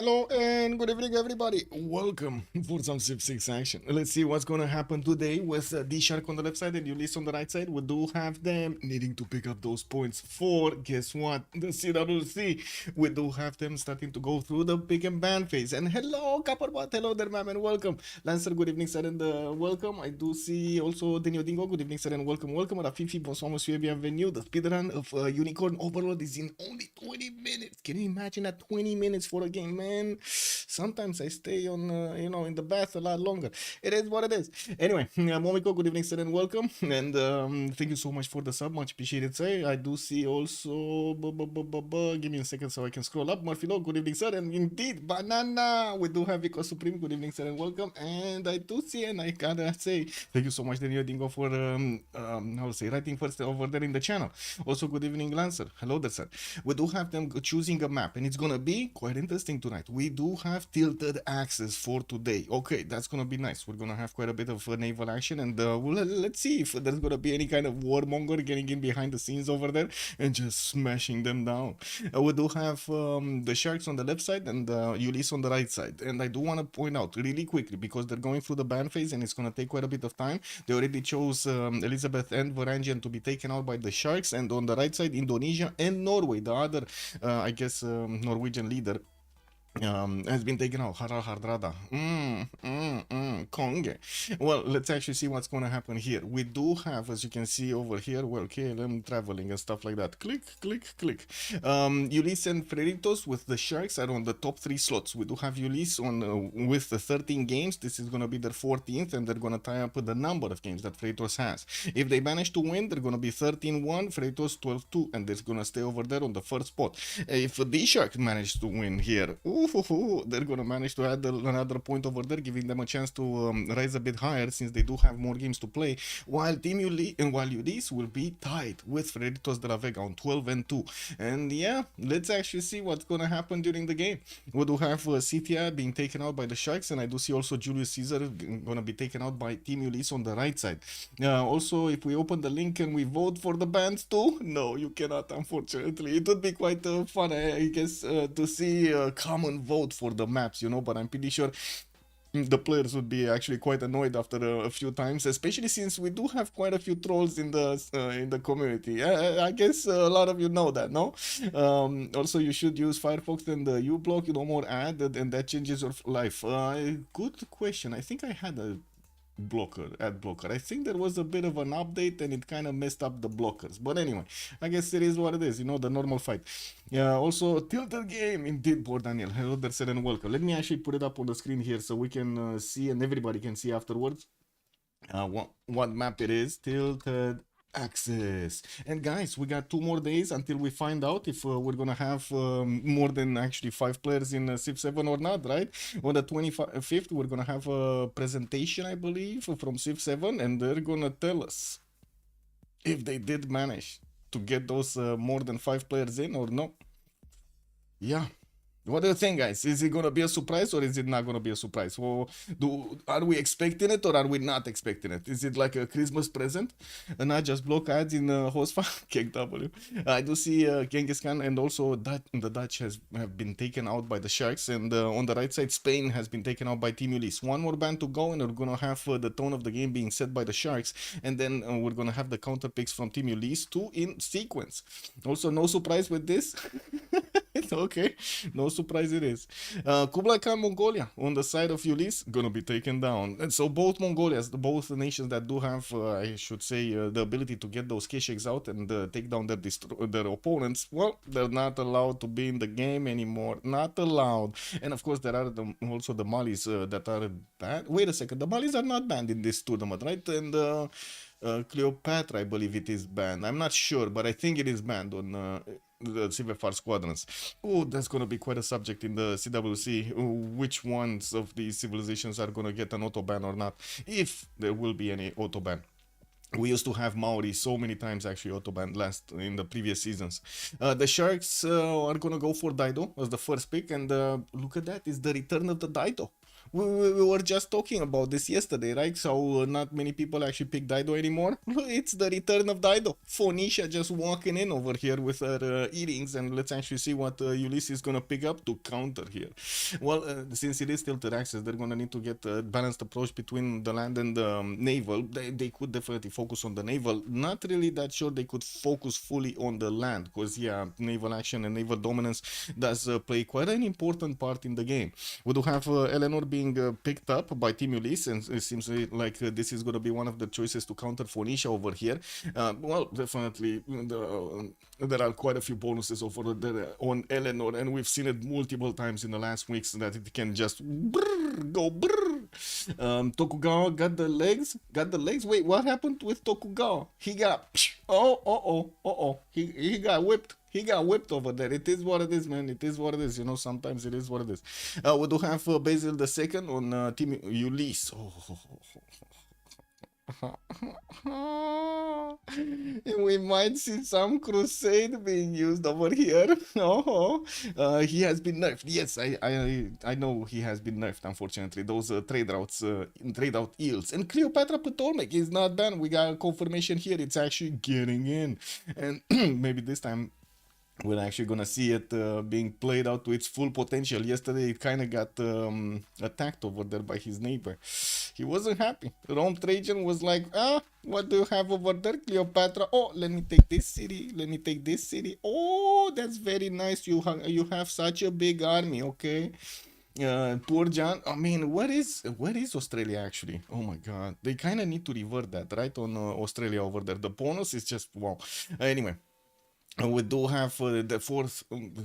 Hello and good evening, everybody. Welcome for some Civ6 action. Let's see what's going to happen today with DShark on the left side and Ulyss on the right side. We do have them needing to pick up those points for, guess what, the CWC. We do have them starting to go through the pick and ban phase. And hello, Copperbot. Hello there, ma'am, and welcome. Lancer, good evening, sir, and welcome. I do see also Denio Dingo. Good evening, sir, and welcome. Welcome. Rafifi, bonsoir, monsieur, bienvenue. The speedrun of Unicorn Overload is in only 20 minutes. Can you imagine that 20 minutes for a game, man? Sometimes I stay on, in the bath a lot longer. It is what it is. Anyway, Momiko, good evening, sir, and welcome. And thank you so much for the sub. Much appreciated, sir. I do see also. Give me a second so I can scroll up. Morphilo, good evening, sir. And indeed, Banana. We do have Vico Supreme. Good evening, sir, and welcome. And I do see, and I gotta say, thank you so much, Daniel Dingo, for how to say, writing first over there in the channel. Also, good evening, Lancer. Hello there, sir. We do have them choosing a map, and it's gonna be quite interesting tonight. We do have tilted axes for today. Okay, that's gonna be nice. We're gonna have quite a bit of naval action, and let's see if there's gonna be any kind of warmonger getting in behind the scenes over there and just smashing them down. We do have the sharks on the left side and Ulyss on the right side. And I do want to point out really quickly, because they're going through the ban phase and it's gonna take quite a bit of time. They already chose Elizabeth and Varangian to be taken out by the sharks, and on the right side, Indonesia and Norway, the other, I guess, Norwegian leader, has been taken out. Harald Hardrada. Konge. Well, let's actually see what's going to happen here. We do have, as you can see over here, well, KLM traveling and stuff like that. Click, click, click. Ulyss and Freritos with the Sharks are on the top 3 slots. We do have Ulyss on with the 13 games. This is going to be their 14th, and they're going to tie up with the number of games that Freritos has. If they manage to win, they're going to be 13-1, Freritos 12-2, and they're going to stay over there on the first spot. If the Shark manage to win here, they're gonna manage to add another point over there, giving them a chance to rise a bit higher, since they do have more games to play, while Ulyss will be tied with Freritos de la Vega on 12-2. And yeah, let's actually see what's gonna happen during the game. We do have Cithia being taken out by the Sharks, and I do see also Julius Caesar gonna be taken out by Team Ulyss on the right side. Also, if we open the link and we vote for the bands too, no, you cannot, unfortunately. It would be quite fun, I guess, to see a common vote for the maps, but I'm pretty sure the players would be actually quite annoyed after a few times, especially since we do have quite a few trolls in the community. I guess a lot of you know that, no? Also, you should use Firefox and the uBlock, more ad, and that changes your life. Good question. I think I had a ad blocker. I think there was a bit of an update and it kind of messed up the blockers, but anyway, I guess it is what it is, the normal fight. Yeah, also tilted game indeed, poor Daniel. Hello there, sir, and welcome. Let me actually put it up on the screen here so we can see, and everybody can see afterwards what map it is. Tilted access. And guys, we got 2 more days until we find out if we're gonna have more than actually 5 players in Civ7 or not, right? On the 25th, we're gonna have a presentation, I believe, from Civ7, and they're gonna tell us if they did manage to get those more than 5 players in or no. Yeah. What do you think, guys? Is it gonna be a surprise or is it not gonna be a surprise? Well, are we expecting it or are we not expecting it? Is it like a Christmas present and not just block ads in host file? KW. I do see Genghis Khan, and also the Dutch have been taken out by the Sharks, and on the right side, Spain has been taken out by Team Ulyss. 1 more ban to go, and we're gonna have the tone of the game being set by the Sharks, and then we're gonna have the counter picks from Team Ulyss, 2 in sequence. Also, no surprise with this. Okay, no surprise it is. Kublai Khan, Mongolia, on the side of Ulyss, gonna be taken down. And so both both the nations that do have, I should say, the ability to get those Kesheks out and take down their opponents, well, they're not allowed to be in the game anymore. Not allowed. And of course, there are also the Malis that are banned. Wait a second, the Malis are not banned in this tournament, right? And Cleopatra, I believe it is banned. I'm not sure, but I think it is banned on the CivFR Squadrons. Oh, that's gonna be quite a subject in the CWC. Which ones of these civilizations are gonna get an auto ban or not, if there will be any auto ban. We used to have Maori so many times actually autobanned last in the previous seasons. The Sharks are gonna go for Dido as the first pick, and look at that, it's the return of the Dido. We were just talking about this yesterday, right? So not many people actually pick Dido anymore. It's the return of Dido. Phoenicia just walking in over here with her earrings, and let's actually see what Ulyss is gonna pick up to counter here. Well, since it is tilted access, they're gonna need to get a balanced approach between the land and the naval. They could definitely focus on the naval. Not really that sure they could focus fully on the land, because yeah, naval action and naval dominance does play quite an important part in the game. We do have Eleanor being picked up by Team Ulyss, and it seems like this is going to be one of the choices to counter Phoenicia over here. Well, definitely there are quite a few bonuses over there on Eleanor, and we've seen it multiple times in the last weeks that it can just go brrr. Tokugawa got the legs. Wait, what happened with Tokugawa? He got he got whipped. He got whipped over there. It is what it is, man. It is what it is. You know, sometimes it is what it is. We do have Basil the second on Team Ulyss. We might see some crusade being used over here. He has been nerfed. Yes, I know he has been nerfed. Unfortunately, those trade route eels, and Cleopatra Ptolemaic is not done. We got a confirmation here. It's actually getting in, and maybe this time we're actually gonna see it being played out to its full potential. Yesterday it kind of got attacked over there by his neighbor. He wasn't happy. Rome Trajan was like, what do you have over there, Cleopatra? Oh, let me take this city. Let me take this city. Oh, that's very nice. You have such a big army. Okay. Poor John. I mean, where is Australia actually? Oh my god, they kind of need to revert that, right, on Australia over there. The bonus is just wow. Anyway, we do have the fourth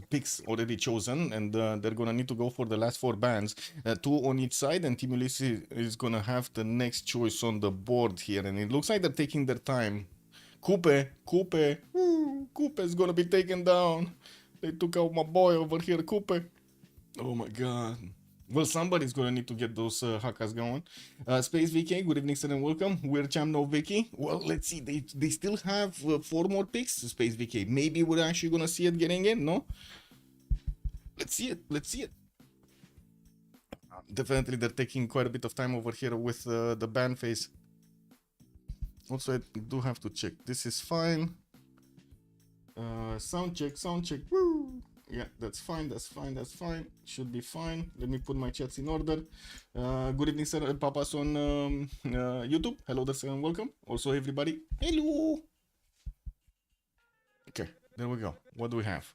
picks already chosen, and they're gonna need to go for the last four bands, two on each side, and Team Ulyss is gonna have the next choice on the board here, and it looks like they're taking their time. Coupe is gonna be taken down. They took out my boy over here, Coupe. Oh my god. Well, somebody's gonna need to get those hakas going. Space VK, good evening, sir, and welcome. We're Cham No Vicky. Well, let's see. They still have four more picks, Space VK. Maybe we're actually gonna see it getting in, no? Let's see it. Let's see it. Definitely, they're taking quite a bit of time over here with the ban phase. Also, I do have to check. This is fine. Sound check. Woo! Yeah, that's fine. Should be fine. Let me put my chats in order. Good evening, sir. Papa's on YouTube. Hello there, sir, and welcome. Also, everybody. Hello. Okay, there we go. What do we have?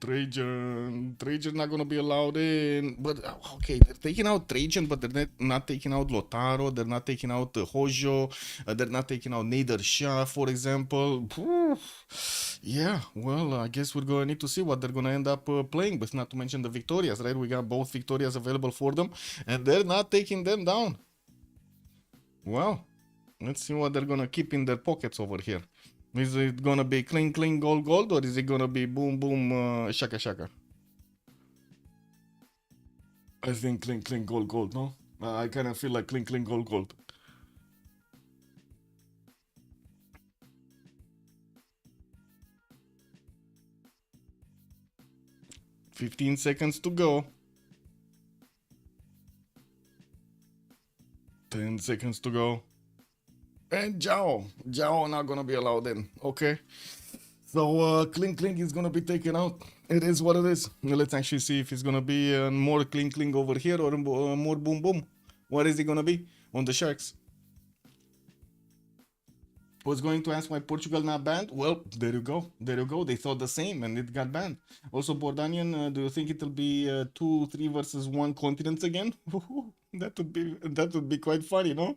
Trajan not gonna be allowed in, but okay, they're taking out Trajan, but they're not taking out Lotaro, they're not taking out Hojo, they're not taking out Nader Shah, for example. Yeah, well, I guess we're gonna need to see what they're gonna end up playing with, not to mention the Victorias, right? We got both Victorias available for them, and they're not taking them down. Well, let's see what they're gonna keep in their pockets over here. Is it gonna be cling, gold, or is it gonna be boom, shaka? I think cling, gold, no? I kind of feel like cling, gold. $15 seconds to go. 10 seconds to go. And Jao not gonna be allowed in. Okay. So cling is gonna be taken out. It is what it is. Let's actually see if it's gonna be more cling over here or more boom. What is it gonna be on the Sharks? Was going to ask why Portugal not banned. Well, there you go. They thought the same and it got banned. Also, Bordanian, do you think it'll be 2, 3 versus 1 continents again? That would be quite funny, no?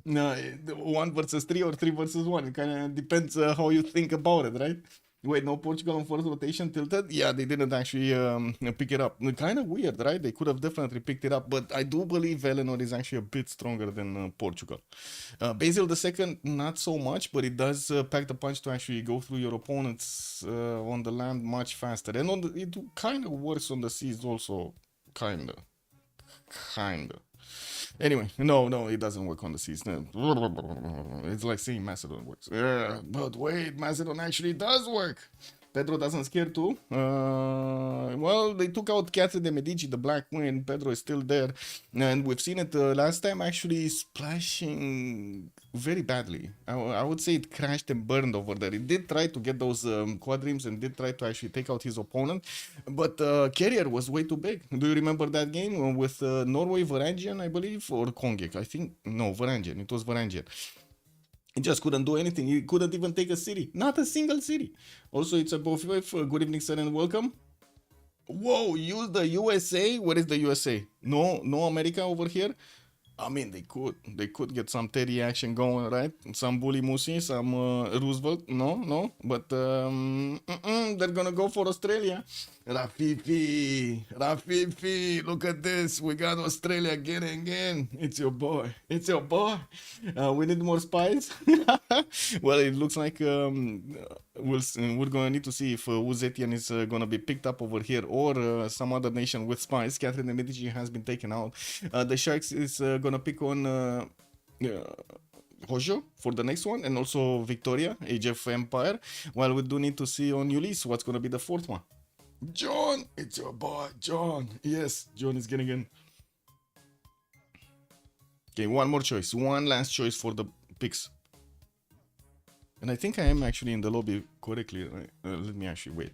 No, 1 versus 3 or 3 versus 1. It kind of depends how you think about it, right? Wait, no, Portugal on first rotation tilted? Yeah, they didn't actually pick it up. Kind of weird, right? They could have definitely picked it up, but I do believe Eleanor is actually a bit stronger than Portugal. Basil the second, not so much, but it does pack the punch to actually go through your opponents on the land much faster. And it kind of works on the seas also, kind of. Anyway, no, it doesn't work on the seas. No. It's like saying Macedon works. Yeah, but wait, Macedon actually does work. Pedro doesn't scare too. Well, they took out Catherine de Medici, the Black Queen. Pedro is still there. And we've seen it last time actually splashing very badly. I would say it crashed and burned over there. It did try to get those quadrims and did try to actually take out his opponent. But Carrier was way too big. Do you remember that game with Norway, Varangian, I believe? Or Kongik? I think, no, Varangian. It was Varangian. He just couldn't do anything. He couldn't even take a city. Not a single city. Also, it's a both with good evening, sir, and welcome. Whoa, use the USA? What is the USA? No America over here? I mean, they could get some Teddy action going, right? Some Bully Musi, some Roosevelt. No. But they're gonna go for Australia. Rafifi, look at this. We got Australia again. It's your boy. We need more spies. Well, it looks like we're gonna need to see if Uzetian is gonna be picked up over here or some other nation with spies. Catherine de Medici has been taken out. The Sharks is gonna pick on Hojo for the next one, and also Victoria, Age of Empire. While we do need to see on Ulyss what's gonna be the fourth one. John, it's your boy, John. Yes, John is getting in. Okay, one more choice. One last choice for the picks. And I think I am actually in the lobby correctly. Let me actually wait.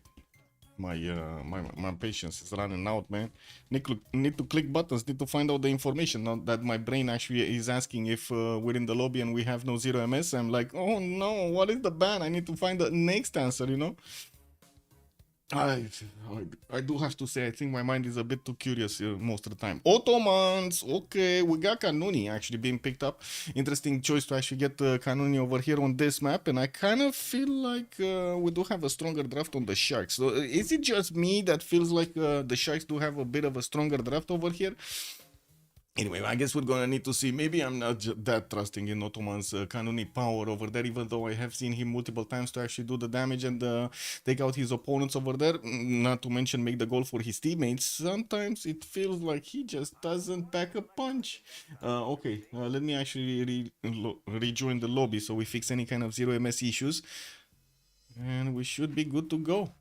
My patience is running out, man. Need to click buttons, need to find out the information. Now that my brain actually is asking if we're in the lobby and we have no 0 MS, I'm like, oh no, what is the ban? I need to find the next answer, you know? I do have to say, I think my mind is a bit too curious most of the time. Ottomans, okay, we got Kanuni actually being picked up. Interesting choice to actually get Kanuni over here on this map, and I kind of feel like we do have a stronger draft on the Sharks. So is it just me that feels like the Sharks do have a bit of a stronger draft over here? Anyway, I guess we're gonna need to see. Maybe I'm not that trusting in Ottoman's Kanuni power over there, even though I have seen him multiple times to actually do the damage and take out his opponents over there. Not to mention make the goal for his teammates. Sometimes it feels like he just doesn't pack a punch. Okay, let me actually rejoin the lobby so we fix any kind of 0 MS issues. And we should be good to go.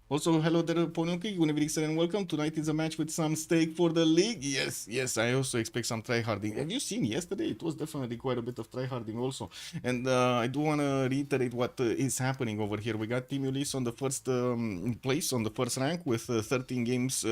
Also, hello there, Ponuki. Good evening, sir, and welcome. Tonight is a match with some stake for the league. Yes, I also expect some tryharding. Have you seen yesterday? It was definitely quite a bit of tryharding also. And I do want to reiterate what is happening over here. We got Team Ulyss on the first place, on the first rank with 13 games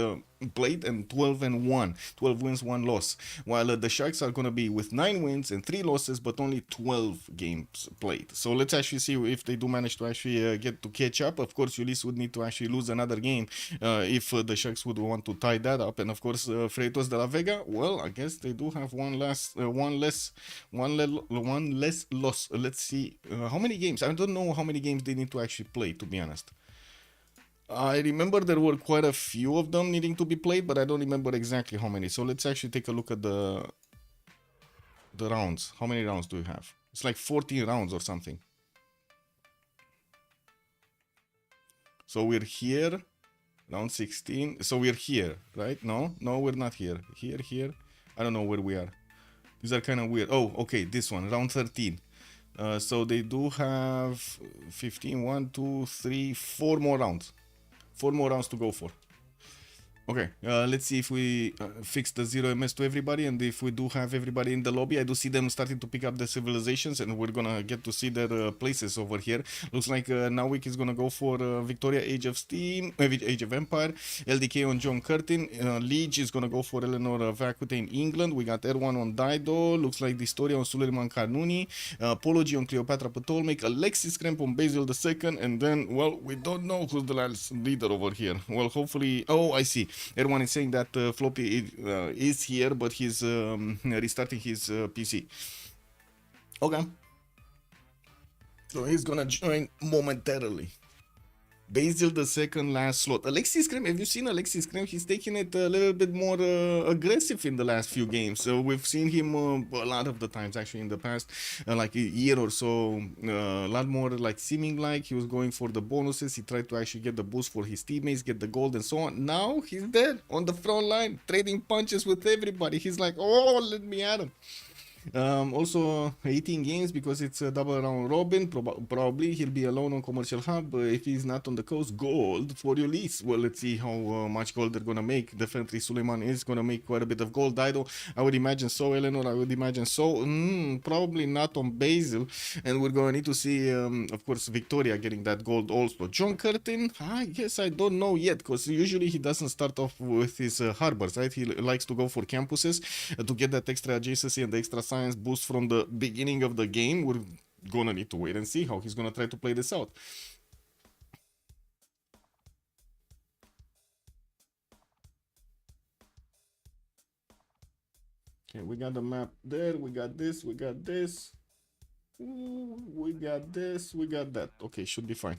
played and 12-1. 12 wins, 1 loss. While the Sharks are going to be with 9 wins and 3 losses, but only 12 games played. So let's actually see if they do manage to actually get to catch up. Of course, Ulyss would need to actually lose another game if the Sharks would want to tie that up. And of course, Freitos de la Vega, well, I guess they do have one less loss. Let's see how many games. I don't know how many games they need to actually play, to be honest. I remember there were quite a few of them needing to be played, but I don't remember exactly how many. So let's actually take a look at the rounds. How many rounds do you have? It's like 14 rounds or something. So we're here, round 16. So we're here, right? No, we're not here. Here. I don't know where we are. These are kind of weird. Oh, okay, this one, round 13. So they do have 15, 1, 2, 3, 4 more rounds. 4 more rounds to go for. Okay, let's see if we fix the 0 MS to everybody, and if we do have everybody in the lobby. I do see them starting to pick up the civilizations, and we're gonna get to see their places over here. Looks like Nowik is gonna go for Victoria, Age of Steam, Age of Empire, LDK on John Curtin, Liege is gonna go for Eleanor Vakute in England. We got Erwan on Dido, looks like Distoria on Suleiman Kanuni, Apology on Cleopatra Ptolemy, Alexis Kremp on Basil II, and then, well, we don't know who's the last leader over here. Well, hopefully, oh, I see. Everyone is saying that Floppy is here, but he's restarting his PC. Okay. So he's gonna join momentarily. Basil the second last slot. Alexis Krem, have you seen Alexis Krem? He's taking it a little bit more aggressive in the last few games. So we've seen him a lot of the times actually in the past, like a year or so, a lot more like seeming like he was going for the bonuses. He tried to actually get the boost for his teammates, get the gold and so on. Now he's there on the front line, trading punches with everybody. He's like, oh, let me at him. Also 18 games because it's a double round robin. Probably he'll be alone on commercial hub. If he's not on the coast, gold for Ulyss. Well, let's see how much gold they're gonna make. Definitely Suleiman is gonna make quite a bit of gold. Dido, I would imagine so. Eleanor, I would imagine so. Probably not on Basil, and we're gonna need to see of course Victoria getting that gold also. John Curtin, I guess I don't know yet, because usually he doesn't start off with his harbors, right? He likes to go for campuses to get that extra adjacency and the extra science boost from the beginning of the game. We're gonna need to wait and see how he's gonna try to play this out. Okay, we got the map there, we got this, we got this. Ooh, we got this, we got that. Okay, should be fine.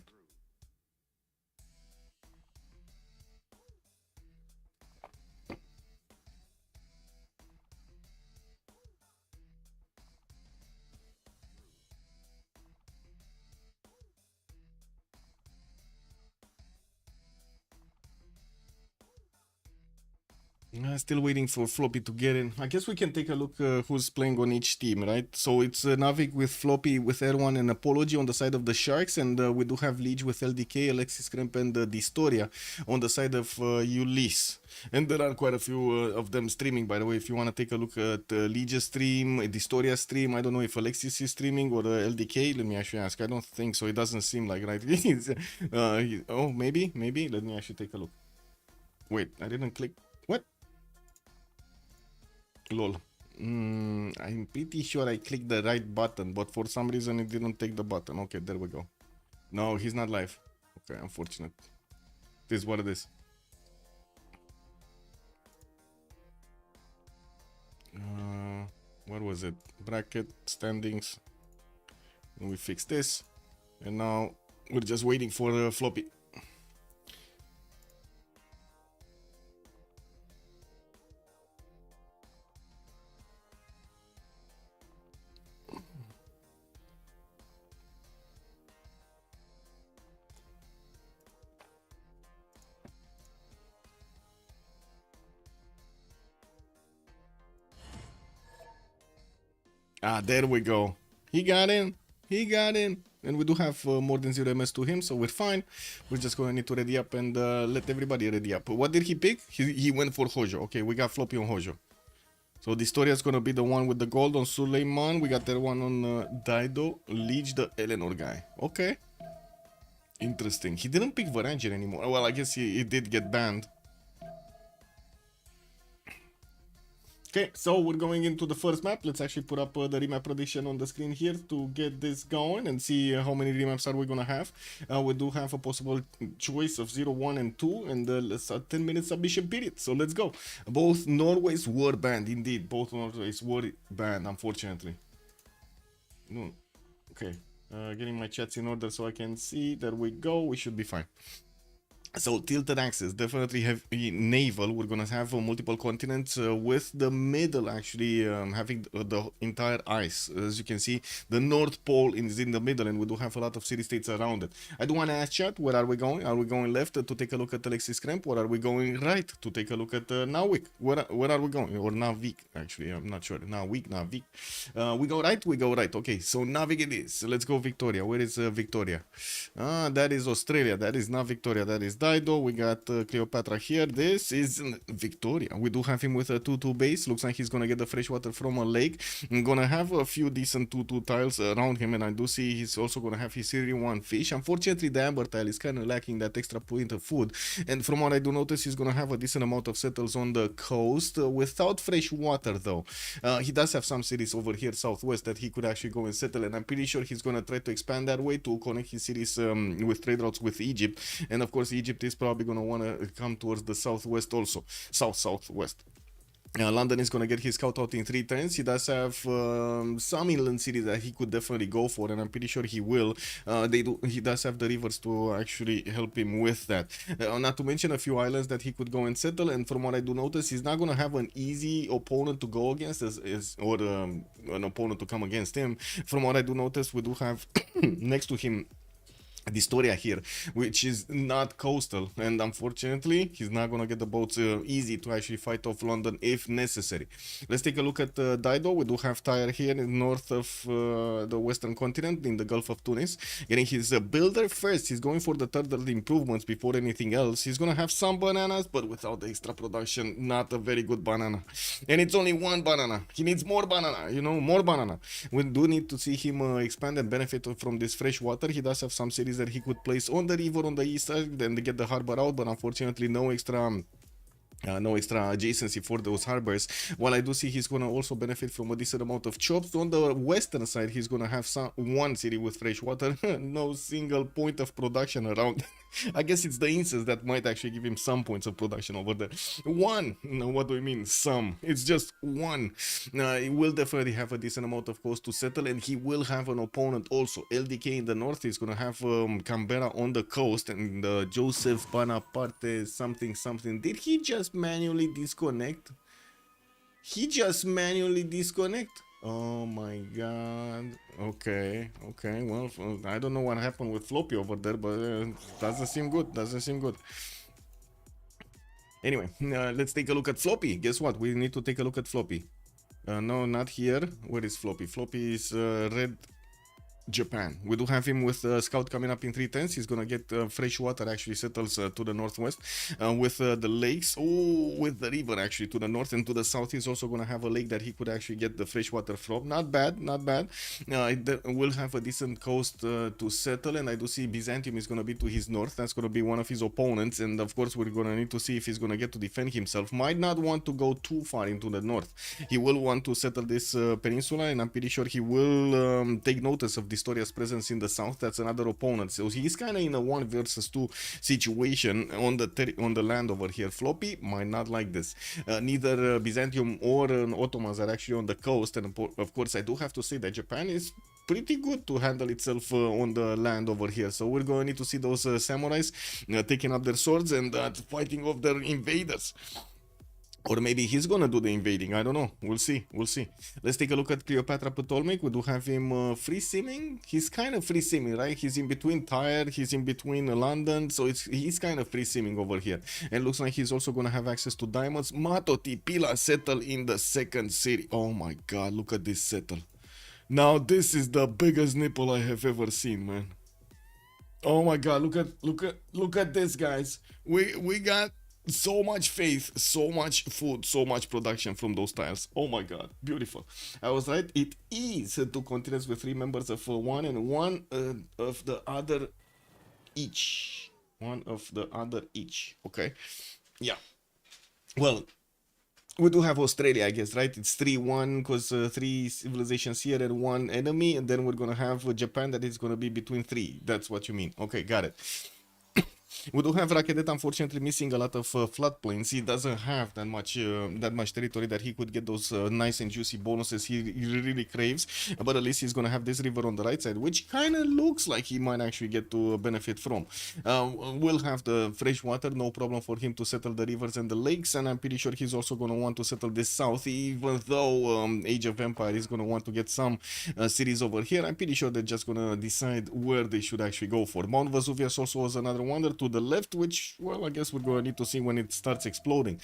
Still waiting for Floppy to get in. I guess we can take a look who's playing on each team, right? So it's Navig with Floppy, with Erwan and Apology on the side of the Sharks, and we do have Liege with LDK, Alexis Kremp and Distoria on the side of Ulyss. And there are quite a few of them streaming, by the way. If you want to take a look at Liege's stream, Distoria stream, I don't know if Alexis is streaming or LDK. Let me actually ask. I don't think so. It doesn't seem like, right? Oh, maybe. Let me actually take a look. Wait, I didn't click. What? Lol. I'm pretty sure I clicked the right button, but for some reason it didn't take the button. Okay, there we go. No, he's not live. Okay, unfortunate. This is what it is. What was it? Bracket, standings. And we fixed this. And now we're just waiting for Floppy. Ah, there we go. He got in. And we do have more than 0 MS to him, so we're fine. We're just going to need to ready up and let everybody ready up. What did he pick? He went for Hojo. Okay, we got Floppy on Hojo. So Distoria is going to be the one with the gold on Suleiman. We got that one on Dido. Liege, the Eleanor guy. Okay. Interesting. He didn't pick Varangian anymore. Well, I guess he did get banned. Okay, so we're going into the first map. Let's actually put up the remap prediction on the screen here to get this going and see how many remaps are we gonna have. We do have a possible choice of 0, 1, and 2, and let's 10-minute submission period. So let's go. Both Norways were banned, indeed. Both Norways were banned, unfortunately. No. Okay, getting my chats in order so I can see. There we go. We should be fine. So tilted axis, definitely have naval. We're gonna have multiple continents with the middle actually having the entire ice. As you can see, the North Pole is in the middle, and we do have a lot of city-states around it. I do want to ask chat, where are we going? Are we going left to take a look at Alexis Kremp, or are we going right to take a look at Navik? Where are we going? Or Navik, actually, I'm not sure. Navik. We go right? We go right. Okay, so Navik it is. So let's go Victoria. Where is Victoria? That is Australia. That is not Victoria. That is Dido. We got Cleopatra here. This is Victoria. We do have him with a 2-2 base. Looks like he's gonna get the fresh water from a lake. I'm gonna have a few decent 2-2 tiles around him, and I do see he's also gonna have his Series 1 fish. Unfortunately, the amber tile is kind of lacking that extra point of food, and from what I do notice, he's gonna have a decent amount of settles on the coast without fresh water though. He does have some cities over here southwest that he could actually go and settle, and I'm pretty sure he's gonna try to expand that way to connect his cities with trade routes with Egypt. And of course, Egypt is probably gonna want to come towards the southwest also, southwest. London is going to get his scout out in 3 turns. He does have some inland cities that he could definitely go for, and I'm pretty sure he will. He does have the rivers to actually help him with that. Not to mention a few islands that he could go and settle, and from what I do notice, he's not going to have an easy opponent to go against, or an opponent to come against him. From what I do notice, we do have next to him Distoria here, which is not coastal, and unfortunately he's not gonna get the boats easy to actually fight off London if necessary. Let's take a look at Dido. We do have Tyre here in north of the western continent in the Gulf of Tunis, getting his builder first. He's going for the turtle improvements before anything else. He's gonna have some bananas, but without the extra production, not a very good banana, and it's only one banana. He needs more banana, you know, more banana. We do need to see him expand and benefit from this fresh water. He does have some cities that he could place on the river on the east side and get the harbor out, but unfortunately no extra adjacency for those harbors. While I do see he's gonna also benefit from a decent amount of chops. On the western side, he's gonna have one city with fresh water. No single point of production around. I guess it's the incense that might actually give him some points of production over there. One. No, what do I mean? Some. It's just one. He will definitely have a decent amount of coast to settle, and he will have an opponent also. LDK in the north. He's gonna have Canberra on the coast, and Joseph Bonaparte something. Did he just manually disconnect? He just manually disconnect? Oh my god. Okay, well, I don't know what happened with Floppy over there, but doesn't seem good. Anyway, let's take a look at Floppy. Guess what? We need to take a look at Floppy. No, not here. Where is Floppy? Floppy is red Japan. We do have him with scout coming up in 3 turns. He's gonna get fresh water, actually settles to the northwest with the lakes. Oh, with the river actually to the north, and to the south he's also gonna have a lake that he could actually get the fresh water from. Not bad. It will have a decent coast to settle, and I do see Byzantium is gonna be to his north. That's gonna be one of his opponents, and of course we're gonna need to see if he's gonna get to defend himself. Might not want to go too far into the north. He will want to settle this peninsula, and I'm pretty sure he will take notice of Historia's presence in the south. That's another opponent, so he's kind of in a 1 versus 2 situation on the land over here. Floppy might not like this. Neither Byzantium or Ottomans are actually on the coast, and of course I do have to say that Japan is pretty good to handle itself on the land over here. So we're going to need to see those samurais taking up their swords and fighting off their invaders. Or maybe he's gonna do the invading, I don't know, we'll see. Let's take a look at Cleopatra Ptolemy. We do have him free simming. He's kind of free simming, right? He's in between Tyre, he's in between London, so he's kind of free simming over here. And looks like he's also gonna have access to diamonds. Matoti Pila settle in the second city. Oh my god, look at this settle. Now this is the biggest nipple I have ever seen, man. Oh my god, look at this, guys. We got so much faith, so much food, so much production from those tiles. Oh my god, beautiful. I was right, it is 2 continents with 3 members of one and one of the other each. One of the other each. Okay, yeah. Well, we do have Australia, I guess, right? It's 3-1 because 3 civilizations here and 1 enemy, and then we're gonna have Japan that is gonna be between 3. That's what you mean. Okay, got it. We do have Rakedet, unfortunately, missing a lot of floodplains. He doesn't have that much territory that he could get those nice and juicy bonuses he really craves. But at least he's gonna have this river on the right side, which kind of looks like he might actually get to benefit from. We'll have the fresh water, no problem for him to settle the rivers and the lakes, and I'm pretty sure he's also gonna want to settle this south, even though Age of Empire is gonna want to get some cities over here. I'm pretty sure they're just gonna decide where they should actually go for. Mount Vesuvius also was another wonder to the left, which, well, I guess we're going to need to see when it starts exploding.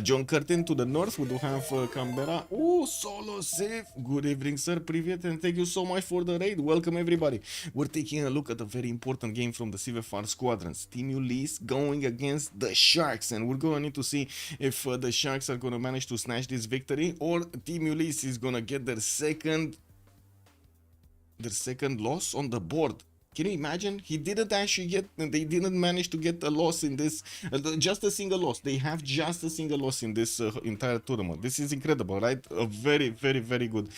John Curtin to the north. We do have Canberra. Oh, solo safe. Good evening, sir. Privet, and thank you so much for the raid. Welcome, everybody. We're taking a look at a very important game from the CivFR Squadrons. Team Ulyss going against the Sharks, and we're going to need to see if the Sharks are going to manage to snatch this victory, or Team Ulyss is going to get their second loss on the board. Can you imagine? He didn't actually get, they didn't manage to get a loss in this, just a single loss. They have just a single loss in this entire tournament. This is incredible, right? A very, very, very good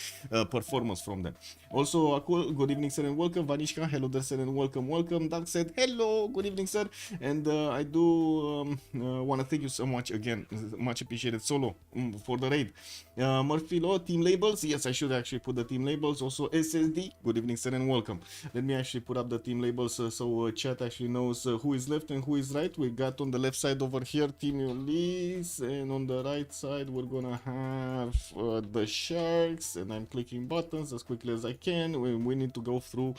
performance from them. Also, good evening, sir, and welcome. Vanishka, hello there, sir, and welcome, welcome. Doug said, hello, good evening, sir. And I do want to thank you so much again. Much appreciated, Solo, for the raid. Murphy Law, team labels. Yes, I should actually put the team labels. Also, SSD, good evening, sir, and welcome. Let me actually put up the team labels so chat actually knows who is left and who is right. We got on the left side over here Team Ulyss, and on the right side we're gonna have the Sharks, and I'm clicking buttons as quickly as I can. We need to go through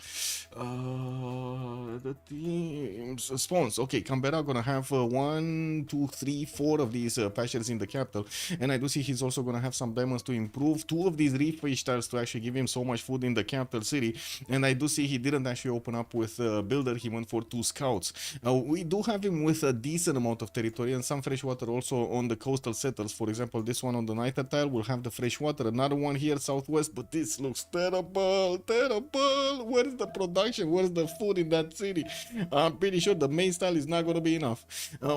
the teams spawns. Okay, Canberra gonna have 1, 2, 3, 4 of these pastures in the capital, and I do see he's also gonna have some diamonds to improve 2 of these reef fish tiles to actually give him so much food in the capital city. And I do see he didn't actually open up with a builder, he went for 2 scouts. We do have him with a decent amount of territory and some fresh water also on the coastal settles. For example, this one on the night tile will have the fresh water, another one here southwest, but this looks terrible, terrible. Where's the production? Where's the food in that city? I'm pretty sure the main style is not going to be enough.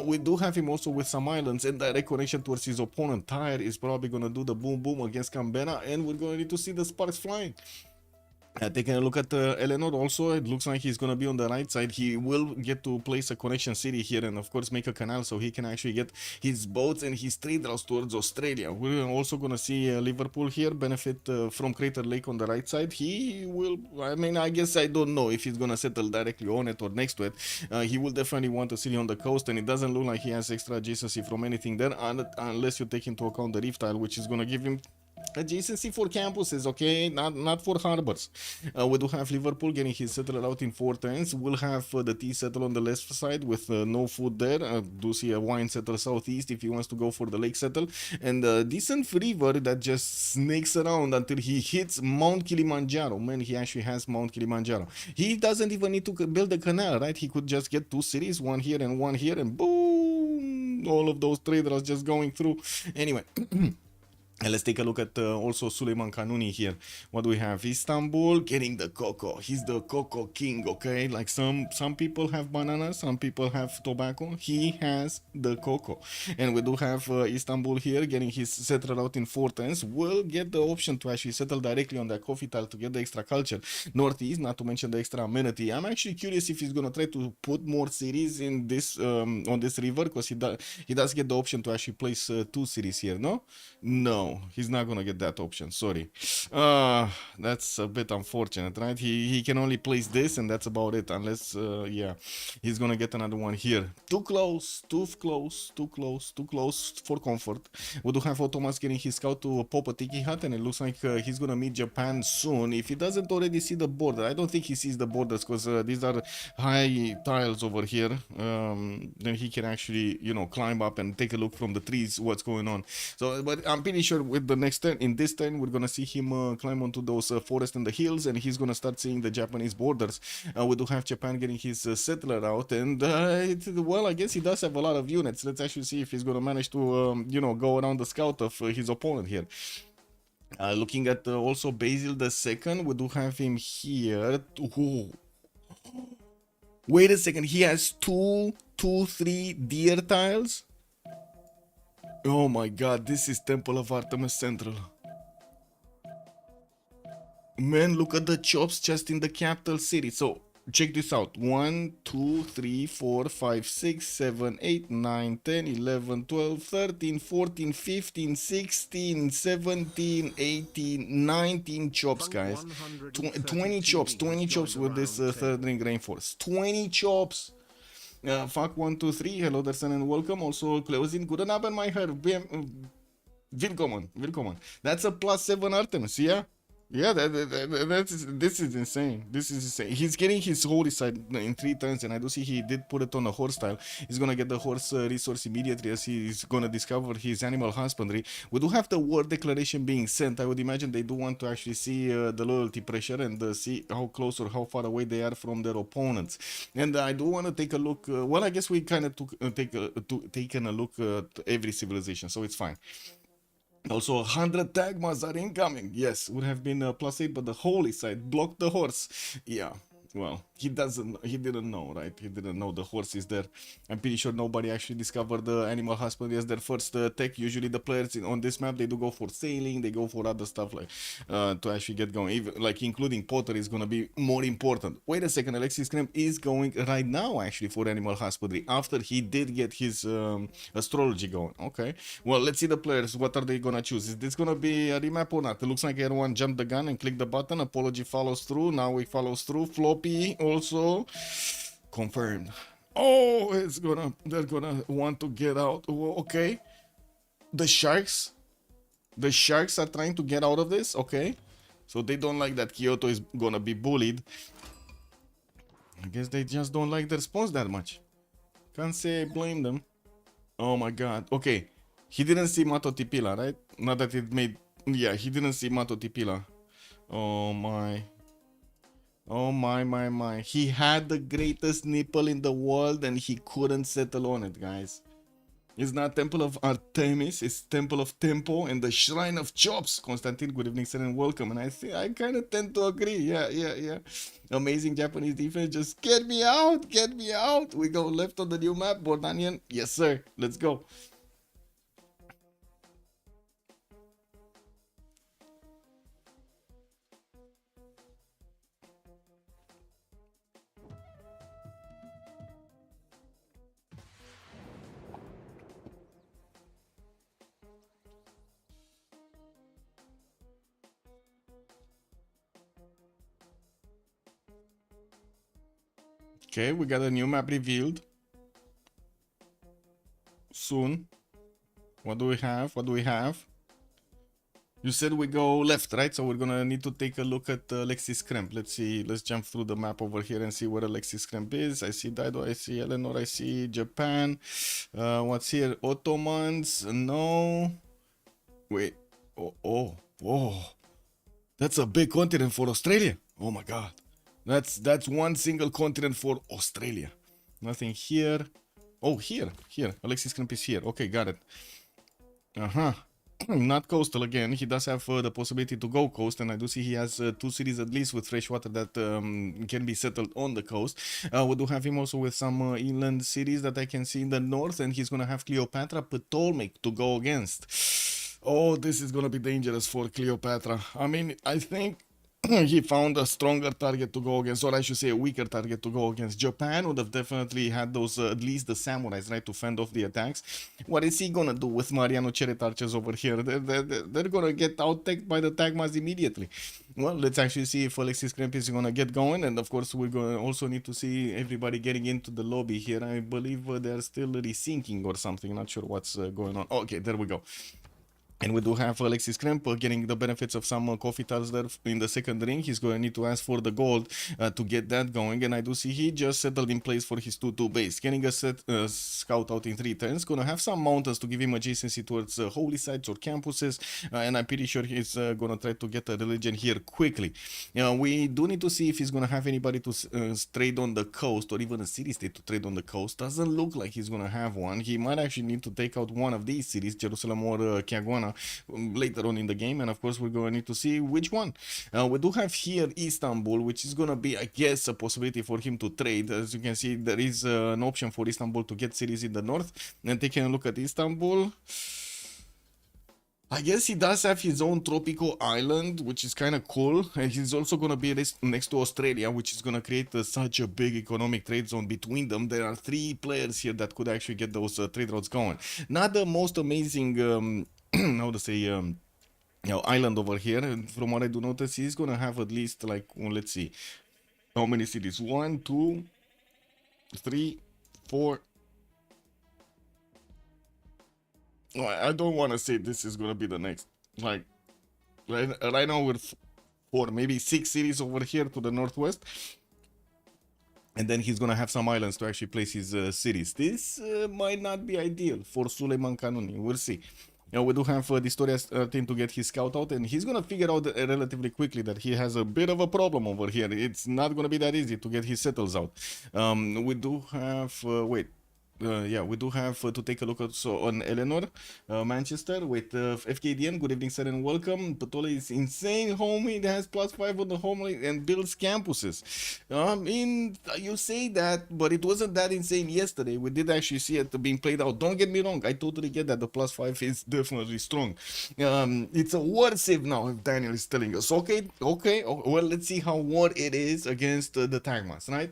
We do have him also with some islands and direct connection towards his opponent. Tyre is probably going to do the boom boom against Canberra, and we're going to need to see the sparks flying. Taking a look at Eleanor also, it looks like he's going to be on the right side. He will get to place a connection city here and of course make a canal so he can actually get his boats and his trade routes towards Australia. We're also going to see Liverpool here benefit from Crater Lake on the right side. He will, I mean, I guess I don't know if he's going to settle directly on it or next to it. He will definitely want a city on the coast, and it doesn't look like he has extra adjacency from anything there unless you take into account the reef tile, which is going to give him adjacency for campuses, okay, not for harbors. We do have Liverpool getting his settler out in 4 turns. We'll have the tea settle on the left side with no food there. Do see a wine settle southeast if he wants to go for the lake settle, and a decent river that just snakes around until he hits Mount Kilimanjaro. Man, he actually has Mount Kilimanjaro. He doesn't even need to build a canal, right? He could just get 2 cities, one here and one here, and boom, all of those traders just going through. Anyway. And let's take a look at also Suleiman Kanuni here. What do we have? Istanbul getting the cocoa. He's the cocoa king, okay? Like some people have bananas, some people have tobacco. He has the cocoa. And we do have Istanbul here getting his settler out in 4 turns. We'll get the option to actually settle directly on that coffee tile to get the extra culture. Northeast, not to mention the extra amenity. I'm actually curious if he's gonna try to put more cities in this on this river, because he does get the option to actually place 2 cities here, no? No. He's not gonna get that option, sorry. That's a bit unfortunate, right? He can only place this and that's about it, unless yeah, he's gonna get another one here. Too close, too close, too close, too close for comfort. We do have Ottoman's getting his scout to pop a tiki hut, and it looks like he's gonna meet Japan soon. If he doesn't already see the border, I don't think he sees the borders, because these are high tiles over here. Then he can actually, you know, climb up and take a look from the trees what's going on. So, but I'm pretty sure with the next turn, in this turn, we're gonna see him climb onto those forests and the hills, and he's gonna start seeing the Japanese borders. We do have Japan getting his settler out, and well, I guess he does have a lot of units. Let's actually see if he's gonna manage to, you know, go around the scout of his opponent here. Looking at also Basil II, we do have him here. Ooh. Wait a second, he has 2, 3 deer tiles. Oh my god, this is Temple of Artemis Central. Man, look at the chops just in the capital city. So, check this out. 1, 2, 3, 4, 5, 6, 7, 8, 9, 10, 11, 12, 13, 14, 15, 16, 17, 18, 19 chops, guys. 20 chops with this third ring reinforce. 20 chops. Fuck 1, 2, 3. Hello there, son, and welcome. Also, closing. Guten Abend, my Herr. Willkommen. That's a +7 Artemis, yeah? Yeah, this is insane. This is insane. He's getting his holy side in 3 turns, and I do see he did put it on a horse style. He's gonna get the horse resource immediately as he's gonna discover his animal husbandry. We do have the war declaration being sent. I would imagine they do want to actually see the loyalty pressure and see how close or how far away they are from their opponents. And I do want to take a look. Well, I guess we kind of taken a look at every civilization, so it's fine. Also, 100 tagmas are incoming. Yes, would have been +8, but the holy side blocked the horse. Yeah, Well, he didn't know, right? He didn't know the horse is there. I'm pretty sure nobody actually discovered the animal husbandry as their first tech. Usually the players on this map, they do go for sailing, they go for other stuff like to actually get going. Even like including pottery is gonna be more important. Wait a second, Alexis Kremp is going right now actually for animal husbandry after he did get his astrology going. Okay, well, let's see the players. What are they gonna choose? Is this gonna be a remap or not? It looks like everyone jumped the gun and clicked the button. Apology follows through. Now we follows through. Floppy also confirmed. Oh, they're gonna want to get out. Oh, okay, the sharks are trying to get out of this. Okay, so they don't like that Kyoto is gonna be bullied. I guess they just don't like the response that much. Can't say I blame them. Oh my god. Okay, he didn't see Mato Tipila, right? Not that it made... Yeah, he didn't see Mato Tipila. Oh my. Oh my. He had the greatest nipple in the world and he couldn't settle on it, guys. It's not Temple of Artemis, it's Temple of Tempo and the Shrine of Chops. Konstantin, good evening, sir, and welcome. And I kind of tend to agree. Yeah. Amazing Japanese defense. Just get me out. We go left on the new map, Bordanian. Yes, sir. Let's go. Okay, we got a new map revealed. Soon. What do we have? You said we go left, right? So we're gonna need to take a look at Alexis Kremp. Let's see. Let's jump through the map over here and see where Alexis Kremp is. I see Daido, I see Eleanor, I see Japan. What's here? Ottomans? No. Wait. Oh. That's a big continent for Australia. Oh my god. That's one single continent for Australia. Nothing here. Oh, here. Alexis Kremp is here. Okay, got it. Not coastal again. He does have the possibility to go coast, and I do see he has 2 cities at least with fresh water that can be settled on the coast. We do have him also with some inland cities that I can see in the north, and he's gonna have Cleopatra, Ptolemaic to go against. Oh, this is gonna be dangerous for Cleopatra. I mean, I think he found a stronger target to go against, or I should say a weaker target to go against. Japan would have definitely had those, at least the samurais, right, to fend off the attacks. What is he gonna do with Mariano Cheret archers over here? They're gonna get out-teched by the Tagmas immediately. Well, let's actually see if Alexis Kremp is gonna get going, and of course we're gonna also need to see everybody getting into the lobby here. I believe they're still resyncing or something, not sure what's going on. Okay, there we go. And we do have Alexis Kremp getting the benefits of some coffee tiles there in the second ring. He's going to need to ask for the gold to get that going. And I do see he just settled in place for his 2-2 base. Getting a scout out in 3 turns. Going to have some mountains to give him adjacency towards holy sites or campuses. And I'm pretty sure he's going to try to get a religion here quickly. We do need to see if he's going to have anybody to trade on the coast or even a city-state to trade on the coast. Doesn't look like he's going to have one. He might actually need to take out one of these cities, Jerusalem or Chiaguana, later on in the game, and of course we're going to need to see which one. We do have here Istanbul, which is going to be, I guess, a possibility for him to trade. As you can see, there is an option for Istanbul to get cities in the north, and taking a look at Istanbul, I guess he does have his own tropical island, which is kind of cool. And he's also going to be next to Australia, which is going to create such a big economic trade zone between them. There are 3 players here that could actually get those trade routes going. Not the most amazing how to say, island over here. And from what I do notice, he's gonna have at least like, well, let's see, how many cities? 1, 2, 3, 4. Oh, I don't want to say this is gonna be the next. Like, right now we're 4, maybe 6 cities over here to the northwest. And then he's gonna have some islands to actually place his cities. This might not be ideal for Suleiman Kanuni. We'll see. We do have the Historia team to get his scout out, and he's gonna figure out relatively quickly that he has a bit of a problem over here. It's not gonna be that easy to get his settles out. We do have wait, yeah, we do have to take a look also on Eleanor, Manchester with FKDN. Good evening, sir, and welcome. Patola is insane, homie. It has +5 on the home line and builds campuses. I mean, you say that, but it wasn't that insane yesterday. We did actually see it being played out. Don't get me wrong. I totally get that the +5 is definitely strong. It's a war save now, if Daniel is telling us. Okay, okay. Well, let's see how war it is against the Tagmas, right?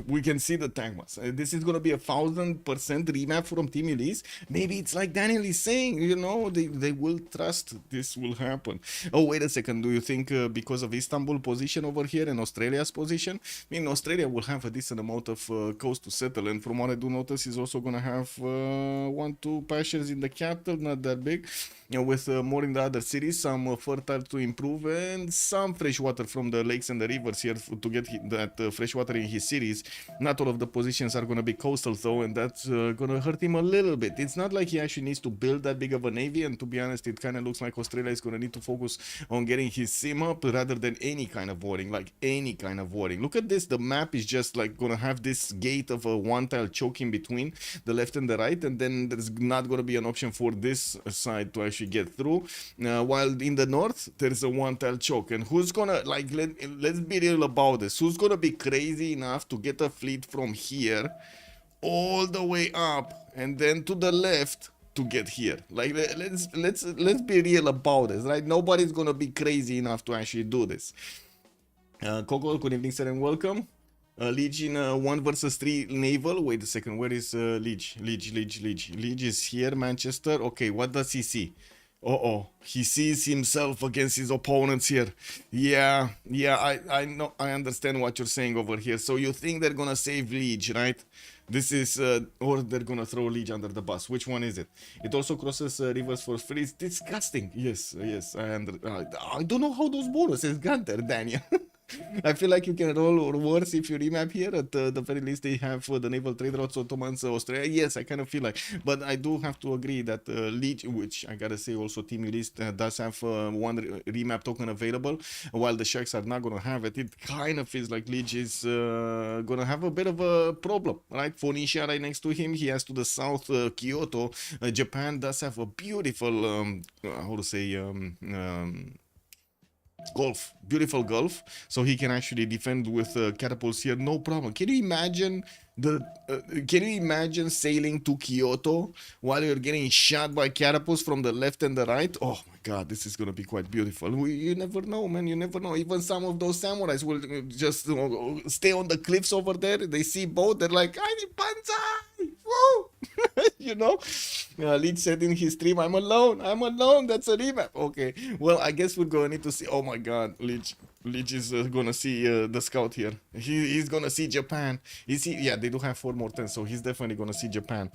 We can see the Tagmas. This is gonna be 1,000% remap from Team Ulyss. Maybe it's like Daniel is saying, you know, they will trust this will happen. Oh, wait a second. Do you think because of Istanbul position over here and Australia's position, I mean, Australia will have a decent amount of coast to settle, and from what I do notice, he's also gonna have 1-2 pastures in the capital, not that big, with more in the other cities, some fertile to improve, and some fresh water from the lakes and the rivers here to get that fresh water in his cities. Not all of the positions are gonna be coastal though, and that's gonna hurt him a little bit. It's not like he actually needs to build that big of a navy, and to be honest, it kind of looks like Australia is gonna need to focus on getting his sim up rather than any kind of warring, like any kind of warring. Look at this, the map is just like gonna have this gate of a one tile choke in between the left and the right, and then there's not gonna be an option for this side to actually get through, while in the north there's a one tile choke. And who's gonna, like, let's be real about this, who's gonna be crazy enough to get a fleet from here all the way up and then to the left to get here? Like, let's be real about this, right? Nobody's gonna be crazy enough to actually do this. Coco, good evening, sir, and welcome. Liege in 1 versus 3 naval. Wait a second, where is Liege? Liege is here, Manchester. Okay, what does he see? Uh-oh, he sees himself against his opponents here. Yeah, I know, I understand what you're saying over here. So you think they're gonna save Liege, right? This is, or they're gonna throw Liege under the bus. Which one is it? It also crosses rivers for free. It's disgusting. Yes, I don't know how those bonuses got there, Daniel. I feel like you can roll or worse if you remap here. At the very least, they have the naval trade routes, Ottomans, Australia. Yes, I kind of feel like, but I do have to agree that Liege, which I gotta say also Team Ulyss does have one remap token available, while the Sharks are not gonna have it. It kind of feels like Liege is gonna have a bit of a problem, right? Phoenicia right next to him. He has to the south Kyoto. Japan does have a beautiful, how to say, beautiful Gulf, so he can actually defend with catapults here, no problem. Can you imagine sailing to Kyoto while you're getting shot by catapults from the left and the right? Oh my god, this is gonna be quite beautiful. You never know, man, you never know. Even some of those samurais will just stay on the cliffs over there. They see boat, they're like, I need banzai! Woo! You know, Leech said in his stream, I'm alone, that's a remap. Okay, well, I guess we're gonna need to see. Oh my god, Leech is gonna see the scout here. He's gonna see Japan. Yeah, they do have 4 more turns, so he's definitely gonna see Japan.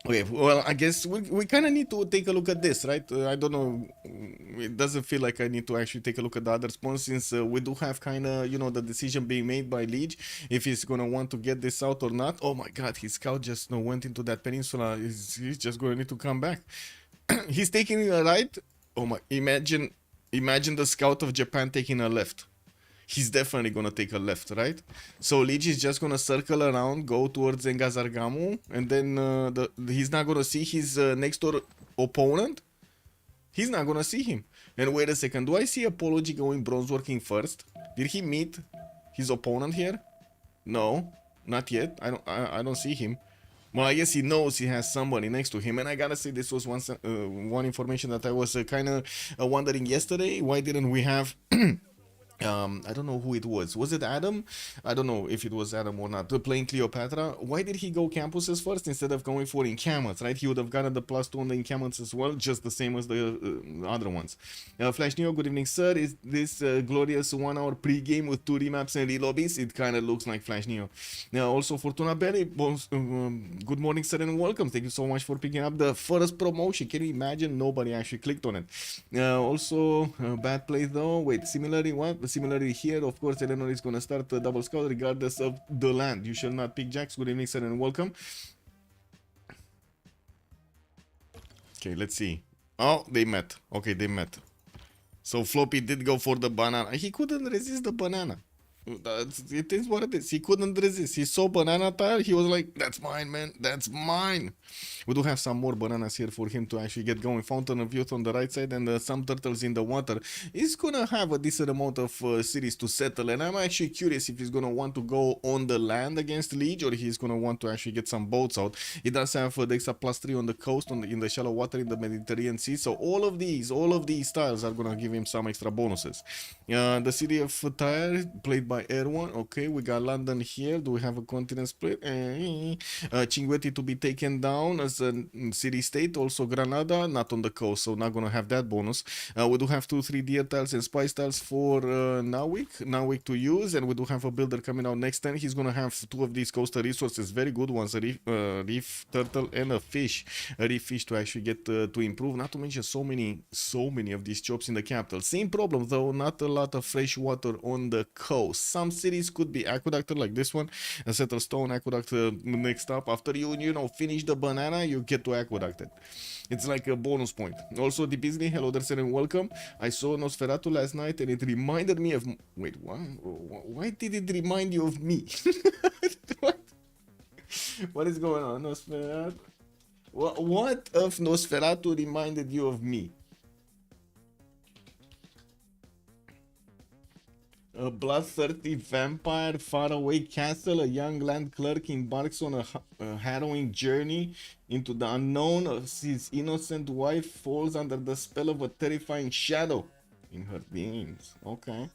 Okay, well, I guess we kind of need to take a look at this, right? I don't know, it doesn't feel like I need to actually take a look at the other spawns, since we do have kind of, you know, the decision being made by Liege if he's gonna want to get this out or not. Oh my god, his scout just went into that peninsula. He's just gonna need to come back. He's taking a right. Oh my, imagine the scout of Japan taking a left. He's definitely gonna take a left, right? So Liege is just gonna circle around, go towards Engazargamu, and then he's not gonna see his next door opponent. He's not gonna see him. And wait a second, do I see Apology going bronze working first? Did he meet his opponent here? No, not yet. I don't see him. Well, I guess he knows he has somebody next to him, and I gotta say this was one information that I was kind of wondering yesterday. Why didn't we have? I don't know who it was. Was it Adam? I don't know if it was Adam or not. Playing Cleopatra. Why did he go campuses first instead of going for encampments, right? He would have gotten the +2 on the encampments as well, just the same as the other ones. Flash Neo, good evening, sir. Is this glorious 1 hour pre-game with 2 remaps and relobbies? It kind of looks like Flash Neo. Also, Fortuna Belly, good morning, sir, and welcome. Thank you so much for picking up the first promotion. Can you imagine? Nobody actually clicked on it. Also, bad play though. Wait, similarly, what? Similarly here, of course, Eleanor is going to start a double scout regardless of the land. You shall not pick jacks. Good evening, sir, and welcome. Okay, let's see. Oh, they met. Okay, they met. So Floppy did go for the banana. He couldn't resist the banana. It is what it is. He couldn't resist. He saw banana tile. He was like, "That's mine, man. That's mine." We do have some more bananas here for him to actually get going. Fountain of Youth on the right side and some turtles in the water. He's gonna have a decent amount of cities to settle, and I'm actually curious if he's gonna want to go on the land against Liege or he's gonna want to actually get some boats out. He does have the extra +3 on the coast, in the shallow water in the Mediterranean Sea. So all of these tiles are gonna give him some extra bonuses. The city of Tyre, played by Erwan. Okay, we got London here. Do we have a continent split? Cinguetti to be taken down as a city-state. Also Granada, not on the coast, so not gonna have that bonus. We do have 2-3 deer tiles and spice tiles for Nawick to use, and we do have a builder coming out next turn. He's gonna have 2 of these coastal resources, very good ones, a reef turtle and a reef fish to actually get to improve. Not to mention so many of these jobs in the capital. Same problem though, not a lot of fresh water on the coast. Some cities could be aqueducted like this one, a settle stone aqueduct next up. After you finish the banana, you get to aqueduct it. It's like a bonus point. Also, the Disney, hello there, sir, and welcome. I saw Nosferatu last night and it reminded me of... Wait, what? Why did it remind you of me? What? What is going on, Nosferatu? What of Nosferatu reminded you of me? A bloodthirsty vampire, faraway castle, a young land clerk embarks on a harrowing journey into the unknown. His innocent wife falls under the spell of a terrifying shadow in her dreams. Okay.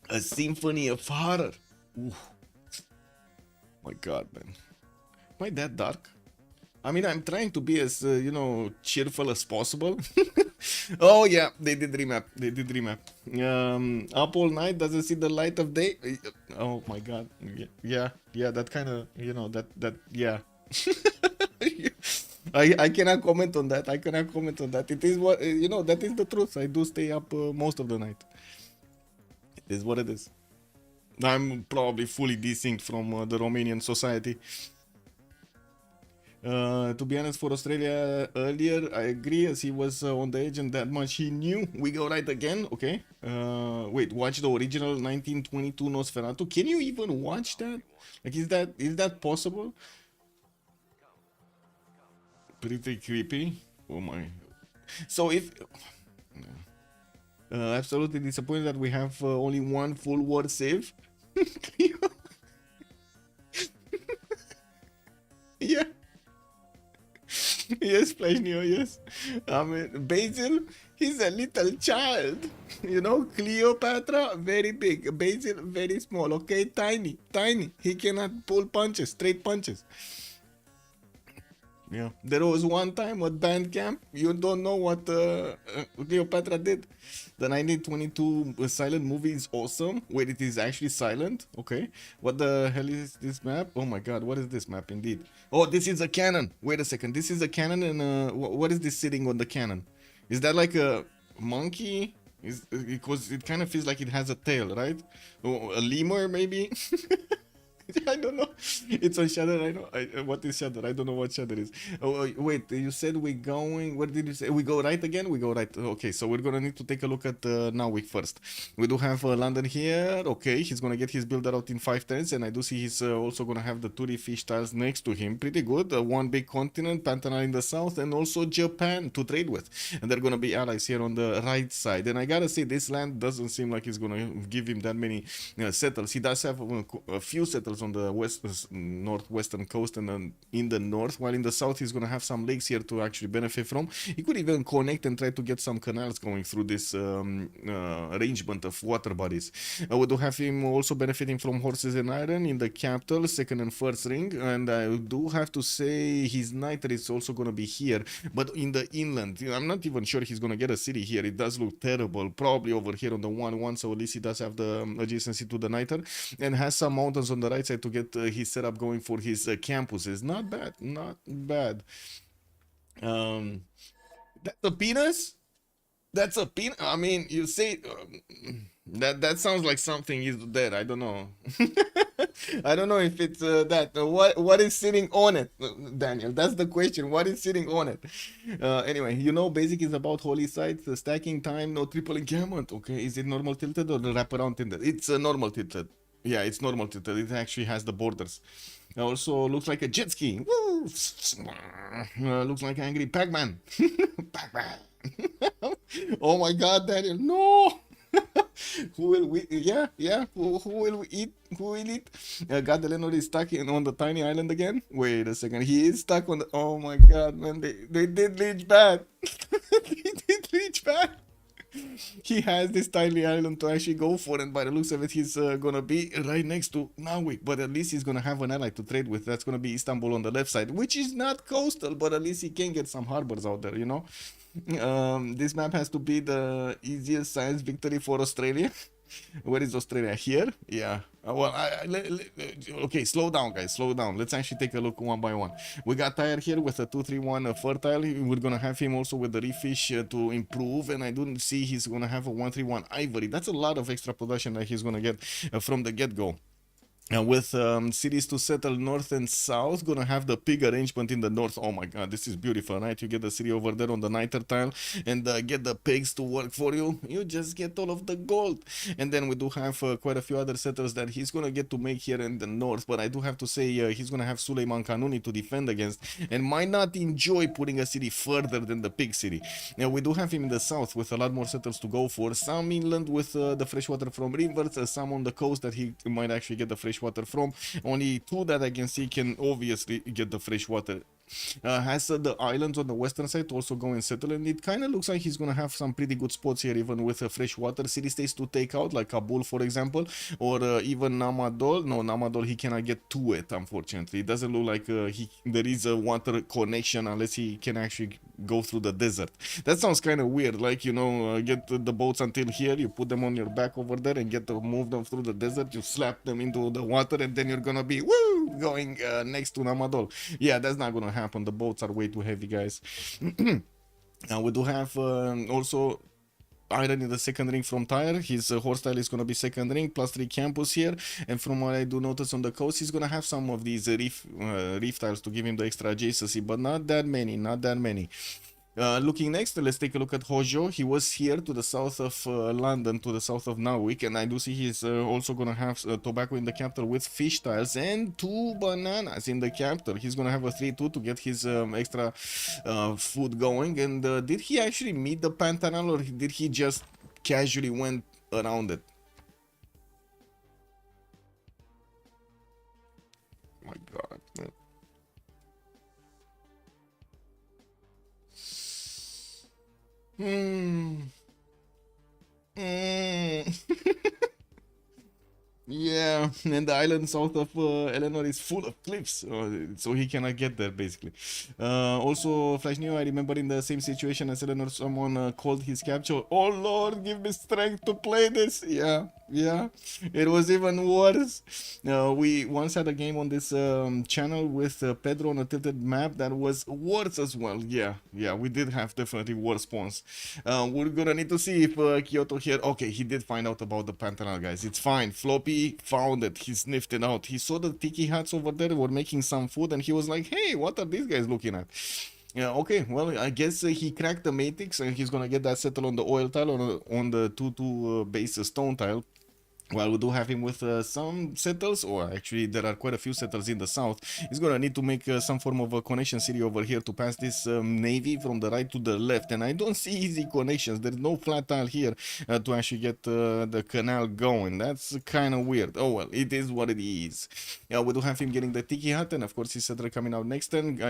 A symphony of horror. Ooh. My god, man. Am I that dark? I mean, I'm trying to be as, cheerful as possible. Oh, yeah, they did remap. Up all night, doesn't see the light of day. Oh, my God. Yeah, that kind of, yeah. I cannot comment on that. It is what, that is the truth. I do stay up most of the night. It is what it is. I'm probably fully desynced from the Romanian society. To be honest, for Australia earlier, I agree, as he was on the edge and that much he knew. We go right again, okay. Wait, watch the original 1922 Nosferatu. Can you even watch that? Like, is that possible? Pretty creepy. Oh my. So if... absolutely disappointed that we have only one full war save. Yeah. Yes, Plashnio, yes. I mean, Basil, he's a little child. Cleopatra, very big. Basil, very small, okay? Tiny. He cannot pull punches, straight punches. Yeah, there was one time at band camp, you don't know what Cleopatra did. The 1922 silent movie is awesome. Wait, it is actually silent? Okay. What the hell is this map? Oh my god, what is this map indeed? Oh, this is a cannon. Wait a second, this is a cannon and what is this sitting on the cannon? Is that like a monkey? Because it kind of feels like it has a tail, right? Oh, a lemur maybe? I don't know. It's on Shudder. I know. What is Shudder? I don't know what Shudder is. Oh, wait. You said we're going. What did you say? We go right again? We go right. Okay, so we're gonna need to take a look at Nawick first. We do have London here. Okay, he's gonna get his builder out in 5 turns, and I do see he's also gonna have the 2 fish tiles next to him. Pretty good. One big continent, Pantanal in the south, and also Japan to trade with. And they're gonna be allies here on the right side. And I gotta say, this land doesn't seem like it's gonna give him that many settlers. He does have a few settlers on the northwestern coast and in the north, while in the south he's gonna have some lakes here to actually benefit from. He could even connect and try to get some canals going through this arrangement of water bodies. We do have him also benefiting from horses and iron in the capital, second and first ring, and I do have to say his niter is also gonna be here, but in the inland. I'm not even sure he's gonna get a city here. It does look terrible, probably over here on the 1-1, so at least he does have the adjacency to the niter and has some mountains on the right side to get his setup going for his campuses. Not bad. That's a penis. I mean, you say That sounds like something is there. I don't know. I don't know if it's that. What is sitting on it, Daniel? That's the question. What is sitting on it? Anyway, you know, basic is about holy sites, stacking time, no triple encampment. Okay, is it normal tilted or the wraparound tilted? It's normal tilted. Yeah, it's normal tilted. It actually has the borders. Also looks like a jet ski. Woo! Looks like angry Pac-Man. Pac-Man. Oh my God, Daniel! No. Who will we? Yeah, yeah. Who will we eat? Who will eat? God, the Leonard is stuck on the tiny island again. Wait a second. He is stuck on the. Oh my God, man! They did reach back. They did reach back. He has this tiny island to actually go for, and by the looks of it, he's gonna be right next to Naui. But at least he's gonna have an ally to trade with. That's gonna be Istanbul on the left side, which is not coastal, but at least he can get some harbors out there, you know. This map has to be the easiest science victory for Australia. Where is Australia? Here? Yeah. Well, okay, slow down, guys. Slow down. Let's actually take a look one by one. We got Tyre here with a 231 fertile. We're gonna have him also with the reef fish to improve, and I don't see he's gonna have a 131 ivory. That's a lot of extra production that he's gonna get from the get-go. With cities to settle north and south, gonna have the pig arrangement in the north. Oh my God, this is beautiful, right? You get the city over there on the niter tile and get the pigs to work for you. You just get all of the gold. And then we do have quite a few other settlers that he's gonna get to make here in the north. But I do have to say he's gonna have Suleiman Kanuni to defend against and might not enjoy putting a city further than the pig city. Now we do have him in the south with a lot more settlers to go for. Some inland with the fresh water from rivers, some on the coast that he might actually get the fresh water from. Only two that I can see can obviously get the fresh water. Has the islands on the western side to also go and settle, and it kind of looks like he's gonna have some pretty good spots here, even with fresh water city states to take out, like Kabul for example, or even Namadol. No, Namadol he cannot get to it, unfortunately. It doesn't look like there is a water connection unless he can actually go through the desert. That sounds kind of weird, like, you know, get the boats until here, you put them on your back over there and get to move them through the desert, you slap them into the water, and then you're gonna be woo going next to Namadol. Yeah, that's not gonna happen. The boats are way too heavy, guys. Now we do have also Iron in the second ring from Tyre. His horse style is going to be second ring, +3 campus here. And from what I do notice on the coast, he's going to have some of these reef tiles to give him the extra adjacency, but not that many, not that many. Looking next, let's take a look at Hojo. He was here to the south of London, to the south of Narvik, and I do see he's also gonna have tobacco in the capital with fish tiles and 2 bananas in the capital. He's gonna have a 3-2 to get his extra food going. And did he actually meet the Pantanal, or did he just casually went around it? Oh my God, man. Hmm. Yeah, and the island south of Eleanor is full of cliffs, so he cannot get there basically. Also, Flash New, I remember in the same situation as Eleanor, someone called his capture. Oh Lord, give me strength to play this. Yeah, yeah, it was even worse. We once had a game on this channel with Pedro on a tilted map that was worse as well. Yeah, yeah, we did have definitely worse spawns. We're gonna need to see if Kyoto here. Okay, he did find out about the Pantanal, guys. It's fine. Floppy found it. He sniffed it out. He saw the tiki huts over there were making some food, and he was like, hey, what are these guys looking at? Yeah, okay, well, I guess he cracked the matrix, and he's gonna get that settled on the oil tile, on the 2-2 base stone tile. While we do have him with some settles, or actually there are quite a few settles in the south. He's gonna need to make some form of a connection city over here to pass this navy from the right to the left, and I don't see easy connections. There's no flat tile here to actually get the canal going. That's kind of weird. Oh well, it is what it is. Yeah, we do have him getting the tiki hut, and of course his settler coming out next turn.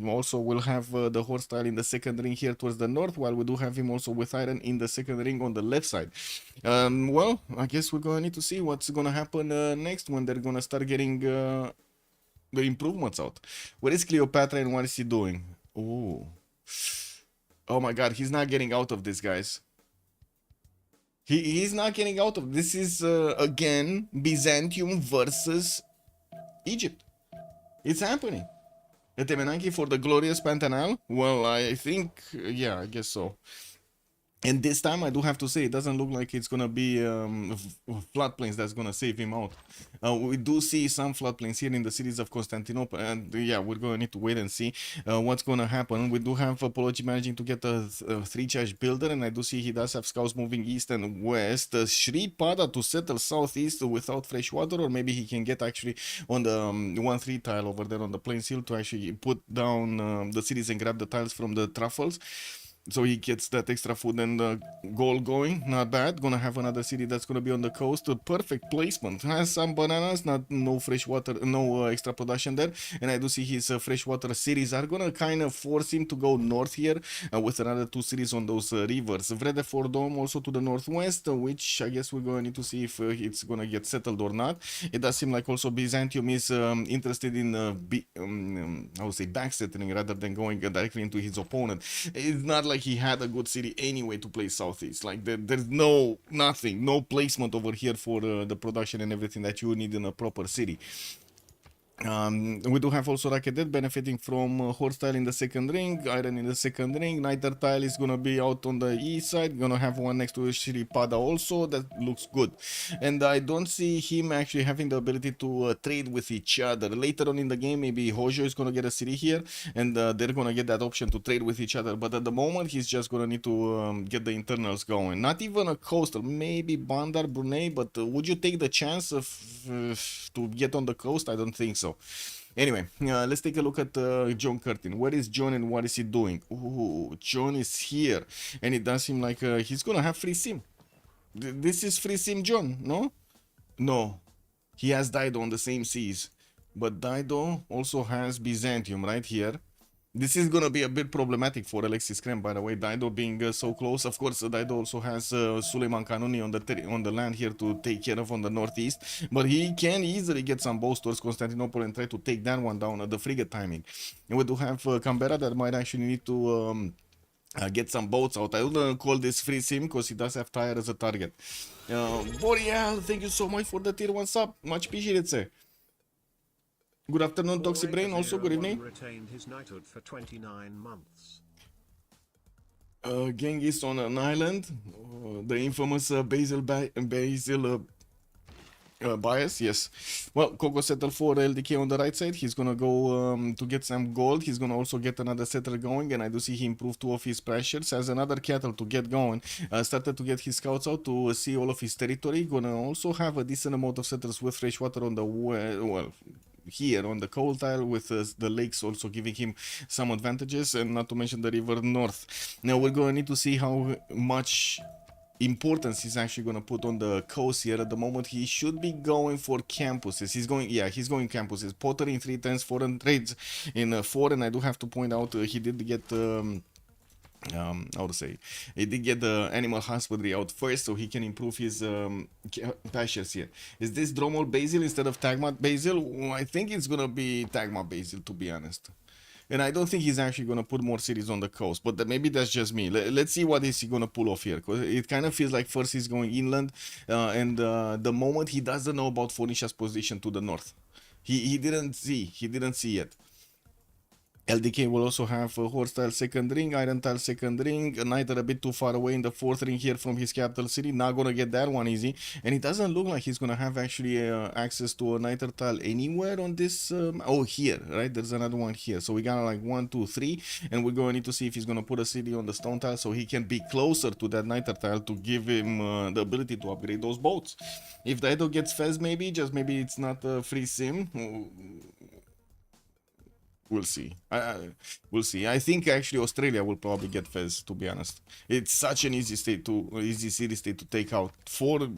Also we'll have the horse tile in the second ring here towards the north, while we do have him also with iron in the second ring on the left side. Well, I guess we're gonna need to see what's gonna happen next when they're gonna start getting the improvements out. Where is Cleopatra and what is he doing? Oh my God, he's not getting out of this, guys. He's not getting out of this. Is again Byzantium versus Egypt. It's happening. Temenanki for the glorious Pantanal? Well, I think, yeah, I guess so. And this time, I do have to say, it doesn't look like it's gonna be floodplains that's gonna save him out. We do see some floodplains here in the cities of Constantinople, and yeah, we're gonna need to wait and see what's gonna happen. We do have Apology managing to get a 3-charge builder, and I do see he does have scouts moving east and west. Shri Pada to settle southeast without fresh water, or maybe he can get actually on the 1-3 tile over there on the plains hill to actually put down the cities and grab the tiles from the truffles. So he gets that extra food and goal going. Not bad. Gonna have another city that's gonna be on the coast. A perfect placement. Has some bananas, no fresh water, no extra production there. And I do see his freshwater cities are gonna kind of force him to go north here with another 2 cities on those rivers. Vredefort Dome also to the northwest, which I guess we're gonna need to see if it's gonna get settled or not. It does seem like also Byzantium is interested in I would say backsettling rather than going directly into his opponent. It's not like he had a good city anyway to play southeast. Like there's no placement over here for the production and everything that you need in a proper city. We do have also Rakedet benefiting from Horse tile in the second ring, Iron in the second ring. Niter tile is gonna be out on the east side, gonna have one next to Shri Pada also. That looks good. And I don't see him actually having the ability to trade with each other. Later on in the game, maybe Hojo is gonna get a city here, and they're gonna get that option to trade with each other. But at the moment, he's just gonna need to get the internals going. Not even a coastal, maybe Bandar, Brunei, but would you take the chance of to get on the coast? I don't think so. Anyway, let's take a look at John Curtin. Where is John and what is he doing? Ooh, John is here, and it does seem like he's gonna have free sim. This is free sim John, no? No, he has Dido on the same seas, but Dido also has Byzantium right here. This is gonna be a bit problematic for Alexis Krem, by the way. Dido being so close. Of course, Dido also has Suleiman Kanuni on the land here to take care of on the northeast, but he can easily get some boats towards Constantinople and try to take that one down at the frigate timing. And we do have Canberra that might actually need to get some boats out. I wouldn't call this free sim because he does have Tyre as a target. Boreal, thank you so much for the tier 1 sub. Much appreciated, sir. Good afternoon, Toxic Brain. Also, good evening. Retained his knighthood for 29 months. Genghis on an island. The infamous Basil bias, yes. Well, Coco settled for LDK on the right side. He's gonna go to get some gold. He's gonna also get another settler going, and I do see he improved 2 of his pressures. Has another cattle to get going. Started to get his scouts out to see all of his territory. Gonna also have a decent amount of settlers with fresh water on the well, here on the coal tile, with the lakes also giving him some advantages, and not to mention the river north. Now we're gonna need to see how much importance he's actually going to put on the coast here. At the moment, he should be going for campuses. He's going campuses. Pottery in 3 turns, foreign trades in 4, and I do have to point out he did get how to say, he did get the animal husbandry out first, so he can improve his pastures here. Is this Dromol Basil instead of Tagma Basil? Well, I think it's gonna be Tagma Basil, to be honest. And I don't think he's actually going to put more cities on the coast, but maybe that's just me. Let's see what is he going to pull off here, because it kind of feels like first he's going inland, and the moment he doesn't know about Phoenicia's position to the north. He didn't see yet. LDK will also have a horse tile second ring, iron tile second ring, a knight a bit too far away in the 4th ring here from his capital city. Not gonna get that one easy, and it doesn't look like he's gonna have actually access to a knight tile anywhere on this. Oh, here, right? There's another one here. So we got like 1, 2, 3, and we're going to need to see if he's gonna put a city on the stone tile so he can be closer to that knight tile to give him the ability to upgrade those boats. If Dido gets Fez, maybe it's not a free sim. We'll see. We'll see. I think actually Australia will probably get Fez, to be honest. It's such an easy city state to take out. 4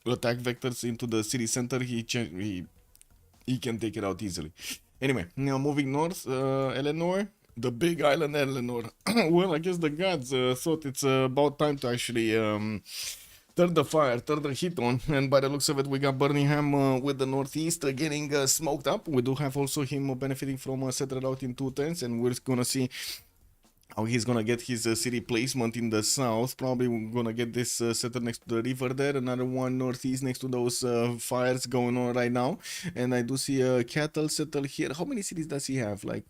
attack vectors into the city center. He can take it out easily. Anyway, now moving north, Eleanor. The big island Eleanor. Well, I guess the gods thought it's about time to actually turn the heat on, and by the looks of it, we got Birmingham with the northeast getting smoked up. We do have also him benefiting from a settler out in 2 turns, and we're gonna see how he's gonna get his city placement in the south. Probably we're gonna get this settler next to the river there, another one northeast next to those fires going on right now, and I do see a cattle settle here. How many cities does he have? Like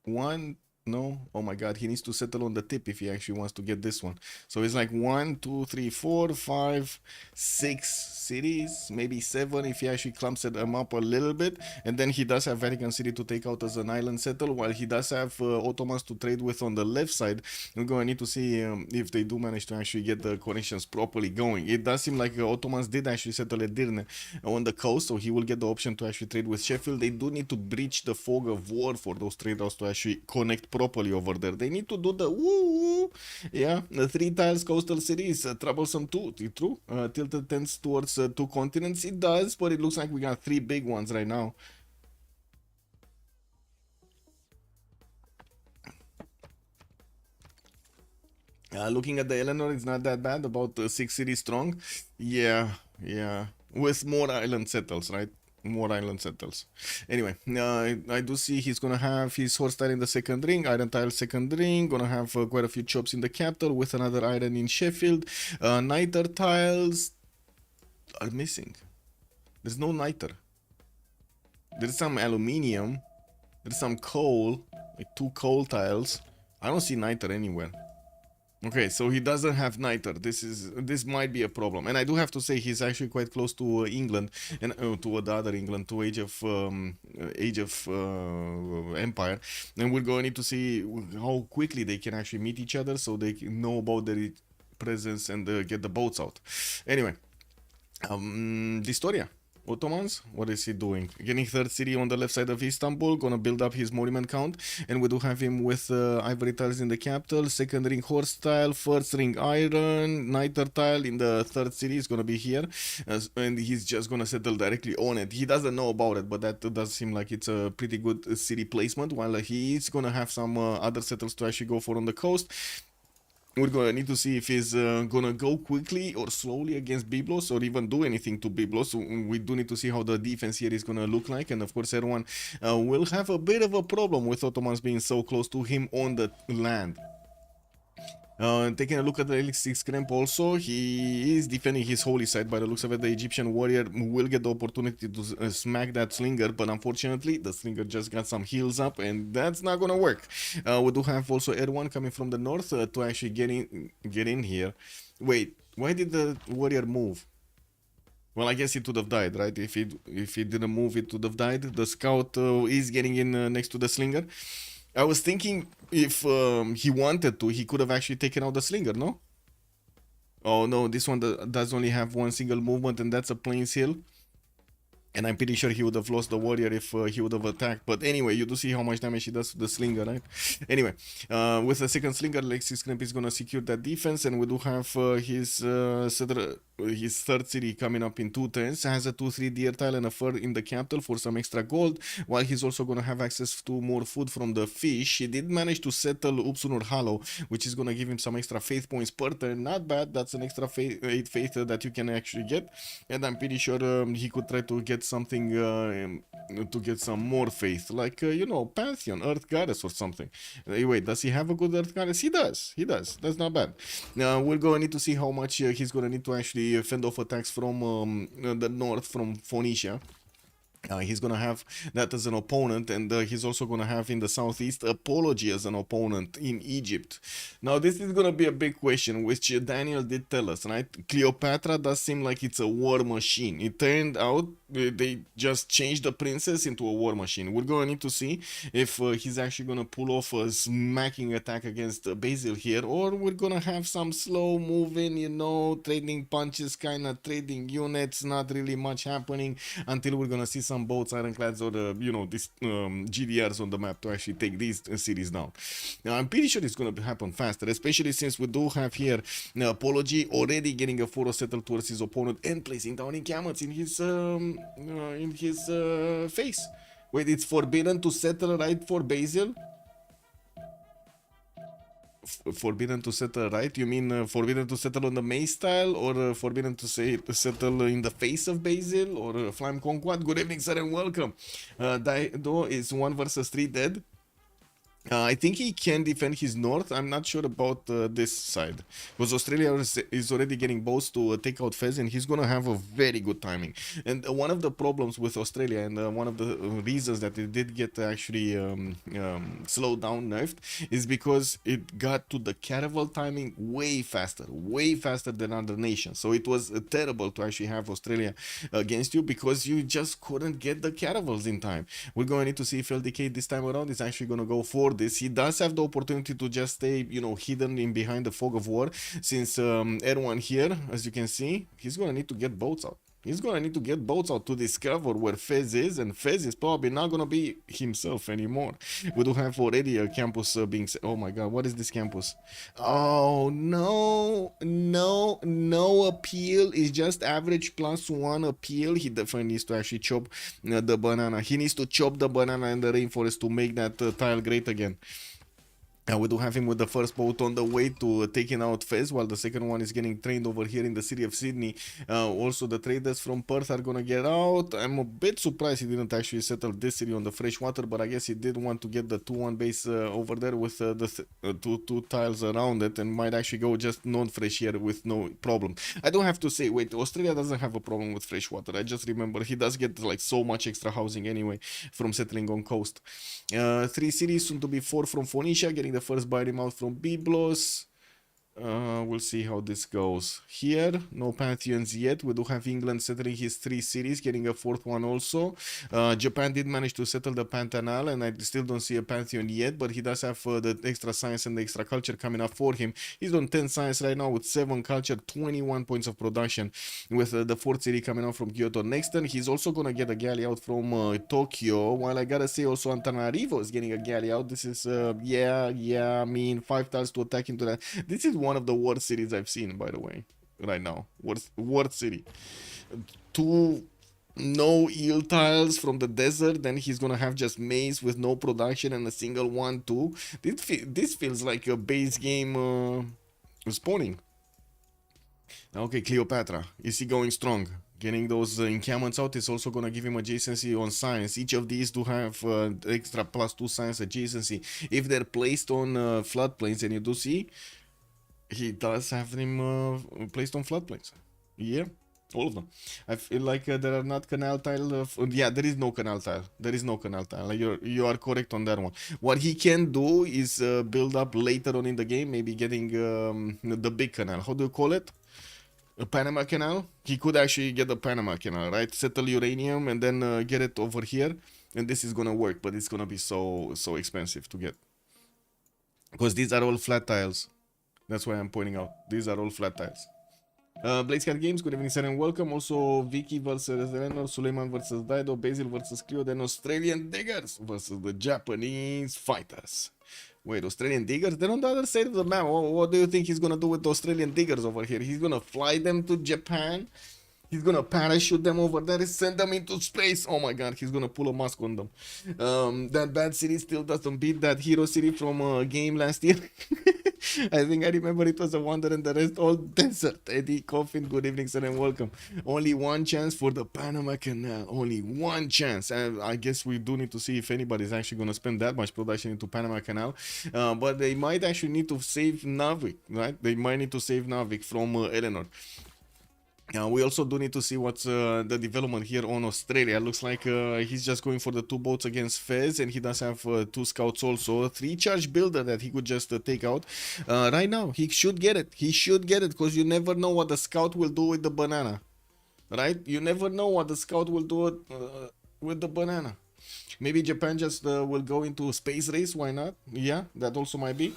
1, No? Oh my god, he needs to settle on the tip if he actually wants to get this one. So it's like 1, 2, 3, 4, 5, 6 cities, maybe 7 if he actually clumps them up a little bit. And then he does have Vatican City to take out as an island settle, while he does have Ottomans to trade with on the left side. We're going to need to see if they do manage to actually get the connections properly going. It does seem like Ottomans did actually settle Edirne on the coast, so he will get the option to actually trade with Sheffield. They do need to breach the fog of war for those trade routes to actually connect properly over there. They need to do the woo, yeah, the 3 tiles coastal cities, troublesome too, true. Tilted tends towards 2 continents. It does, but it looks like we got 3 big ones right now. Looking at the Eleanor, it's not that bad, about 6 cities strong. Yeah, with more island settles, right? More island settles. Anyway, I do see he's gonna have his horse tile in the second ring, iron tile second ring, gonna have quite a few chops in the capital with another iron in Sheffield. Niter tiles are missing. There's no niter. There's some aluminium. There's some coal, like 2 coal tiles. I don't see niter anywhere. Okay, so he doesn't have niter. This might be a problem, and I do have to say he's actually quite close to England and to the other England, to Age of Empire, and we're going to need to see how quickly they can actually meet each other, so they can know about their presence and get the boats out. Anyway, Distoria. Ottomans, what is he doing? Getting 3rd city on the left side of Istanbul, gonna build up his monument count, and we do have him with ivory tiles in the capital, 2nd ring horse tile, 1st ring iron, niter tile in the 3rd city is gonna be here, and he's just gonna settle directly on it. He doesn't know about it, but that does seem like it's a pretty good city placement, while he is gonna have some other settles to actually go for on the coast. We're gonna need to see if he's gonna go quickly or slowly against Byblos, or even do anything to Byblos. We do need to see how the defense here is gonna look like, and of course Erdogan will have a bit of a problem with Ottomans being so close to him on the land. Taking a look at the Elixir Cramp also, he is defending his holy side. By the looks of it, the Egyptian warrior will get the opportunity to smack that slinger, but unfortunately the slinger just got some heals up, and that's not gonna work. We do have also Erdogan coming from the north to actually get in here. Wait, why did the warrior move? Well, I guess it would have died, right? If he didn't move, it would have died. The scout is getting in next to the slinger. I was thinking if he wanted to, he could have actually taken out the slinger, no? Oh no, this one does only have one single movement, and that's a plains hill. And I'm pretty sure he would have lost the warrior if he would have attacked. But anyway, you do see how much damage he does to the slinger, right? Anyway, with the second slinger, Lexis Cramp is going to secure that defense. And we do have his 3rd city coming up in 2 turns. Has a 2-3 deer tile and a fur in the capital for some extra gold. While he's also going to have access to more food from the fish. He did manage to settle Upsunur Hollow, which is going to give him some extra faith points per turn. Not bad. That's an extra 8 faith that you can actually get. And I'm pretty sure he could try to get something to get some more faith, like you know, Pantheon, Earth Goddess or something. Wait, does he have a good Earth Goddess? He does. That's not bad. We're going to need to see how much he's going to need to actually fend off attacks from the north, from Phoenicia. He's gonna have that as an opponent, and he's also gonna have in the southeast Apology as an opponent in Egypt. Now this is gonna be a big question, which Daniel did tell us, right? Cleopatra does seem like it's a war machine. It turned out they just changed the princess into a war machine. We're gonna need to see if he's actually gonna pull off a smacking attack against Basil here, or we're gonna have some slow moving, you know, trading punches, kind of trading units, not really much happening until we're gonna see some boats, ironclads, or you know, these GDRs on the map to actually take these cities down. Now I'm pretty sure it's gonna happen faster, especially since we do have here Apology already getting a foro settle towards his opponent and placing down encampments in his face. Wait, it's forbidden to settle right for Basil? Forbidden to settle right? You mean forbidden to settle on the Mace style, or forbidden to settle in the face of Basil, or Flame Conquad? Good evening, sir, and welcome. Daido is 1 versus 3 dead. I think he can defend his north. I'm not sure about this side. Because Australia is already getting boats to take out Fez, and he's going to have a very good timing. And one of the problems with Australia, and one of the reasons that it did get actually slowed down, nerfed, is because it got to the caravel timing way faster than other nations. So it was terrible to actually have Australia against you because you just couldn't get the caravels in time. We're going to need to see if LDK this time around is actually going to go for this. He does have the opportunity to just stay, you know, hidden in behind the fog of war, since Erwan here, as you can see, he's going to need to get boats out. He's going to need to get boats out to discover where Fez is, and Fez is probably not going to be himself anymore. We do have already a campus being... Oh my god, what is this campus? Oh, no appeal. It's just average +1 appeal. He definitely needs to actually chop the banana. He needs to chop the banana in the rainforest to make that tile great again. We do have him with the first boat on the way to taking out Fez, while the second one is getting trained over here in the city of Sydney. Also, the traders from Perth are gonna get out. I'm a bit surprised he didn't actually settle this city on the freshwater, but I guess he did want to get the 2-1 base over there with the two tiles around it, and might actually go just non-fresh here with no problem. I don't have to say, wait, Australia doesn't have a problem with freshwater. I just remember he does get like so much extra housing anyway from settling on coast. 3 cities, soon to be 4 from Phoenicia, getting the first biome out from Byblos. We'll see how this goes. Here, no Pantheons yet. We do have England settling his 3 cities, getting a 4th one also. Japan did manage to settle the Pantanal, and I still don't see a Pantheon yet, but he does have the extra science and the extra culture coming up for him. He's on 10 science right now with 7 culture, 21 points of production, with the 4th city coming out from Kyoto next turn. He's also gonna get a galley out from Tokyo, while I gotta say also Antananarivo is getting a galley out. This is, I mean, 5 tiles to attack into that. This is one of the worst cities I've seen, by the way, right now. Worst city. 2 no eel tiles from the desert, then he's gonna have just maze with no production and a single 1-2. This feels like a base game spawning. Okay, Cleopatra. Is he going strong? Getting those encampments out is also going to give him adjacency on science. Each of these do have extra +2 science adjacency. If they're placed on floodplains, and you do see, he does have them placed on floodplains. Yeah, all of them. I feel like there are not canal tile. Yeah, there is no canal tile. There is no canal tile. You are correct on that one. What he can do is build up later on in the game, maybe getting the big canal. How do you call it? A Panama Canal. He could actually get the Panama Canal, right? Settle uranium and then get it over here, and this is gonna work. But it's gonna be so expensive to get, because these are all flat tiles. That's why I'm pointing out. These are all flat tiles. Blazecat Games, good evening, sir, and welcome. Also, Vicky versus Eleanor, Suleiman versus Dido, Basil versus Clio, then Australian Diggers versus the Japanese Fighters. Wait, Australian Diggers? They're on the other side of the map. What do you think he's gonna do with the Australian Diggers over here? He's gonna fly them to Japan? He's gonna parachute them over there and send them into space. Oh my god, he's gonna pull a mask on them. That bad city still doesn't beat that hero city from a game last year. I think I remember it was a wonder and the rest all desert. Eddie Coffin, good evening, sir, and welcome. Only one chance for the Panama Canal. Only one chance. I guess we do need to see if anybody's actually going to spend that much production into Panama Canal. But they might actually need to save Navik, right? They might need to save Navik from Eleanor. We also do need to see what's the development here on Australia. Looks like he's just going for the 2 boats against Fez, and he does have 2 scouts also. A 3-charge builder that he could just take out. Right now, he should get it. He should get it, because you never know what the scout will do with the banana. Right? You never know what the scout will do with the banana. Maybe Japan just will go into space race. Why not? Yeah, that also might be.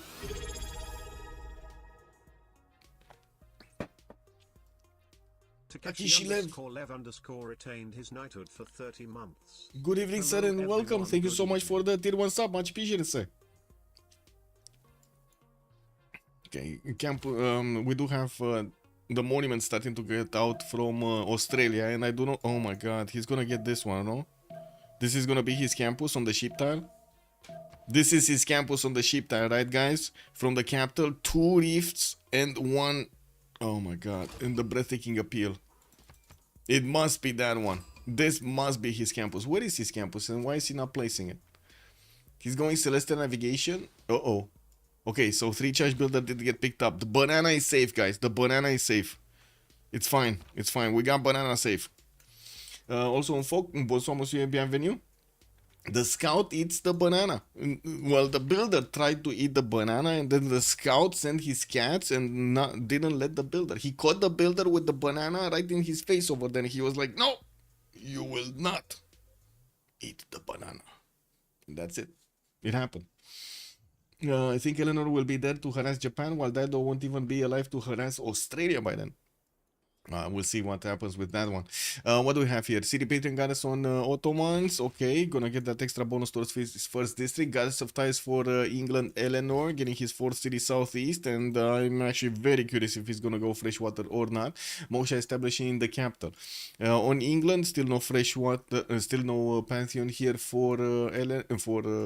_retained his knighthood for 30 months. Good evening, sir, and welcome. Thank you so much for the tier 1 sub. Much appreciated, sir. Okay, camp. We do have the monument starting to get out from Australia, and I do not. Oh my god, he's gonna get this one, no? This is gonna be his campus on the ship tile. This is his campus on the ship tile, right, guys? From the capital, 2 rifts and 1. Oh my god, and the breathtaking appeal. It must be that one. This must be his campus. Where is his campus, and why is he not placing it? He's going Celestial Navigation. Uh-oh. Okay, so 3 charge builder did get picked up. The banana is safe, guys. The banana is safe. It's fine. It's fine. We got banana safe. Also, un foc, bonsoir, monsieur, bienvenue. The scout eats the banana. Well, the builder tried to eat the banana, and then the scout sent his cats and didn't let the builder. He caught the builder with the banana right in his face over there. He was like, "No, you will not eat the banana." And that's it. It happened. I think Eleanor will be there to harass Japan, while Daido won't even be alive to harass Australia by then. We'll see what happens with that one. What do we have here? City Patron Goddess on Ottomans. Okay, gonna get that extra bonus towards his first district. Goddess of Ties for England, Eleanor, getting his 4th city southeast. And I'm actually very curious if he's gonna go freshwater or not. Moksha establishing in the capital. On England, still no freshwater, still no Pantheon here for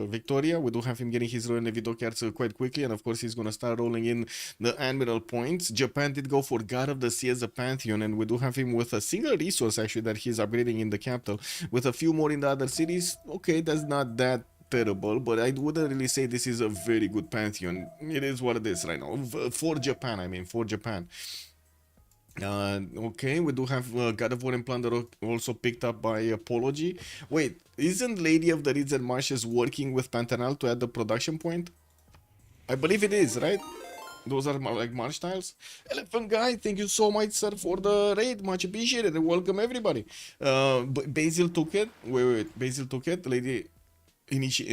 Victoria. We do have him getting his Royal Navy dockyards quite quickly. And of course, he's gonna start rolling in the Admiral points. Japan did go for God of the Sea as a Pantheon, and we do have him with a single resource actually that he's upgrading in the capital, with a few more in the other cities. Okay, that's not that terrible, but I wouldn't really say this is a very good Pantheon. It is what it is right now for Japan. I mean, for Japan. Okay, we do have God of War and Plunder also picked up by Apology. Wait, isn't Lady of the Reeds and Marshes working with Pantanal to add the production point? I believe it is, right? Those are like March tiles. Elephant Guy, thank you so much, sir, for the raid. Much appreciated. Welcome, everybody. Basil took it. Wait. Basil took it. Lady...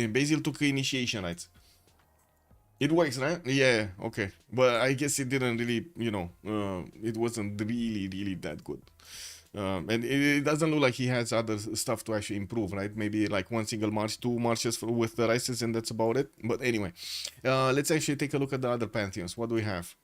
Basil took initiation rights. It works, right? Yeah, okay. But I guess it didn't really, you know, it wasn't really that good. And it doesn't look like he has other stuff to actually improve, right? Maybe like one single march, 2 marches with the rices, and that's about it. But anyway, let's actually take a look at the other pantheons. What do we have?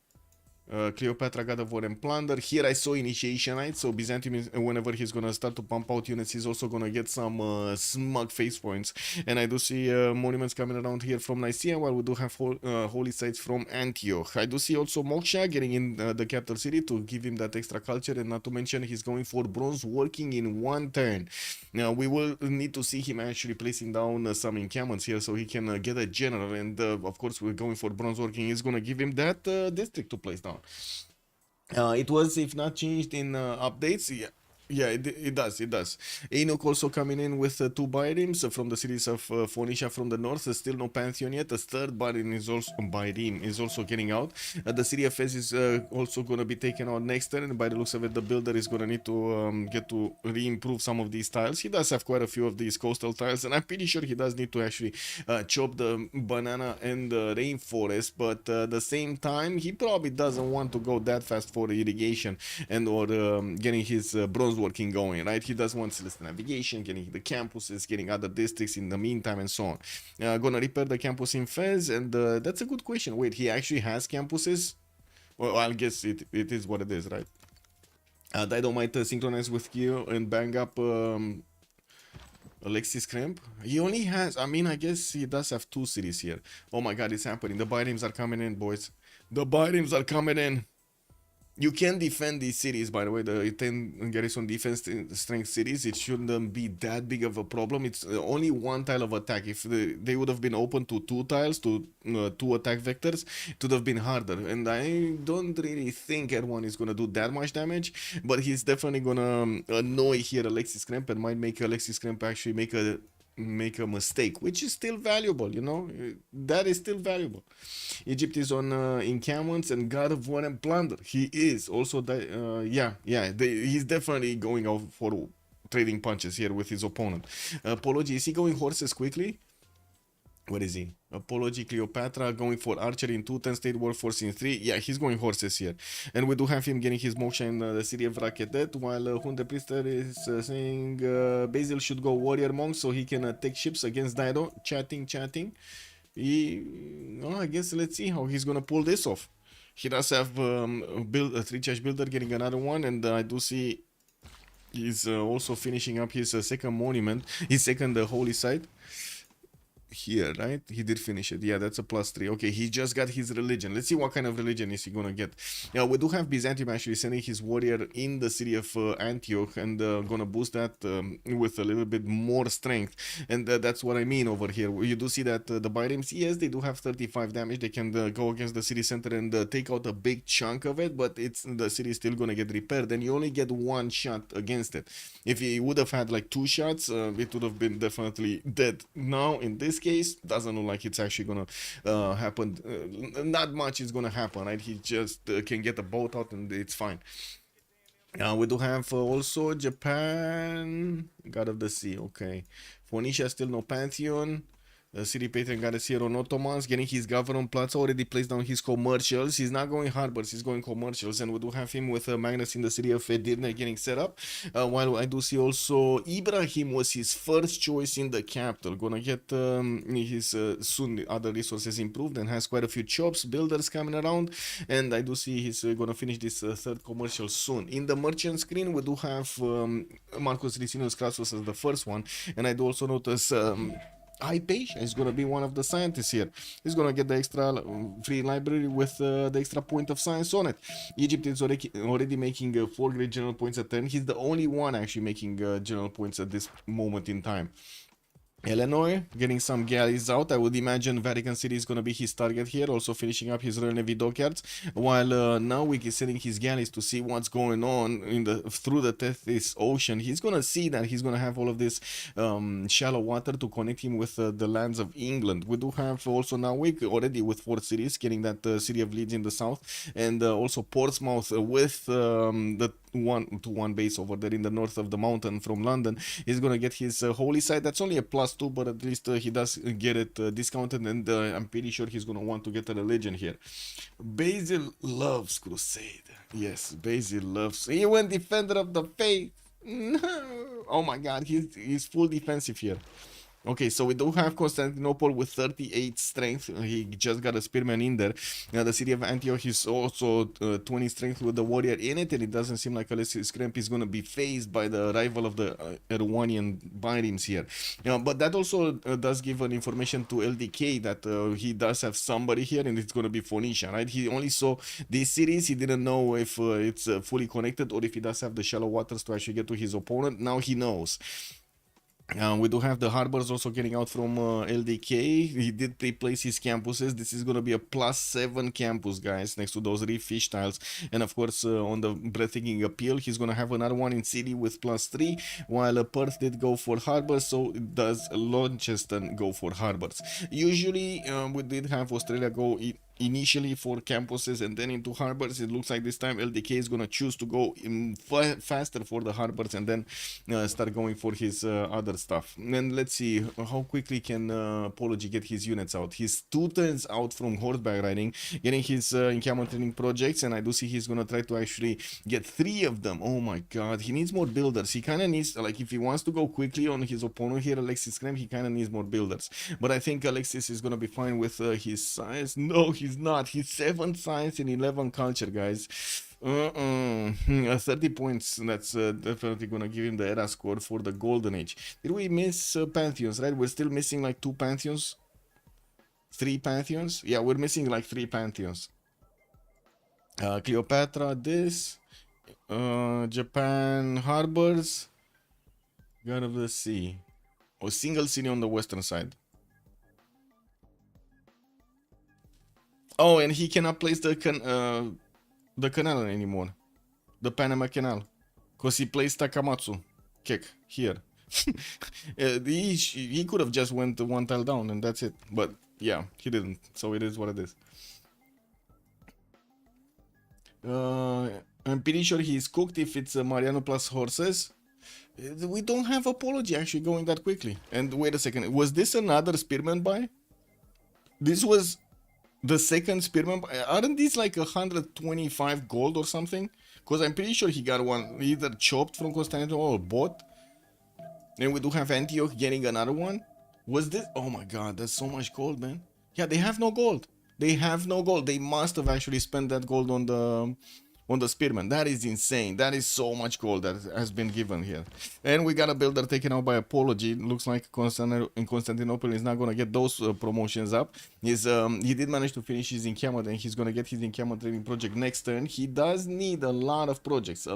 Cleopatra, God of War and Plunder. Here I saw Initiation, right? So Byzantium, whenever he's gonna start to pump out units, he's also gonna get some smug face points. And I do see monuments coming around here from Nicaea, while we do have holy sites from Antioch. I do see also Moksha getting in the capital city to give him that extra culture, and not to mention he's going for bronze working in 1 turn. Now we will need to see him actually placing down some encampments here so he can get a general, and of course we're going for bronze working. He's gonna give him that district to place down. It was, if not changed in updates, yeah, it does. Enoch also coming in with 2 Byrims from the cities of Phoenicia from the north. Still no Pantheon yet. A 3rd Byrim is also getting out. The city of Fez is also going to be taken out next turn, and by the looks of it, the builder is going to need to get to re-improve some of these tiles. He does have quite a few of these coastal tiles, and I'm pretty sure he does need to actually chop the banana and the rainforest, but at the same time, he probably doesn't want to go that fast for irrigation and or getting his bronze working going, right? He does want Celestial Navigation, getting the campuses, getting other districts in the meantime, and so on. Gonna repair the campus in Fez, and that's a good question. Wait, he actually has campuses? Well, I guess it is what it is, right? Dido might synchronize with you and bang up Alexis Cramp. He only has, I mean, I guess he does have 2 cities here. Oh my god, it's happening. The Byrims are coming in, boys. The Byrims are coming in. You can defend these cities, by the way, the 10 garrison defense strength cities. It shouldn't be that big of a problem. It's only 1 tile of attack. If they would have been open to 2 tiles, to 2 attack vectors, it would have been harder. And I don't really think Erwan is going to do that much damage, but he's definitely going to annoy here Alexis Cramp, and might make Alexis Cramp actually make a mistake, which is still valuable, you know. That is still valuable. Egypt is on encampments and God of War and Plunder. He is also he's definitely going out for trading punches here with his opponent. Apology, is he going horses quickly? What is he? Apology, Cleopatra going for archery in 2, 10 state workforce in 3. Yeah, he's going horses here. And we do have him getting his moksha in the city of Raketet, while Hunde Priester is saying Basil should go warrior monk so he can take ships against Dido. Chatting. I guess let's see how he's gonna pull this off. He does have a 3-charge builder getting another one, and I do see he's also finishing up his second monument, his second holy site. here, right? He did finish it. Yeah, that's a +3. Okay, he just got his religion. Let's see what kind of religion is he gonna get. Yeah, we do have Byzantium actually sending his warrior in the city of Antioch and gonna boost that with a little bit more strength. And that's what I mean over here. You do see that the Byrims, yes, they do have 35 damage. They can go against the city center and take out a big chunk of it, but the city is still gonna get repaired. And you only get one shot against it. If he would have had like 2 shots, it would have been definitely dead. Now, in this case, doesn't look like it's actually gonna happen. Not much is gonna happen, right? He just can get a boat out and it's fine. We do have also Japan, God of the Sea. Okay, Phoenicia still no Pantheon. The city patron got us here on Ottomans, getting his government plots, already placed down his commercials. He's not going harbors, he's going commercials, and we do have him with Magnus in the city of Edirne getting set up. While I do see also Ibrahim was his first choice in the capital, gonna get his soon other resources improved and has quite a few shops, builders coming around, and I do see he's gonna finish this third commercial soon. In the merchant screen, we do have Marcus Licinius Crassus as the first one, and I do also notice Hypatia is going to be one of the scientists here. He's going to get the extra free library with the extra point of science on it. Egypt is already making 4 great general points a turn. He's the only one actually making general points at this moment in time. Illinois getting some galleys out. I would imagine Vatican City is going to be his target here, also finishing up his Royal Navy dockyards, while Narvik is sending his galleys to see what's going on in through the Tethys Ocean. He's going to see that he's going to have all of this shallow water to connect him with the lands of England. We do have also Narvik already with 4 cities, getting that city of Leeds in the south, and also Portsmouth with the 1-to-1 base over there in the north of the mountain from London. He's gonna get his holy site. That's only a +2, but at least he does get it discounted, and I'm pretty sure he's gonna want to get a religion here. Basil loves crusade. Yes, Basil loves. He went defender of the faith. No. Oh my god, he's full defensive here. Okay, so we do have Constantinople with 38 strength. He just got a spearman in there. Now the city of Antioch is also 20 strength with the warrior in it, and it doesn't seem like Ulyss Cramp is going to be faced by the arrival of the Erewhonian Byrims here. But that also does give an information to LDK that he does have somebody here, and it's going to be Phoenicia, right? He only saw these cities. He didn't know if it's fully connected or if he does have the shallow waters to actually get to his opponent. Now he knows. We do have the harbors also getting out from LDK. He did replace his campuses. This is going to be a +7 campus, guys, next to those reef fish tiles. And of course, on the breathtaking appeal, he's going to have another one in city with +3, while Perth did go for harbors, so does Launceston go for harbors. Usually, we did have Australia go initially for campuses and then into harbors. It looks like this time LDK is gonna choose to go faster for the harbors and then start going for his other stuff. And let's see how quickly can Apology get his units out. He's 2 turns out from horseback riding, getting his encampment training projects, and I do see he's gonna try to actually get 3 of them. Oh my god, he needs more builders. He kind of needs, like, if he wants to go quickly on his opponent here, Alexis Krem, he kind of needs more builders. But I think Alexis is gonna be fine with his size. No, he's not. He's 7 science and 11 culture, guys. 30 points. That's definitely gonna give him the era score for the golden age. Did we miss pantheons, right? We're still missing like 2 pantheons, 3 pantheons. Yeah, we're missing like 3 pantheons. Cleopatra, this Japan harbors, God of the Sea, a single city on the western side. Oh, and he cannot place the canal anymore, the Panama Canal, because he placed Takamatsu Kek here. He could have just went 1 tile down and that's it, but yeah, he didn't, so it is what it is. I'm pretty sure he's cooked if it's Mariano plus horses. We don't have Apology actually going that quickly. And wait a second, was this another spearman buy? This was the second spearman. Aren't these like 125 gold or something? Because I'm pretty sure he got one either chopped from Constantinople or bought. And we do have Antioch getting another one. Was this? Oh my god, that's so much gold, man. Yeah, they have no gold. They have no gold. They must have actually spent that gold on on the spearmen. That is insane. That is so much gold that has been given here. And we got a builder taken out by Apology. Looks like in Constantinople is not gonna get those promotions up. He did manage to finish his encampment, and he's gonna get his encampment training project next turn. He does need a lot of projects,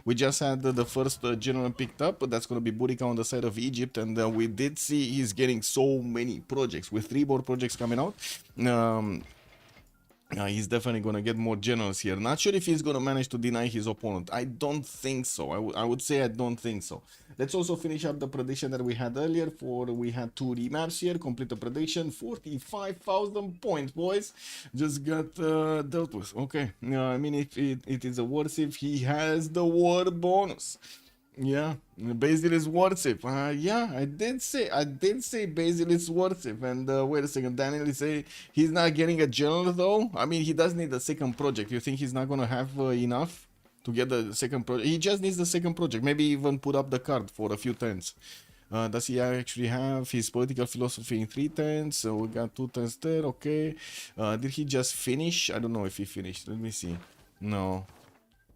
We just had the first general picked up, but that's gonna be Burica on the side of Egypt, and we did see he's getting so many projects with 3 more projects coming out. He's definitely going to get more generals here. Not sure if he's going to manage to deny his opponent. I don't think so. I would say I don't think so. Let's also finish up the prediction that we had earlier. We had 2 remaps here. Complete the prediction. 45,000 points, boys. Just got dealt with. Okay. I mean, if it is a war Civ, he has the war bonus. Yeah, Basil is worth it. Yeah, I did say Basil is worth it. And wait a second, Daniel is saying he's not getting a general though. I mean, he does need a second project. You think he's not gonna have enough to get the second project? He just needs the second project. Maybe even put up the card for a few turns. Does he actually have his political philosophy in 3 turns? So we got 2 turns there. Okay. Did he just finish? I don't know if he finished. Let me see. No.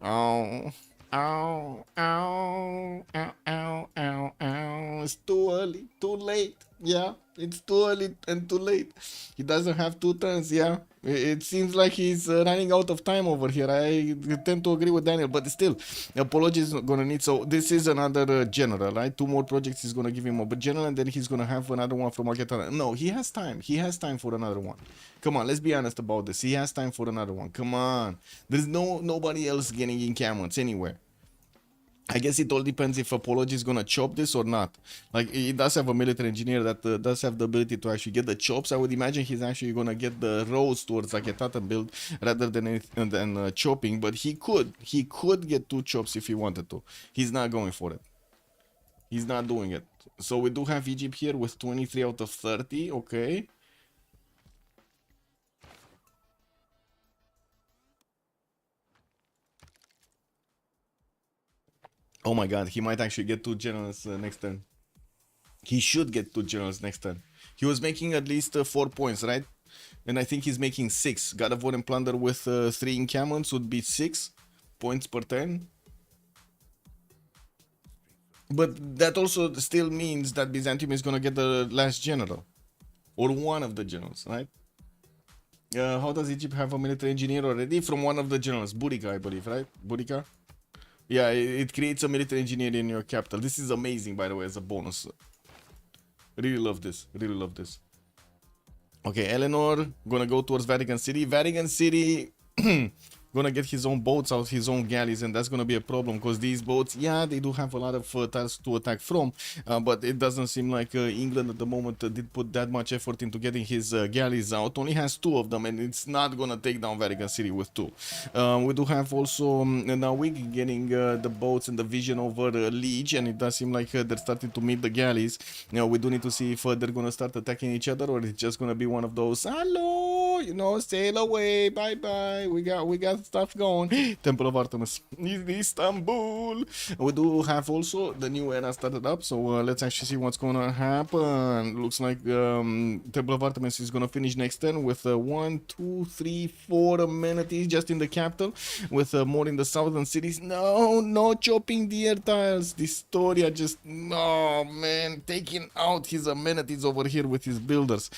Oh. Ow, ow, ow, ow, ow, ow. It's too early, too late. Yeah, it's too early and too late. He doesn't have 2 turns, yeah. It seems like he's running out of time over here. I tend to agree with Daniel, but still, Apologies is gonna need. So this is another general, right? 2 more projects is gonna give him a general, and then he's gonna have another one from Marketana. No, he has time. He has time for another one. Come on, let's be honest about this. He has time for another one. Come on. There's nobody else getting encampments anywhere. I guess it all depends if Apology is gonna chop this or not. Like, he does have a military engineer that does have the ability to actually get the chops. I would imagine he's actually gonna get the roads towards Aketata build rather than chopping. But he could get 2 chops if he wanted to. He's not going for it. He's not doing it. So we do have Egypt here with 23 out of 30. Okay. Oh my god, he might actually get 2 generals next turn. He should get 2 generals next turn. He was making at least 4 points, right? And I think he's making 6. God of War and Plunder with 3 encampments would be 6 points per turn. But that also still means that Byzantium is gonna get the last general. Or one of the generals, right? How does Egypt have a military engineer already? From one of the generals, Burica, I believe, right? Burica? Yeah, it creates a military engineer in your capital. This is amazing, by the way, as a bonus. Really love this. Really love this. Okay, Eleanor gonna go towards Vatican City. Vatican City gonna get his own boats out, his own galleys, and that's gonna be a problem because these boats, yeah, they do have a lot of tiles to attack from, but it doesn't seem like England at the moment did put that much effort into getting his galleys out. Only has 2 of them, and it's not gonna take down Vatican City with 2. We do have also now we getting the boats and the vision over Liege, and it does seem like they're starting to meet the galleys. You know, we do need to see if they're gonna start attacking each other, or it's just gonna be one of those, hello, you know, sail away, bye bye, we got stuff going. Temple of Artemis, Istanbul. We do have also the new era started up, so let's actually see what's gonna happen. Looks like Temple of Artemis is gonna finish next turn with 1, 2, 3, 4 amenities just in the capital, with more in the southern cities. No chopping the air tiles. Distoria just, oh man, taking out his amenities over here with his builders.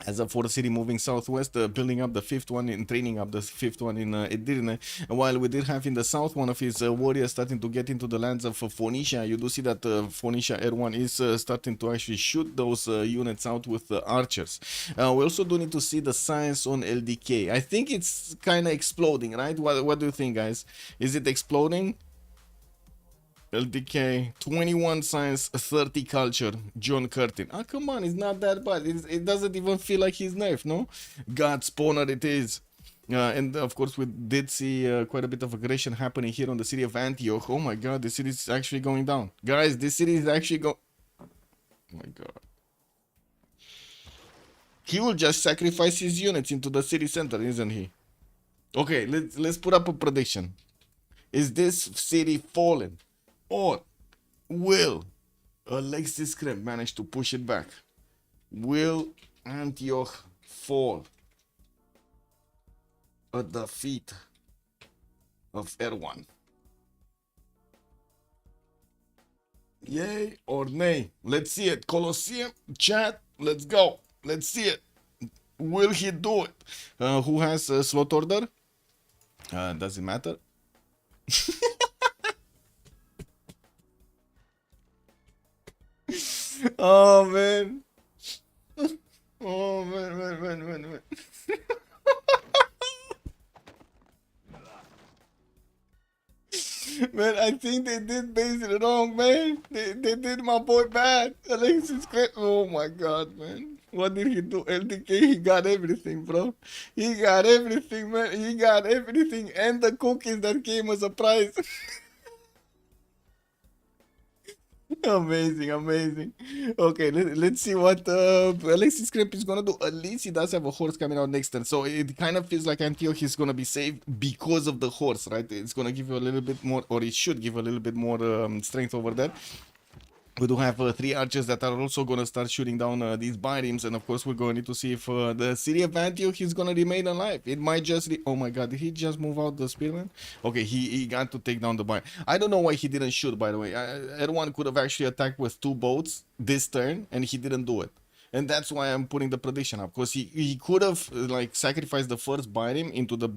As a 4th city moving southwest, building up the 5th one and training up the 5th one in Edirne. While we did have in the south one of his warriors starting to get into the lands of Phoenicia, you do see that Phoenicia Air 1 is starting to actually shoot those units out with archers. We also do need to see the science on LDK. I think it's kind of exploding, right? What do you think, guys? Is it exploding? LDK, 21 science, 30 culture, John Curtin. Ah, come on, it's not that bad. It doesn't even feel like he's nerfed, no? God spawner it is. And of course, we did see quite a bit of aggression happening here on the city of Antioch. Oh my god, the city is actually going down. Guys, this city is actually Oh my god. He will just sacrifice his units into the city center, isn't he? Okay, let's put up a prediction. Is this city fallen? Or will Alexis Krem manage to push it back? Will Antioch fall? A defeat of Erdogan. Yay or nay? Let's see it. Colosseum, chat, let's go. Let's see it. Will he do it? Who has a slot order? Does it matter? Oh man. Oh man. Man, I think they did basically wrong, man. They did my boy bad. Alexis Craig. Oh my god, man. What did he do? LDK, he got everything, bro. He got everything, man. He got everything and the cookies that came as a prize. Amazing. Okay, let's see what Alexis Script is gonna do. At least he does have a horse coming out next turn, so it kind of feels like Antioch is gonna be saved because of the horse, right? It's gonna give you a little bit more, or it should give a little bit more strength over there. We do have 3 archers that are also going to start shooting down these biomes, and of course we're going to need to see if the city of Antioch is going to remain alive. It might just... oh my god, did he just move out the spearman? Okay, he got to take down the biome. I don't know why he didn't shoot, by the way. Everyone could have actually attacked with 2 boats this turn, and he didn't do it. And that's why I'm putting the prediction up, because he could have like sacrificed the first biome into the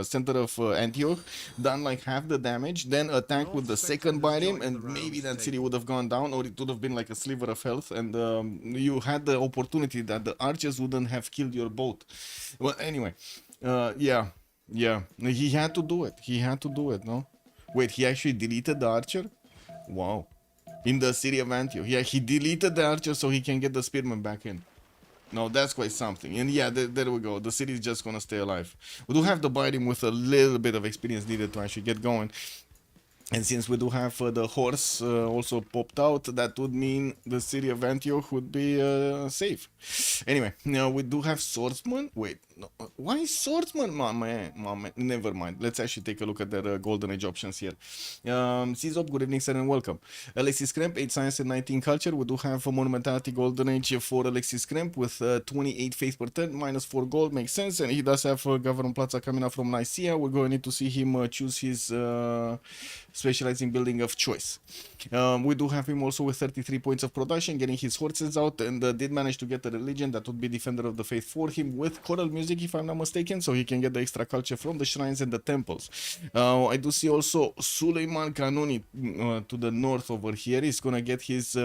center of Antioch, done like half the damage, then attack with the second biome, and maybe that city would have gone down, or it would have been like a sliver of health, and you had the opportunity that the archers wouldn't have killed your boat. Well, anyway, yeah, he had to do it. No, wait, he actually deleted the archer. Wow. In the city of Antioch. Yeah, he deleted the archer so he can get the spearman back in. No, that's quite something. And yeah, there we go. The city is just gonna stay alive. We do have the biome with a little bit of experience needed to actually get going. And since we do have the horse also popped out, that would mean the city of Antioch would be safe. Anyway, now we do have swordsman. Wait, no, why swordsman? Man, never mind. Let's actually take a look at their golden age options here. Czop, good evening, sir, and welcome. Alexis Kremp, 8 science and 19 culture. We do have a monumentality golden age for Alexis Kremp with 28 faith per turn, minus 4 gold, makes sense. And he does have Governor Plaza coming up from Nicaea. We're going to need to see him choose his specializing building of choice. We do have him also with 33 points of production, getting his horses out, and did manage to get a religion that would be Defender of the Faith for him with choral music, if I'm not mistaken, so he can get the extra culture from the shrines and the temples. I do see also Suleiman Kanuni to the north over here. He's gonna get his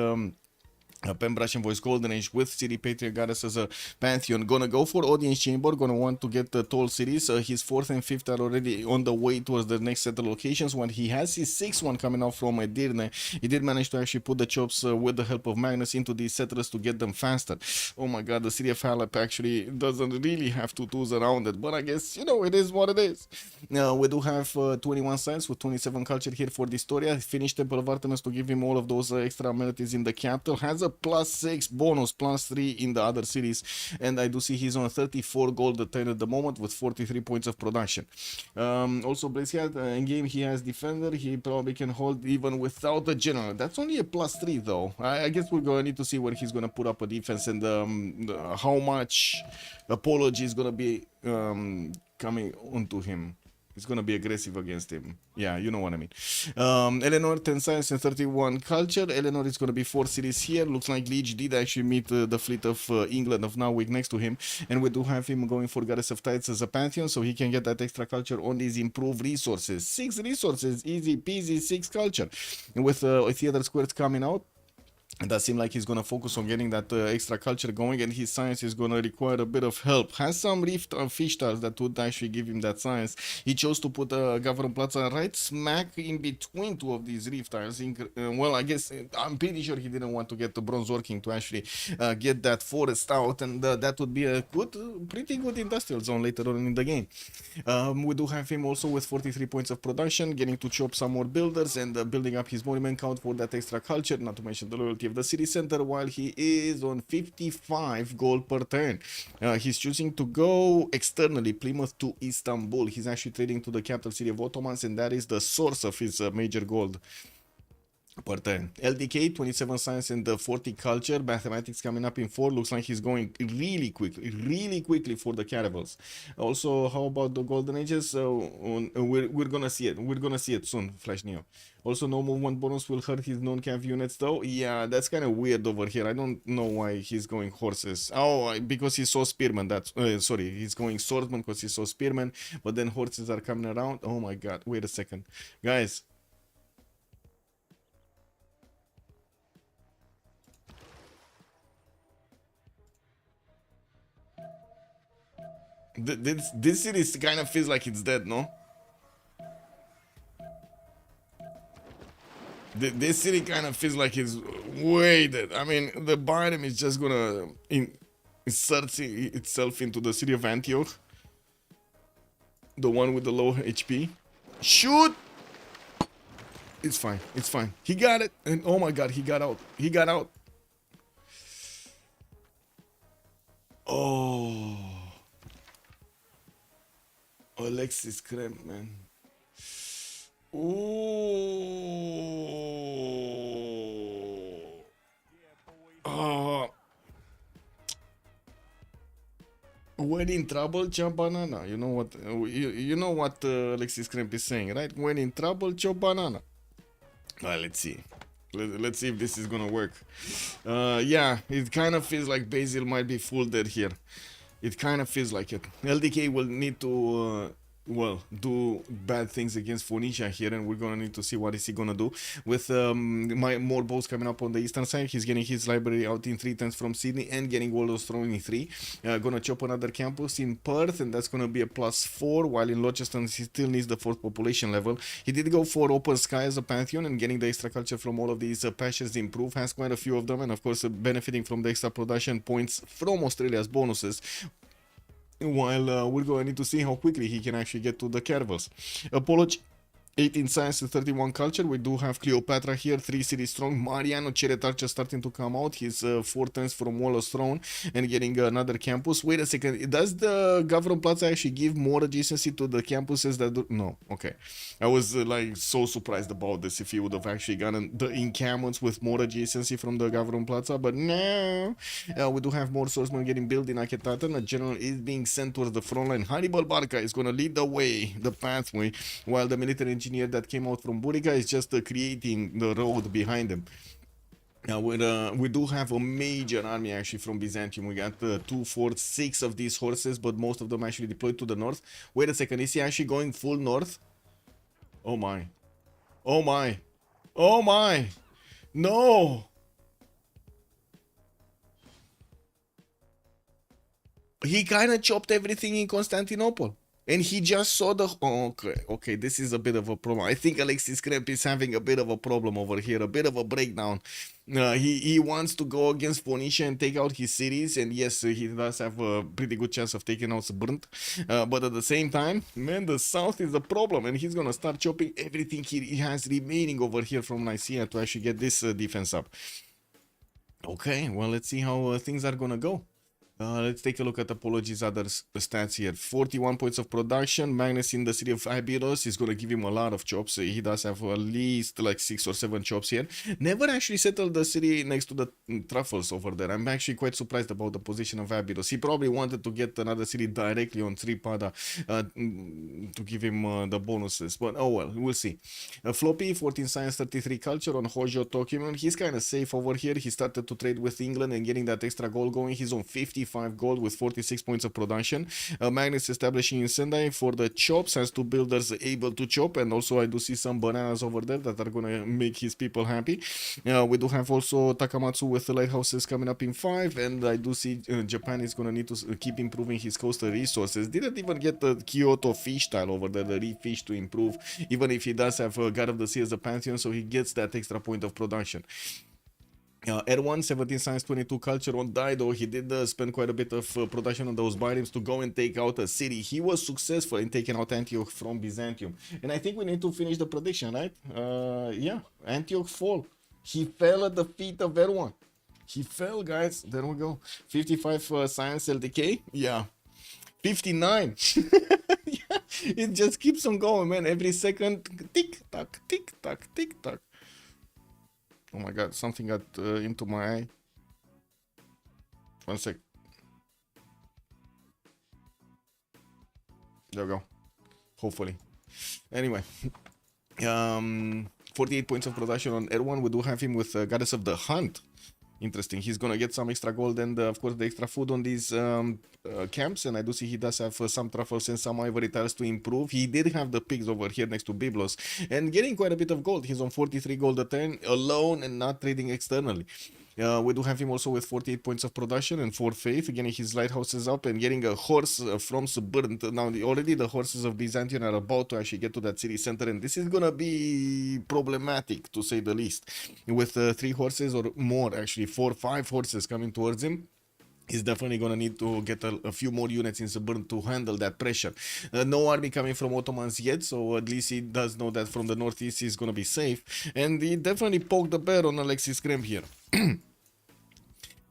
Pembrash and Voice Golden Age with City Patriot Goddess as a Pantheon. Gonna go for Audience Chamber, gonna want to get the tall cities. His 4th and 5th are already on the way towards the next set of locations. When he has his 6th one coming out from Edirne, he did manage to actually put the chops with the help of Magnus into these settlers to get them faster. Oh my god, the city of Halep actually doesn't really have tutus around it, but I guess, you know, it is what it is. We do have 21 science with 27 culture here for Distoria. Finished Temple of Artemis to give him all of those extra amenities in the capital. Has a +6 bonus, +3 in the other cities, and I do see he's on 34 gold a turn at the moment with 43 points of production. Also, Braziad, in game he has defender. He probably can hold even without the general. That's only a +3 though. I guess we're going to need to see where he's going to put up a defense and how much apology is going to be coming onto him. It's gonna be aggressive against him. Yeah, you know what I mean. Eleanor, 10 science and 31 culture. Eleanor is gonna be 4 cities here. Looks like Leech did actually meet the fleet of England of Narwick next to him. And we do have him going for Goddess of Tides as a Pantheon, so he can get that extra culture on these improved resources. 6 resources, easy peasy, 6 culture. And with Theater Squares coming out, it does seem like he's going to focus on getting that extra culture going, and his science is going to require a bit of help. Has some rift fish stars that would actually give him that science. He chose to put Governor Plaza right smack in between 2 of these rift stars. Well, I guess I'm pretty sure he didn't want to get the bronze working to actually get that forest out, and that would be a pretty good industrial zone later on in the game. We do have him also with 43 points of production, getting to chop some more builders and building up his monument count for that extra culture, not to mention the loyalty of the city center, while he is on 55 gold per turn. He's choosing to go externally, Plymouth to Istanbul. He's actually trading to the capital city of Ottomans, and that is the source of his major gold. per turn. LDK, 27 science and 40 culture. Mathematics coming up in 4. Looks like he's going really quickly for the caravels. Also, how about the golden ages? We're gonna see it. We're gonna see it soon, Flash Neo. Also, no movement bonus will hurt his non-cav units though. Yeah, that's kind of weird over here. I don't know why he's going horses. Oh, because he saw spearmen. That's sorry, he's going swordsman because he saw spearmen. But then horses are coming around. Oh my god, wait a second, guys. This series kind of feels like it's dead, no? This city kind of feels like it's way dead. I mean, the bottom is just gonna insert itself into the city of Antioch, the one with the low HP. Shoot! It's fine. It's fine. He got it, and oh my god, he got out. He got out. Oh, Alexis Kremp, man. Ooh. When in trouble, chop banana. You know what? You know what Alexis Kremp is saying, right? When in trouble, chop banana. Let's see. Let's see if this is gonna work. Yeah, it kind of feels like Basil might be full dead here. It kind of feels like it. LDK will need to well, do bad things against Phoenicia here, and we're gonna need to see what is he gonna do with more boats coming up on the eastern side. He's getting his library out in 3 turns from Sydney and getting Waldos thrown in 3. Gonna chop another campus in Perth, and that's gonna be a +4, while in Launceston he still needs the 4th population level. He did go for open sky as a pantheon, and getting the extra culture from all of these patches improve, has quite a few of them, and of course benefiting from the extra production points from Australia's bonuses, while we're going to need to see how quickly he can actually get to the caravels. Apology. 18 science to 31 culture. We do have Cleopatra here, 3 cities strong. Mariano Ceretarcha starting to come out. He's 4 turns from Wallace Throne and getting another campus. Wait a second. Does the Gavron Plaza actually give more adjacency to the campuses that do? No. Okay. I was like so surprised about this if he would have actually gotten the encampments with more adjacency from the Gavron Plaza, but no. We do have more swordsmen getting built in Akhetatan. A general is being sent towards the front line. Hannibal Barca is going to lead the way, the pathway, while the military engineer that came out from Burica is just creating the road behind them. Now, we do have a major army actually from Byzantium. We got 2, 4, 6 of these horses, but most of them actually deployed to the north. Wait a second, is he actually going full north? Oh my. Oh my. Oh my. No. He kind of chopped everything in Constantinople. And he just saw the... Oh, okay, this is a bit of a problem. I think Alexis Kremp is having a bit of a problem over here, a bit of a breakdown. He wants to go against Phoenicia and take out his cities, and yes, he does have a pretty good chance of taking out Sbrnt. But at the same time, man, the south is a problem, and he's gonna start chopping everything he has remaining over here from Nicaea to actually get this defense up. Okay, well, let's see how things are gonna go. Let's take a look at Apology's other stats here. 41 points of production. Magnus in the city of Abydos is going to give him a lot of chops. He does have at least like 6 or 7 chops here. Never actually settled the city next to the truffles over there. I'm actually quite surprised about the position of Abydos. He probably wanted to get another city directly on Tripada to give him the bonuses. But oh well, we'll see. Floppy, 14 science, 33 culture on Hojo Tokyo. He's kind of safe over here. He started to trade with England and getting that extra goal going. He's on 55 gold with 46 points of production. Magnus establishing in Sendai for the chops, has 2 builders able to chop, and also I do see some bananas over there that are gonna make his people happy. We do have also Takamatsu with the lighthouses coming up in 5, and I do see Japan is gonna need to keep improving his coastal resources. Didn't even get the Kyoto fish tile over there, the reef fish, to improve, even if he does have God of the Sea as a pantheon, so he gets that extra point of production. R1, 17 science, 22 culture on Dido. He did spend quite a bit of production on those biomes to go and take out a city. He was successful in taking out Antioch from Byzantium. And I think we need to finish the prediction, right? Yeah, Antioch fall. He fell at the feet of R1. He fell, guys. There we go. 55 science LDK. Yeah. 59. Yeah, it just keeps on going, man. Every second, tick tock, tick tock, tick tock. Oh my god, something got into my eye. 1 sec. There we go. Hopefully. Anyway. 48 points of production on R1. We do have him with Goddess of the Hunt. Interesting. He's gonna get some extra gold and of course the extra food on these camps, and I do see he does have some truffles and some ivory tiles to improve. He did have the pigs over here next to Biblos and getting quite a bit of gold. He's on 43 gold a turn alone and not trading externally. We do have him also with 48 points of production and 4 faith, getting his lighthouses up and getting a horse from Suburban. Now already the horses of Byzantium are about to actually get to that city center, and this is gonna be problematic to say the least. With 3 horses or more, actually 4, 5 horses coming towards him, he's definitely going to need to get a few more units in Suburban to handle that pressure. No army coming from Ottomans yet, so at least he does know that from the northeast he's going to be safe. And he definitely poked the bear on Alexis Krem here.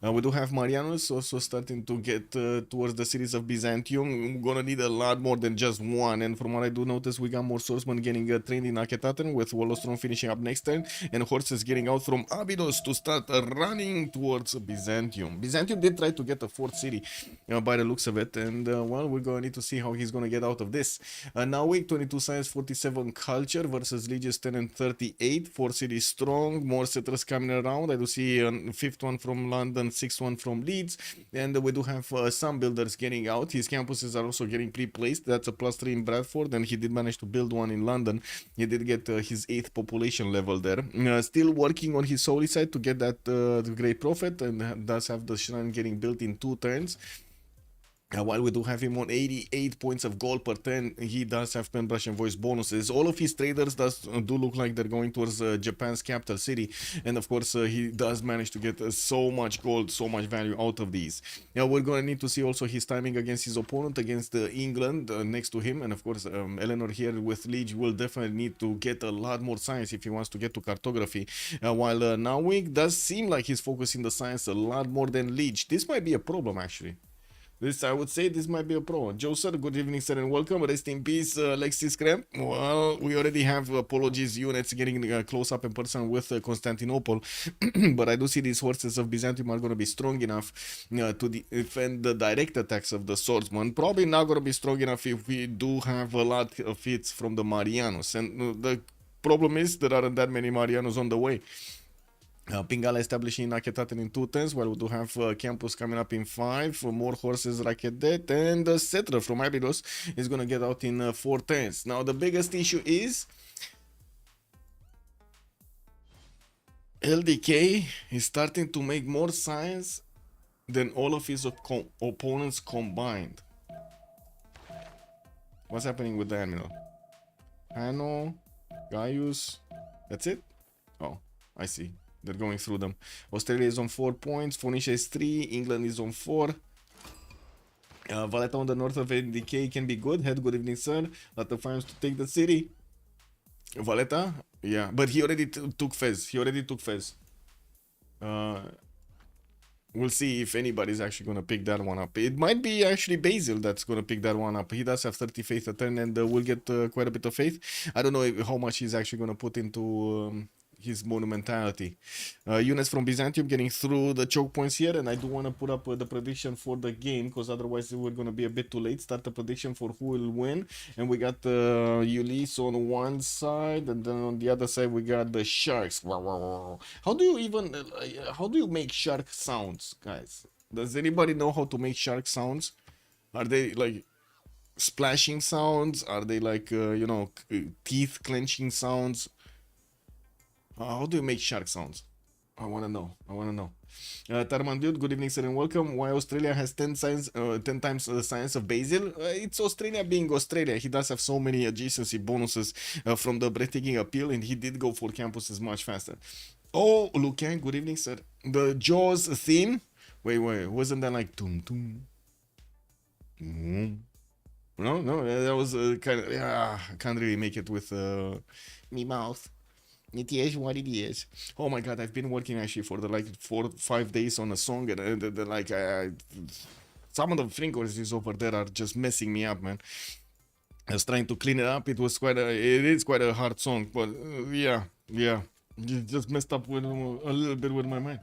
We do have Marianus also starting to get towards the cities of Byzantium. We're gonna need a lot more than just one, and from what I do notice, we got more swordsmen getting trained in Aketaten, with Wolostron finishing up next turn, and horses getting out from Abydos to start running towards Byzantium. Byzantium did try to get a fourth city by the looks of it, and well, we're gonna need to see how he's gonna get out of this. Now week 22 science, 47 culture versus legions 10 and 38, 4 cities strong, more settlers coming around. I do see a 5th one from London, 6th one from Leeds, and we do have some builders getting out. His campuses are also getting pre-placed. That's a +3 in Bradford, and he did manage to build one in London. He did get his 8th population level there. Still working on his holy side to get that Great Prophet, and does have the shrine getting built in 2 turns. While we do have him on 88 points of gold per turn, he does have pen brush and voice bonuses. All of his traders do look like they're going towards Japan's capital city, and of course he does manage to get so much gold, so much value out of these. Now we're going to need to see also his timing against his opponent, against England next to him, and of course Eleanor here with Liege will definitely need to get a lot more science if he wants to get to cartography, while Nawik does seem like he's focusing the science a lot more than Liege. This might be a problem actually. I would say this might be a problem. Joe sir, good evening sir and welcome. Rest in peace, Alexis Krem. Well, we already have apologies units getting close up in person with Constantinople, but I do see these horses of Byzantium are going to be strong enough to defend the direct attacks of the swordsman. Probably not going to be strong enough if we do have a lot of hits from the Marianos, and the problem is there aren't that many Marianos on the way. Pingala establishing Aketaten in 2 turns, while we do have Campus coming up in 5, more horses Rakedet, and the settler from Abydos is going to get out in 4 turns. Now the biggest issue is LDK is starting to make more science than all of his opponents combined. What's happening with the Admiral? Hanno, Gaius, that's it? Oh, I see. They're going through them. Australia is on 4 points. Phoenicia is 3. England is on 4. Valletta on the north of NDK can be good. Head, good evening, sir. Lot of farms to take the city. Valletta? Yeah, but he already took Fez. We'll see if anybody's actually going to pick that one up. It might be actually Basil that's going to pick that one up. He does have 30 faith a turn, and will get quite a bit of faith. I don't know how much he's actually going to put into his monumentality. Units from Byzantium getting through the choke points here, and I do want to put up the prediction for the game, because otherwise we're going to be a bit too late. Start the prediction for who will win, and we got Ulyss on one side, and then on the other side we got the sharks. How do you make shark sounds, guys? Does anybody know how to make shark sounds? Are they like splashing sounds? Are they like teeth clenching sounds? How do you make shark sounds? I want to know. Tarman dude, good evening sir and welcome. Why Australia has 10 times the science of Basil? It's Australia being Australia. He does have so many adjacency bonuses from the breathtaking appeal, and he did go for campuses much faster. Oh, Lucan, good evening sir. The Jaws theme? Wait, wasn't that like tum tum? No, that was kind of, I can't really make it with me mouth. It is what it is. Oh my god, I've been working actually for the like 4 or 5 days on a song, and like some of the frequencies over there are just messing me up, man. I was trying to clean it up. It is quite a hard song, but yeah. You just messed up with a little bit with my mind.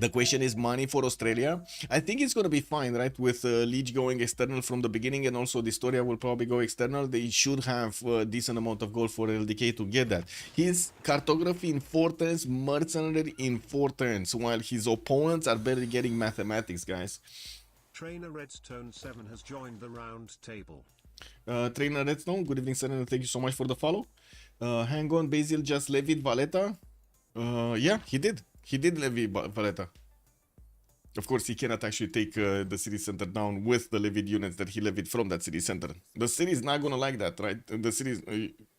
The question is money for Australia. I think it's going to be fine, right? With Leech going external from the beginning, and also Dystoria will probably go external. They should have a decent amount of gold for LDK to get that. His cartography in 4 turns, mercenary in 4 turns, while his opponents are barely getting mathematics, guys. Trainer Redstone 7 has joined the round table. Trainer Redstone, good evening, sir, and thank you so much for the follow. Hang on, Basil just levied Valletta. Yeah, he did. He did levy Valletta. Of course, he cannot actually take the city center down with the levied units that he levied from that city center. The city is not gonna like that, right? The city is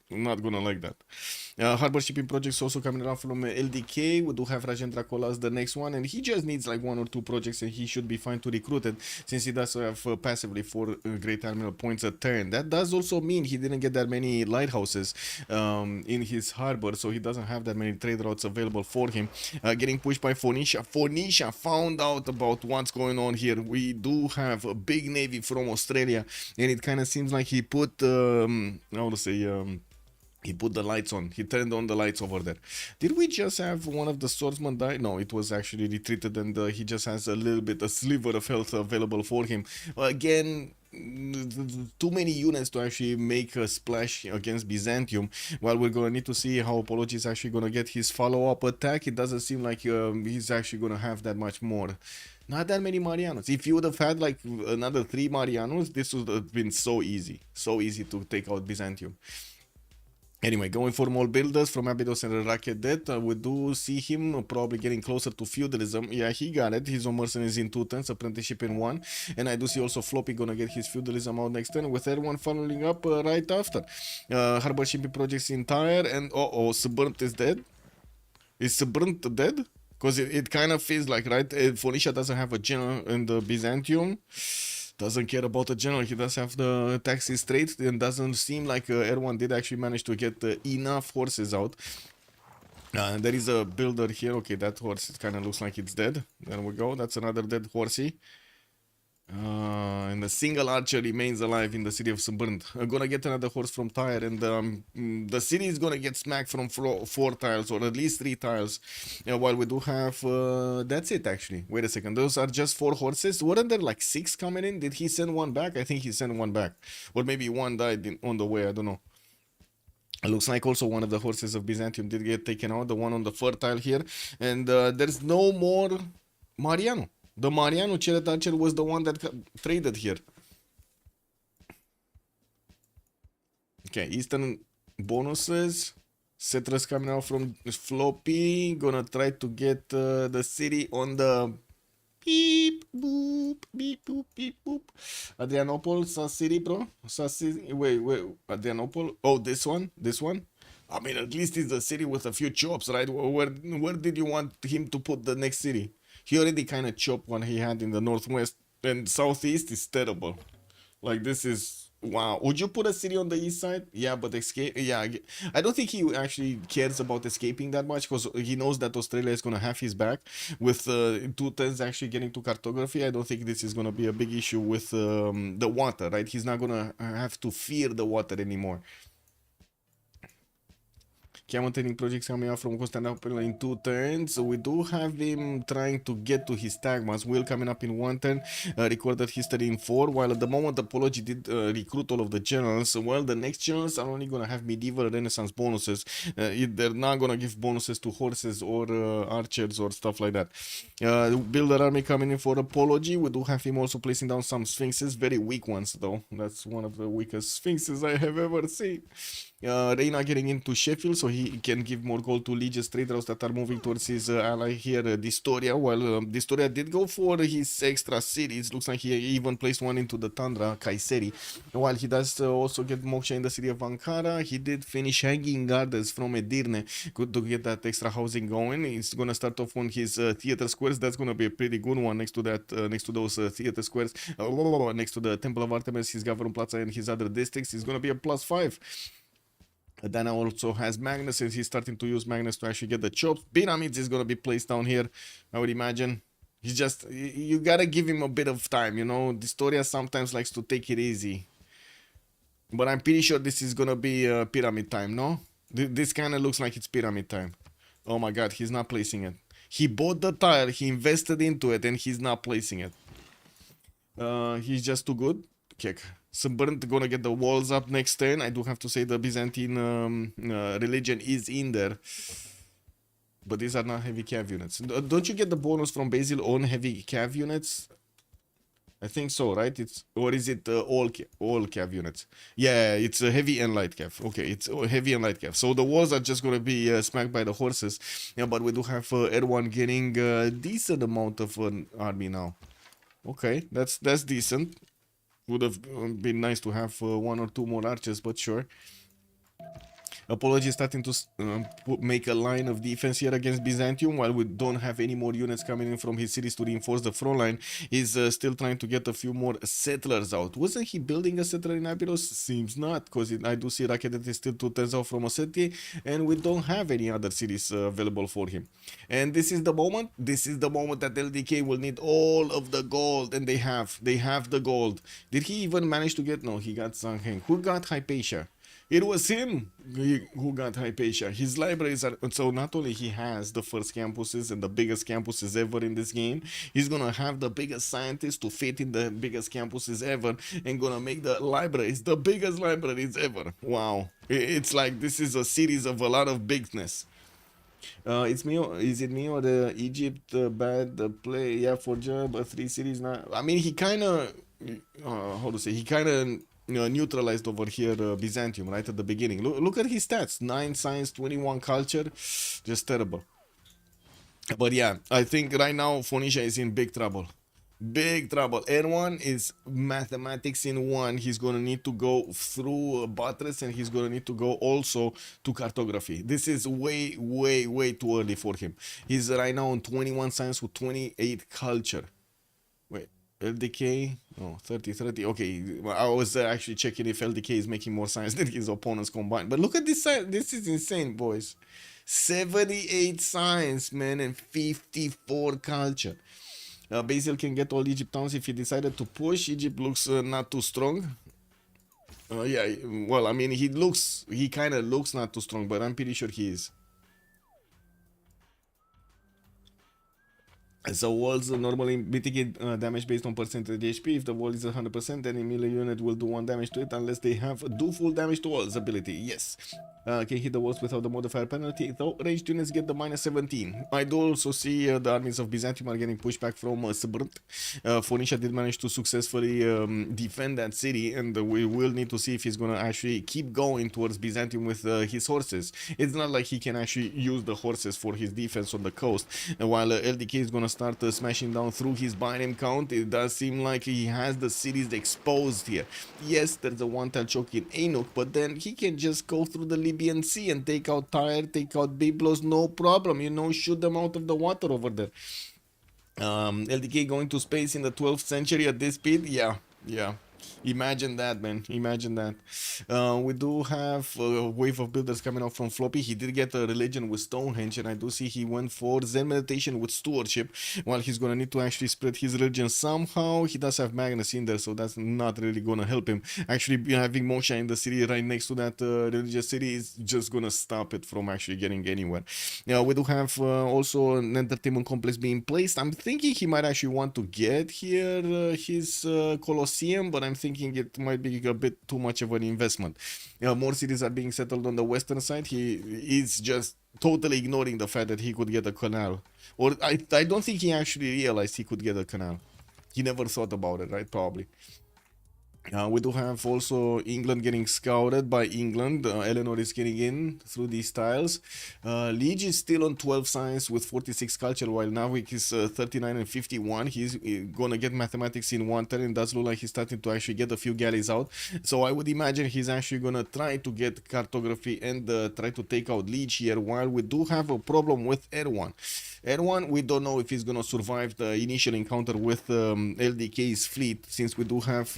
not gonna like that. Harbor shipping projects also coming around from LDK. We do have Rajendra Kola as the next one, and he just needs like 1 or 2 projects, and he should be fine to recruit it, since he does have passively 4 great terminal points a turn. That does also mean he didn't get that many lighthouses in his harbor, so he doesn't have that many trade routes available for him. Getting pushed by Phoenicia. Phoenicia found out about what's going on here. We do have a big navy from Australia, and it kind of seems like he put how to say he put the lights on. He turned on the lights over there. Did we just have one of the swordsmen die? No, it was actually retreated, and he just has a sliver of health available for him. Again, too many units to actually make a splash against Byzantium. Well, we're gonna need to see how Apology is actually gonna get his follow-up attack. It doesn't seem like he's actually gonna have that much more. Not that many Marianos. If you would have had like another 3 Marianos, this would have been so easy to take out Byzantium. Anyway, going for more builders from Abydos and Racket Death, we do see him probably getting closer to feudalism. Yeah, he got it. His own mercenaries in 2 turns, apprenticeship in 1. And I do see also Floppy gonna get his feudalism out next turn, with everyone following up right after. Harbor shipping projects in Tyre, and Suburnt is dead. Is Suburnt dead? Because it kind of feels like, right? Phoenicia doesn't have a general in the Byzantium. Doesn't care about the general. He does have the taxi straight, and doesn't seem like Erwan did actually manage to get enough horses out. There is a builder here. Okay, that horse kind of looks like it's dead. There we go. That's another dead horsey. And a single archer remains alive in the city of Suburnt. I'm gonna get another horse from Tyre, and the city is gonna get smacked from 4 tiles, or at least 3 tiles. While we do have, that's it actually. Wait a second, those are just 4 horses. Weren't there like 6 coming in? Did he send 1 back? I think he sent 1 back, or maybe 1 died on the way. I don't know. It looks like also one of the horses of Byzantium did get taken out, the one on the 4th tile here, and there's no more Mariano. The Mariano Chariot Archer was the one that traded here. Okay, Eastern bonuses. Settlers coming out from Floppy. Gonna try to get the city on the beep boop beep boop beep boop. Adrianople, Sass City, bro. Sass City. Wait. Adrianople. Oh, this one. I mean, at least it's a city with a few chops, right? Where did you want him to put the next city? He already kind of chopped one he had in the northwest, and southeast is terrible. Like, this is wow. Would you put a city on the east side? Yeah, but escape. Yeah, I don't think he actually cares about escaping that much, because he knows that Australia is gonna have his back. With 2 turns actually getting to cartography, I don't think this is gonna be a big issue with the water, right? He's not gonna have to fear the water anymore. Mountain projects coming out from Constantinople in 2 turns. So we do have him trying to get to his tagmas. Will coming up in 1 turn. Recorded history in 4. While at the moment Apology did recruit all of the generals. Well, the next generals are only gonna have medieval renaissance bonuses. They're not gonna give bonuses to horses or archers or stuff like that. Builder army coming in for Apology. We do have him also placing down some sphinxes. Very weak ones though. That's one of the weakest sphinxes I have ever seen. Reina getting into Sheffield, so he can give more gold to Legis trade routes that are moving towards his ally here, Dystoria. While Dystoria did go for his extra cities, looks like he even placed one into the Tundra, Kayseri. While he does also get Moksha in the city of Ankara, he did finish hanging gardens from Edirne to get that extra housing going. He's gonna start off on his theater squares. That's gonna be a pretty good one next to that, next to those theater squares, next to the Temple of Artemis, his Government Plaza, and his other districts. He's gonna be a +5. Dana also has Magnus, and he's starting to use Magnus to actually get the chops. Pyramids is going to be placed down here, I would imagine. He's just, you gotta give him a bit of time, you know. Dystoria sometimes likes to take it easy. But I'm pretty sure this is gonna be pyramid time, no? This kind of looks like it's pyramid time. Oh my god, he's not placing it. He bought the tire, he invested into it, and he's not placing it. He's just too good. Kick. Sunburnt gonna get the walls up next turn. I do have to say the Byzantine religion is in there. But these are not heavy cav units. Don't you get the bonus from Basil on heavy cav units? I think so, right? It's, or is it all cav units? Yeah, it's a heavy and light cav. Okay, it's heavy and light cav. So the walls are just gonna be smacked by the horses. Yeah, but we do have Erwan getting a decent amount of an army now. Okay, that's decent. Would have been nice to have one or two more archers, but sure. Apology is starting to make a line of defense here against Byzantium. While we don't have any more units coming in from his cities to reinforce the front line, he's still trying to get a few more settlers out. Wasn't he building a settler in Abydos? Seems not, because I do see Raketet is still 2 turns out from Ossetia, and we don't have any other cities available for him. And this is the moment. This is the moment that LDK will need all of the gold, and they have the gold. Did he even manage to get? No, he got Zangheng. Who got Hypatia? It was him who got Hypatia. His libraries are, so not only he has the first campuses and the biggest campuses ever in this game, he's gonna have the biggest scientists to fit in the biggest campuses ever, and gonna make the libraries the biggest libraries ever. Wow, it's like this is a series of a lot of bigness. It's me. Is it me or the Egypt bad play? Yeah, for job 3 series now. I mean, he kind of how to say? He kind of neutralized over here Byzantium right at the beginning. Look at his stats: 9 science, 21 culture, just terrible. But yeah, I think right now Phoenicia is in big trouble. Big trouble. N1 is mathematics in 1. He's gonna need to go through buttress, and he's gonna need to go also to cartography. This is way too early for him. He's right now on 21 science with 28 culture. Wait, LDK? Oh, 30. Okay, I was actually checking if LDK is making more science than his opponents combined. But look at this science. This is insane, boys. 78 science, man, and 54 culture. Basil can get all Egypt towns if he decided to push. Egypt looks not too strong. Yeah, well, I mean, he kind of looks not too strong, but I'm pretty sure he is. So walls normally mitigate damage based on percentage HP. If the wall is 100%, any melee unit will do 1 damage to it unless they have do full damage to walls ability. Yes. Can hit the walls without the modifier penalty, though ranged units get the -17. I do also see the armies of Byzantium are getting pushed back from Sunburnt. Phoenicia did manage to successfully defend that city, and we will need to see if he's gonna actually keep going towards Byzantium with his horses. It's not like he can actually use the horses for his defense on the coast, and while LDK is gonna start smashing down through his byname count, it does seem like he has the cities exposed here. Yes, there's a one-tile choke in Anuk, but then he can just go through the Libyan Sea and take out Tyre, take out Byblos, no problem, you know, shoot them out of the water over there. LDK going to space in the 12th century at this speed? Yeah. Imagine that, man. Imagine that. We do have a wave of builders coming out from Floppy. He did get a religion with Stonehenge, and I do see he went for Zen meditation with stewardship. While he's gonna need to actually spread his religion somehow. He does have Magnus in there, so that's not really gonna help him. Actually, having Mosha in the city right next to that religious city is just gonna stop it from actually getting anywhere. We do have also an entertainment complex being placed. I'm thinking he might actually want to get here his Colosseum, but I'm thinking it might be a bit too much of an investment. More cities are being settled on the western side. He is just totally ignoring the fact that he could get a canal. Or I don't think he actually realized he could get a canal. He never thought about it, right? Probably. We do have also England getting scouted by England. Eleanor is getting in through these tiles. Liege is still on 12 science with 46 culture, while Navik is 39 and 51. He's gonna get mathematics in 1 turn, and does look like he's starting to actually get a few galleys out. So I would imagine he's actually gonna try to get cartography and try to take out Liege here, while we do have a problem with Erwan. Erwan, we don't know if he's gonna survive the initial encounter with LDK's fleet, since we do have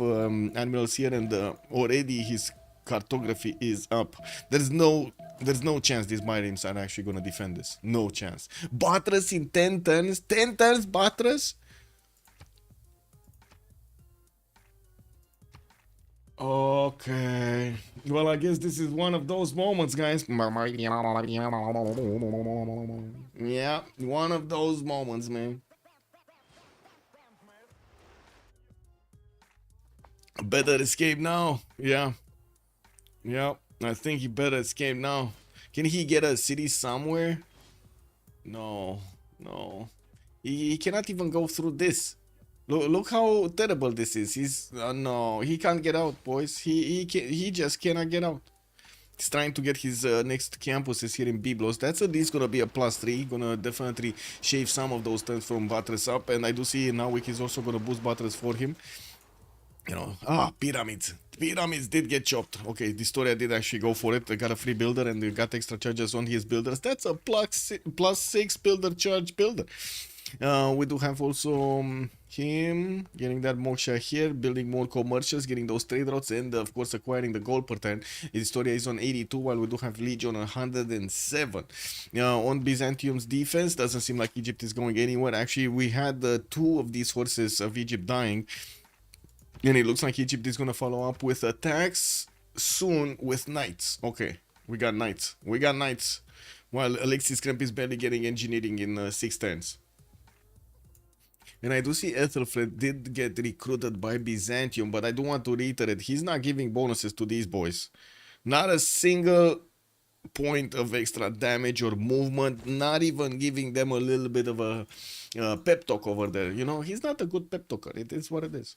admirals here, and already his cartography is up. There's no chance these Myrims are actually gonna defend this. No chance. Buttress in 10 turns. 10 turns Buttress? Okay. Well, I guess this is one of those moments, guys. Yeah, one of those moments, man. Better escape now. Yeah. Yeah. I think he better escape now. Can he get a city somewhere? No. No. He cannot even go through this. Look how terrible this is. He's no, he can't get out, boys. He just cannot get out. He's trying to get his next campuses here in Byblos. That's at least gonna be a +3. Gonna definitely shave some of those turns from Batres up. And I do see now Wick is also gonna boost Batres for him. You know, pyramids. Pyramids did get chopped. Okay, Distoria did actually go for it. They got a free builder and they got extra charges on his builders. That's a +6 builder charge builder. We do have also him getting that moksha here, building more commercials, getting those trade routes, and of course acquiring the gold per turn. Historia is on 82, while we do have Legion on 107. On Byzantium's defense, doesn't seem like Egypt is going anywhere. Actually, we had two of these horses of Egypt dying, and it looks like Egypt is going to follow up with attacks soon with knights. Okay, we got knights. We got knights. While Alexis Kremp is barely getting engineering in 6 turns. And I do see Ethelfred did get recruited by Byzantium, but I do want to reiterate, he's not giving bonuses to these boys. Not a single point of extra damage or movement, not even giving them a little bit of a pep talk over there. You know, he's not a good pep talker. It is what it is.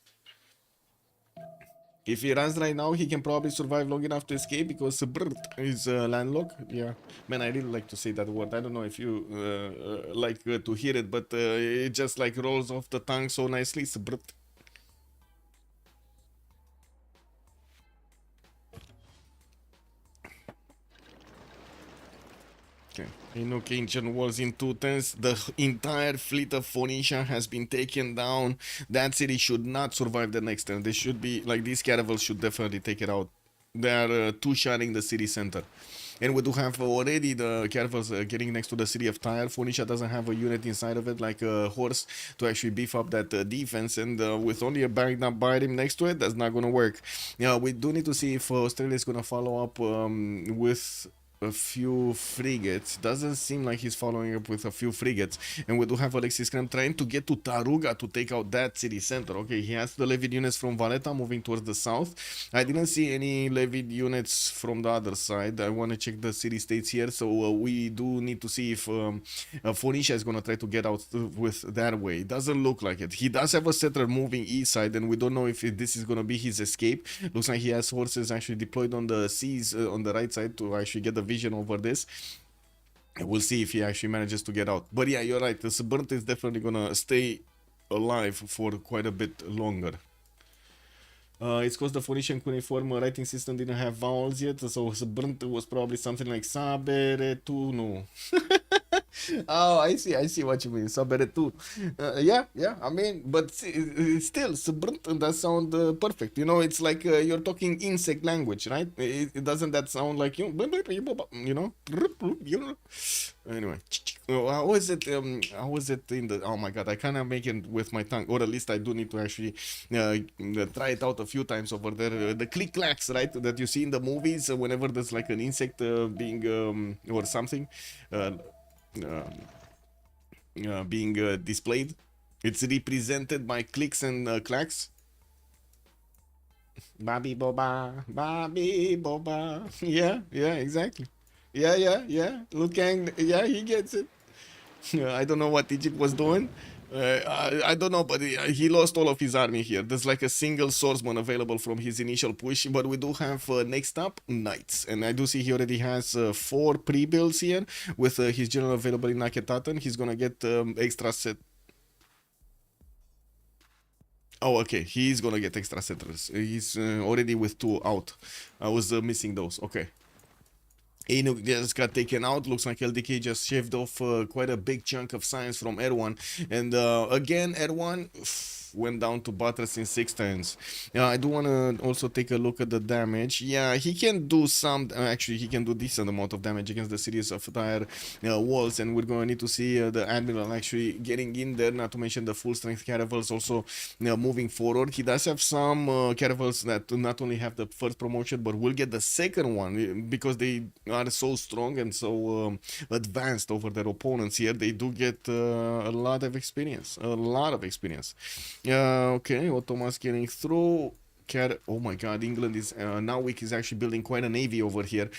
If he runs right now, he can probably survive long enough to escape because is landlocked. Yeah, man, I really like to say that word. I don't know if you like to hear it, but it just like rolls off the tongue so nicely. Okay. Inuk Ancient Walls in 2 turns. The entire fleet of Phoenicia has been taken down. That city should not survive the next turn. They should be, like, these caravels should definitely take it out. They are two-shotting the city center. And we do have already the caravels getting next to the city of Tyre. Phoenicia doesn't have a unit inside of it, like a horse, to actually beef up that defense. And with only a bagged up him next to it, that's not going to work. Yeah, we do need to see if Australia is going to follow up with a few frigates. Doesn't seem like he's following up with a few frigates. And we do have Alexis Krem trying to get to Taruga to take out that city center. Okay, he has the levied units from Valletta moving towards the south. I didn't see any levied units from the other side. I want to check the city states here. So we do need to see if Phoenicia is going to try to get out with that way. Doesn't look like it. He does have a settler moving east side, and we don't know if this is going to be his escape. Looks like he has forces actually deployed on the seas on the right side to actually get the vision over this. We'll see if he actually manages to get out. But yeah, you're right. The Suburnt is definitely gonna stay alive for quite a bit longer. It's because the Phoenician cuneiform writing system didn't have vowels yet, so Suburnt was probably something like Saberetuno. Oh, I see what you mean. Saberetu. Yeah, I mean, but still, Suburnt does sound perfect. You know, it's like you're talking insect language, right? It doesn't that sound like you know? Anyway, how was it? How was it in the? Oh my god, I cannot make it with my tongue, or at least I do need to actually try it out a few times over there. The click clacks, right, that you see in the movies whenever there's like an insect being or something. Being displayed. It's represented by clicks and clacks. Bobby Boba, Bobby Boba. Yeah, exactly. Yeah. Looking, yeah, he gets it. I don't know what Egypt was doing. I don't know, but he lost all of his army here. There's like a single swordsman available from his initial push, but we do have next up knights, and I do see he already has 4 pre-builds here with his general available in Naketaten. He's gonna get extra set. Oh, okay, he's gonna get extra settlers. He's already with 2 out. I was missing those. Okay. Inuk just got taken out. Looks like LDK just shaved off quite a big chunk of science from Erwan. And again, Erwan, went down to Butters in 6 turns. I do want to also take a look at the damage. Yeah, he can do some, actually he can do decent amount of damage against the series of tire walls, and we're going to need to see the Admiral actually getting in there, not to mention the full strength caravels also moving forward. He does have some caravels that not only have the first promotion, but will get the second one because they are so strong and so advanced over their opponents here. They do get a lot of experience, okay, Ottoman's getting through. Oh my god, England is Narvik is actually building quite a navy over here.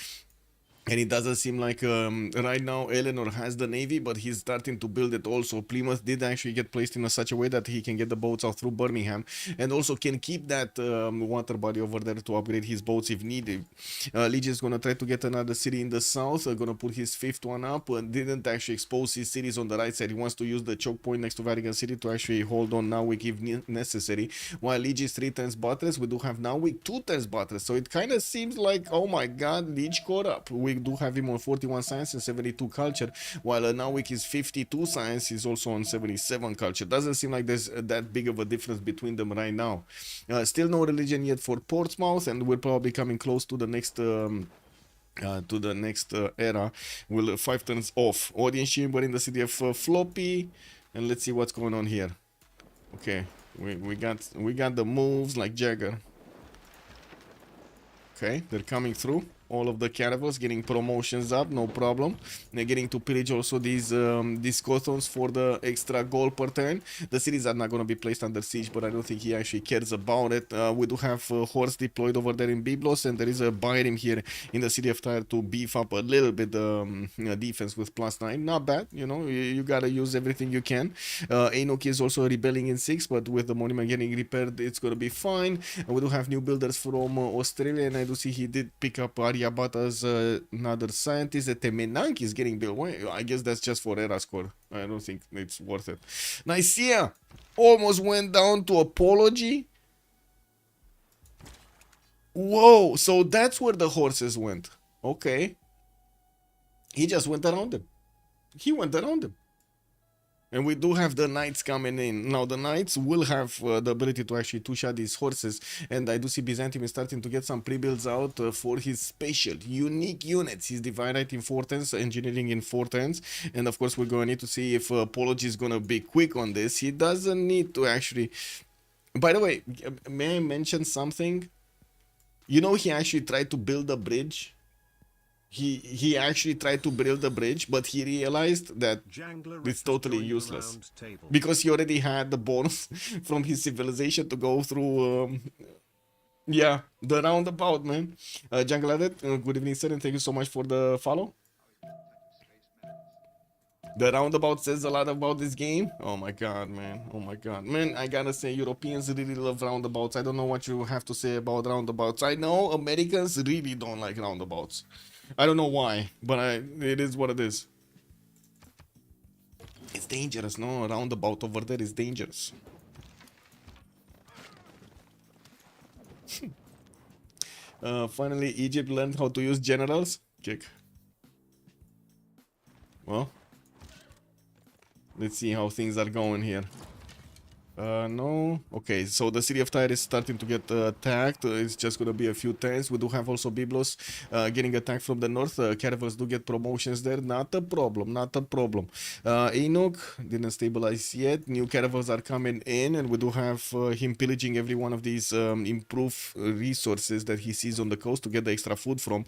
And it doesn't seem like right now Eleanor has the navy, but he's starting to build it also. Plymouth did actually get placed in such a way that he can get the boats out through Birmingham, and also can keep that water body over there to upgrade his boats if needed. Legion is going to try to get another city in the south, going to put his 5th one up, and didn't actually expose his cities on the right side. He wants to use the choke point next to Vatican City to actually hold on Narvik if necessary. While Liege is 3 turns buttress, we do have Narvik 2 turns buttress, so it kind of seems like, oh my god, Liege caught up. We do have him on 41 science and 72 culture, while Narvik is 52 science, he's also on 77 culture. Doesn't seem like there's that big of a difference between them right now. Still no religion yet for Portsmouth, and we're probably coming close to the next era. Will 5 turns off. Audience chamber in the city of Floppy, and let's see what's going on here. Okay, we got the moves like Jagger. Okay, they're coming through. All of the caravels getting promotions up, no problem. They're getting to pillage also these Squadrons for the extra gold per turn. The cities are not going to be placed under siege, but I don't think he actually cares about it. We do have horse deployed over there in Byblos, and there is a Byrim here in the city of Tyre to beef up a little bit defense with +9. Not bad, you know, you gotta use everything you can. Enoch is also rebelling in 6, but with the monument getting repaired, it's going to be fine. We do have new builders from Australia, and I do see he did pick up Aryabhata's another scientist. The Temenank is getting built. Well, I guess that's just for era score. I don't think it's worth it. Nicaea almost went down to apology. Whoa, so that's where the horses went. Okay. He just went around them. He went around them. And we do have the knights coming in. Now the knights will have the ability to actually two-shot these horses. And I do see Byzantium is starting to get some pre-builds out for his special, unique units. His Divine Right in 4 turns, Engineering in 4 turns. And of course we're going to need to see if Apology is going to be quick on this. He doesn't need to actually... By the way, may I mention something? You know, he actually tried to build a bridge. He actually tried to build a bridge, but he realized that it's totally useless because he already had the bonus from his civilization to go through yeah, the roundabout, man. Jungle Edit, good evening sir, and thank you so much for the follow. The roundabout says a lot about this game. Oh my god, man. Oh my god. Man, I gotta say, Europeans really love roundabouts. I don't know what you have to say about roundabouts. I know Americans really don't like roundabouts. I don't know why, but it is what it is. It's dangerous, no? A roundabout over there is dangerous. Finally, Egypt learned how to use generals. Kick. Well, let's see how things are going here. No. Okay, so the city of Tyre is starting to get attacked. It's just gonna be a few turns. We do have also Byblos getting attacked from the north. Caravels do get promotions there. Not a problem, not a problem. Enoch didn't stabilize yet. New caravels are coming in, and we do have him pillaging every one of these improved resources that he sees on the coast to get the extra food from.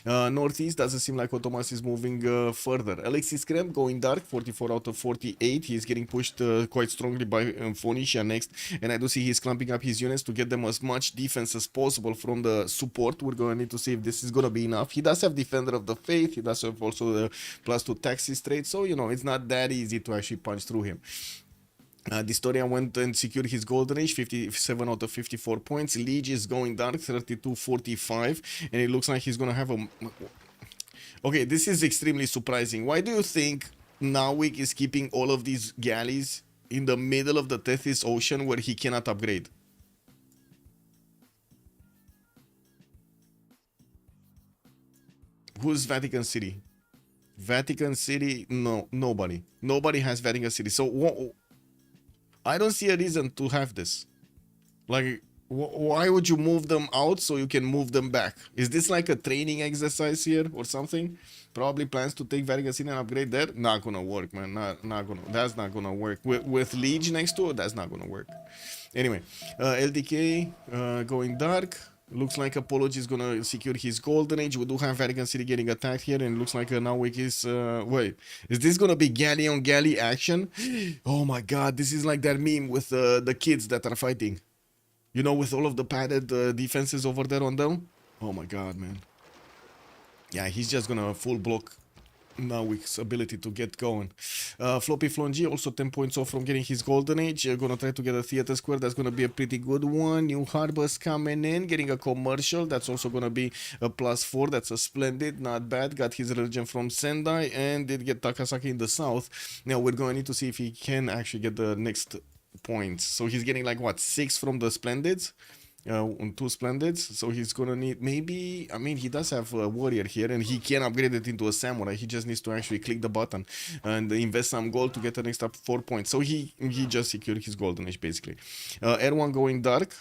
Northeast doesn't seem like Ottoman is moving further. Alexis Krem going dark, 44 out of 48. He's getting pushed quite strongly by Phoenicia next, and I do see he's clumping up his units to get them as much defense as possible from the support. We're going to need to see if this is going to be enough. He does have Defender of the Faith. He does have also the +2 taxes trade, so you know it's not that easy to actually punch through him. Distoria went and secured his golden age, 57 out of 54 points. Liege is going dark, 32-45, and it looks like he's going to have a... Okay, this is extremely surprising. Why do you think Narvik is keeping all of these galleys in the middle of the Tethys Ocean where he cannot upgrade? Who's Vatican City? Vatican City? No, nobody. Nobody has Vatican City. So I don't see a reason to have this. Like, why would you move them out so you can move them back? Is this like a training exercise here or something? Probably plans to take Vargas in and upgrade that. Not gonna work, man. Not gonna. That's not gonna work. With Liege next to it, that's not gonna work. Anyway, LDK going dark. Looks like Apology is gonna secure his golden age. We do have Vatican City getting attacked here, and it looks like now is wait, is this gonna be galley on galley action? Oh my god, this is like that meme with the kids that are fighting. You know, with all of the padded defenses over there on them. Oh my god, man. Yeah, he's just gonna full block Navik's ability to get going. Floppy Flongy also 10 points off from getting his golden age. Gonna try to get a theater square. That's gonna be a pretty good one. New harbors coming in, getting a commercial. That's also gonna be a +4. That's a splendid, not bad. Got his religion from Sendai and did get Takasaki in the south. Now we're gonna need to see if he can actually get the next points. So he's getting like what, 6 from the splendids. 2 splendids, so he's gonna need maybe, I mean, he does have a warrior here and he can upgrade it into a samurai. He just needs to actually click the button and invest some gold to get the next up 4 points. So he just secured his golden age basically. R1 going dark.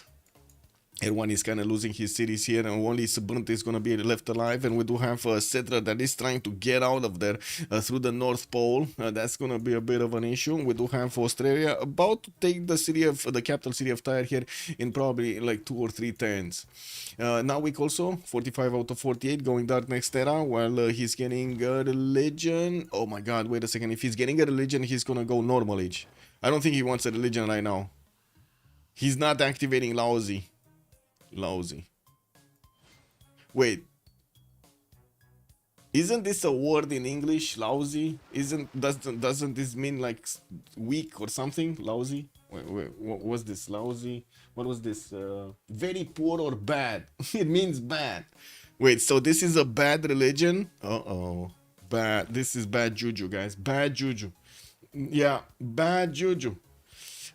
Everyone is kind of losing his cities here, and only Sabunt is going to be left alive. And we do have Cetra that is trying to get out of there through the North Pole. That's going to be a bit of an issue. We do have Australia about to take the capital city of Tyre here in probably like 2 or 3 turns. Now week also 45 out of 48 going dark next era while he's getting a religion. Oh my god, wait a second. If he's getting a religion, he's going to go normal age. I don't think he wants a religion right now. He's not activating Lousy. Wait. Isn't this a word in English? Lousy? Doesn't this mean like weak or something? Lousy? Wait, what was this? Lousy? What was this? Very poor or bad? It means bad. Wait, so this is a bad religion? Uh-oh. Bad. This is bad juju, guys. Bad juju. Yeah, bad juju.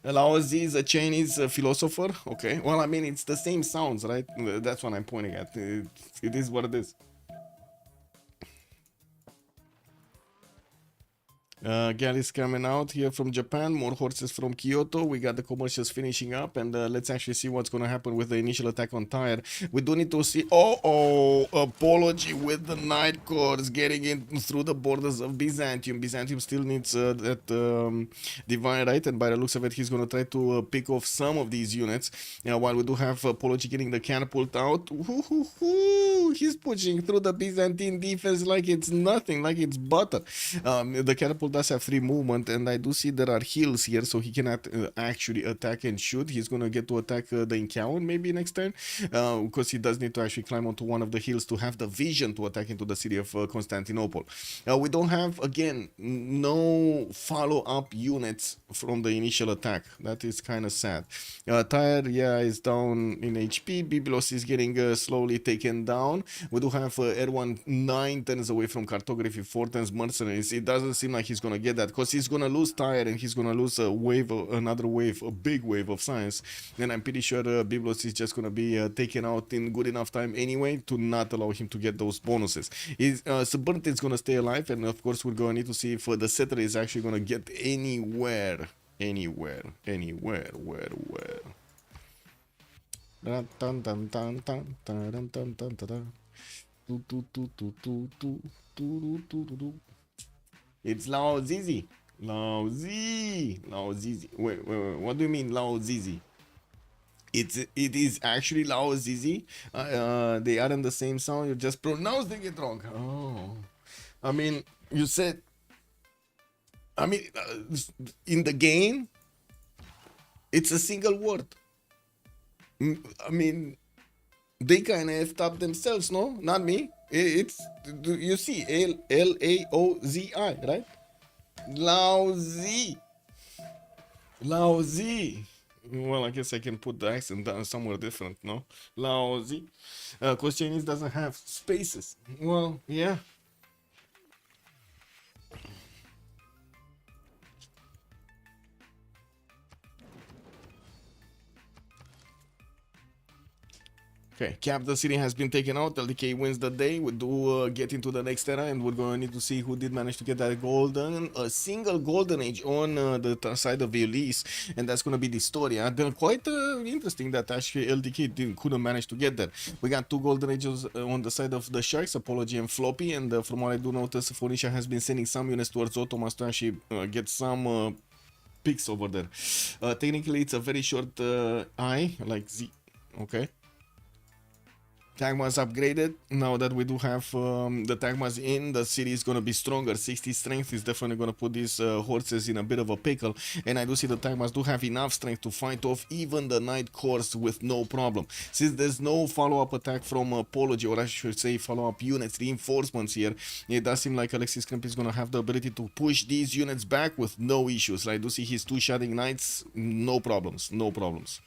Laozi is a Chinese philosopher. Okay. Well, I mean, it's the same sounds, right? That's what I'm pointing at. It is what it is. Galleys coming out here from Japan, more horses from Kyoto. We got the commercials finishing up, and let's actually see what's going to happen with the initial attack on Tyre. We do need to see, Apology with the Night Corps getting in through the borders of Byzantium. Byzantium still needs that divine right, and by the looks of it, he's going to try to pick off some of these units. While we do have Apology getting the catapult out, he's pushing through the Byzantine defense like it's nothing, like it's butter. The catapult does have 3 movement, and I do see there are hills here, so he cannot actually attack and shoot. He's gonna get to attack the encounter maybe next turn, because he does need to actually climb onto one of the hills to have the vision to attack into the city of Constantinople. We don't have, again, no follow-up units from the initial attack. That is kind of sad. Tyre, yeah, is down in HP. Byblos is getting slowly taken down. We do have R1 9 turns away from cartography, 4 turns mercenaries. It doesn't seem like he's gonna get that, because he's gonna lose Tyre and he's gonna lose another wave, a big wave of science. And I'm pretty sure Byblos is just gonna be taken out in good enough time anyway to not allow him to get those bonuses. Suburnt is gonna stay alive, and of course we're gonna need to see if the setter is actually gonna get anywhere. It's Lao Zizi. Wait. What do you mean Lao Zizi? It is actually Lao Zizi. They are in the same sound. You just pronouncing it wrong. Oh, I mean, you said. I mean, in the game, it's a single word. I mean, they kind of effed up themselves, no? Not me. It's, you see, Laozi, right? Lousy. Well, I guess I can put the accent down somewhere different, no? Lousy. Because Chinese doesn't have spaces. Well, yeah. Okay, Capital City has been taken out. LDK wins the day. We do get into the next era, and we're going to need to see who did manage to get that a single golden age on the side of Ulyss, and that's going to be the story. Quite interesting that actually LDK couldn't manage to get that. We got 2 golden ages on the side of the Sharks, Apology and Floppy, and from what I do notice, Phoenicia has been sending some units towards Ottomas to actually get some picks over there. Technically, it's a very short eye, like Z. Okay. Tagmas upgraded. Now that we do have the Tagmas in, the city is going to be stronger. 60 strength is definitely going to put these horses in a bit of a pickle. And I do see the Tagmas do have enough strength to fight off even the Night Corps with no problem. Since there's no follow-up attack from Apology, or I should say follow-up units, reinforcements here, it does seem like Alexis Krimp is going to have the ability to push these units back with no issues. I do see his 2 Shading Knights, no problems, no problems.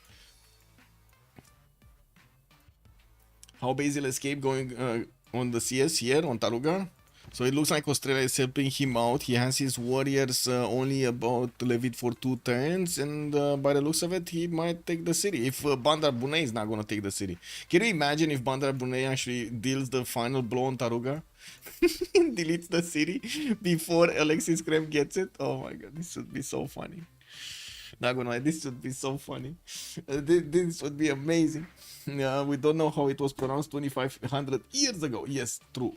How Basil escape going on the CS here on Taruga? So it looks like Australia is helping him out. He has his warriors only about levied for 2 turns, and by the looks of it, he might take the city. If Bandar Brunei is not going to take the city. Can you imagine if Bandar Brunei actually deals the final blow on Taruga? and deletes the city before Alexis Krem gets it? Oh my god, this would be so funny. Not gonna lie, this would be so funny. This would be amazing. We don't know how it was pronounced 2500 years ago. Yes, true.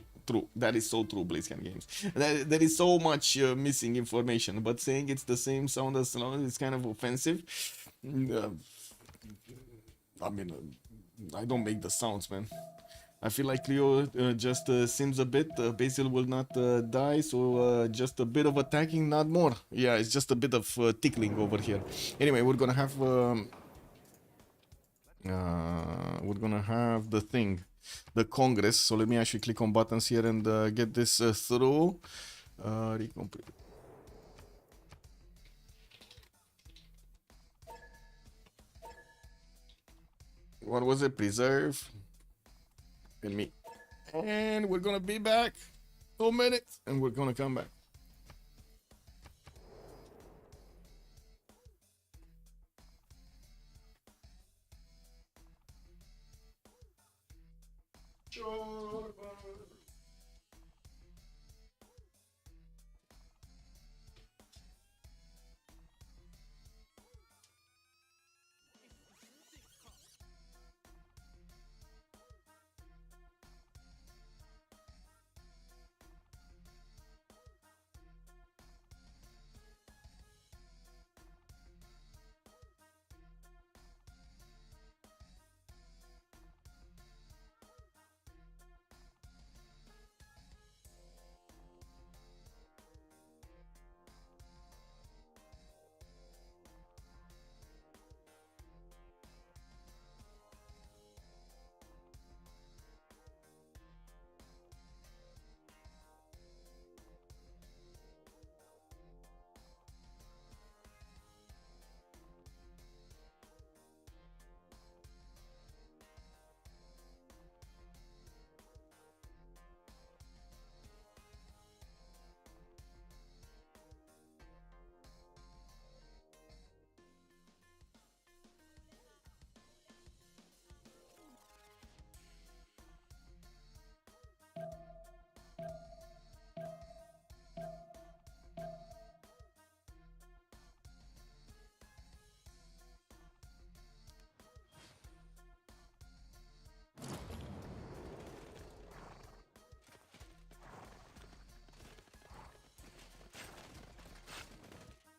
That is so true, BlizzCon Games. There is so much missing information, but saying it's the same sound as Sloan is kind of offensive. I mean, I don't make the sounds, man. I feel like Cleo just sims a bit. Basil will not die, so just a bit of attacking, not more. Yeah, it's just a bit of tickling over here. Anyway, we're gonna have the thing, the Congress. So let me actually click on buttons here and get this through. Recomplete. What was it? Preserve. And me. And we're gonna be back 2 minutes and we're gonna come back.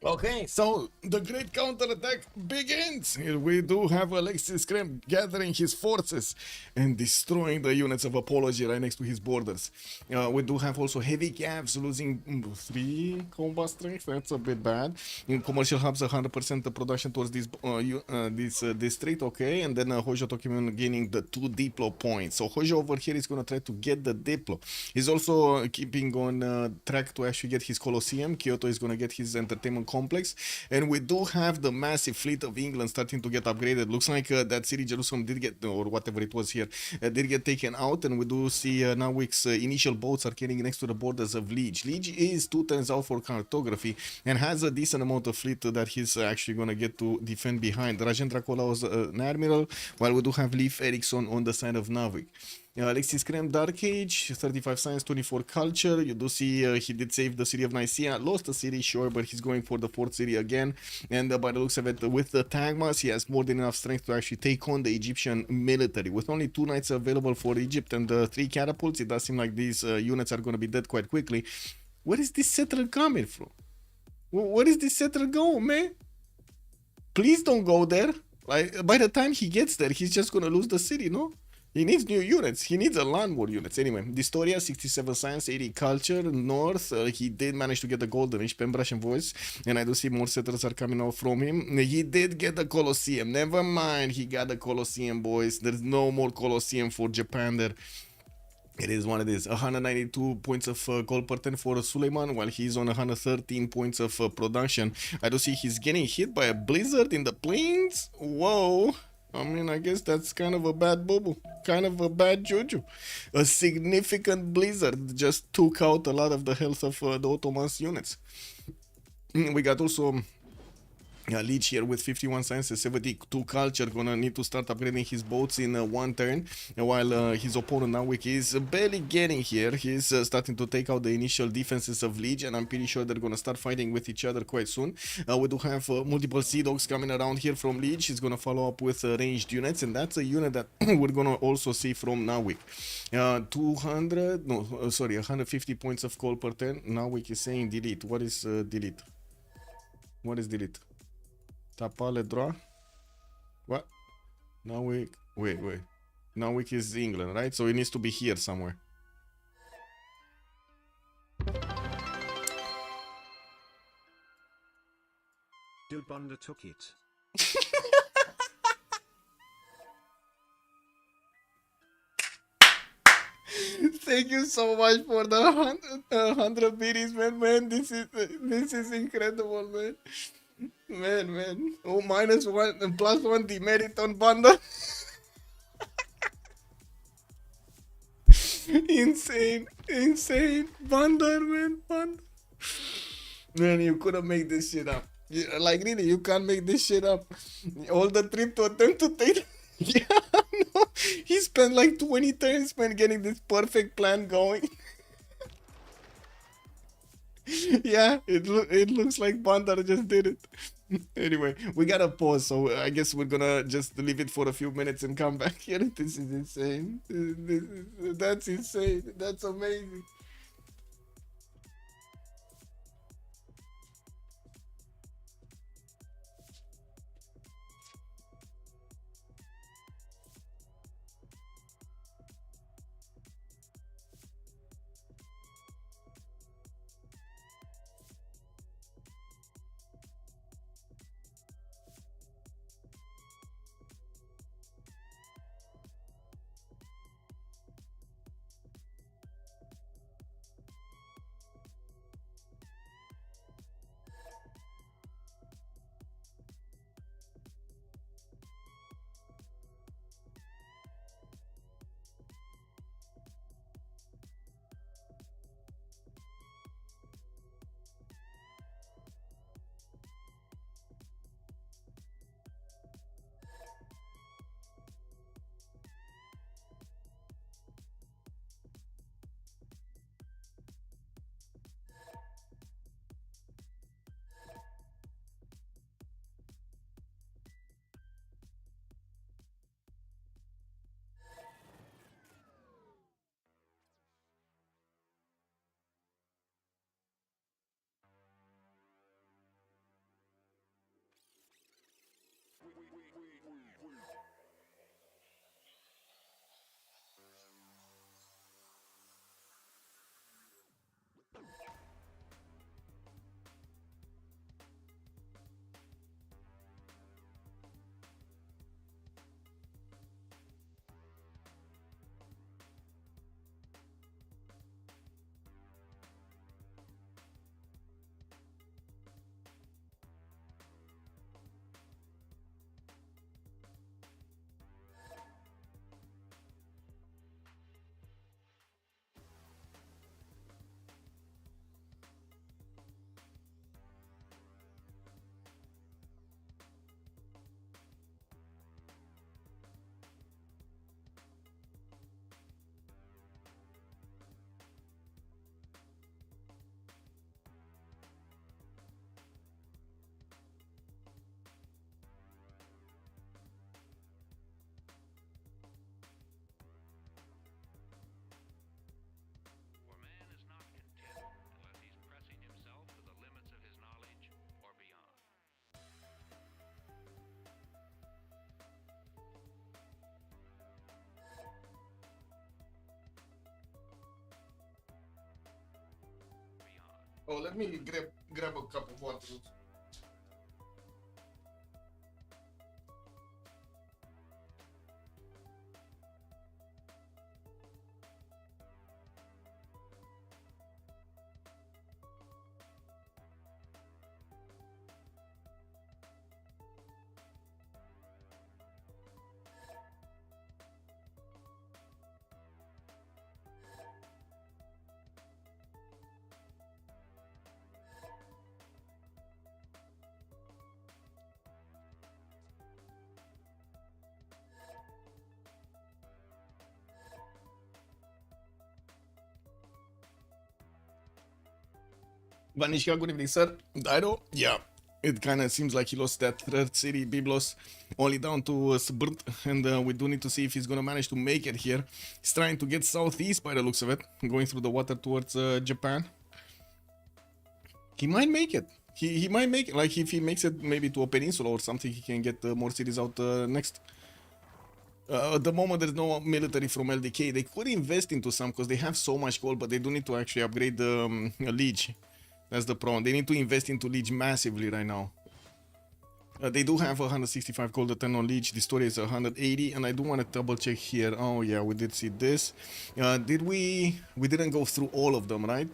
Okay, so the great counterattack begins. Here we do have Alexis Krem gathering his forces and destroying the units of Apology right next to his borders. We do have also heavy Cavs losing 3 combat strength. That's a bit bad. In commercial hubs, 100% the production towards this district. Okay, and then Hojo Tokimun gaining the 2 Diplo points. So Hojo over here is going to try to get the Diplo. He's also keeping on track to actually get his Colosseum. Kyoto is going to get his entertainment complex. And we do have the massive fleet of England starting to get upgraded. Looks like that city Jerusalem did get, or whatever it was here, did get taken out, and we do see Navik's initial boats are getting next to the borders of Liege. Liege is 2 turns out for cartography and has a decent amount of fleet that he's actually going to get to defend behind. Rajen Dracola was an admiral, while we do have Leif Erikson on the side of Navik. Alexis Krem, Dark Age, 35 Science, 24 Culture. You do see he did save the city of Nicaea. Lost the city, sure, but he's going for the 4th city again. And by the looks of it, with the Tagmas, he has more than enough strength to actually take on the Egyptian military. With only 2 knights available for Egypt and 3 catapults, it does seem like these units are going to be dead quite quickly. Where is this settler coming from? Where is this settler going, man? Please don't go there. Like, by the time he gets there, he's just going to lose the city, no? He needs new units. He needs a land war units. Anyway, Distoria, 67 Science, 80 Culture. North, he did manage to get the Golden Age, Pembrashe and Voice. And I do see more settlers are coming out from him. He did get the Colosseum. Never mind, he got the Colosseum, boys. There's no more Colosseum for Japan there. It is what it is. 192 points of gold per turn for Suleiman, while he's on 113 points of production. I do see he's getting hit by a blizzard in the plains. Whoa. I mean, I guess that's kind of a bad bubble, kind of a bad juju. A significant blizzard just took out a lot of the health of the Ottoman's units. We got also Liege here with 51 sciences, 72 culture, gonna need to start upgrading his boats in 1 turn, while his opponent Nawik is barely getting here. He's starting to take out the initial defenses of Liege, and I'm pretty sure they're gonna start fighting with each other quite soon. We do have multiple Sea Dogs coming around here from Liege. He's gonna follow up with ranged units, and that's a unit that we're gonna also see from Nawik. 150 points of call per turn. Nawik is saying delete. What is delete? What is delete? Tapale draw. What? Nawik. Wait. Nawik is England, right? So it needs to be here somewhere. Dude Bunda took it. Thank you so much for the 100 biddies, man. This is incredible, man. Man. Oh, -1 and +1 demerit on Bunda. Insane. Bunda, man. Man, you couldn't make this shit up. Like, really, you can't make this shit up. All the trip to attempt to take... Yeah, no. He spent like 20 turns, man, getting this perfect plan going. Yeah, it looks like Bandar just did it. Anyway, we gotta pause, so I guess we're gonna just leave it for a few minutes and come back here. This is insane. That's insane. That's amazing. Oh, let me grab a cup of water. Vanishka, good evening, sir. Dido, yeah. It kind of seems like he lost that third city, Biblos, only down to Sbrnt, and we do need to see if he's gonna manage to make it here. He's trying to get southeast by the looks of it, going through the water towards Japan. He might make it. He might make it. Like, if he makes it maybe to a peninsula or something, he can get more cities out next. At the moment, there's no military from LDK. They could invest into some because they have so much gold, but they do need to actually upgrade the Liege. That's the problem. They need to invest into Liege massively right now. They do have 165 gold a turn on Liege. The story is 180, and I do want to double check here. Oh yeah, we did see this. Did we? We didn't go through all of them, right?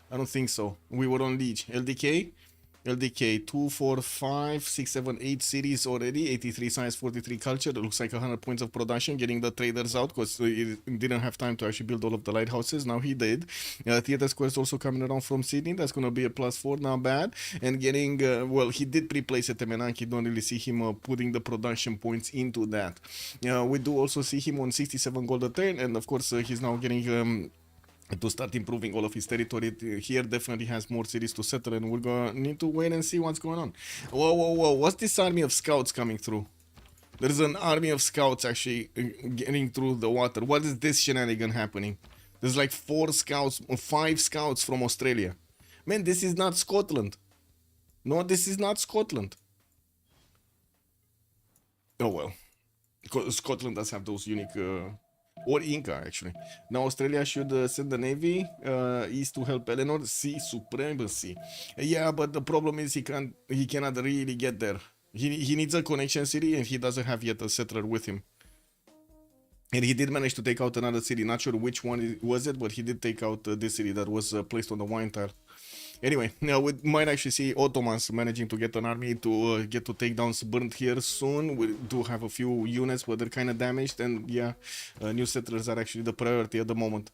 I don't think so. We were on Liege. LDK 2, 4, 5, 6, 7, 8 cities already, 83 science, 43 culture. It looks like 100 points of production, getting the traders out because he didn't have time to actually build all of the lighthouses. Now he did. Theater Square is also coming around from Sydney. That's going to be a +4, not bad. And getting, well, he did pre-place at Temenanki. Don't really see him putting the production points into that. We do also see him on 67 gold a turn, and of course he's now getting to start improving all of his territory. Here definitely has more cities to settle, and we're gonna need to wait and see what's going on. Whoa, whoa, whoa, what's this army of scouts coming through? There's an army of scouts actually getting through the water. What is this shenanigan happening? There's like 4 scouts or 5 scouts from Australia. Man, this is not Scotland. No, this is not Scotland. Oh well. Scotland does have those unique or Inca actually. Now Australia should send the navy east to help Eleanor. Sea supremacy. Yeah, but the problem is he cannot really get there. He needs a connection city, and he doesn't have yet a settler with him. And he did manage to take out another city. Not sure which one was it, but he did take out this city that was placed on the wine tile. Anyway, now we might actually see Ottomans managing to get an army to get to take down Sbrnt here soon. We do have a few units, but they're kind of damaged, and yeah, new settlers are actually the priority at the moment.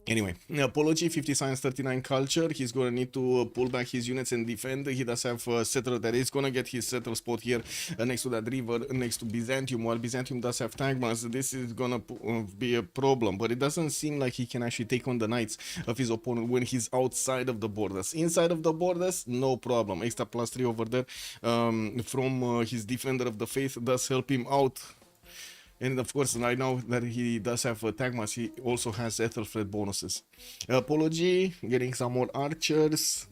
Anyway, Apology, 50 science, 39 culture. He's gonna need to pull back his units and defend. He does have a settler that is gonna get his settle spot here next to that river, next to Byzantium. While Byzantium does have tagmas, this is gonna be a problem. But it doesn't seem like he can actually take on the knights of his opponent when he's outside of the borders. Inside of the borders, no problem. Extra +3 over there from his defender of the faith does help him out. And of course, right now that he does have Tagmas, he also has Ethelfred bonuses. Apology, getting some more archers,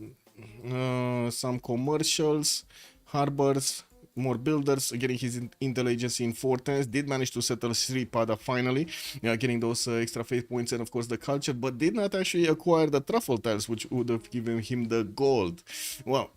some commercials, harbors, more builders, getting his intelligence in 4 did manage to settle Sripada finally, getting those extra faith points and of course the culture, but did not actually acquire the truffle tiles, which would have given him the gold. Well,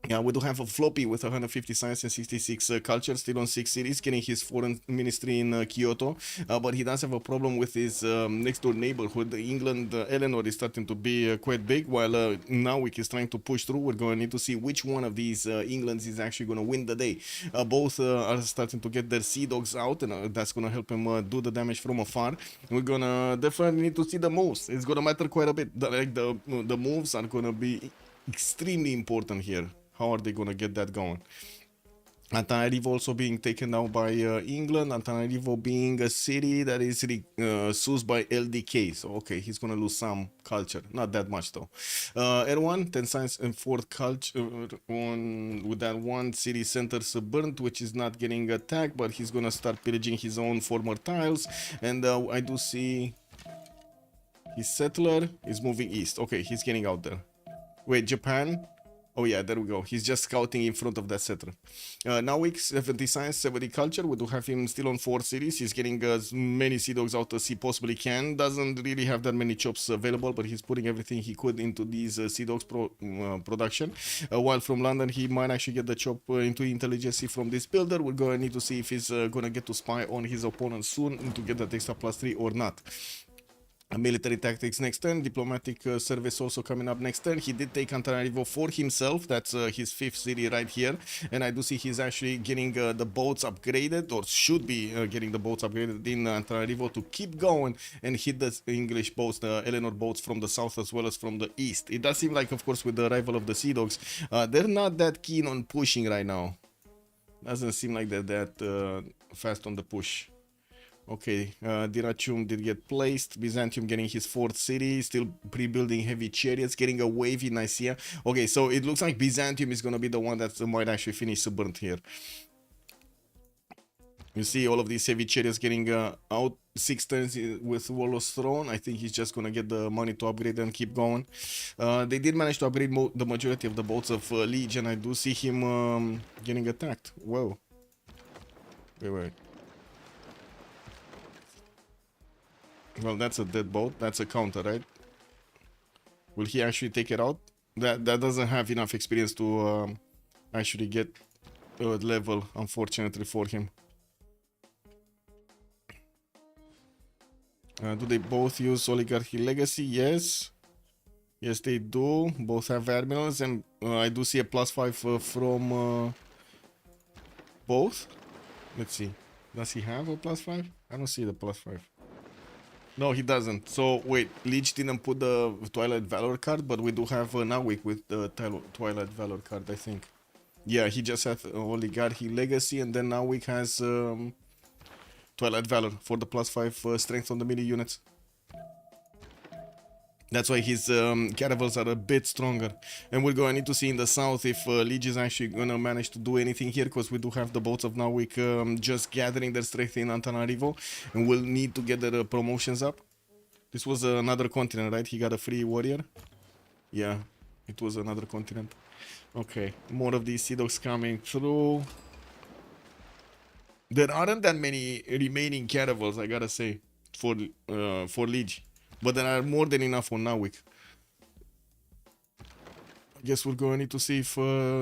yeah, we do have a floppy with 150 science and 66 culture, still on 6 cities, getting his foreign ministry in Kyoto. But he does have a problem with his next door neighborhood. England, Eleanor is starting to be quite big, while Narwick is trying to push through. We're going to need to see which one of these Englands is actually going to win the day. Both are starting to get their sea dogs out, and that's going to help him do the damage from afar. We're going to definitely need to see the moves. It's going to matter quite a bit. The moves are going to be extremely important here. How are they going to get that going? Antananarivo also being taken down by England. Antananarivo being a city that is soused by LDK. So, okay, he's going to lose some culture. Not that much, though. Erwan, 10 science and 4th culture with that one city center Sbrnt, which is not getting attacked, but he's going to start pillaging his own former tiles. And I do see his settler is moving east. Okay, he's getting out there. Wait, Japan? Oh yeah, there we go. He's just scouting in front of that settler. Now week 70 science, 70 culture. We do have him still on 4 cities. He's getting as many sea dogs out as he possibly can. Doesn't really have that many chops available, but he's putting everything he could into these sea dogs production. While from London, he might actually get the chop into intelligence from this builder. We're going to need to see if he's going to get to spy on his opponent soon to get that extra +3 or not. Military tactics next turn, diplomatic service also coming up next turn. He did take Antananarivo for himself. That's his 5th city right here, and I do see he's actually getting the boats upgraded, or should be getting the boats upgraded in Antananarivo to keep going and hit the English boats, the Eleanor boats from the south as well as from the east. It does seem like, of course, with the arrival of the Sea Dogs, they're not that keen on pushing right now. Doesn't seem like they're that fast on the push. Okay, Diracium did get placed. Byzantium getting his 4th city, still pre-building heavy chariots, getting a wave in Nicaea. Okay, so it looks like Byzantium is gonna be the one that might actually finish burnt here. You see all of these heavy chariots getting out 6 turns with Warlord's Throne. I think he's just gonna get the money to upgrade and keep going. They did manage to upgrade the majority of the boats of Liege, and I do see him getting attacked. Whoa. Wait. Well, that's a dead boat. That's a counter, right? Will he actually take it out? That doesn't have enough experience to actually get a level, unfortunately for him. Do they both use Oligarchy Legacy? Yes. Yes, they do. Both have admirals, and I do see a +5 from both. Let's see. Does he have a +5? I don't see the +5. No, he doesn't. So, wait, Liege didn't put the Twilight Valor card, but we do have Nawik with the Twilight Valor card, I think. Yeah, he just had Oligarchy Legacy, and then Nawik has Twilight Valor for the +5 strength on the mini units. That's why his caravels are a bit stronger. And we're going to need to see in the south if Liege is actually going to manage to do anything here, because we do have the boats of Nawik just gathering their strength in Antananarivo, and we'll need to get their promotions up. This was another continent, right? He got a free warrior? Yeah, it was another continent. Okay, more of these Sea Dogs coming through. There aren't that many remaining caravels, I gotta say, for Liege. But there are more than enough on Nawik. I guess we're going to need to see if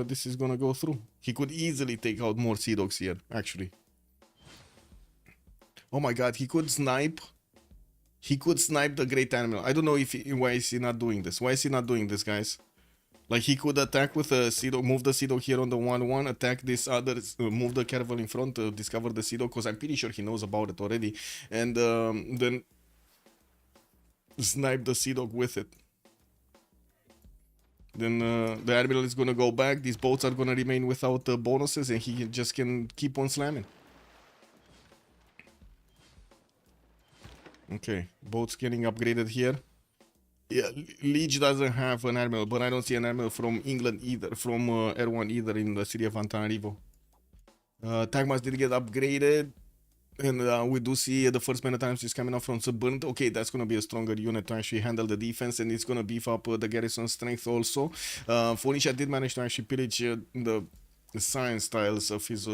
this is going to go through. He could easily take out more Sea Dogs here, actually. Oh my god, he could snipe. He could snipe the Great Admiral. I don't know why is he not doing this. Why is he not doing this, guys? Like, he could attack with a Sea Dog, move the Sea Dog here on the 1-1, attack this other, move the caravel in front, discover the Sea Dog, because I'm pretty sure he knows about it already. And then snipe the Sea Dog with it. Then the Admiral is gonna go back. These boats are gonna remain without bonuses, and he just can keep on slamming. Okay, boats getting upgraded here. Yeah, Liege doesn't have an Admiral, but I don't see an Admiral from England either, from R1 either in the city of Antananarivo. Tagmas did get upgraded. And we do see the first many times he's coming out from Subburnt. Okay, that's going to be a stronger unit to actually handle the defense, and it's going to beef up the garrison strength also. Phoenicia did manage to actually pillage the science tiles of his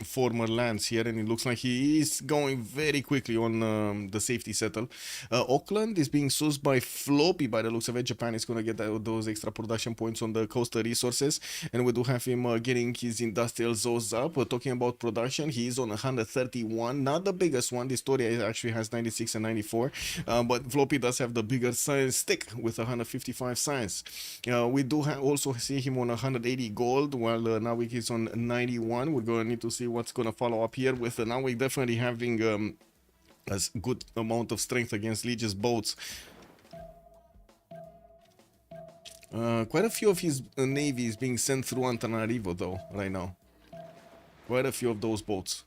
former lands here, and it looks like he is going very quickly on the safety settle. Auckland is being sourced by Floppy by the looks of it. Japan is going to get those extra production points on the coastal resources, and we do have him getting his industrial zones up. Talking about production, he is on 131, not the biggest one. This Storia actually has 96 and 94, but Floppy does have the bigger science stick with 155 science. We do also see him on 180 gold, while Nawik is on 91. We're going to need to see what's going to follow up here, with Nawik definitely having a good amount of strength against Liege's boats. Quite a few of his navy is being sent through Antananarivo though right now. Quite a few of those boats.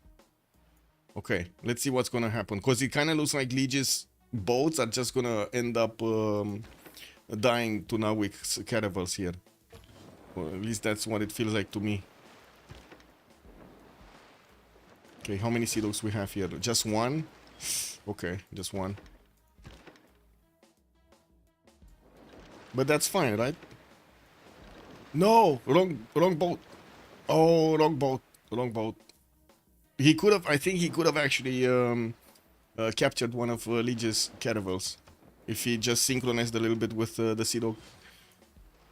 Okay, let's see what's gonna happen, because it kind of looks like Liege's boats are just gonna end up dying to Nawik's caravels here. Or at least that's what it feels like to me. Okay, how many Sea Dogs we have here? Just one? Okay, just one. But that's fine, right? No, wrong boat. Oh, wrong boat. Wrong boat. He could have. I think he could have actually captured one of Liege's caravels if he just synchronized a little bit with the Sea Dog.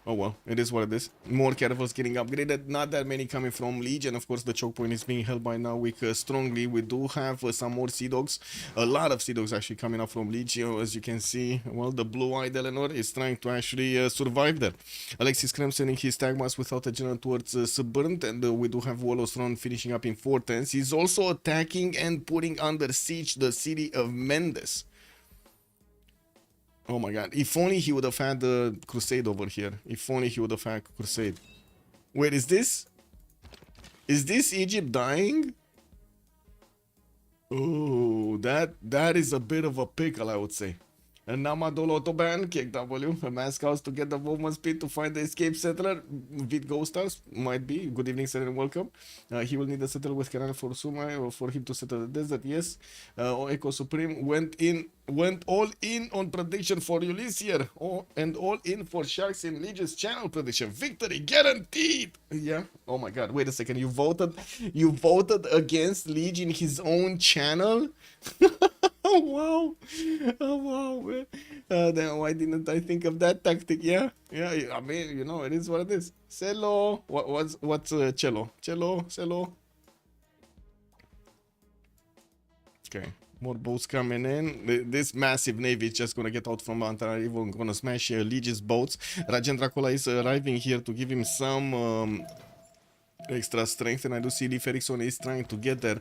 Oh well, it is what it is. More caravels getting upgraded, not that many coming from Liege, and of course the choke point is being held by Nawik strongly. We do have some more Sea Dogs, a lot of Sea Dogs actually coming up from Liege. As you can see, well, the blue-eyed Eleanor is trying to actually survive there. Alexis Krem sending his tagmas without a general towards Suburnt, and we do have Wolostron finishing up in 410s. He's also attacking and putting under siege the city of Mendes. Oh my god, if only he would have had the Crusade over here. If only he would have had Crusade. Wait, is this Egypt dying? Oh, that is a bit of a pickle, I would say. And Namadol Autoban, kick W, a mass scouts to get the movement speed to find the escape settler. Vid Ghost Stars, might be. Good evening, sir, and welcome. He will need a settler with Canal for Suma or for him to settle the desert, yes. Echo Supreme went all in on prediction for Ulyss here. Oh, and all in for Sharks in Legion's channel prediction. Victory guaranteed! Yeah. Oh my god, wait a second. You voted against Liege in his own channel? Oh wow, oh wow, man. Then why didn't I think of that tactic? Yeah, I mean, you know, it is what it is. Cello, what's cello? Cello. Okay, more boats coming in. This massive navy is just gonna get out from Antananarivo and gonna smash Liege's boats. Rajen Dracula is arriving here to give him some extra strength, and I do see Leif Erikson is trying to get there.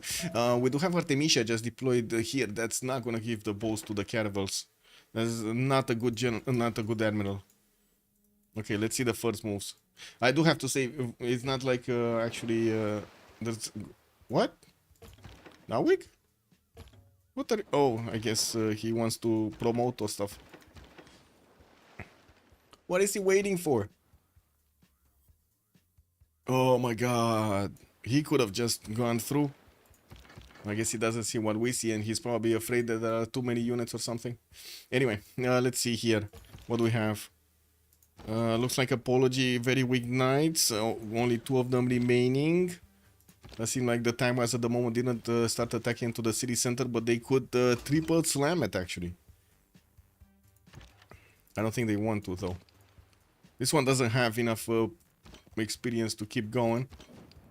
We do have Artemisia just deployed here. That's not gonna give the boats to the caravels. That's not a good not a good admiral. Okay, let's see the first moves. I do have to say, it's not like actually there's what? Nawik? What are? Oh, I guess he wants to promote or stuff. What is he waiting for? Oh my god. He could have just gone through. I guess he doesn't see what we see, and he's probably afraid that there are too many units or something. Anyway, let's see here. What do we have? Looks like Apology, very weak knights. Only 2 of them remaining. It seems like the time was at the moment didn't start attacking into the city center, but they could triple slam it actually. I don't think they want to though. This one doesn't have enough experience to keep going.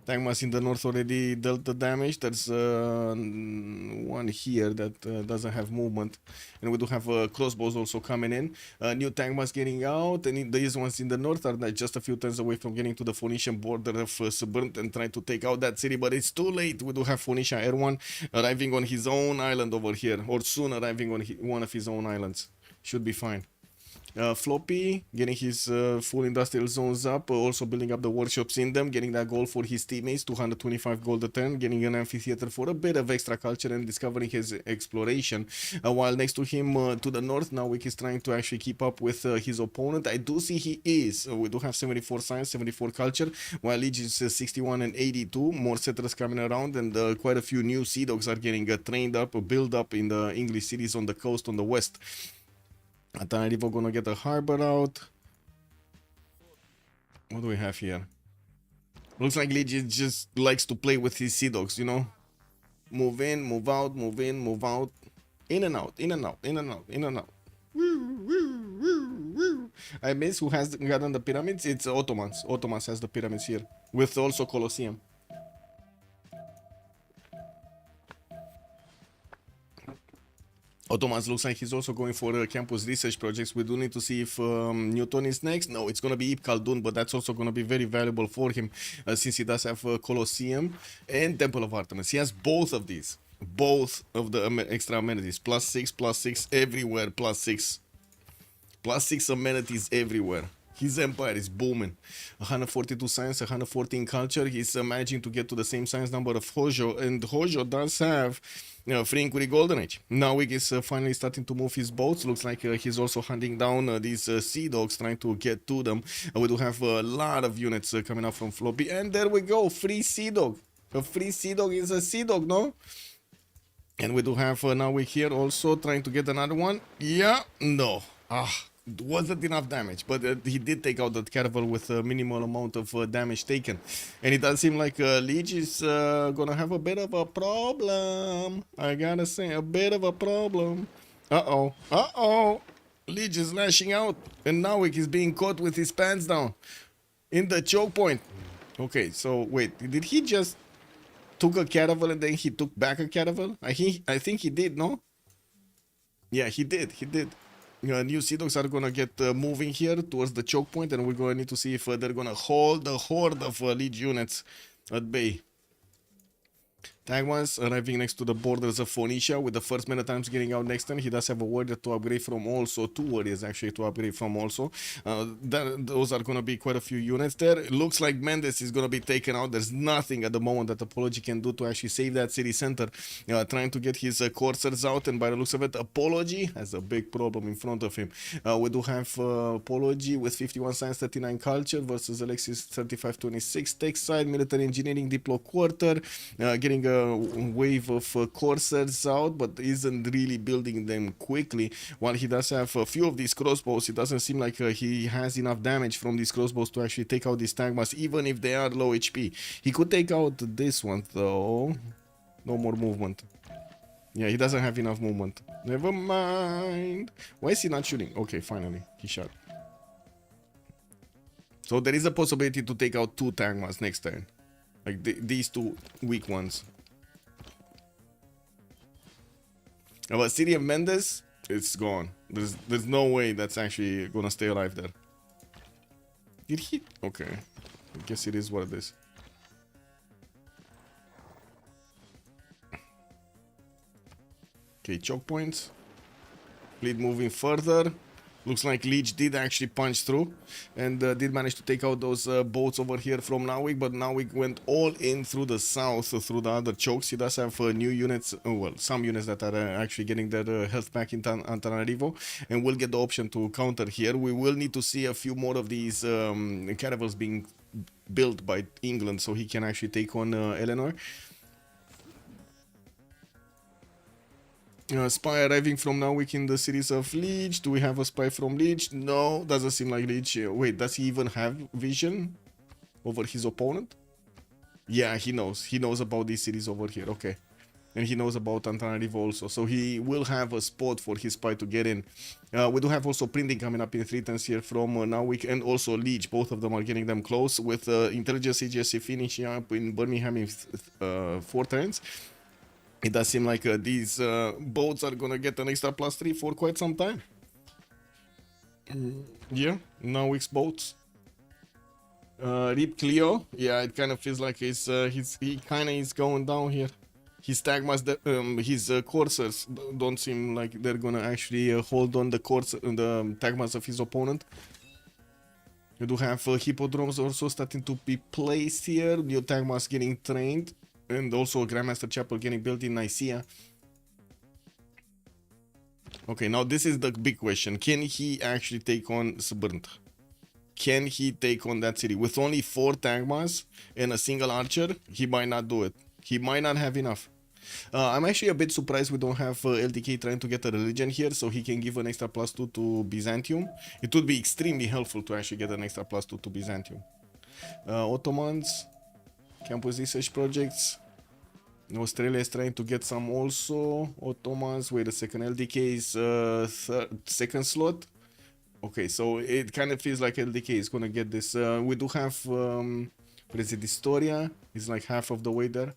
Tagmas in the north already dealt the damage. There's one here that doesn't have movement, and we do have crossbows also coming in. New Tagmas getting out, and these ones in the north are just a few turns away from getting to the Phoenician border of Suburnt and trying to take out that city, but it's too late. We do have Phoenicia Air One arriving on his own island over here, or soon arriving on one of his own islands. Should be fine. Floppy getting his full industrial zones up, also building up the workshops in them, getting that goal for his teammates, 225 gold a turn, getting an amphitheater for a bit of extra culture and discovering his exploration. While next to him to the north, Nawik is trying to actually keep up with his opponent. I do see he is. We do have 74 science, 74 culture, while Liege is 61 and 82. More settlers coming around, and quite a few new Sea Dogs are getting trained up, built up in the English cities on the coast on the west. Antananarivo gonna get a harbor out. What do we have here? Looks like Liege just likes to play with his Sea Dogs, you know? Move in, move out, move in, move out. In and out, in and out, in and out, in and out. I miss who has gotten the pyramids? It's Ottomans. Ottomans has the pyramids here. With also Colosseum. Ottomans looks like he's also going for campus research projects. We do need to see if Newton is next. No, it's going to be Ibn Khaldun, but that's also going to be very valuable for him since he does have Colosseum and Temple of Artemis. He has both of these. Both of the extra amenities. +6 everywhere, +6. +6 amenities everywhere. His empire is booming. 142 science, 114 culture. He's managing to get to the same science number of Hojo, and Hojo does have free inquiry golden age. Nawik is finally starting to move his boats. Looks like he's also hunting down these Sea Dogs, trying to get to them. We do have a lot of units coming up from Floppy, and there we go, free Sea Dog. A free Sea Dog is a Sea Dog, no? And we do have Nawik here also trying to get another one. Yeah, no. wasn't enough damage, but he did take out that caravel with a minimal amount of damage taken. And it does seem like Liege is gonna have a bit of a problem. I gotta say, a bit of a problem. Uh-oh, uh-oh. Liege is lashing out, and Nawik is being caught with his pants down in the choke point. Okay, so wait, did he just took a caravel and then he took back a caravel? I think he did, no? Yeah, he did. New Sea Dogs are gonna get moving here towards the choke point, and we're gonna need to see if they're gonna hold the horde of Legion units at bay. Tagmas arriving next to the borders of Phoenicia with the first man at times getting out next turn. He does have a warrior to upgrade from also, 2 warriors actually to upgrade from also. Those are going to be quite a few units there. It looks like Mendes is going to be taken out. There's nothing at the moment that Apology can do to actually save that city center. Trying to get his coursers out, and by the looks of it, Apology has a big problem in front of him. We do have Apology with 51 science, 39 culture versus Alexis 35-26 tech side, military engineering, Diplo quarter, getting a wave of coursers out, but isn't really building them quickly. While he does have a few of these crossbows, it doesn't seem like he has enough damage from these crossbows to actually take out these Tagmas, even if they are low HP. He could take out this one though. No more movement. Yeah, he doesn't have enough movement. Never mind. Why is he not shooting? Okay, finally, he shot. So there is a possibility to take out 2 Tagmas next turn. Like these 2 weak ones. But City of Mendes, it's gone. There's no way that's actually gonna stay alive there. Did he? Okay. I guess it is what it is. Okay, choke points. Fleet moving further. Looks like Leech did actually punch through and did manage to take out those boats over here from Nawik, but Nawik went all in through the south, through the other chokes. He does have new units, well, some units that are actually getting their health back in Antananarivo, and we'll get the option to counter here. We will need to see a few more of these caravels being built by England so he can actually take on Eleanor. Spy arriving from Nawik in the cities of Leech. Do we have a spy from Leech? No, doesn't seem like Leech. Wait, does he even have vision over his opponent? Yeah, he knows. He knows about these cities over here. Okay. And he knows about Antananarivo also. So he will have a spot for his spy to get in. We do have also printing coming up in 3 turns here from Nawik and also Leech. Both of them are getting them close with intelligence agency finishing up in Birmingham in 4 turns. It does seem like these boats are gonna get an extra +3 for quite some time. Yeah, Nawik's boats. Rip Cleo. Yeah, it kind of feels like he kind of is going down here. His Tagmas, his coursers don't seem like they're gonna actually hold on the Tagmas of his opponent. You do have hippodromes also starting to be placed here. New Tagmas getting trained. And also Grandmaster Chapel getting built in Nicaea. Okay, now this is the big question. Can he actually take on Sbrnt? Can he take on that city? With only 4 Tagmas and a single archer, he might not do it. He might not have enough. I'm actually a bit surprised we don't have LDK trying to get a religion here so he can give an extra +2 to Byzantium. It would be extremely helpful to actually get an extra +2 to Byzantium. Ottomans, campus research projects. Australia is trying to get some also. Ottomans, wait a second, LDK is 2nd slot. Okay, so it kind of feels like LDK is gonna get this. We do have, what is it, Historia? It's like half of the way there.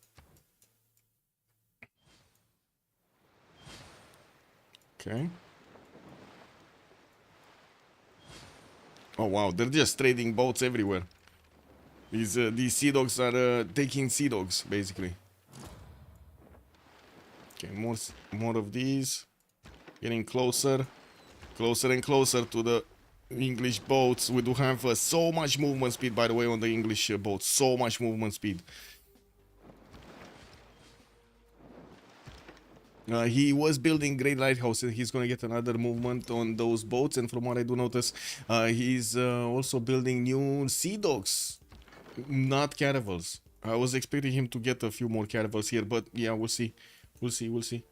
Okay. Oh wow, they're just trading boats everywhere. These Sea Dogs are taking Sea Dogs, basically. Okay, more of these. Getting closer and closer to the English boats. We do have so much movement speed, by the way, on the English boats. So much movement speed. He was building Great Lighthouse and he's gonna get another movement on those boats. And from what I do notice, he's also building new Sea Dogs, not caravels. I was expecting him to get a few more caravels here, but yeah, we'll see. We'll see.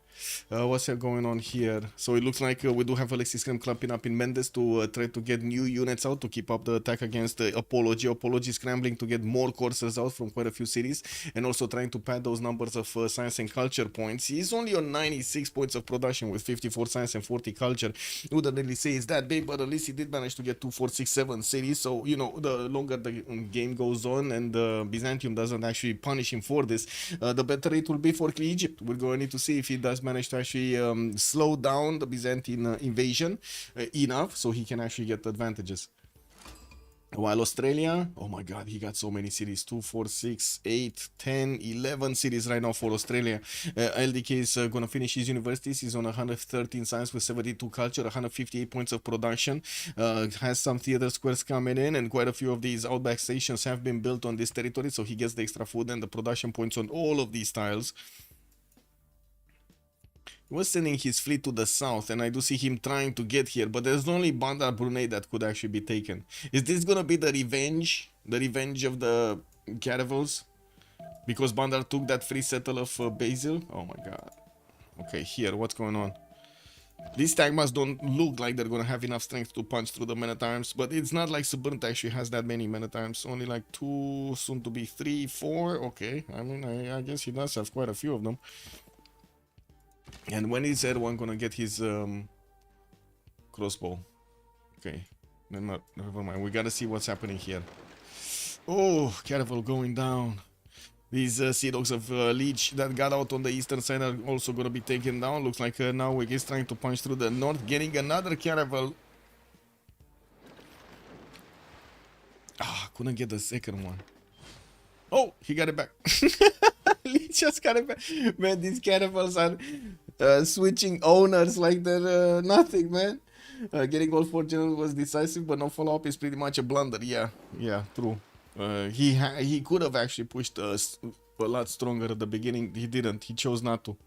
What's going on here? So it looks like we do have Alexis Krem clamping up in Mendes to try to get new units out to keep up the attack against Apology. Apology scrambling to get more coursers out from quite a few cities and also trying to pad those numbers of science and culture points. He's only on 96 points of production with 54 science and 40 culture. Wouldn't really say it's that big, but at least he did manage to get 2, 4, 6, 7 cities. So, you know, the longer the game goes on and Byzantium doesn't actually punish him for this, the better it will be for Egypt. We're going to need to see if he does manage to actually slow down the Byzantine invasion enough so he can actually get advantages. While Australia, oh my god, he got so many cities, 2, 4, 6, 8, 10, 11 cities right now for Australia. LDK is gonna finish his universities. He's on 113 science with 72 culture, 158 points of production. Has some theater squares coming in, and quite a few of these outback stations have been built on this territory, so he gets the extra food and the production points on all of these tiles. He was sending his fleet to the south, and I do see him trying to get here, but there's only Bandar Brunei that could actually be taken. Is this gonna be the revenge of the caravels? Because Bandar took that free settle of Basil? Oh my god. Okay, here, what's going on? These Tagmas don't look like they're gonna have enough strength to punch through the men-at-arms, but it's not like Suburnt actually has that many men-at-arms. Only like 2, soon to be 3, 4. Okay, I mean, I guess he does have quite a few of them. And when is everyone gonna get his crossbow? Okay, never mind. We gotta see what's happening here. Oh, Caravel going down. These Sea Dogs of Leech that got out on the eastern side are also gonna be taken down. Looks like now he's trying to punch through the north, getting another Caravel. Ah, couldn't get the second one. Oh, he got it back. Leech just got it back. Man, these Caravels are switching owners like they're nothing, man. Getting all 4 generals was decisive, but no follow-up is pretty much a blunder. Yeah, true. He could have actually pushed a lot stronger at the beginning. He didn't. He chose not to.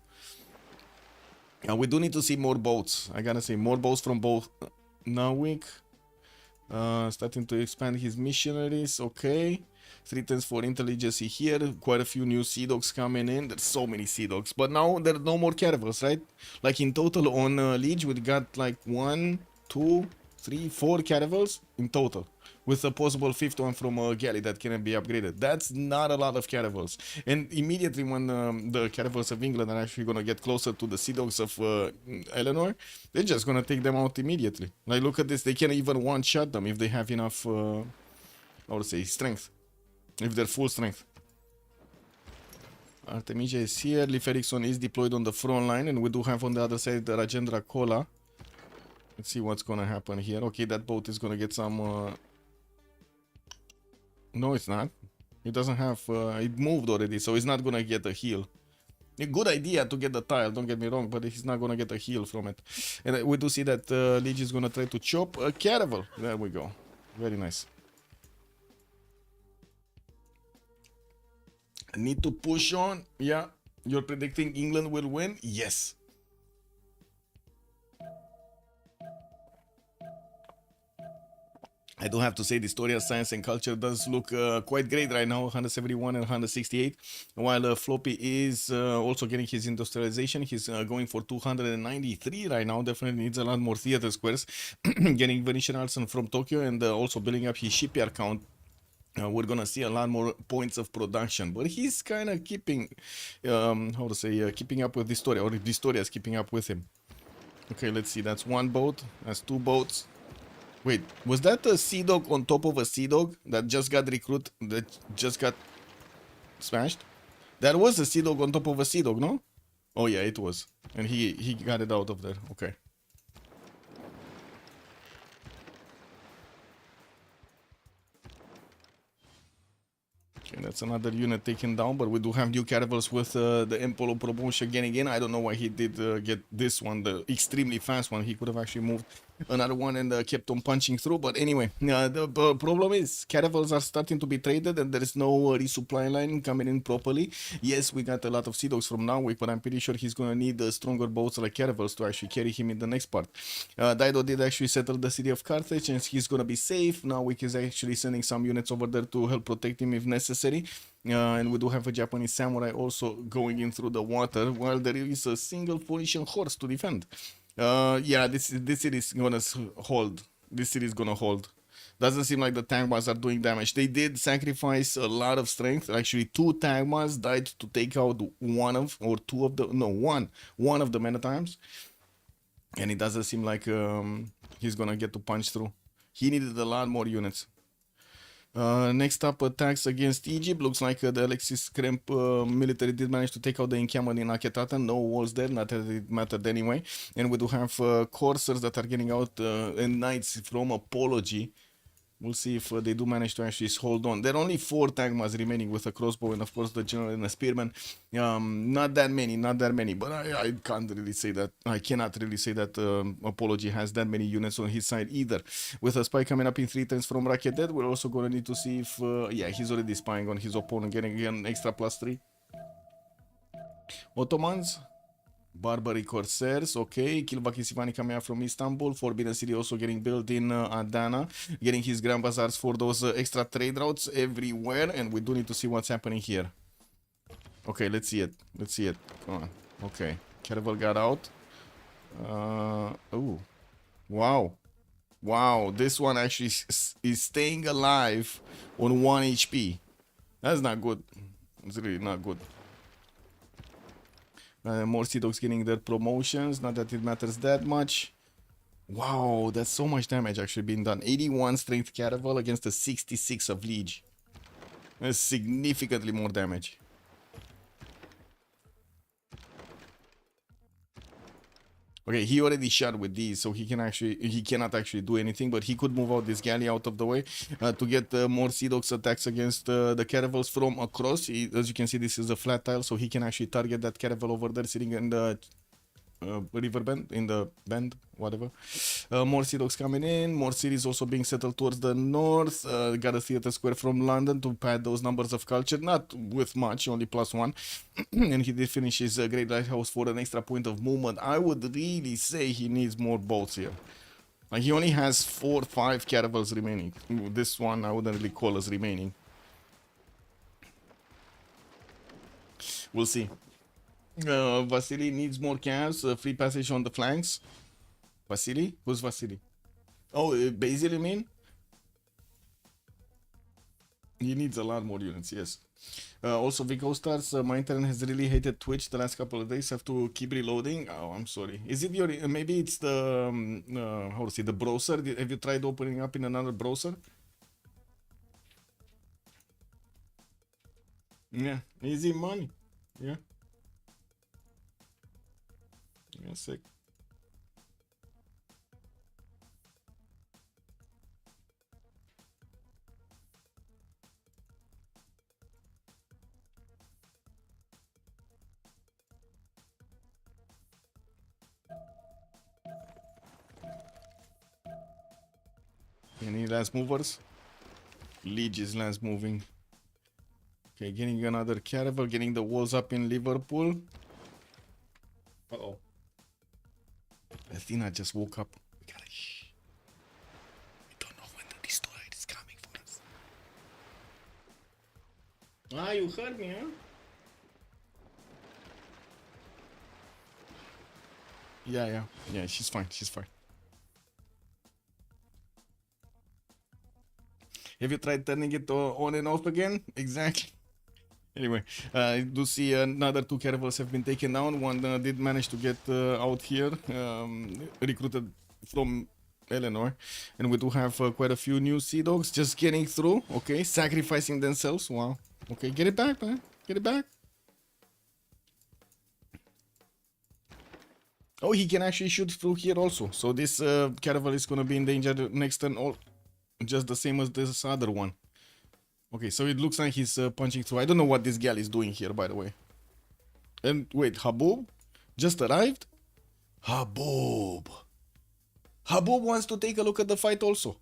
We do need to see more boats. I gotta say, more boats from both Narvik. Starting to expand his missionaries. Okay. 3 tens for intelligence here. Quite a few new Sea Dogs coming in. There's so many Sea Dogs. But now there are no more caravels, right? Like in total on Liege, we got like 1, 2, 3, 4 caravels in total. With a possible 5th one from a galley that can be upgraded. That's not a lot of caravels. And immediately when the caravels of England are actually going to get closer to the Sea Dogs of Eleanor, they're just going to take them out immediately. Like, look at this. They can't even one-shot them if they have enough, I would say, strength. If they're full strength. Artemisia is here. Leif Erikson is deployed on the front line. And we do have on the other side the Rajendra Kola. Let's see what's going to happen here. Okay, that boat is going to get some... No, it's not. It doesn't have... it moved already, so it's not going to get a heal. A good idea to get the tile, don't get me wrong, but he's not going to get a heal from it. And we do see that Liege is going to try to chop a caravel. There we go. Very nice. Need to push on. Yeah. You're predicting England will win? Yes. I do have to say the story of science and culture does look quite great right now, 171 and 168. While Floppy is also getting his industrialization, he's going for 293 right now. Definitely needs a lot more theater squares. Getting Venetian arson from Tokyo and also building up his shipyard count. We're gonna see a lot more points of production, but he's kind of keeping, how to say, keeping up with Vistoria, or Vistoria is keeping up with him. Okay, let's see. That's 1 boat. That's 2 boats. Wait, was that a Sea Dog on top of a Sea Dog that just got recruited, that just got smashed? That was a Sea Dog on top of a Sea Dog, no? Oh yeah, it was, and he got it out of there. Okay. Okay, that's another unit taken down, but we do have new caravels with the Empolo promotion getting in. I don't know why he did get this one, the extremely fast one. He could have actually moved another one and kept on punching through. But anyway, the problem is caravels are starting to be traded and there is no resupply line coming in properly. Yes, we got a lot of Sea Dogs from Narvik, but I'm pretty sure he's going to need stronger boats like caravels to actually carry him in the next part. Dido did actually settle the city of Carthage and he's going to be safe. Narvik is actually sending some units over there to help protect him if necessary. And we do have a Japanese samurai also going in through the water, while there is a single Phoenician horse to defend. Yeah, this city is gonna hold. This city is gonna hold. Doesn't seem like the Tagmas are doing damage. They did sacrifice a lot of strength. Actually, 2 Tagmas died to take out one of the men at times. And it doesn't seem like he's gonna get to punch through. He needed a lot more units. Next up, attacks against Egypt. Looks like the Alexis Kremp military did manage to take out the encampment in Aketata. No walls there, not that it mattered anyway. And we do have coursers that are getting out and knights from Apology. We'll see if they do manage to actually hold on. There are only 4 Tagmas remaining with a crossbow and of course the general and a spearman. Not that many, but I can't really say that. I cannot really say that Apology has that many units on his side either. With a spy coming up in 3 turns from Rakedet, we're also going to need to see if... yeah, he's already spying on his opponent, getting an extra +3. Ottomans. Barbary Corsairs, okay. Kilvaki Sivani coming out from Istanbul. Forbidden City also getting built in Adana. Getting his Grand Bazaars for those extra trade routes everywhere. And we do need to see what's happening here. Okay, let's see it. Let's see it. Come on. Okay. Caravel got out. Oh. Wow. Wow. This one actually is staying alive on 1 HP. That's not good. It's really not good. More Sea Dogs getting their promotions, not that it matters that much. Wow, that's so much damage actually being done. 81 strength Caravel against a 66 of Liege. That's significantly more damage. Okay, he already shot with these, so he cannot actually do anything, but he could move out this galley out of the way to get more Sea Dogs attacks against the Caravels from across. As you can see, this is a flat tile, so he can actually target that Caravel over there sitting in the river bend, in the bend, whatever. More Sea Dogs coming in, more cities also being settled towards the north. Got a theater square from London to pad those numbers of culture, not with much, only +1. And he did finish his Great Lighthouse for an extra point of movement. I would really say he needs more boats here. Like, he only has 4 or 5 caravels remaining. This one I wouldn't really call as remaining. We'll see. Vasily needs more calves, free passage on the flanks. Vasily? Who's Vasily? Oh, Basil, you mean? He needs a lot more units, yes. Also, Vico Stars, my internet has really hated Twitch the last couple of days. Have to keep reloading. Oh, I'm sorry. Is it your... maybe it's the... how to say? The browser? Have you tried opening up in another browser? Yeah. Easy money. Yeah. Give me a sec. Any last movers? Liege is last moving. Okay, getting another caravel, getting the walls up in Liverpool. Uh-oh. Athena just woke up. We gotta shh. We don't know when the destroyer is coming for us. Ah, you heard me, huh? Yeah, she's fine, she's fine. Have you tried turning it on and off again? Exactly. Anyway, I do see another 2 caravels have been taken down. One did manage to get out here, recruited from Eleanor. And we do have quite a few new Sea Dogs just getting through. Okay, sacrificing themselves. Wow. Okay, get it back, man. Get it back. Oh, he can actually shoot through here also. So this caravel is going to be in danger next turn, just the same as this other one. Okay, so it looks like he's punching through. I don't know what this gal is doing here, by the way. And wait, Habub just arrived? Habub wants to take a look at the fight also.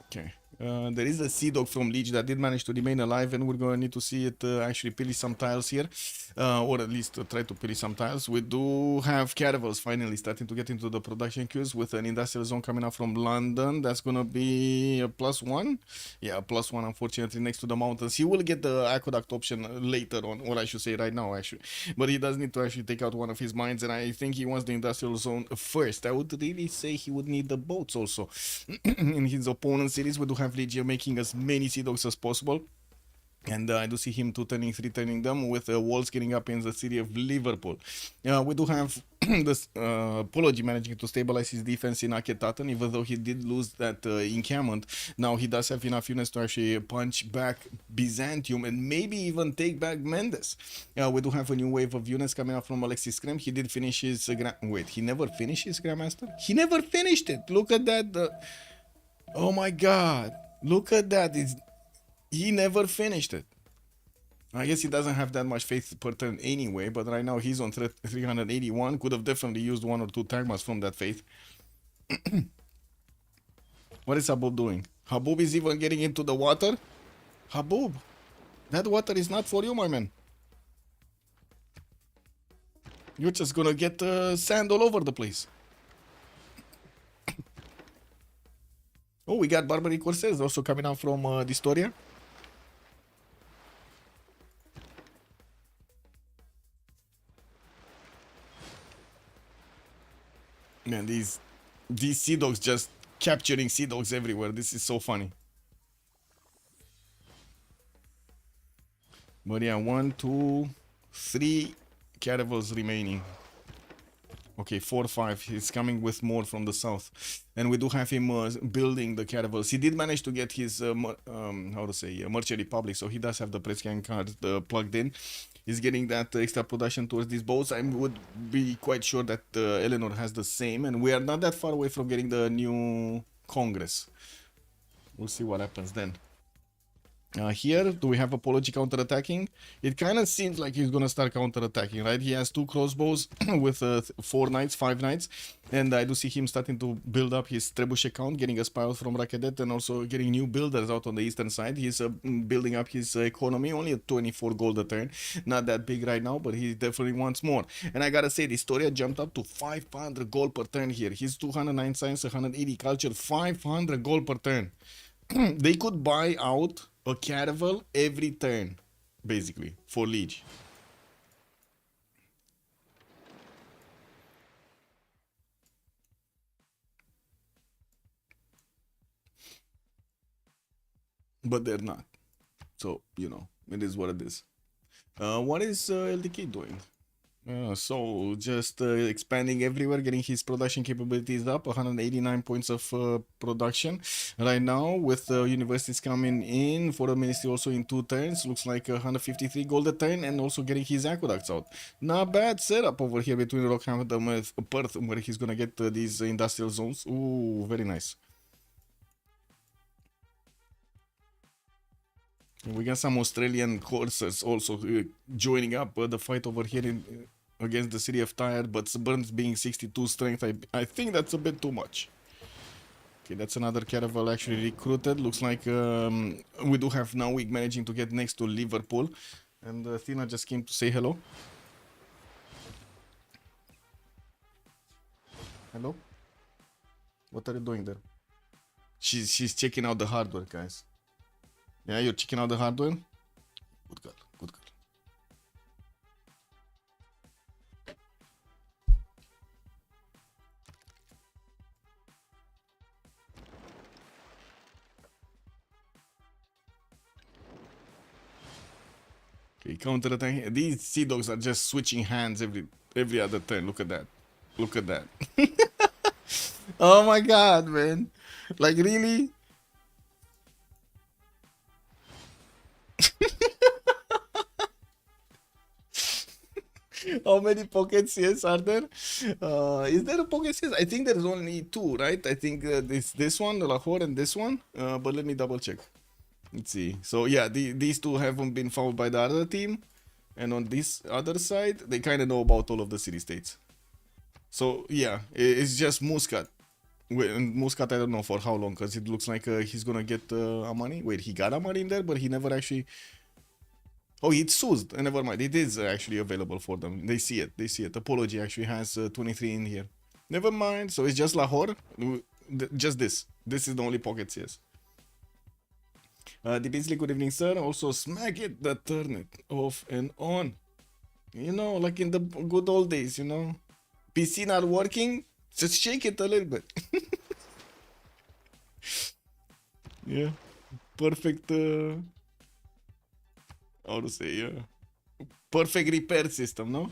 Okay. There is a Sea Dog from Liege that did manage to remain alive, and we're going to need to see it actually pillage some tiles here. or at least try to pillage some tiles. We do have caravels finally starting to get into the production queues with an industrial zone coming out from London. That's gonna be a +1. Yeah, a +1, unfortunately, next to the mountains. He will get the aqueduct option later on, or I should say right now, actually. But he does need to actually take out one of his mines, and I think he wants the industrial zone first. I would really say he would need the boats also. In his opponent series, we do have Legia making as many sea dogs as possible. And I do see him 2-turning, 3-turning them with walls getting up in the city of Liverpool. We do have this Apology managing to stabilize his defense in Aketaten, even though he did lose that encampment. Now he does have enough units to actually punch back Byzantium and maybe even take back Mendes. We do have a new wave of units coming out from Alexis Krem. He did finish his... Wait, he never finished his Grandmaster? He never finished it! Look at that! Oh my god! Look at that! He never finished it. I guess he doesn't have that much faith per turn anyway, but right now he's on 381. Could have definitely used 1 or 2 Tagmas from that faith. What is Habub doing? Habub is even getting into the water? Habub, that water is not for you, my man. You're just gonna get sand all over the place. Oh, we got Barbary Corsairs also coming out from Distoria. Man, these sea dogs just capturing sea dogs everywhere. This is so funny. But yeah, 1, 2, 3 caravels remaining. Okay, 4, 5. He's coming with more from the south. And we do have him building the caravels. He did manage to get his, Merchant Republic. So he does have the Prescan card plugged in. He's getting that extra production towards these boats. I would be quite sure that Eleanor has the same. And we are not that far away from getting the new Congress. We'll see what happens then. Here, do we have Apology counter-attacking? It kind of seems like he's gonna start counter-attacking, right? He has 2 crossbows with 4 knights, 5 knights. And I do see him starting to build up his trebuchet count, getting a spy out from Rakedet and also getting new builders out on the eastern side. He's building up his economy, only at 24 gold a turn. Not that big right now, but he definitely wants more. And I gotta say, the Historia jumped up to 500 gold per turn here. He's 209 science, 180 culture, 500 gold per turn. They could buy out a caravel every turn, basically, for Liege. But they're not. So, you know, it is what it is. What is LDK doing? So just expanding everywhere, getting his production capabilities up. 189 points of production right now, with universities coming in for the ministry also in 2 turns. Looks like 153 gold a turn, and also getting his aqueducts out. Not bad setup over here between Rockhampton and Perth, where he's gonna get these industrial zones. Ooh, very nice. We got some Australian coursers also joining up the fight over here in against the city of Tyre, but Burns being 62 strength, I think that's a bit too much. Okay, that's another caravel actually recruited. Looks like we do have now week managing to get next to Liverpool. And Athena just came to say hello. Hello? What are you doing there? She's checking out the hardware, guys. Yeah, you're checking out the hardware? Good girl, good girl. Okay, counter attack. These sea dogs are just switching hands every other turn. Look at that. Look at that. Oh my god, man. Like, really? How many pocket CS are there? Is there a pocket CS? I think there's only 2, right? I think this one, the Lahore, and this one. But let me double check. Let's see. So yeah, these 2 haven't been found by the other team. And on this other side, they kind of know about all of the city-states. So yeah, it's just Muscat. And Muscat, I don't know for how long, because it looks like he's gonna get Amani. Wait, he got Amani in there, but he never actually... Oh, it's used. Never mind. It is actually available for them. They see it. They see it. Apology actually has 23 in here. Never mind. So it's just Lahore. Just this. This is the only pockets, yes. The Beasley, good evening, sir. Also, smack it, that turn it off and on. You know, like in the good old days, you know. PC not working, just shake it a little bit. Yeah. Perfect, how to say, yeah. Perfect repair system, no?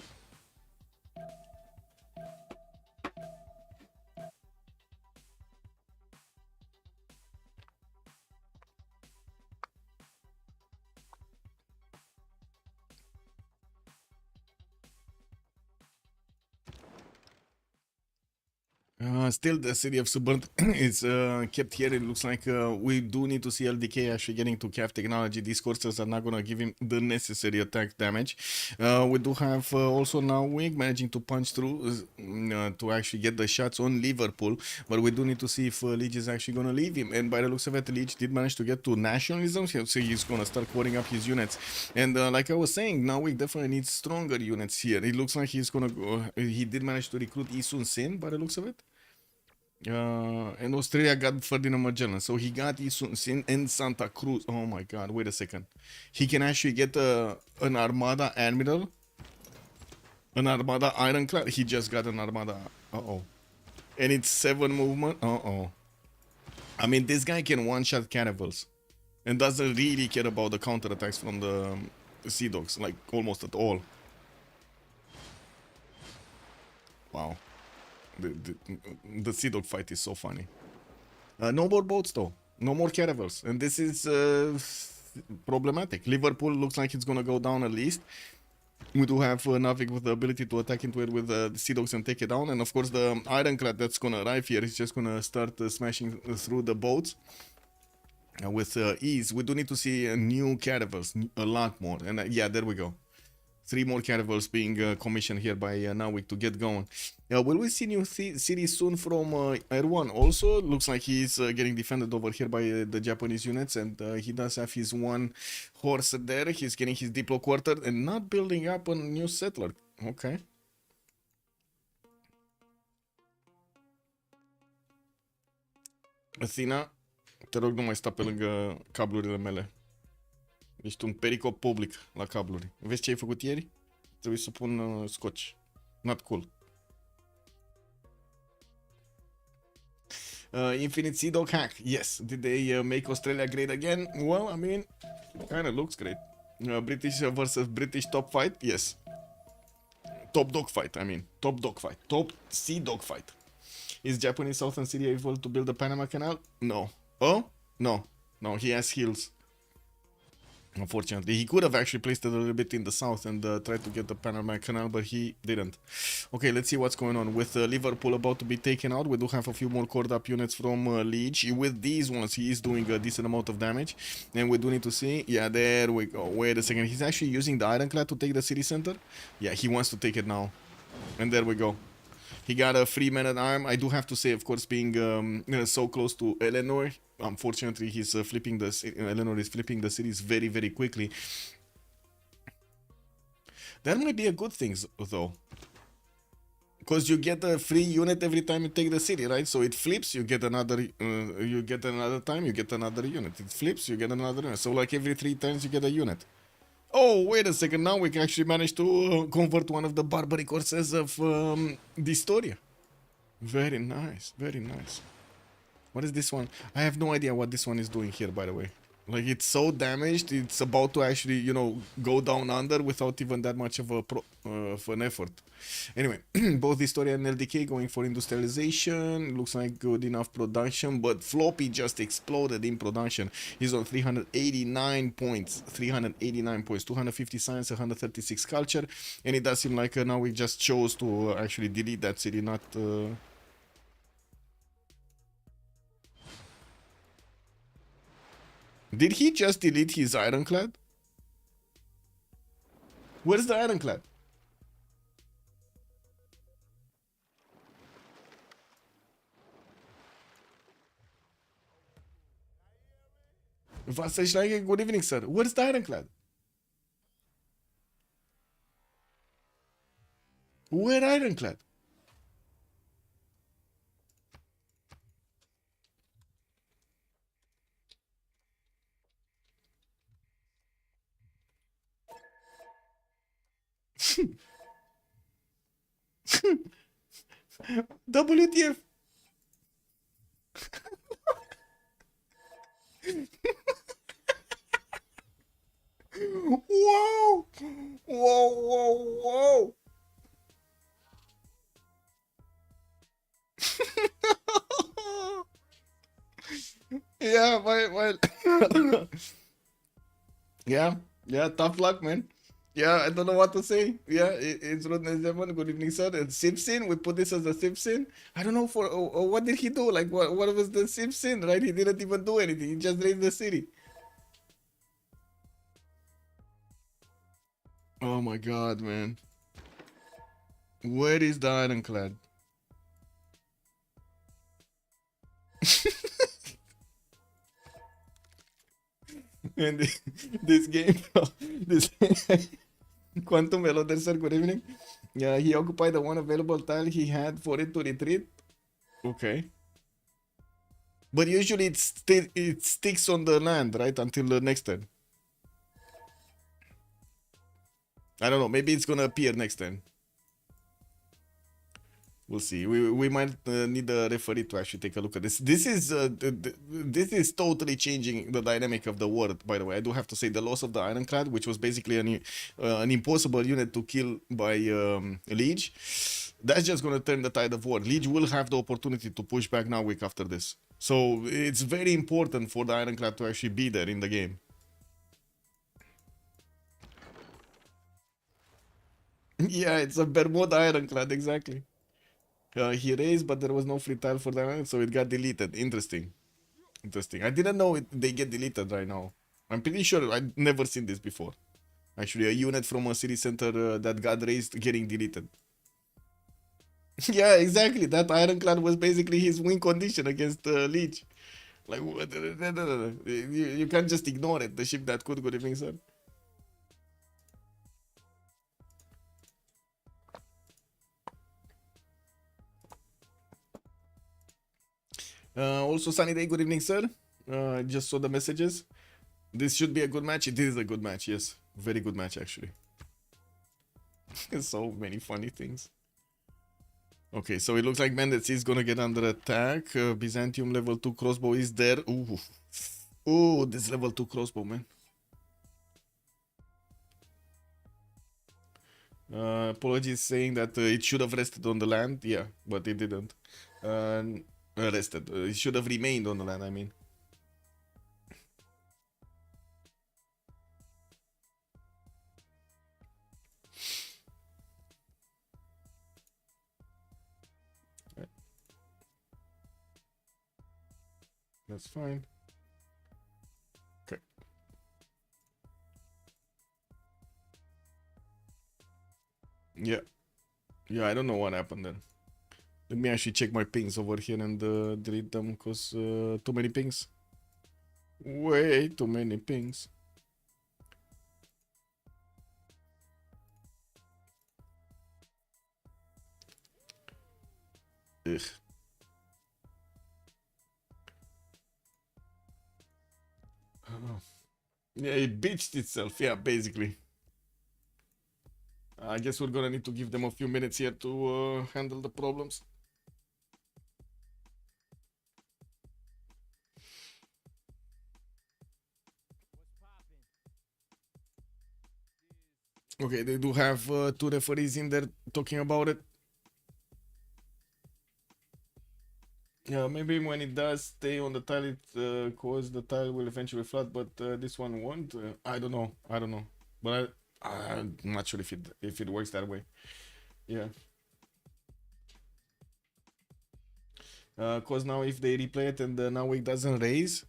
Still, the city of Suburb is kept here. It looks like we do need to see LDK actually getting to CAF technology. These courses are not going to give him the necessary attack damage. We do have also now Wig managing to punch through to actually get the shots on Liverpool. But we do need to see if Leach is actually going to leave him. And by the looks of it, Leach did manage to get to nationalism. So he's going to start quoting up his units. And like I was saying, now Wig definitely needs stronger units here. It looks like he's going to go. He did manage to recruit Isun Sin by the looks of it. And Australia got Ferdinand Magellan. So he got Isun Sin and Santa Cruz. Oh my god, wait a second. He can actually get an Armada Admiral. An Armada Ironclad. He just got an Armada. Uh-oh. And it's 7 movement. Uh-oh. I mean, this guy can one-shot caravels. And doesn't really care about the counterattacks from the Sea Dogs. Like, almost at all. Wow. The Sea Dog fight is so funny. No more boats though. No more caravels. And this is problematic. Liverpool looks like it's gonna go down at least. We do have Navik with the ability to attack into it with the Sea Dogs and take it down. And of course the Ironclad that's gonna arrive here is just gonna start smashing through the boats. With ease. We do need to see new caravels. A lot more. And yeah, there we go. 3 more caravels being commissioned here by Nawik to get going. Will we see new cities soon from Air 1? Also, looks like he's getting defended over here by the Japanese units, and he does have his 1 horse there. He's getting his Diplo quarter and not building up a new settler. Okay. Athena, te rog, nu mai sta pe lângă cablurile mele. Ești un pericop public la cabluri. Vezi ce ai făcut ieri? Trebuie să pun scotch. Not cool. Infinite Sea Dog hack. Yes. Did they make Australia great again? Well, I mean, kind of looks great. British versus British top fight? Yes. Top dog fight, I mean. Top dog fight. Top sea dog fight. Is Japanese Southern Syria able to build the Panama Canal? No. Oh? No. No, he has hills. Unfortunately, he could have actually placed it a little bit in the south and tried to get the Panama Canal, but he didn't. Okay, let's see what's going on. With Liverpool about to be taken out, we do have a few more cord up units from Leach. With these ones, he is doing a decent amount of damage. And we do need to see... Yeah, there we go. Wait a second. He's actually using the Ironclad to take the city center? Yeah, he wants to take it now. And there we go. He got a free man-at-arm. I do have to say, of course, being so close to Eleanor, unfortunately, he's flipping the... Eleanor is flipping the cities very, very quickly. That might be a good thing, though. Because you get a free unit every time you take the city, right? So it flips, you get another time, you get another unit. It flips, you get another unit. So like every 3 times you get a unit. Oh, wait a second, now we can actually manage to convert one of the barbaric horses of the Historia. Very nice, very nice. What is this one? I have no idea what this one is doing here, by the way. Like, it's so damaged, it's about to actually, you know, go down under without even that much of an effort. Anyway, both Historia and LDK going for industrialization. Looks like good enough production, but Floppy just exploded in production. He's on 389 points. 389 points. 250 science, 136 culture. And it does seem like now we just chose to actually delete that city, not... Did he just delete his Ironclad? Where's the Ironclad? Vasashnaike, good evening, sir. Where's the Ironclad? Where ironclad? WTF? Whoa! Whoa, whoa, whoa! Yeah, well. Yeah, yeah, tough luck, man. Yeah, I don't know what to say. Yeah, it's Rodney Zeman. Good evening, sir. It's Simpson. We put this as a Simpson. I don't know for what did he do? Like, what was the Simpson, right? He didn't even do anything. He just raised the city. Oh my god, man. Where is the ironclad? And this game, this Quantum Veloder, sir. Good evening. Yeah, he occupied the one available tile he had for it to retreat. Okay. But usually it sticks on the land, right? Until the next turn. I don't know. Maybe it's gonna appear next turn. We'll see. We might need a referee to actually take a look at this. This is totally changing the dynamic of the war. By the way, I do have to say the loss of the Ironclad, which was basically an impossible unit to kill by Liege. That's just gonna turn the tide of war. Liege will have the opportunity to push back now week after this. So it's very important for the Ironclad to actually be there in the game. Yeah, it's a Bermuda Ironclad, exactly. He raised, but there was no free tile for the island, so it got deleted. Interesting. Interesting. I didn't know they get deleted right now. I'm pretty sure I've never seen this before. Actually, a unit from a city center that got raised getting deleted. Yeah, exactly. That ironclad was basically his win condition against Leech. Like, you can't just ignore it. The ship that could. Good evening, sir. Also, sunny day. Good evening, sir. I just saw the messages. This should be a good match. It is a good match, yes. Very good match, actually. So many funny things. Okay, so it looks like Mendez is gonna get under attack. Byzantium level 2 crossbow is there. Ooh. Ooh, this level 2 crossbow, man. Apologies saying that it should have rested on the land. Yeah, but it didn't. Rested. It should have remained on the land, I mean. That's fine. Okay. Yeah. Yeah, I don't know what happened there. Let me actually check my pings over here and delete them because too many pings. Way too many pings. Ugh. Oh. Yeah, it bitched itself. Yeah, basically. I guess we're gonna need to give them a few minutes here to handle the problems. Okay, they do have two referees in there talking about it. Yeah, maybe when it does stay on the tile, it cause the tile will eventually flood, but this one won't. I don't know. I don't know, but I'm not sure if it works that way. Yeah. Cause now if they replay it and now it doesn't raise,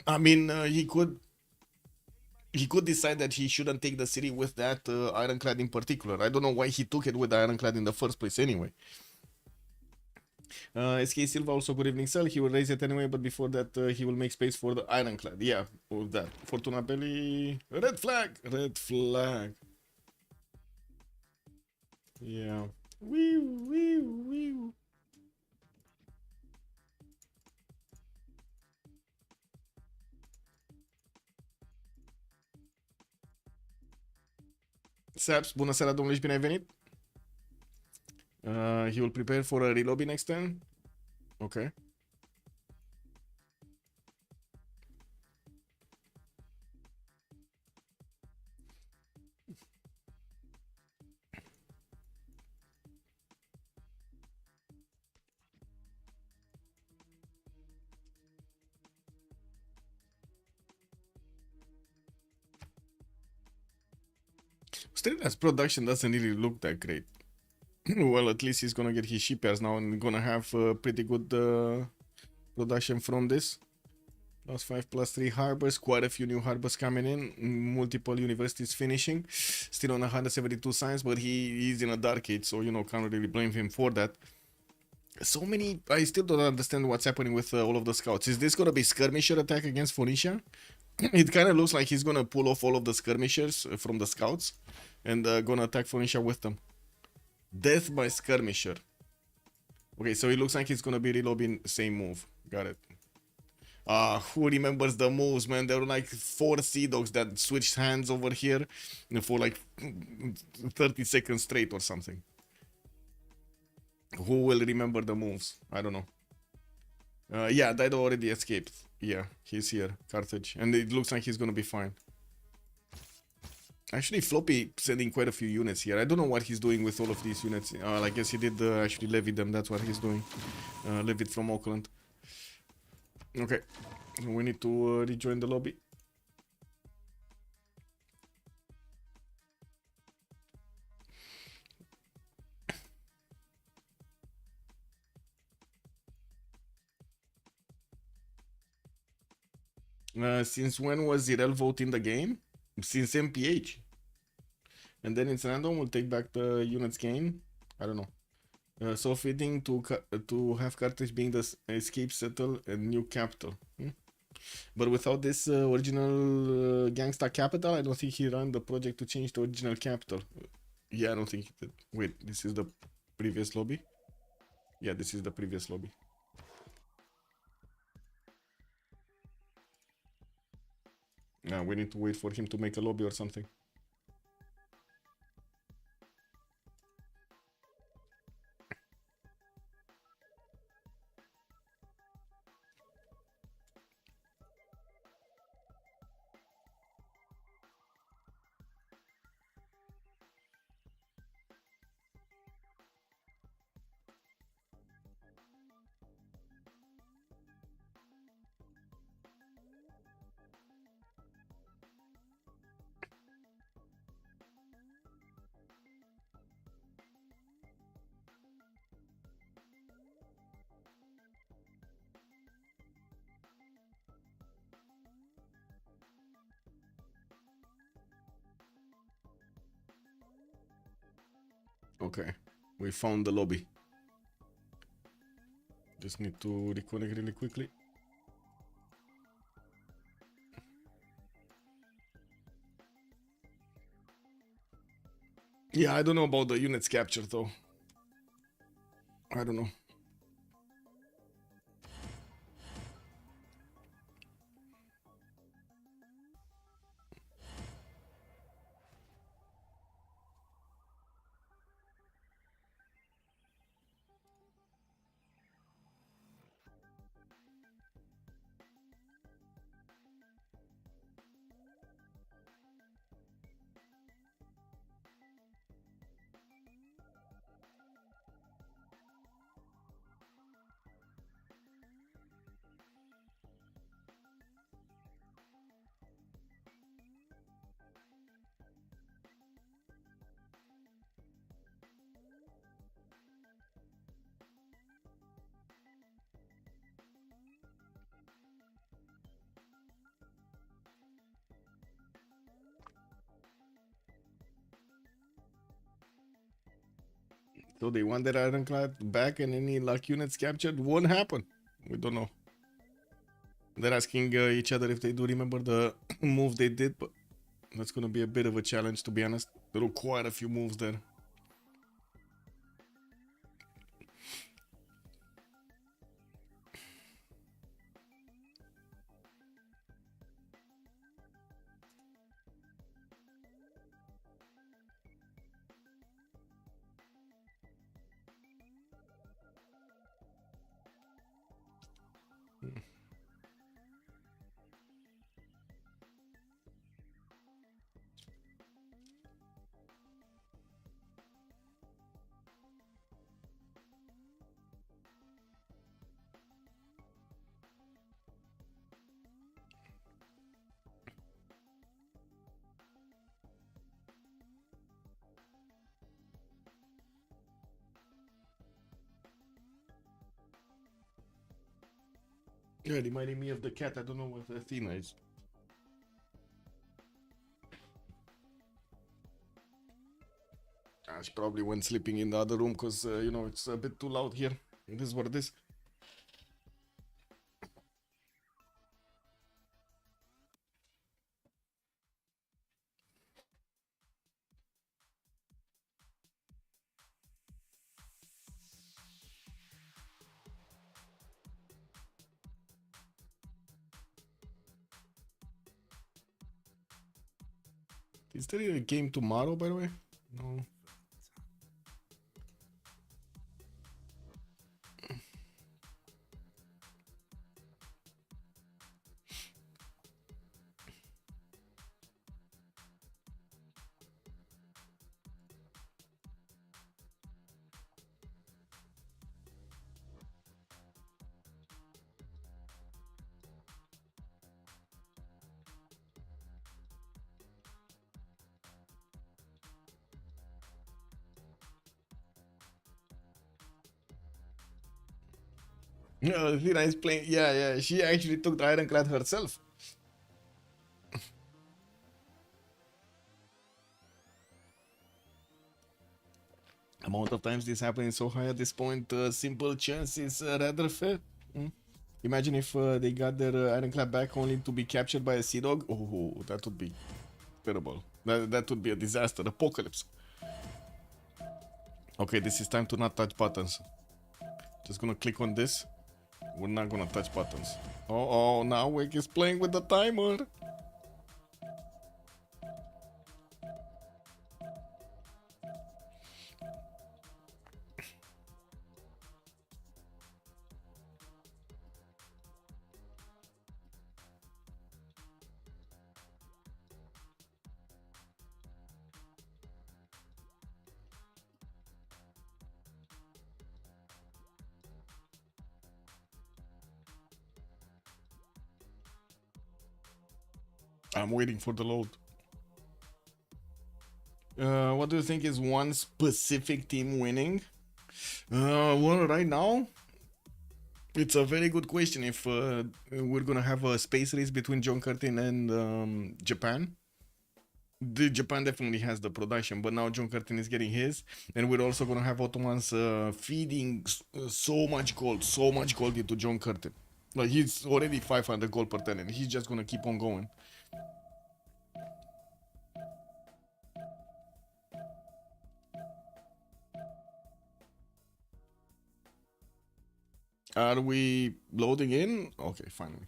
I mean he could decide that he shouldn't take the city with that ironclad in particular. I don't know why he took it with the ironclad in the first place anyway. SK Silva also good evening, sir. He will raise it anyway, but before that he will make space for the ironclad. Yeah, all that. Fortuna Belli. Red flag. Red flag. Yeah. Wee wee wee. Saps, bună seara, domnule, și bine ai venit. He will prepare for a relobby next turn. Okay. Stellar's production doesn't really look that great. Well, at least he's gonna get his shipyards now and gonna have pretty good production from this. +5, +3 harbors, quite a few new harbors coming in, multiple universities finishing, still on 172 science, but he is in a dark age, so you know, can't really blame him for that. So many, I still don't understand what's happening with all of the scouts. Is this gonna be skirmisher attack against Phoenicia? It kind of looks like he's gonna pull off all of the skirmishers from the scouts and gonna attack Phoenicia with them. Death by skirmisher. Okay, so it looks like he's gonna be reloading same move. Got it. Who remembers the moves, man? There were like 4 Sea Dogs that switched hands over here for like 30 seconds straight or something. Who will remember the moves? I don't know. Yeah, Dido already escaped. Yeah, he's here, Carthage. And it looks like he's gonna be fine. Actually, Floppy sending quite a few units here. I don't know what he's doing with all of these units. I guess he did actually levy them. That's what he's doing. Levied from Auckland. Okay, we need to rejoin the lobby. Since when was Zirel vote in the game? Since MPH. And then it's random, we'll take back the units gain. I don't know. So fitting to have Carthage being the escape settle and new capital. But without this original gangsta capital, I don't think he ran the project to change the original capital. Yeah, I don't think he did. Wait, this is the previous lobby? Yeah, this is the previous lobby. Yeah, we need to wait for him to make a lobby or something. Okay, we found the lobby. Just need to reconnect really quickly. Yeah, I don't know about the units captured though. I don't know. So they want that ironclad back and any luck units captured won't happen. We don't know. They're asking each other if they do remember the move they did, but that's gonna be a bit of a challenge to be honest. There were quite a few moves there. Yeah, reminding me of the cat. I don't know what Athena is. She probably went sleeping in the other room because, you know, it's a bit too loud here. It is what it is. Is there a game tomorrow, by the way? No. No, Athena is playing. Yeah, yeah. She actually took the ironclad herself. Amount of times this happening so high at this point, simple chance is rather fair. Mm. Imagine if they got their ironclad back only to be captured by a sea dog. Oh, that would be terrible. That would be a disaster, apocalypse. Okay, this is time to not touch buttons. Just gonna click on this. We're not gonna touch buttons. Oh, now Wake is playing with the timer. I'm waiting for the load. What do you think is one specific team winning? Well, right now, it's a very good question if we're gonna have a space race between John Curtin and Japan. Japan definitely has the production, but now John Curtin is getting his, and we're also gonna have Ottomans feeding so much gold into John Curtin. Like he's already 500 gold per turn, and he's just gonna keep on going. Are we loading in? Okay, finally.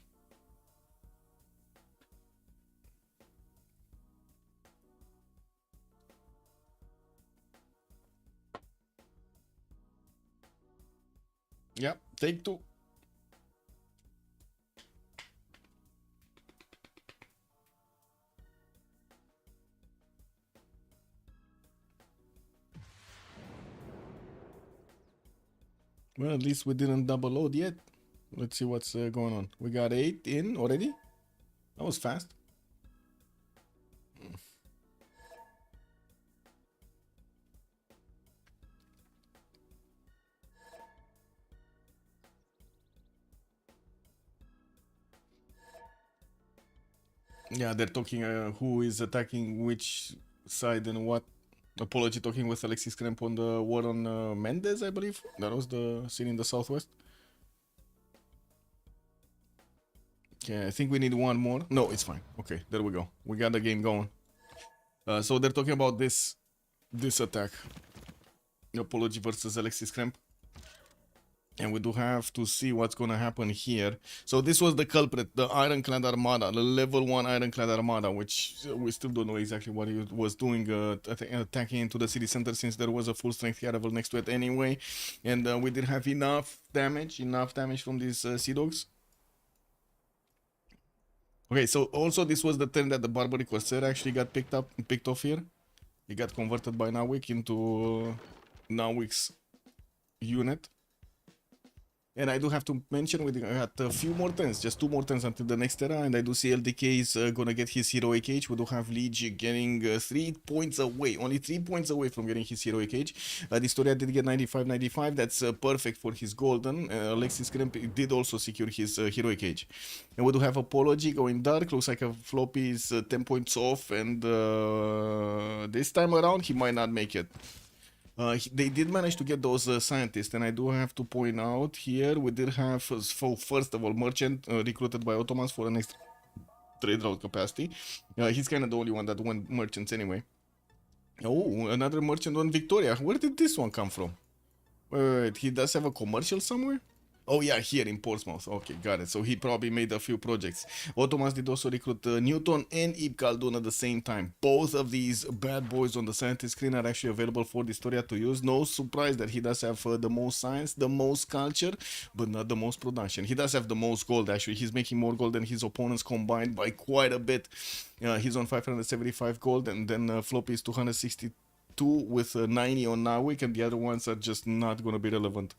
Yep, take two. Well, at least we didn't double load yet. Let's see what's going on. We got 8 in already. That was fast. Yeah, they're talking who is attacking which side and what. Apology talking with Alexis Kremp on the war on Mendez, I believe. That was the scene in the southwest. Okay, I think we need one more. No, it's fine. Okay, there we go. We got the game going. So they're talking about this attack. Apology versus Alexis Kremp. And we do have to see what's gonna happen here. So this was the culprit, the Ironclad Armada, the level 1 Ironclad Armada, which we still don't know exactly what he was doing, attacking into the city center, since there was a full strength Caravel next to it anyway. And we did have enough damage from these Sea Dogs. Okay, so also this was the turn that the Barbary Corsair actually got picked off here. He got converted by Nawik into Nawik's unit. And I do have to mention we got a few more turns, just 2 more turns until the next era, and I do see LDK is gonna get his heroic age. We do have Liege getting 3 points away, only 3 points away from getting his heroic age. Distoria did get 95-95, that's perfect for his golden. Alexis Krimp did also secure his heroic age. And we do have Apology going dark, looks like a floppy is 10 points off, and this time around he might not make it. They did manage to get those scientists, and I do have to point out here we did have first of all Merchant recruited by Ottomans for an extra trade route capacity. He's kind of the only one that went merchants anyway. Oh, another merchant on Victoria. Where did this one come from? Wait, he does have a commercial somewhere? Oh yeah, here in Portsmouth. Okay, got it. So he probably made a few projects. Ottomans did also recruit Newton and Ibn Khaldun at the same time. Both of these bad boys on the scientist screen are actually available for Distoria to use. No surprise that he does have the most science, the most culture, but not the most production. He does have the most gold actually. He's making more gold than his opponents combined by quite a bit. He's on 575 gold, and then Floppy is 262 with 90 on Narwick, and the other ones are just not going to be relevant.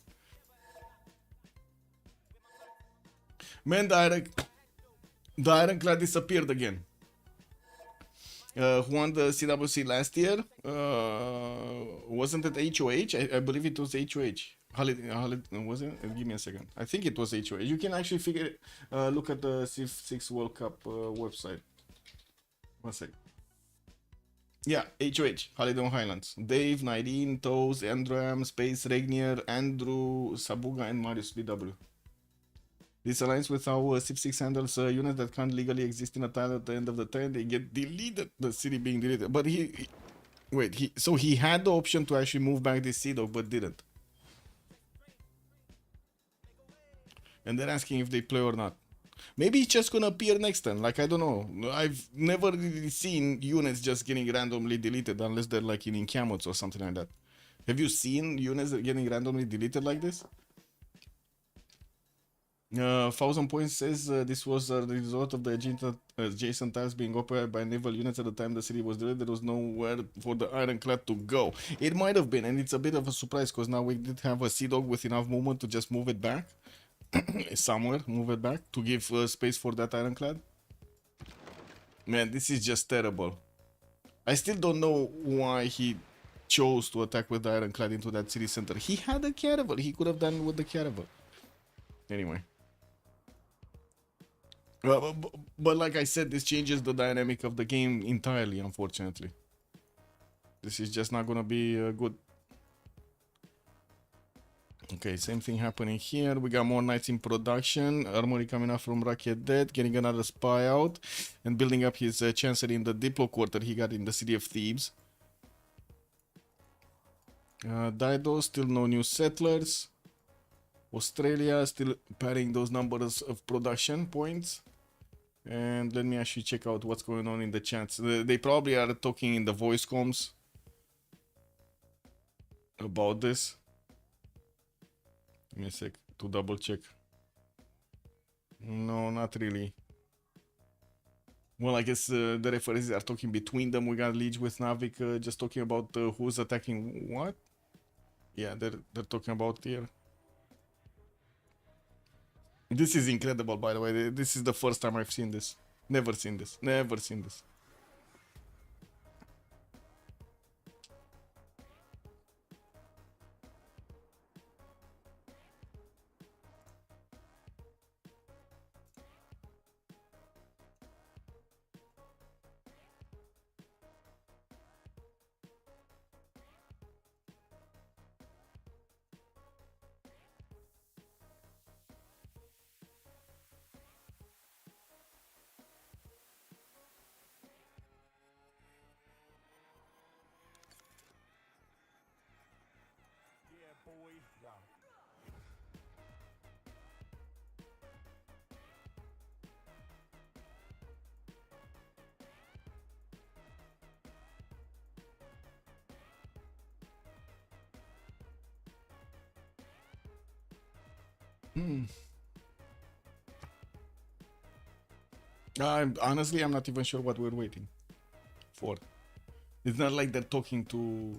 Man, the Ironclad disappeared again. Who won the CWC last year? Wasn't it HOH? I believe it was HOH. Was it? Give me a second. I think it was HOH. You can actually figure it. Look at the Civ6 World Cup website. 1 second. Yeah, HOH, Holiday Highlands. Dave, Nidine, Toes, Andram, Space, Regnier, Andrew, Sabuga, and Marius BW. This aligns with how Civ6 handles units that can't legally exist in a tile at the end of the turn. They get deleted, the city being deleted. But so he had the option to actually move back this Sea Dog, but didn't. And they're asking if they play or not. Maybe it's just gonna appear next turn, like I don't know. I've never really seen units just getting randomly deleted unless they're like in Incamots or something like that. Have you seen units getting randomly deleted like this? 1000 points says this was the result of the adjacent tiles being occupied by naval units at the time the city was deleted. There was nowhere for the Ironclad to go. It might have been, and it's a bit of a surprise because now we did have a Sea Dog with enough movement to just move it back. Somewhere, move it back to give space for that Ironclad. Man, this is just terrible. I still don't know why he chose to attack with the Ironclad into that city center. He had a caravel. He could have done it with the caravel. Anyway. But like I said, this changes the dynamic of the game entirely, unfortunately. This is just not gonna be good. Okay, same thing happening here. We got more knights in production. Armory coming out from Racket Dead, getting another spy out, and building up his chancery in the Diplo quarter he got in the city of Thebes. Dido, still no new settlers. Australia, still padding those numbers of production points. And let me actually check out what's going on in the chats. They probably are talking in the voice comms about this. Give me a sec to double check. No, not really. Well, I guess the referees are talking between them. We got Liege with Navik just talking about who's attacking what. Yeah, they're talking about here. This is incredible, by the way. This is the first time I've seen this. Never seen this. Never seen this. Honestly, I'm not even sure what we're waiting for. It's not like they're talking to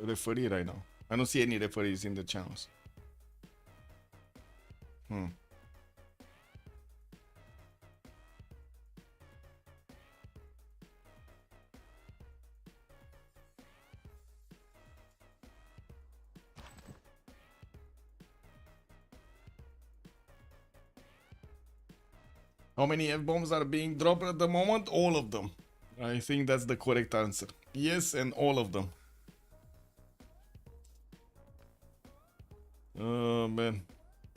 referee right now. I don't see any referees in the channels. How many F-bombs are being dropped at the moment? All of them. I think that's the correct answer. Yes, and all of them. Man.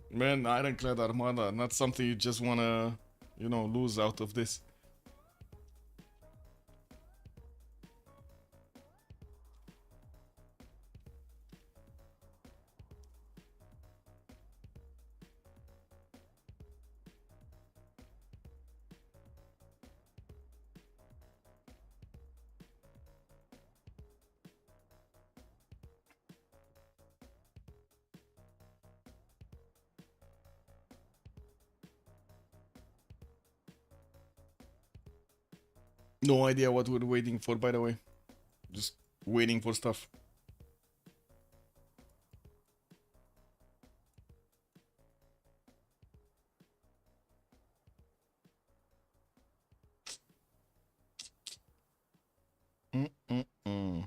Man, Ironclad Armada, not something you just wanna, you know, lose out of this. No idea what we're waiting for, by the way. Just waiting for stuff. Mm-mm-mm.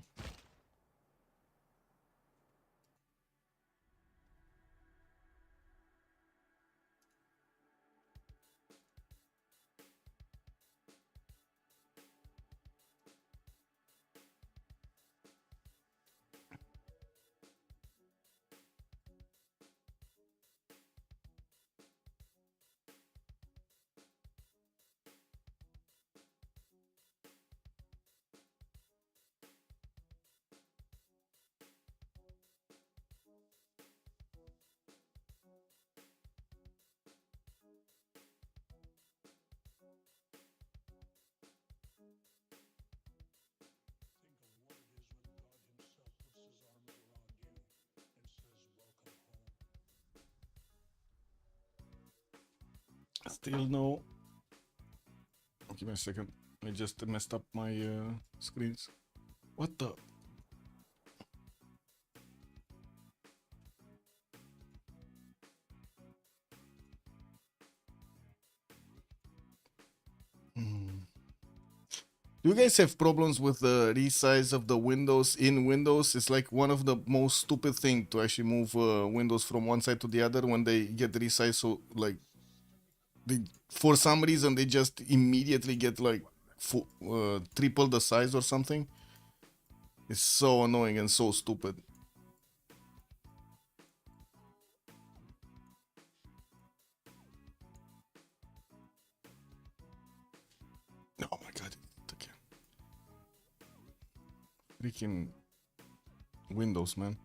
Still no. Give me a second. I just messed up my screens. What the? Do you guys have problems with the resize of the windows in Windows? It's like one of the most stupid thing to actually move windows from one side to the other when they get resized. So like, they, for some reason they just immediately get like triple the size or something. It's so annoying and so stupid. Oh my god, again. Freaking Windows, man.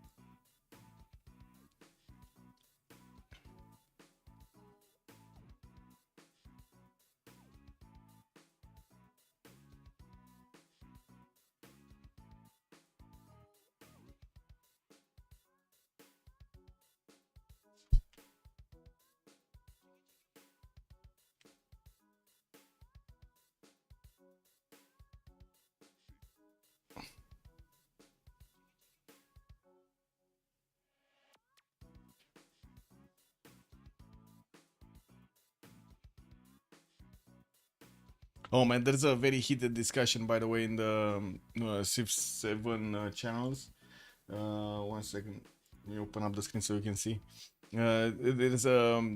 Oh man, there's a very heated discussion, by the way, in the Civ7 channels. 1 second, let me open up the screen so you can see. There's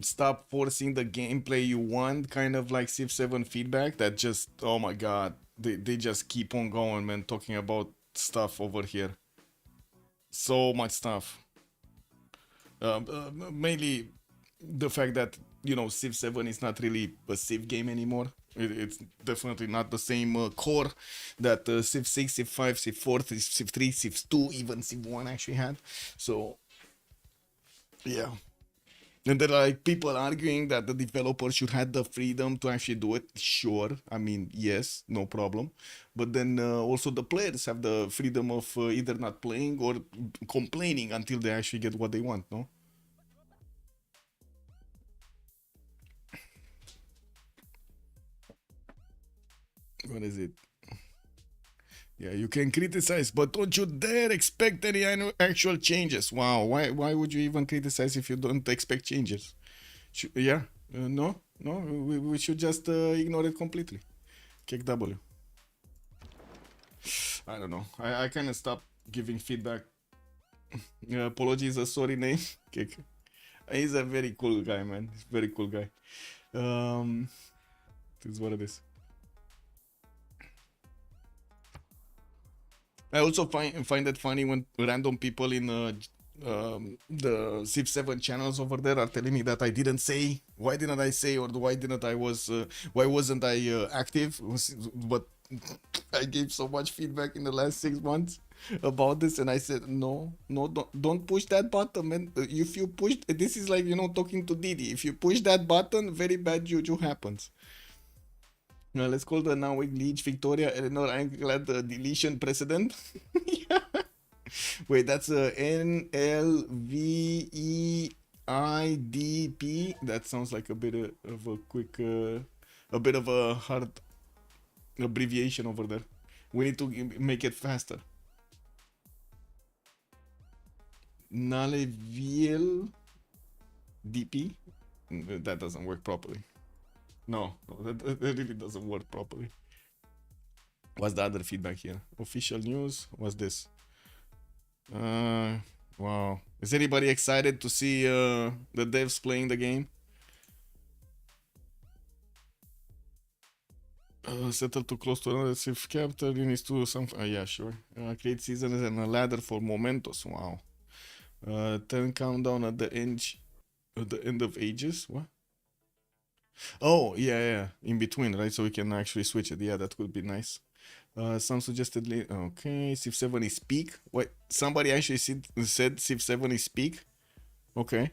stop forcing the gameplay you want, kind of like Civ7 feedback. That just, oh my god, they just keep on going, man, talking about stuff over here. So much stuff. Mainly the fact that, you know, Civ7 is not really a Civ game anymore. It's definitely not the same core that Civ6, Civ5, Civ4, Civ3, Civ2, even Civ1 actually had. So, yeah. And there are like people arguing that the developer should have the freedom to actually do it. Sure, I mean, yes, no problem. But then also the players have the freedom of either not playing or complaining until they actually get what they want, no? What is it? Yeah, you can criticize, but don't you dare expect any actual changes. Wow, why would you even criticize if you don't expect changes? Yeah, no, we should just ignore it completely. Kick W. I don't know. I kind of stopped giving feedback. Apologies, a sorry name. Kick. He's a very cool guy, man. He's a very cool guy. This is what it is. I also find it funny when random people in the Civ7 channels over there are telling me that I didn't say. Why didn't I say, or why wasn't I active? But I gave so much feedback in the last 6 months about this, and I said no, don't push that button, man. If you push, this is like, talking to Didi. If you push that button, very bad juju happens. Now let's call the now Leech Victoria Eleanor Anglad deletion precedent. Yeah. Wait, that's NLVEIDP. That sounds like a bit of a quick, a bit of a hard abbreviation over there. We need to make it faster. Naleviel DP. That doesn't work properly. No, that really doesn't work properly. What's the other feedback here? Official news. What's this? Wow. Is anybody excited to see the devs playing the game? Settle too close to another Civ capital. You need to do something. Yeah, sure. Create seasons and a ladder for Momentos. Wow. 10 countdown at the end of ages. What? Oh, yeah. In between, right? So we can actually switch it. Yeah, that would be nice. Some suggested okay, Civ7 is peak. Wait, somebody actually said Civ7 is peak. Okay.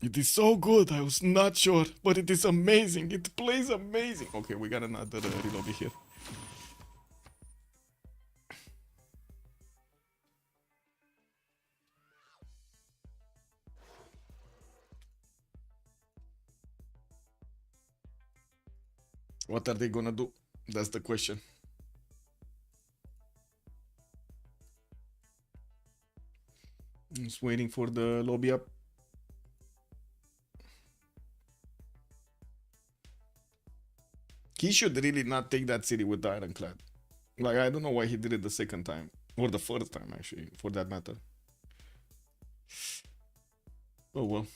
It is so good. I was not sure, but it is amazing. It plays amazing. Okay, we got another reload here. What are they gonna do? That's the question. Just waiting for the lobby up. He should really not take that city with the ironclad. Like, I don't know why he did it the second time. Or the first time, actually, for that matter. Oh well.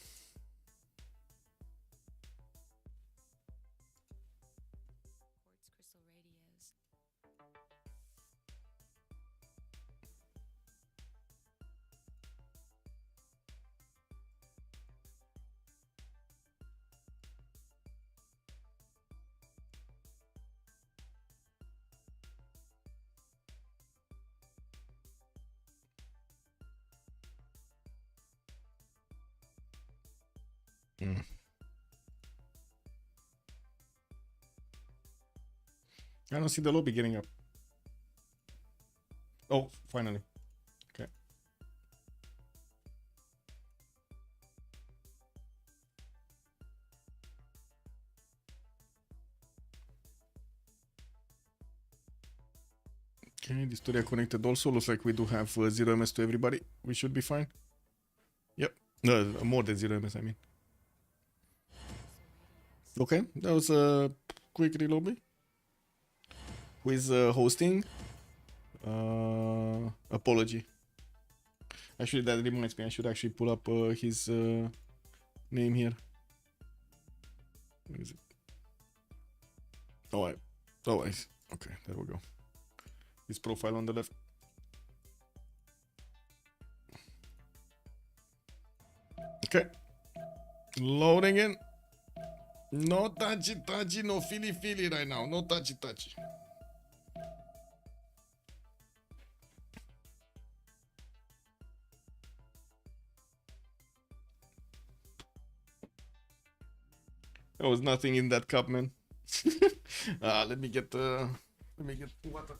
I don't see the lobby getting up. Oh, finally. Okay. Okay, this story connected also. Looks like we do have 0 MS to everybody. We should be fine. Yep. More than 0 MS, I mean. Okay, that was a quick relobby. Who is hosting? Apology. Actually, that reminds me, I should actually pull up his name here. Where is it? Oh, I okay, there we go. His profile on the left. Okay. Loading in. No touchy, no feely right now. No touchy. There was nothing in that cup, man. Let me get water.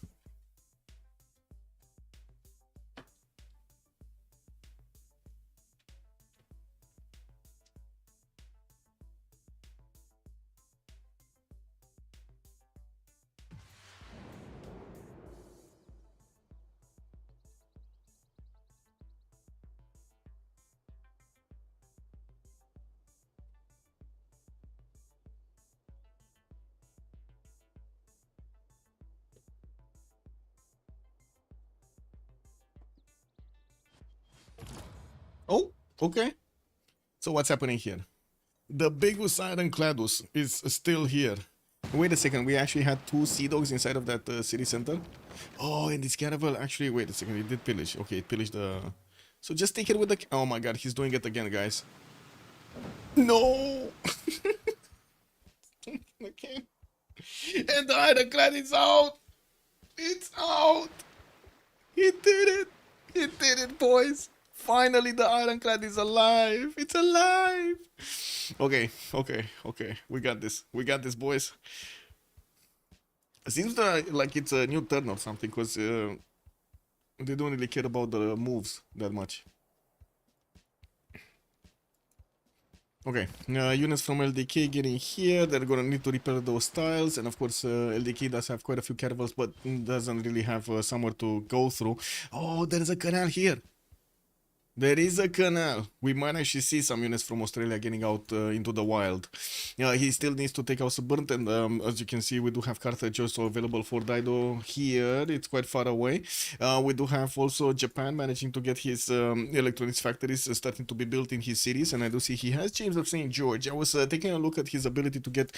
Okay. So what's happening here? The Bigus Ironcladus is still here. Wait a second, we actually had 2 Sea Dogs inside of that city center. Oh, and this caravel actually, wait a second, it did pillage. Okay, it pillaged the... So just take it with the... Oh my god, he's doing it again, guys. No! Okay. And the Ironclad is out! It's out! He did it! He did it, boys! Finally, the Ironclad is alive! It's alive! Okay, okay, okay. We got this. We got this, boys. Seems like it's a new turn or something, because they don't really care about the moves that much. Okay, units from LDK getting here. They're gonna need to repair those tiles, and of course, LDK does have quite a few caravels, but doesn't really have somewhere to go through. Oh, there's a canal here. There is a canal. We might actually see some units from Australia getting out into the wild. He still needs to take out Burnt, and as you can see, we do have Carthage also available for Dido here. It's quite far away. We do have also Japan managing to get his electronics factories starting to be built in his cities, and I do see he has James of St. George. I was taking a look at his ability to get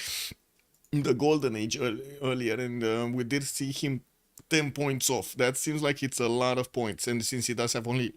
the Golden Age earlier, and we did see him 10 points off. That seems like it's a lot of points, and since he does have only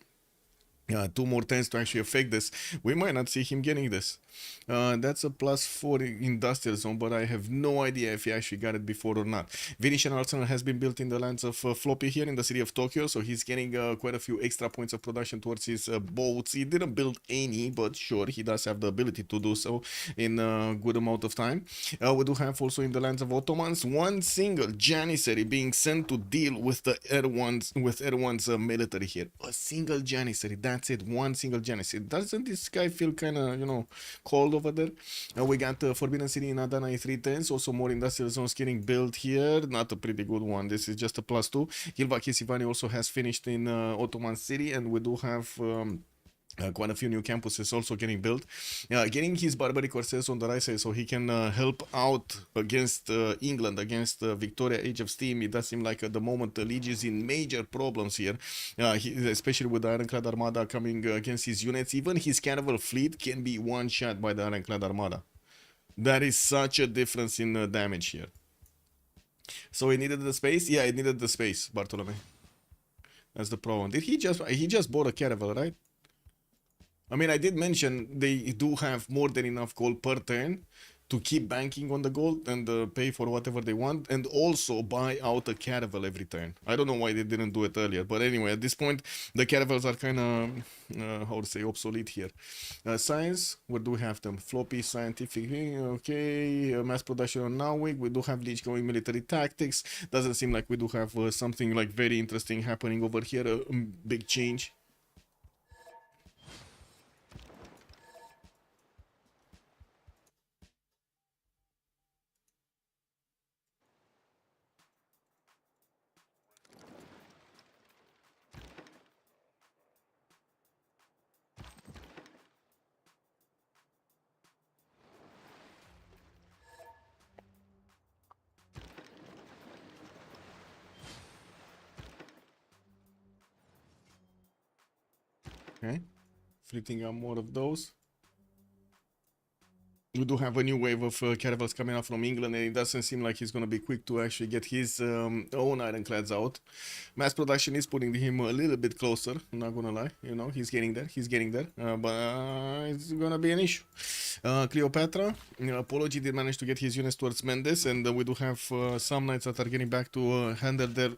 2 more turns to actually affect this, we might not see him getting this. That's a +4 industrial zone, but I have no idea if he actually got it before or not. Venetian Arsenal has been built in the lands of Floppy here in the city of Tokyo, so he's getting quite a few extra points of production towards his boats. He didn't build any, but sure, he does have the ability to do so in a good amount of time. We do have also in the lands of Ottomans 1 single Janissary being sent to deal with the Erdogan's military here. A single Janissary, that's it, 1 single Janissary. Doesn't this guy feel kind of, you know, cold over there? We got Forbidden City in Adana in 310s, also more industrial zones getting built here. Not a pretty good one, this is just a +2. Hilva Kisivani also has finished in Ottoman City, and we do have quite a few new campuses also getting built. Getting his barbaric corsairs on the right side so he can help out against England, against Victoria Age of Steam. It does seem like at the moment the Liege is in major problems here, especially with the Ironclad Armada coming against his units. Even his caravel fleet can be one-shot by the Ironclad Armada. That is such a difference in damage here. So it needed the space? Yeah, it needed the space, Bartolome. That's the problem. Did he just bought a caravel, right? I mean, I did mention they do have more than enough gold per turn to keep banking on the gold and pay for whatever they want, and also buy out a caravel every turn. I don't know why they didn't do it earlier, but anyway, at this point, the caravels are kind of, how to say, obsolete here. Science, where do we have them? Floppy, scientific, okay, mass production on Nowig. We do have Leech going military tactics. Doesn't seem like we do have something like very interesting happening over here, a big change. Okay, flipping out more of those. We do have a new wave of caravels coming out from England, and it doesn't seem like he's going to be quick to actually get his own ironclads out. Mass production is putting him a little bit closer, I'm not going to lie. You know, he's getting there, but it's going to be an issue. Cleopatra, Apology did manage to get his units towards Mendes, and we do have some knights that are getting back to handle their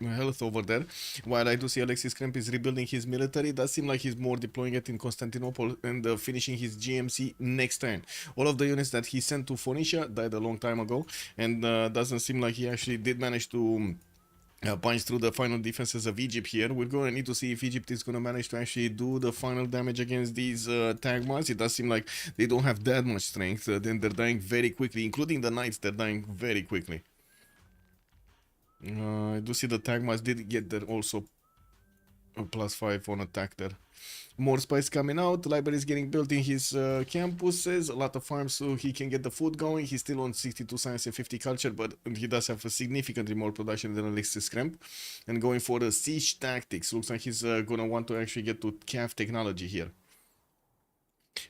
health over there. While I do see Alexis Kremp is rebuilding his military, it does seem like he's more deploying it in Constantinople and finishing his GMC next turn. All of the units that he sent to Phoenicia died a long time ago, and doesn't seem like he actually did manage to punch through the final defenses of Egypt here. We're going to need to see if Egypt is going to manage to actually do the final damage against these Tagmas. It does seem like they don't have that much strength. Then they're dying very quickly, including the knights. They're dying very quickly. I do see the Tagmas did get there also a +5 on attack there. More spice coming out. Library is getting built in his campuses. A lot of farms so he can get the food going. He's still on 62 science and 50 culture, but he does have a significantly more production than Alexis Kremp. And going for the siege tactics. Looks like he's gonna want to actually get to CAF technology here.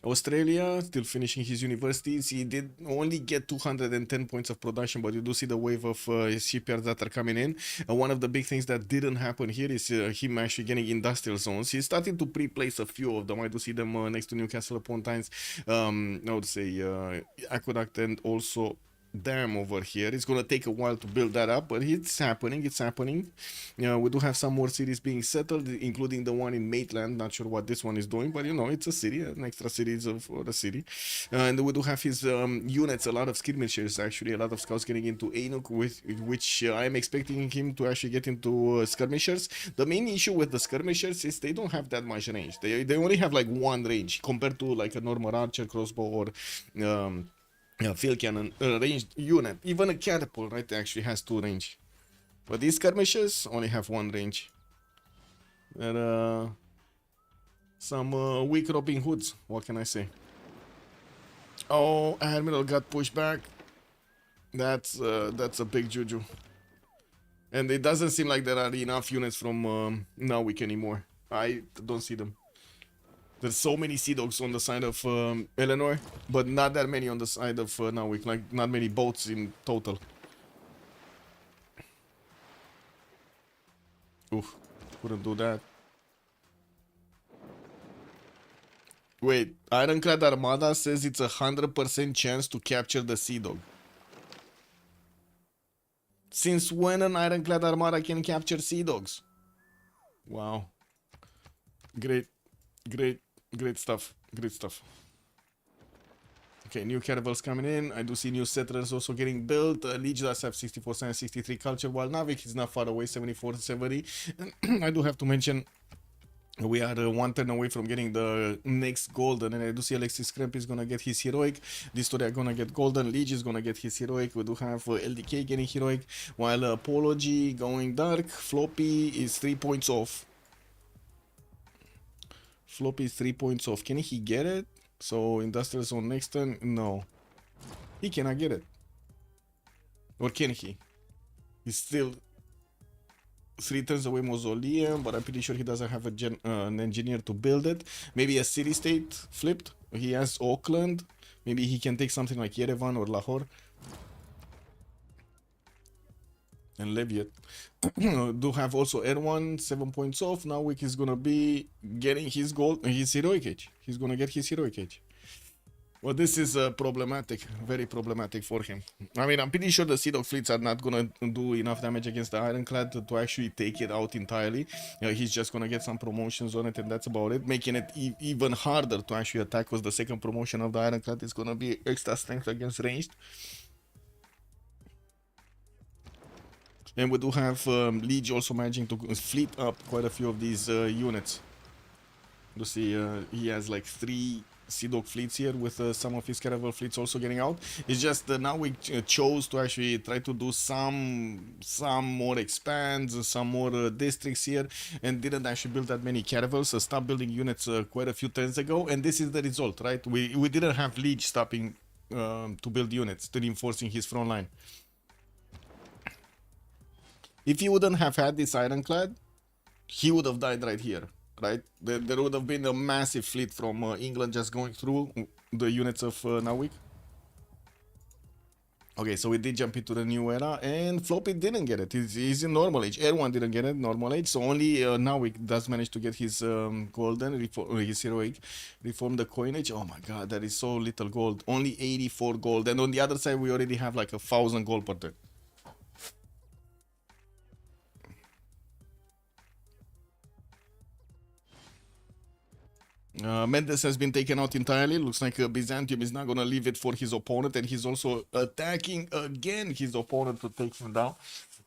Australia, still finishing his universities. He did only get 210 points of production, but you do see the wave of shipyards that are coming in. One of the big things that didn't happen here is him actually getting industrial zones. He's starting to pre-place a few of them. I do see them next to Newcastle upon Tynes. I would say Aqueduct and also dam over here. It's gonna take a while to build that up, but it's happening. It's happening. We do have some more cities being settled, including the one in Maitland. Not sure what this one is doing, but you know, it's a city, an extra city for the city. And we do have his units, a lot of skirmishers actually, a lot of scouts getting into Anuk, with which I'm expecting him to actually get into skirmishers. The main issue with the skirmishers is they don't have that much range. They only have like one range compared to like a normal archer, crossbow, or field cannon ranged unit. Even a catapult, right, actually has two range. But these skirmishers only have one range. They're some weak Robin Hoods, what can I say? Oh, Admiral got pushed back. That's a big juju. And it doesn't seem like there are enough units from Narvik anymore. I don't see them. There's so many Sea Dogs on the side of Eleanor, but not that many on the side of Narvik. Like, not many boats in total. Oof, couldn't do that. Wait, Ironclad Armada says it's 100% chance to capture the Sea Dog. Since when an Ironclad Armada can capture Sea Dogs? Wow. Great, great, great stuff. Great stuff. Okay, new caravels coming in. I do see new settlers also getting built. Liege does have 64 science, 63 culture, while Narvik is not far away, 74 70. I do have to mention we are one turn away from getting the next golden, and I do see Alexis Kremp is gonna get his heroic. This story are gonna get golden. Liege is gonna get his heroic. We do have LDK getting heroic, while Apology going dark. Floppy is 3 points off. Floppy is 3 points off. Can he get it? So industrial zone next turn? No, he cannot get it. Or can he? He's still 3 turns away mausoleum, but I'm pretty sure he doesn't have an engineer to build it. Maybe a city state flipped. He has Auckland. Maybe he can take something like Yerevan or Lahore and Leviat. Do have also Erwan 7 points off. Now Wick is gonna be getting his gold, his heroic age. He's gonna get his heroic age. Well, this is problematic, very problematic for him. I mean, I'm pretty sure the Sea Dog fleets are not gonna do enough damage against the Ironclad to actually take it out entirely. He's just gonna get some promotions on it, and that's about it, making it even harder to actually attack, because the second promotion of the Ironclad is gonna be extra strength against ranged. And we do have Liege also managing to fleet up quite a few of these units. You see, he has like 3 Sea Dog fleets here, with some of his caravel fleets also getting out. It's just now we chose to actually try to do some more expands, some more districts here, and didn't actually build that many caravels. So stopped building units quite a few turns ago, and this is the result, right? We didn't have Liege stopping to build units, to reinforcing his front line. If he wouldn't have had this Ironclad, he would have died right here. Right, there would have been a massive fleet from England just going through the units of Narvik. Okay, so we did jump into the new era, and Floppy didn't get it. He's in normal age. Everyone didn't get it, normal age. So only Narvik does manage to get his golden, his heroic, reform the coinage. Oh my god, that is so little gold. Only 84 gold, and on the other side we already have like 1,000 gold per turn. Mendes has been taken out entirely. Looks like Byzantium is not gonna leave it for his opponent, and he's also attacking again his opponent to take him down.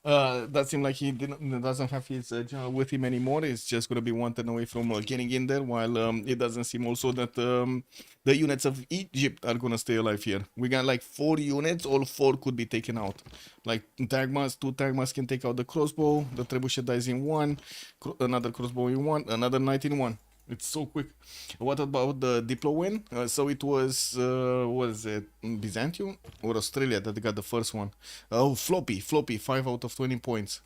That seems like he doesn't have his general with him anymore. He's just gonna be one turn away from getting in there, while it doesn't seem also that the units of Egypt are gonna stay alive here. We got like 4 units, all 4 could be taken out. Like Tagmas, 2 Tagmas can take out the crossbow, the trebuchet dies in 1, another crossbow in 1, another knight in 1. It's so quick. What about the Diplo win? So it was it Byzantium or Australia that got the first one? Oh, Floppy, 5 out of 20 points.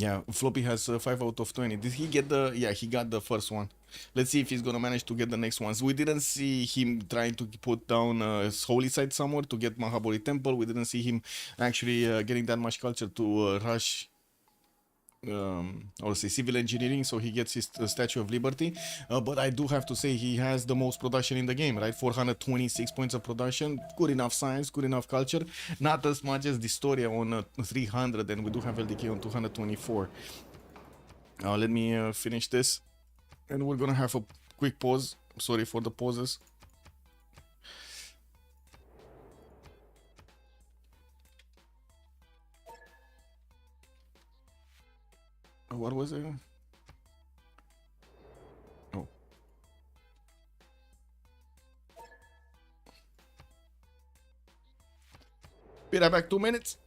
Yeah, Floppy has 5 out of 20. Did he get the... Yeah, he got the first one. Let's see if he's gonna manage to get the next ones. We didn't see him trying to put down his holy site somewhere to get Mahabali Temple. We didn't see him actually getting that much culture to rush or say civil engineering, so he gets his Statue of Liberty. But I do have to say he has the most production in the game, right? 426 points of production, good enough science, good enough culture, not as much as the story on 300, and we do have LDK on 224. Let me finish this, and we're gonna have a quick pause. Sorry for the pauses. What was it? Oh. Be right back, 2 minutes.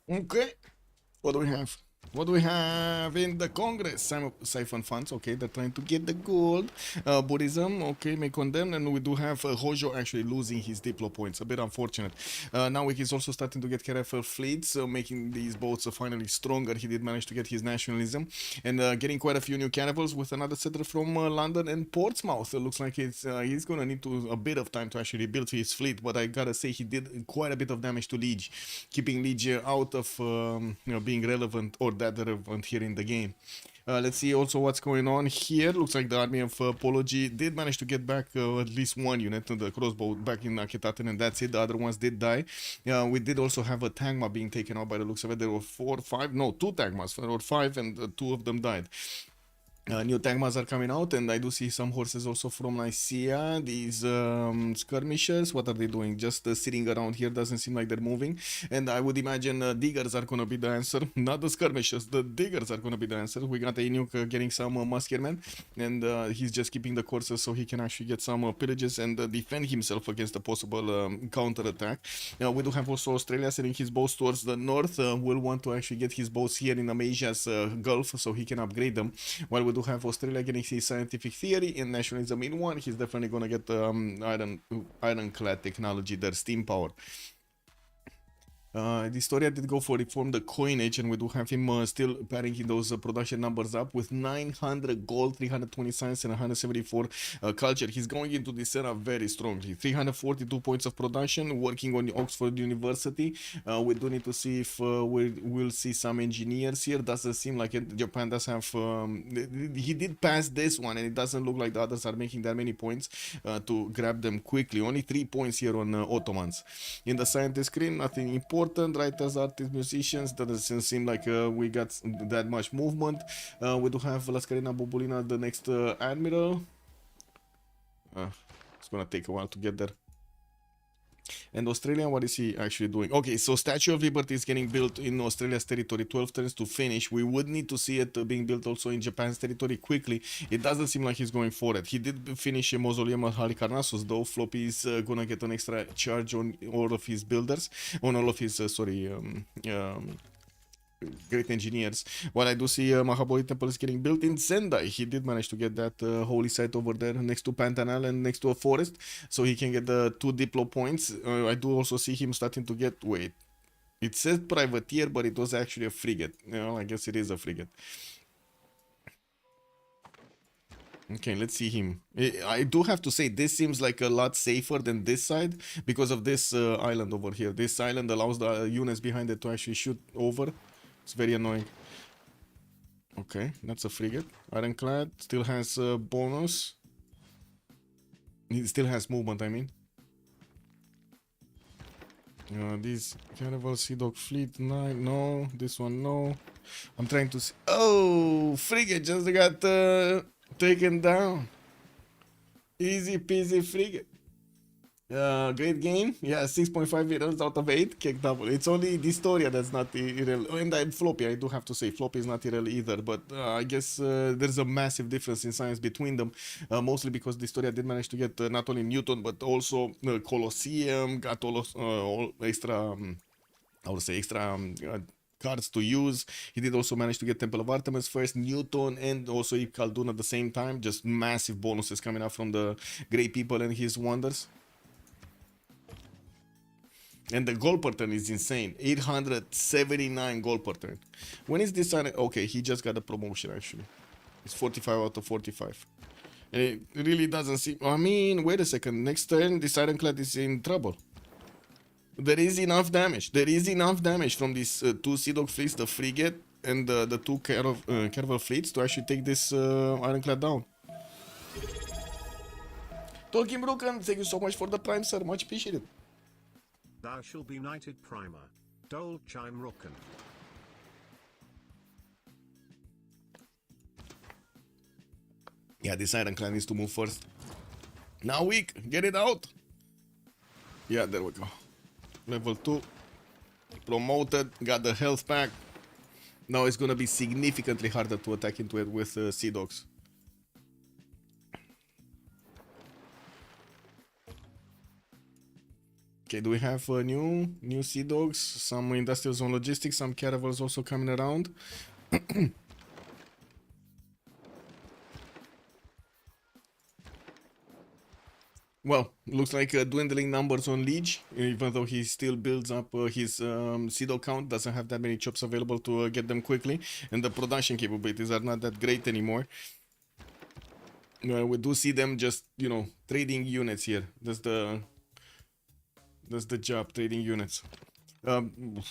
Okay. What do we have? What do we have in the Congress? Siphon funds, okay, they're trying to get the gold. Buddhism, okay, may condemn, and we do have Hojo actually losing his Diplo points, a bit unfortunate. Now he's also starting to get KRF fleets, making these boats finally stronger. He did manage to get his nationalism, and getting quite a few new cannibals with another settler from London and Portsmouth. It looks like he's gonna need a bit of time to actually rebuild his fleet, but I gotta say he did quite a bit of damage to Liege, keeping Liege out of being relevant or that relevant here in the game. Let's see also what's going on here. Looks like the army of Apology did manage to get back at least one unit to the crossbow back in Akitaten, and that's it. The other ones did die. We did also have a Tagma being taken out by the looks of it. There were 4, 5, no, 2 Tagmas. There were 5 and 2 of them died. New Tagmas are coming out, and I do see some horses also from Nicaea. These skirmishers, what are they doing? Just sitting around here, doesn't seem like they're moving. And I would imagine diggers are gonna be the answer. Not the skirmishers, the diggers are gonna be the answer. We got a Inuk getting some musketemen, and he's just keeping the courses so he can actually get some pillages and defend himself against a possible counter attack. We do have also Australia sending his boats towards the north. Will want to actually get his boats here in Amasia's Gulf so he can upgrade them. While we do have Australia getting his scientific theory and nationalism in one, he's definitely gonna get ironclad technology, their steam power. The Historia did go for reform the coinage, and we do have him still padding those production numbers up with 900 gold, 320 science, and 174 culture. He's going into this era very strongly. 342 points of production, working on Oxford University. We do need to see if we'll see some engineers here. Doesn't seem like it. Japan does have... he did pass this one, and it doesn't look like the others are making that many points to grab them quickly. Only 3 points here on Ottomans. In the scientist screen, nothing important. Writers, artists, musicians, doesn't seem like we got that much movement. We do have Lascarina Bobulina, the next admiral. It's gonna take a while to get there. And Australia, what is he actually doing? Okay, so Statue of Liberty is getting built in Australia's territory, 12 turns to finish. We would need to see it being built also in Japan's territory quickly. It doesn't seem like he's going for it. He did finish a mausoleum of Halicarnassus, though. Floppy is gonna get an extra charge on all of his builders, on all of his, great engineers. While I do see Mahabodhi Temple is getting built in Sendai. He did manage to get that holy site over there next to Pantanal and next to a forest, so he can get the 2 diplo points. I do also see him starting to get, wait, it says privateer, but it was actually a frigate. You know, I guess it is a frigate. Okay, let's see him. I do have to say, this seems like a lot safer than this side because of this island over here. This island allows the units behind it to actually shoot over. It's very annoying. Okay, that's a frigate. Ironclad still has bonus. It still has movement, I mean. These Caravel Sea Dog Fleet, no. This one, no. I'm trying to see. Oh, frigate just got taken down. Easy peasy frigate. Great game. Yeah, 6.5 errors out of 8. Kick double. It's only Dystoria that's not irrel. And Floppy, I do have to say, Floppy is not irrel either. But I guess there's a massive difference in science between them. Mostly because Dystoria did manage to get not only Newton, but also Colosseum, got all extra, I would say, extra cards to use. He did also manage to get Temple of Artemis first, Newton, and also Khaldun at the same time. Just massive bonuses coming out from the Grey People and his wonders. And the goal per turn is insane. 879 goal per turn. When is this? Okay, he just got a promotion actually. It's 45 out of 45. And it really doesn't seem... I mean, wait a second. Next turn, this Ironclad is in trouble. There is enough damage. There is enough damage from these 2 Sea Dog fleets, the frigate and the 2 Caravel fleets to actually take this Ironclad down. Tolkien Broken, thank you so much for the prime, sir. Much appreciated. Thou shall be knighted primer. Dol Chime Rooken. Yeah, this Ironclad needs to move first. Now weak, get it out. Yeah, there we go. Level 2. Promoted, got the health pack. Now it's gonna be significantly harder to attack into it with Sea Dogs. Okay, do we have new Sea Dogs? Some Industrial Zone Logistics, some Caravels also coming around. Well, looks like dwindling numbers on Liege, even though he still builds up his Sea Dog count, doesn't have that many chops available to get them quickly, and the production capabilities are not that great anymore. We do see them just, you know, trading units here. That's the job, trading units.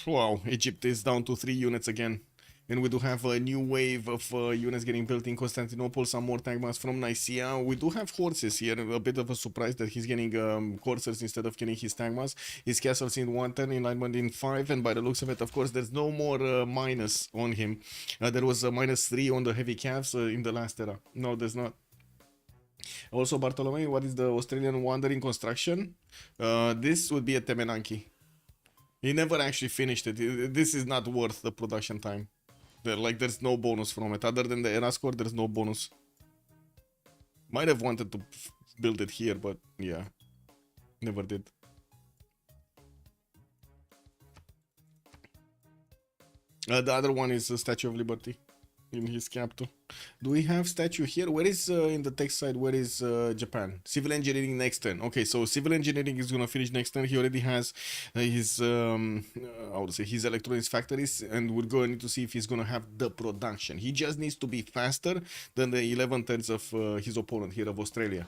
Wow, Egypt is down to 3 units again. And we do have a new wave of units getting built in Constantinople, some more tank mass from Nicaea. We do have horses here, a bit of a surprise that he's getting coursers instead of getting his tank mass. His castle's in 1 turn, alignment in 5, and by the looks of it, of course, there's no more minus on him. There was a -3 on the heavy calves in the last era. No, there's not. Also, Bartolome, what is the Australian wonder in construction? This would be a Temenanki. He never actually finished it. This is not worth the production time. There's no bonus from it. Other than the era score, there's no bonus. Might have wanted to build it here, but yeah, never did. The other one is the Statue of Liberty in his capital. Do we have statue here? Where is in the text side? Where is Japan? Civil engineering next turn. Okay, so civil engineering is gonna finish next turn. He already has his I would say his electronics factories, and we're going to see if he's gonna have the production. He just needs to be faster than the 11 turns of his opponent here of Australia,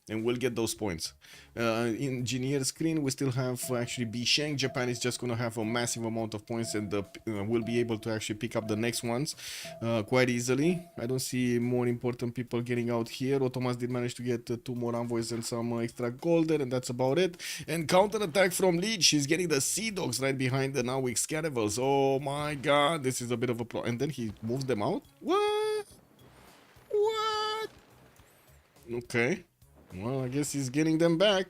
and we'll get those points. Engineer screen, we still have actually Bisheng. Japan is just gonna have a massive amount of points, and will be able to actually pick up the next ones quite easily. I don't see more important people getting out here. Ottomans did manage to get 2 more envoys and some extra gold there, and that's about it. And counter attack from Liege. She's getting the Sea Dogs right behind the now weak Scaravels. Oh my god, this is a bit of a pro. And then he moves them out? What? Okay. Well, I guess he's getting them back.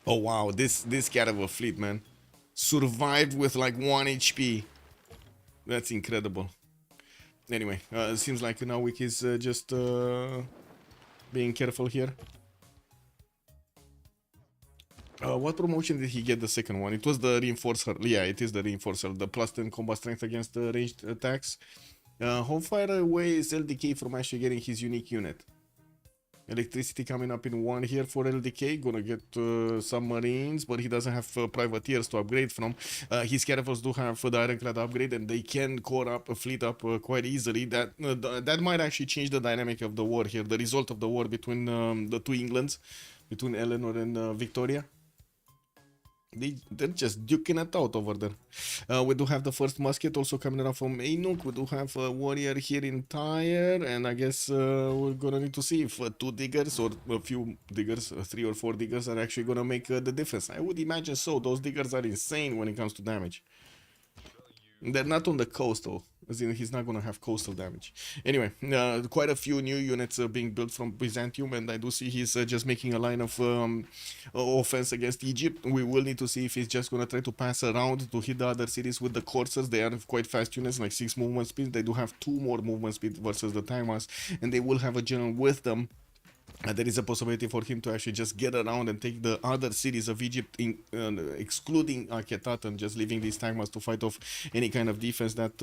Oh wow, this cat of a fleet, man. Survived with like 1 HP. That's incredible. Anyway, it seems like Nawik is just being careful here. What promotion did he get the second one? It was the Reinforcer. Yeah, it is the Reinforcer. The plus 10 combat strength against the ranged attacks. How far away is LDK from actually getting his unique unit? Electricity coming up in 1 here for LDK. Gonna get submarines, but he doesn't have privateers to upgrade from. His caravels do have the ironclad upgrade, and they can core up a fleet up quite easily. That might actually change the dynamic of the war here. The result of the war between the two Englands, between Eleanor and Victoria. They're just duking it out over there. We do have the first musket also coming around from Ainuk. We do have a warrior here in Tyre, and I guess we're gonna need to see if 2 diggers or a few diggers, 3 or 4 diggers are actually gonna make the difference. I would imagine so. Those diggers are insane when it comes to damage. They're not on the coast though, as in he's not gonna have coastal damage. Anyway, quite a few new units being built from Byzantium, and I do see he's just making a line of offense against Egypt. We will need to see if he's just gonna try to pass around to hit the other cities with the coursers. They are quite fast units, like 6 movement speed. They do have 2 more movement speed versus the Timers, and they will have a general with them. There is a possibility for him to actually just get around and take the other cities of Egypt, excluding Aketat, and just leaving these Timers to fight off any kind of defense that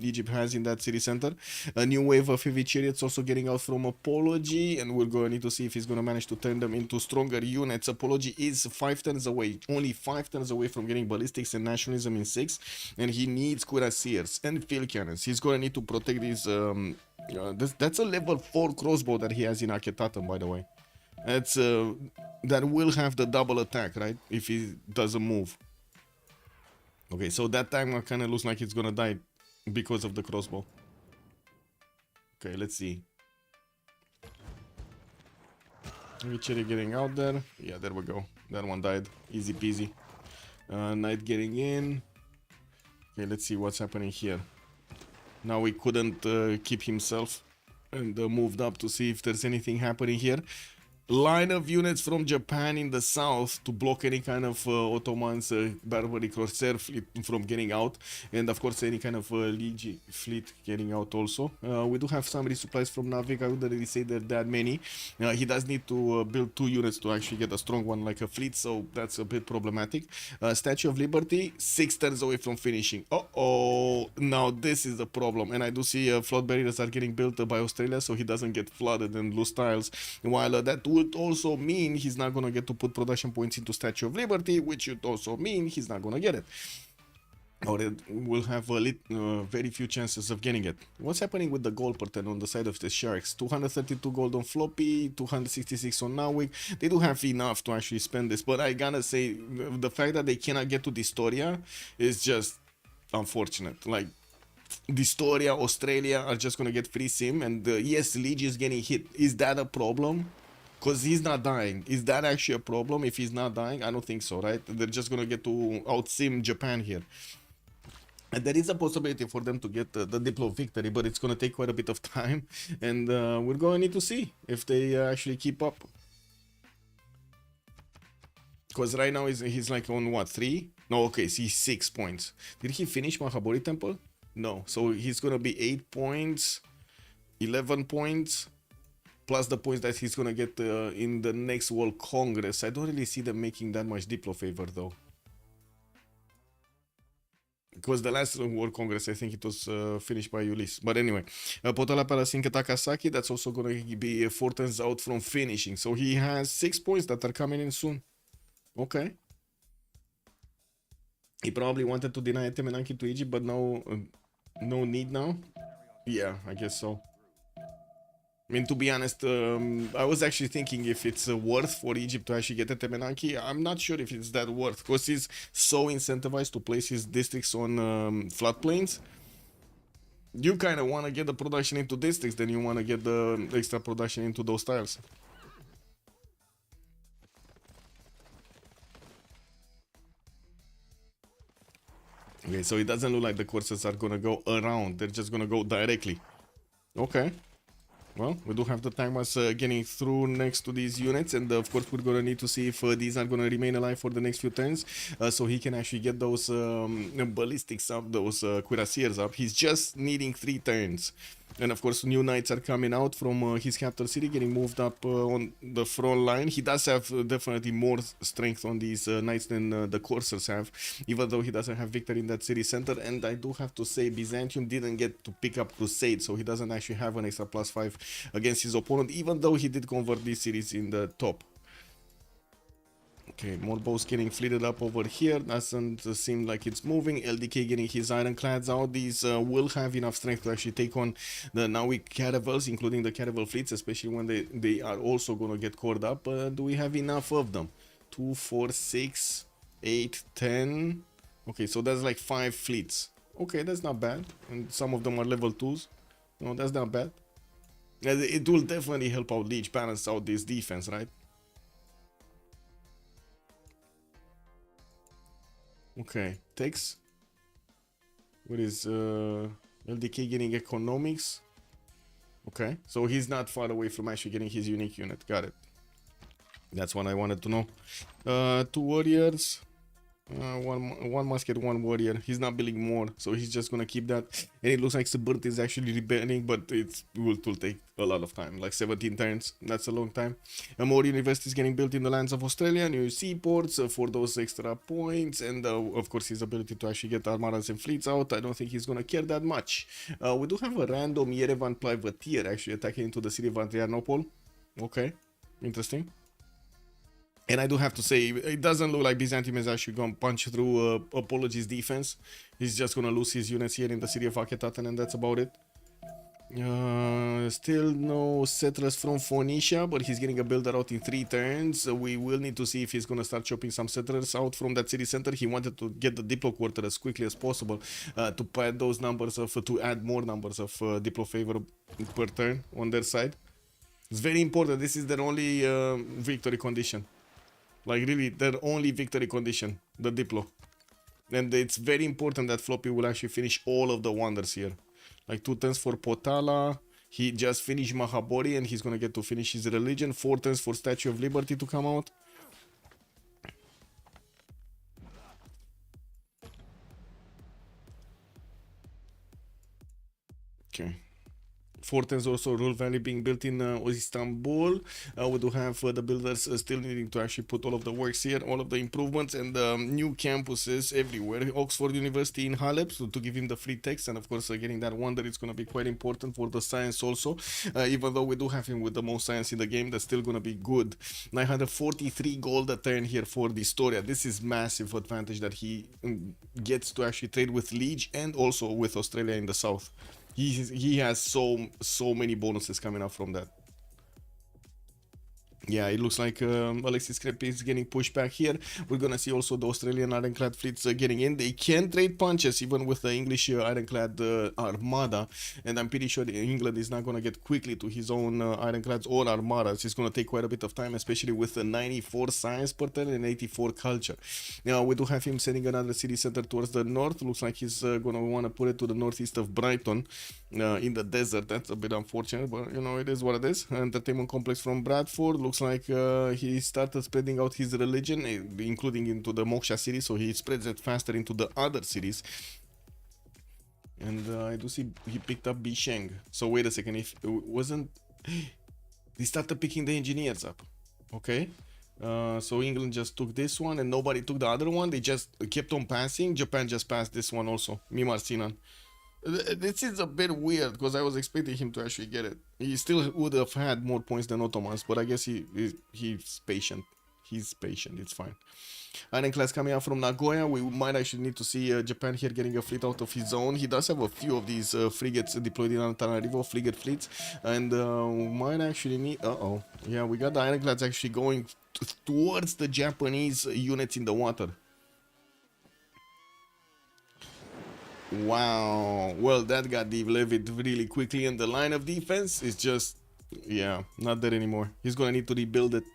Egypt has in that city center. A new wave of heavy chariots also getting out from Apology, and we're going to need to see if he's going to manage to turn them into stronger units. Apology is 5 turns away, only 5 turns away from getting ballistics and nationalism in 6, and he needs cuirassiers and field cannons. He's going to need to protect these. That's a level 4 crossbow that he has in Aketatum, by the way. That's that will have the double attack, right? If he doesn't move. Okay, so that time kind of looks like it's gonna die because of the crossbow. Okay, let's see. Cherry getting out there. Yeah, there we go. That one died. Easy peasy. Knight getting in. Okay, let's see what's happening here. Now he couldn't keep himself and moved up to see if there's anything happening here. Line of units from Japan in the south to block any kind of Ottoman's Barbary Corsair fleet from getting out, and of course any kind of Liege fleet getting out also. We do have some resupplies from Navig. I wouldn't really say they're that many. He does need to build 2 units to actually get a strong one like a fleet, so that's a bit problematic. Statue of Liberty, 6 turns away from finishing. Now this is the problem, and I do see flood barriers are getting built by Australia, so he doesn't get flooded and lose tiles, while that would also mean he's not gonna get to put production points into Statue of Liberty, which would also mean he's not gonna get it, or it will have very few chances of getting it. What's happening with the gold pattern on the side of the Sharks? 232 gold on Floppy, 266 on Nawik. They do have enough to actually spend this, but I gotta say the fact that they cannot get to Distoria is just unfortunate. Like, Distoria, Australia are just gonna get free sim, and yes, Liege is getting hit. Is that a problem? Because he's not dying. Is that actually a problem if he's not dying? I don't think so, right? They're just gonna get to out-sim Japan here. And there is a possibility for them to get the Diplo victory, but it's gonna take quite a bit of time. And we're gonna need to see if they actually keep up. Because right now he's like on what, 3? No, okay, so he's 6 points. Did he finish Mahabodhi Temple? No, so he's gonna be 8 points, 11 points. Plus the points that he's gonna get in the next World Congress. I don't really see them making that much Diplo favor though. Because the last World Congress, I think it was finished by Ulyss. But anyway, Potala Parasinka Takasaki, that's also gonna be 4 turns out from finishing. So he has 6 points that are coming in soon. Okay. He probably wanted to deny Temenanki to Egypt, but no need now. Yeah, I guess so. I mean, to be honest, I was actually thinking if it's worth for Egypt to actually get a Temenanki. I'm not sure if it's that worth, because he's so incentivized to place his districts on floodplains. You kind of want to get the production into districts, then you want to get the extra production into those tiles. Okay, so it doesn't look like the courses are gonna go around. They're just gonna go directly. Okay. Well, we do have the timers getting through next to these units, and of course we're gonna need to see if these are gonna remain alive for the next few turns, so he can actually get those ballistics up, those cuirassiers up. He's just needing 3 turns. And of course, new knights are coming out from his capital city, getting moved up on the front line. He does have definitely more strength on these knights than the coursers have, even though he doesn't have victory in that city center. And I do have to say, Byzantium didn't get to pick up Crusade, so he doesn't actually have an extra +5 against his opponent, even though he did convert these cities in the top. Okay, more bows getting fleeted up over here. Doesn't seem like it's moving. LDK getting his ironclads out. These will have enough strength to actually take on the Nawi caravels, including the caravel fleets, especially when they are also going to get caught up. Do we have enough of them? 2, 4, 6, 8, 10. Okay, so that's like 5 fleets. Okay, that's not bad. And some of them are level 2s. No, that's not bad. It will definitely help out Liege balance out this defense, right? Okay, takes. What is LDK getting economics? Okay, so he's not far away from actually getting his unique unit. Got it. That's what I wanted to know. 2 warriors. One musket, 1 warrior. He's not building more, so he's just gonna keep that. And it looks like Saburt is actually rebelling, but it will take a lot of time, like 17 turns. That's a long time. More universities getting built in the lands of Australia, new seaports for those extra points, and of course his ability to actually get armadas and fleets out. I don't think he's gonna care that much. We do have a random Yerevan privateer actually attacking into the city of Adrianople. Okay, interesting. And I do have to say, it doesn't look like Byzantium is actually going to punch through Apology's defense. He's just going to lose his units here in the city of Akhetaten, and that's about it. Still no settlers from Phoenicia, but he's getting a builder out in 3 turns. We will need to see if he's going to start chopping some settlers out from that city center. He wanted to get the Diplo quarter as quickly as possible to pad those numbers of, to add more numbers of Diplo favor per turn on their side. It's very important. This is their only victory condition. Like really, their only victory condition, the Diplo. And it's very important that Floppy will actually finish all of the wonders here. Like 2 turns for Potala. He just finished Mahabori and he's gonna get to finish his religion. 4 turns for Statue of Liberty to come out. Okay. 4 turns also Rule Valley being built in Istanbul. We do have the builders still needing to actually put all of the works here, all of the improvements and new campuses everywhere. Oxford University in Halep, so to give him the free text, and of course getting that wonder, it's going to be quite important for the science also. Even though we do have him with the most science in the game, that's still going to be good. 943 gold a turn here for the Historia. This is massive advantage that he gets to actually trade with Liege and also with Australia in the south. He has so many bonuses coming up from that. Yeah, it looks like Alexis Krep is getting pushed back here. We're gonna see also the Australian ironclad fleets getting in. They can trade punches even with the English ironclad armada, and I'm pretty sure England is not gonna get quickly to his own ironclads or armadas. It's gonna take quite a bit of time, especially with the 94 science per turn and 84 culture. Now we do have him sending another city center towards the north. Looks like he's gonna want to put it to the northeast of Brighton in the desert. That's a bit unfortunate, but you know, it is what it is. Entertainment complex from Bradford. Looks like he started spreading out his religion, including into the Moksha city, so he spreads it faster into the other cities. And I do see he picked up Bisheng. So wait a second, if it wasn't... They started picking the engineers up. Okay. So England just took this one and nobody took the other one. They just kept on passing. Japan just passed this one also. Mimar Sinan. This is a bit weird because I was expecting him to actually get it. He still would have had more points than Ottomans, but I guess he's patient. He's patient, it's fine. Ironclads coming out from Nagoya. We might actually need to see Japan here getting a fleet out of his own. He does have a few of these frigates deployed in Antananarivo, frigate fleets, and we might actually need... Yeah, we got the ironclads actually going towards the Japanese units in the water. Wow, well, that got de-levied really quickly, and the line of defense is just, yeah, not there anymore. He's gonna need to rebuild it.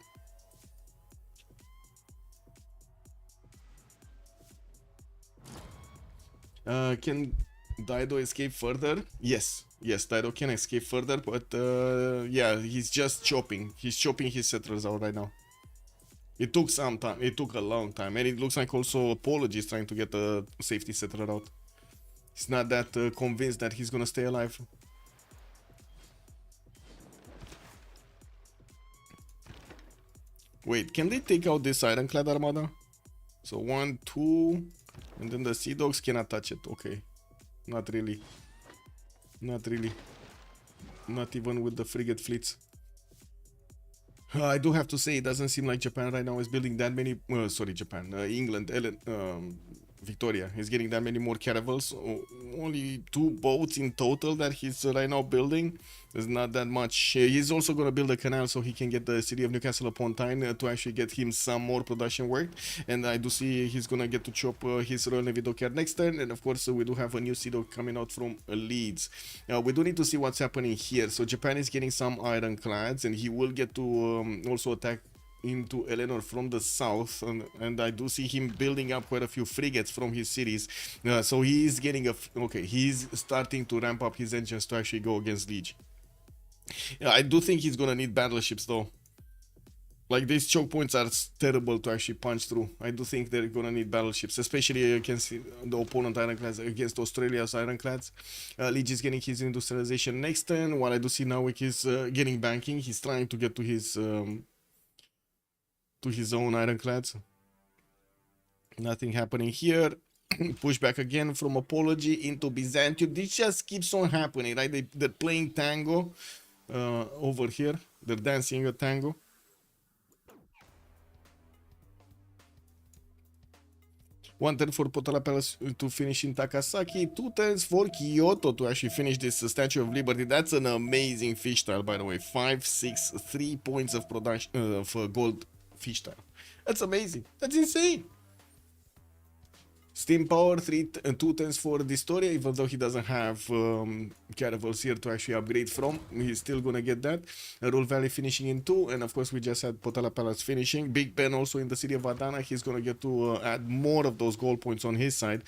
Can Dido escape further? Yes, Dido can escape further, but yeah, he's just chopping. He's chopping his settlers out right now. It took some time. It took a long time, and it looks like also Apology is trying to get a safety settler out. He's not that convinced that he's gonna stay alive. Wait, can they take out this Ironclad Armada? So 1, 2, and then the Sea Dogs cannot touch it. Okay, not really. Not really. Not even with the frigate fleets. I do have to say, it doesn't seem like Japan right now is building that many. Sorry, Japan. England, Victoria is getting that many more caravels. Only 2 boats in total that he's right now building. There's not that much. He's also going to build a canal so he can get the city of Newcastle upon Tyne to actually get him some more production work. And I do see he's going to get to chop his Royal Navy dockyard next turn. And of course, we do have a new sea dog coming out from Leeds. We do need to see what's happening here. So Japan is getting some ironclads, and he will get to also attack into Eleanor from the south, and I do see him building up quite a few frigates from his cities. So he's getting he's starting to ramp up his engines to actually go against Liege. Yeah, I do think he's gonna need battleships though. Like, these choke points are terrible to actually punch through. I do think they're gonna need battleships, especially against the opponent ironclads, against Australia's ironclads. Liege is getting his industrialization next turn, while I do see Narwick is getting banking. He's trying to get to his own ironclads. Nothing happening here. Pushback again from Apology into Byzantium. This just keeps on happening, right? They're playing tango over here. They're dancing a tango. One turn for Potala Palace to finish in Takasaki. 2 turns for Kyoto to actually finish this Statue of Liberty. That's an amazing fish tile, by the way. 5, 6, 3 points of production for gold fish tile. That's amazing. That's insane. Steam power, 2 turns for Distoria, even though he doesn't have caravels here to actually upgrade from. He's still gonna get that. Rule Valley finishing in 2, and of course we just had Potala Palace finishing. Big Ben also in the city of Adana. He's gonna get to add more of those gold points on his side.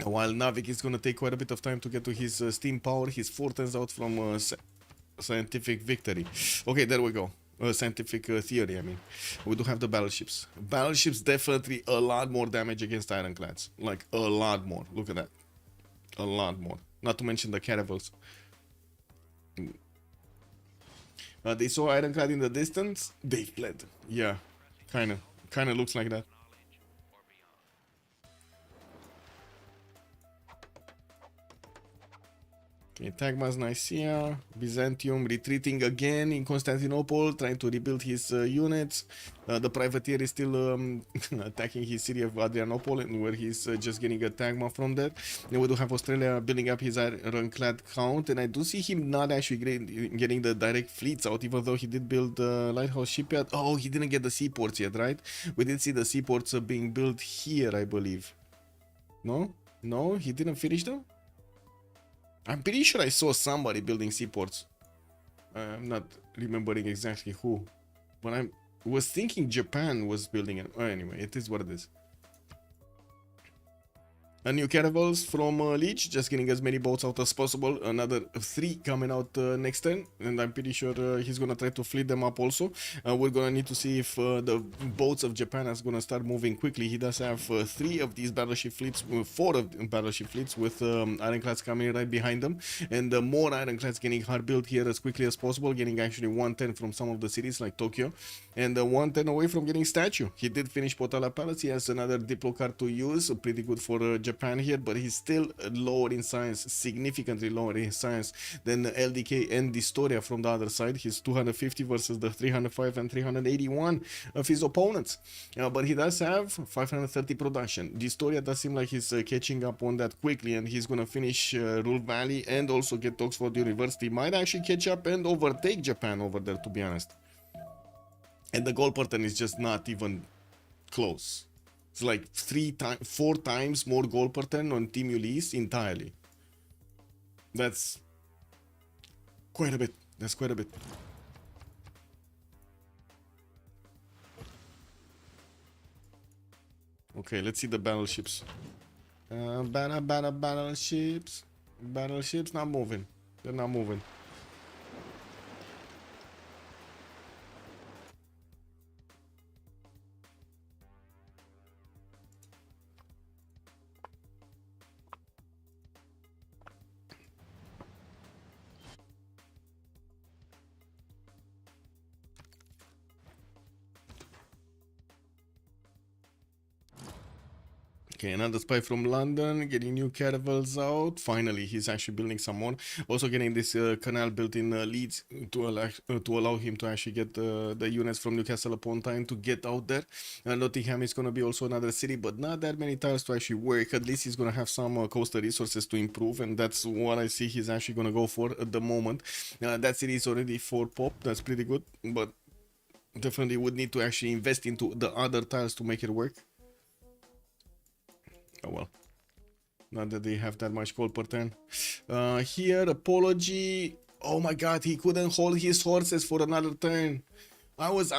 While Navik is gonna take quite a bit of time to get to his steam power. He's 4 turns out from scientific victory. Okay, there we go. Scientific theory, I mean. We do have the battleships. Battleships definitely a lot more damage against ironclads. Like, a lot more. Look at that. A lot more. Not to mention the caravels. They saw ironclad in the distance. They fled. Yeah, kinda looks like that. Okay, Tagmas, Nicaea, Byzantium retreating again in Constantinople, trying to rebuild his units. The privateer is still attacking his city of Adrianople, where he's just getting a Tagma from that. Then we do have Australia building up his ironclad count, and I do see him not actually getting the direct fleets out, even though he did build the lighthouse shipyard. Oh, he didn't get the seaports yet, right? We did see the seaports being built here, I believe. No? No, he didn't finish them? I'm pretty sure I saw somebody building seaports. I'm not remembering exactly who. But I was thinking Japan was building it. Oh, anyway, it is what it is. A new caravels from Liege, just getting as many boats out as possible. Another 3 coming out next turn, and I'm pretty sure he's gonna try to fleet them up also. We're gonna need to see if the boats of Japan is gonna start moving quickly. He does have 3 of these battleship fleets, 4 of the battleship fleets with ironclads coming right behind them, and more ironclads getting hard built here as quickly as possible, getting actually 110 from some of the cities like Tokyo, and 110 away from getting statue. He did finish Potala Palace. He has another Diplo card to use, so pretty good for Japan here, but he's still lower in science, significantly lower in science than LDK and Distoria from the other side. He's 250 versus the 305 and 381 of his opponents, but he does have 530 production. Distoria does seem like he's catching up on that quickly, and he's gonna finish Rule Valley and also get Oxford University. Might actually catch up and overtake Japan over there, to be honest. And the goal pattern is just not even close. It's like 4 times more goal per turn on Team Ulyss entirely. That's quite a bit. That's quite a bit. Okay, let's see the battleships. Battleships. Battleships not moving. They're not moving. Okay, another spy from London, getting new caravels out. Finally, he's actually building some more. Also getting this canal built in Leeds to allow him to actually get the units from Newcastle upon Tyne to get out there. Nottingham is going to be also another city, but not that many tiles to actually work. At least he's going to have some coastal resources to improve, and that's what I see he's actually going to go for at the moment. That city is already for pop. That's pretty good, but definitely would need to actually invest into the other tiles to make it work. Oh well, not that they have that much gold per turn. Here, apology. Oh my god, he couldn't hold his horses for another turn. I was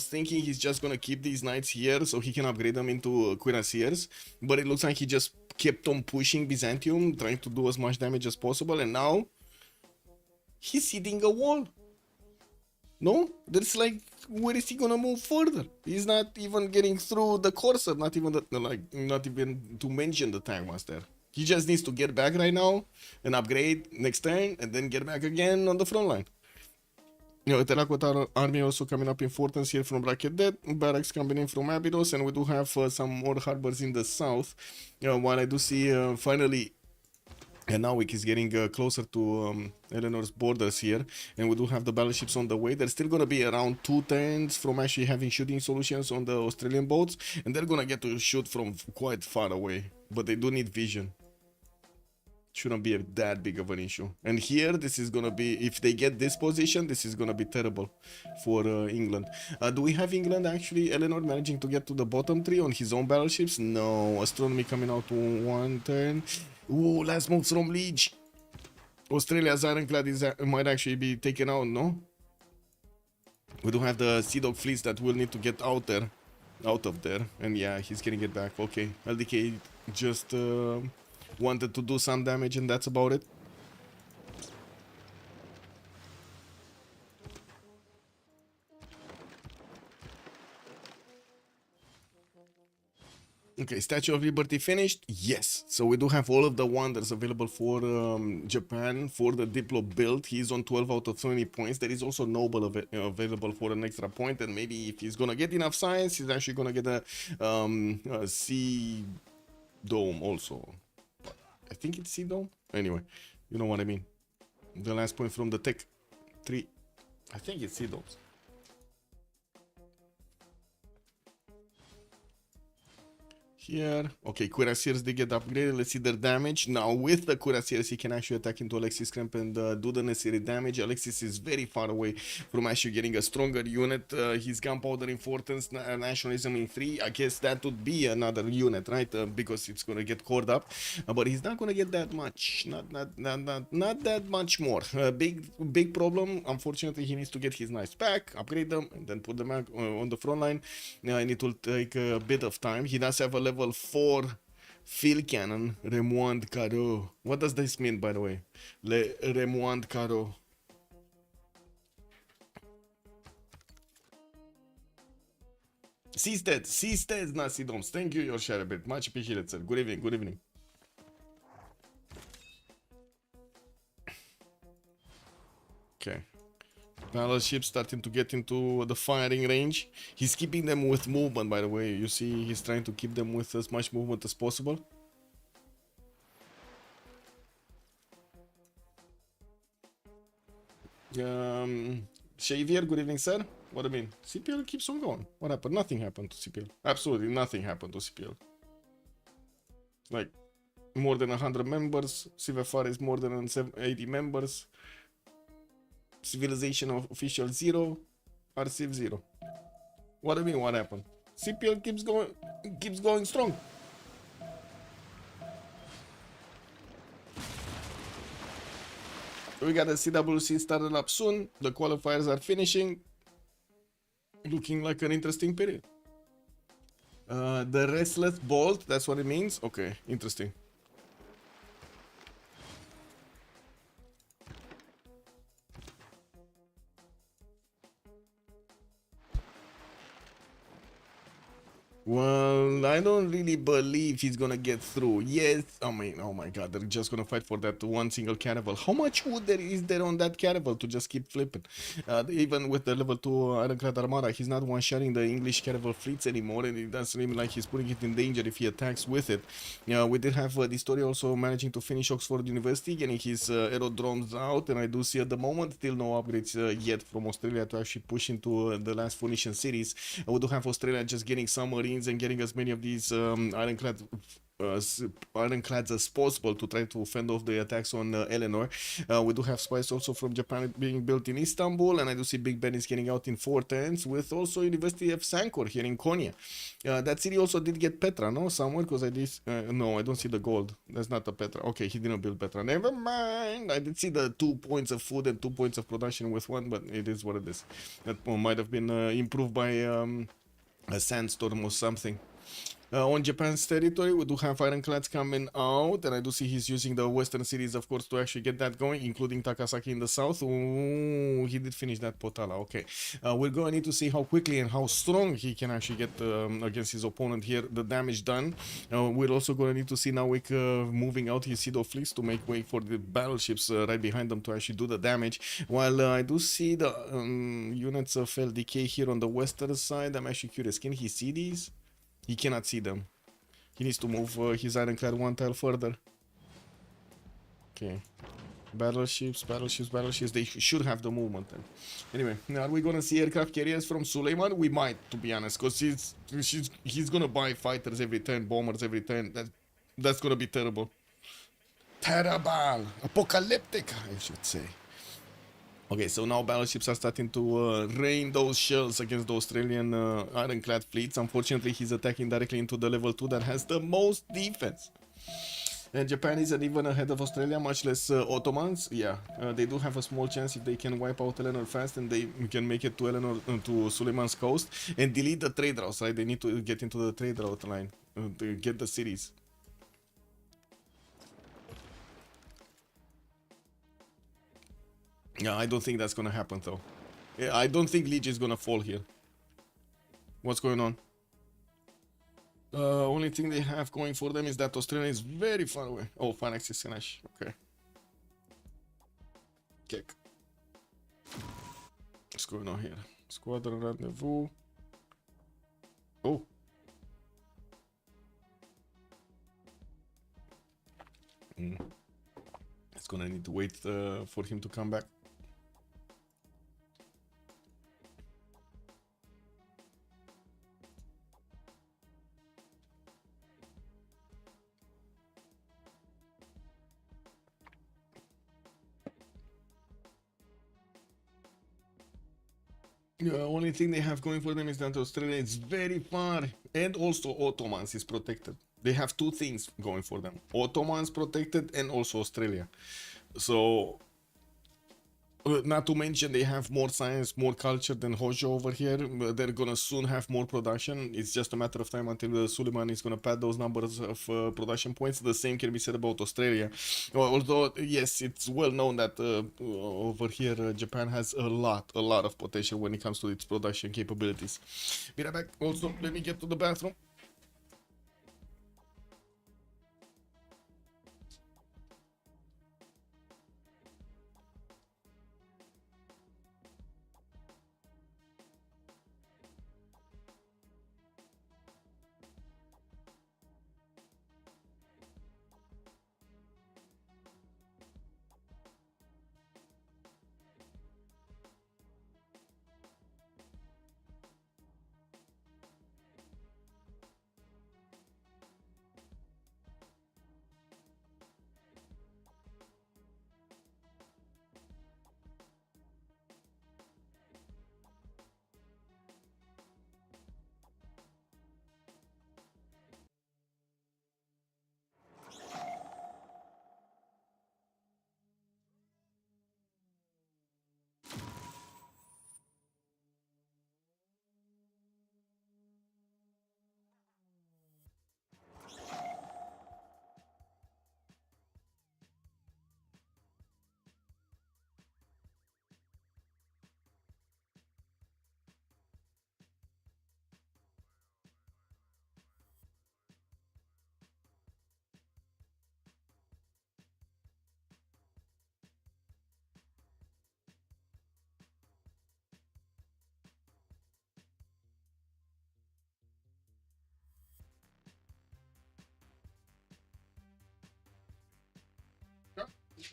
thinking he's just gonna keep these knights here so he can upgrade them into cuirassiers, but it looks like he just kept on pushing Byzantium, trying to do as much damage as possible, and now he's hitting a wall. No, there's like, where is he gonna move further? He's not even getting through the Corsair, not even to mention the Tank Master. He just needs to get back right now and upgrade next turn, and then get back again on the front line. You know, Terracotta Army also coming up importance here from Bracket Dead, barracks coming in from Abydos, and we do have some more harbors in the south. While I do see finally. And now is getting closer to Eleanor's borders here, and we do have the battleships on the way. They're still going to be around 2 turns from actually having shooting solutions on the Australian boats, and they're going to get to shoot from quite far away, but they do need vision. Shouldn't be that big of an issue. And here, this is going to be, if they get this position, this is going to be terrible for England. Do we have England actually, Eleanor, managing to get to the bottom 3 on his own battleships? No. Astronomy coming out to 1 turn. Ooh, last move from Liege. Australia's ironclad might actually be taken out, no? We do have the Sea Dog fleets that will need to get out of there. And yeah, he's getting it back. Okay, LDK just wanted to do some damage, and that's about it. Okay, Statue of Liberty finished? Yes. So we do have all of the wonders available for Japan for the Diplo build. He's on 12 out of 20 points. There is also Noble available for an extra point, and maybe if he's gonna get enough science, he's actually gonna get a Sea Dome also. I think it's Sea Dome. Anyway, you know what I mean. The last point from the Tech 3. I think it's Sea Domes. Here, okay, cuirassiers, they get upgraded. Let's see their damage. Now with the cuirassiers, he can actually attack into Alexis' camp and do the necessary damage. Alexis is very far away from actually getting a stronger unit. His gunpowder importance, nationalism in 3, I guess that would be another unit, right? Because it's gonna get cored up, but he's not gonna get that much, not that much more. Big problem. Unfortunately, he needs to get his knights back, upgrade them, and then put them on the front line. And it will take a bit of time. He does have a level 4 field cannon, Remoand Caro. What does this mean, by the way? Le Remoand Caro. Seastead, Nasi Doms. Thank you, your share a bit. Much appreciated, sir. Good evening, good evening. Okay. Battleships starting to get into the firing range. He's keeping them with movement, by the way. You see, he's trying to keep them with as much movement as possible. Xavier, good evening, sir. What do you mean? CPL keeps on going. What happened? Nothing happened to CPL. Absolutely nothing happened to CPL. Like, more than 100 members. CivFR is more than 80 members. Civilization of official 0, RCF 0. What do you mean, what happened? CPL keeps going strong. We got the CWC started up soon. The qualifiers are finishing. Looking like an interesting period. The restless bolt, that's what it means? Okay, interesting. Well, I don't really believe he's gonna get through. Yes, I mean, oh my god, they're just gonna fight for that one single caravel. How much wood is there on that caravel to just keep flipping? Even with the level 2 Ironclad Armada, he's not one-shotting the English caravel fleets anymore, and it doesn't seem like he's putting it in danger if he attacks with it. We did have the story also managing to finish Oxford University, getting his aerodromes out, and I do see at the moment still no upgrades yet from Australia to actually push into the last Phoenician cities. We do have Australia just getting some marines and getting as many of these ironclads as possible to try to fend off the attacks on Eleanor. We do have spies also from Japan being built in Istanbul, and I do see Big Ben is getting out in 410s with also University of Sankor here in Konya. That city also did get Petra, no? Somewhere, because I did... no, I don't see the gold. That's not the Petra. Okay, he didn't build Petra. Never mind. I did see the 2 points of food and 2 points of production with one, but it is what it is. That might have been improved by a sandstorm or something. On Japan's territory, we do have ironclads coming out, and I do see he's using the western cities, of course, to actually get that going, including Takasaki in the south. Ooh, he did finish that Potala. Okay, we're going to need to see how quickly and how strong he can actually get against his opponent here. The damage done. We're also going to need to see now moving out his Sido fleets to make way for the battleships right behind them to actually do the damage. While I do see the units of LDK here on the western side, I'm actually curious. Can he see these? He cannot see them. He needs to move his ironclad one tile further. Okay. Battleships. They should have the movement then. Anyway, are we gonna see aircraft carriers from Suleiman? We might, to be honest, because he's gonna buy fighters every turn, bombers every turn. That's gonna be terrible. Terrible! Apocalyptic, I should say. Okay, so now battleships are starting to rain those shells against the Australian ironclad fleets. Unfortunately, he's attacking directly into the level 2 that has the most defense. And Japan isn't even ahead of Australia, much less Ottomans. Yeah, they do have a small chance if they can wipe out Eleanor fast and they can make it to to Suleiman's coast and delete the trade routes, right? They need to get into the trade route line to get the cities. Yeah, I don't think that's gonna happen though. Yeah, I don't think Liege is gonna fall here. What's going on? Only thing they have going for them is that Australia is very far away. Oh, Phanex is Sinash. Okay. Kick. What's going on here? Squadron rendezvous. Oh. It's gonna need to wait for him to come back. The only thing they have going for them is that Australia is very far, and also Ottomans is protected. They have two things going for them: Ottomans protected and also Australia. So, not to mention they have more science, more culture than Hojo over here. They're gonna soon have more production. It's just a matter of time until Suleiman is gonna pad those numbers of production points. The same can be said about Australia. Although, yes, it's well known that over here Japan has a lot of potential when it comes to its production capabilities. Be right back. Also, let me get to the bathroom.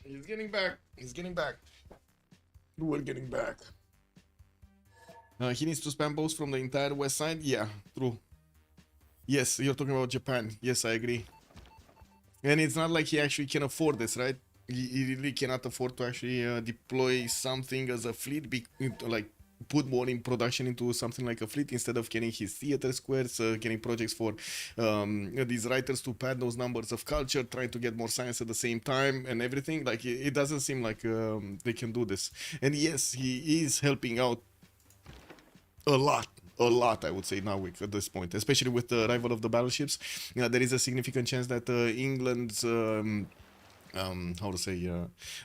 He's getting back. He's getting back. We're getting back. He needs to spam both from the entire west side. Yeah, true. Yes, you're talking about Japan. Yes, I agree. And it's not like he actually can afford this, right? He really cannot afford to actually deploy something as a fleet, like put more in production into something like a fleet instead of getting his theater squares, getting projects for these writers to pad those numbers of culture, trying to get more science at the same time and everything. Like it doesn't seem like they can do this. And yes, he is helping out a lot, I would say, now at this point, especially with the arrival of the battleships. There is a significant chance that England's how to say,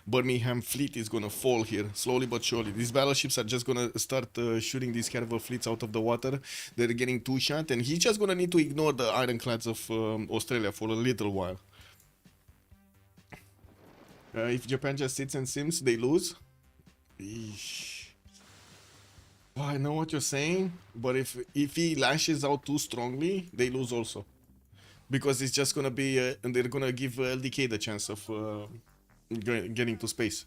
Birmingham fleet is gonna fall here slowly but surely. These battleships are just gonna start shooting these caravel fleets out of the water. They're getting two shot, and he's just gonna need to ignore the ironclads of Australia for a little while. If Japan just sits and sims, they lose. Eesh. Oh, I know what you're saying, but if he lashes out too strongly, they lose also. Because it's just gonna be, and they're gonna give LDK the chance of getting to space.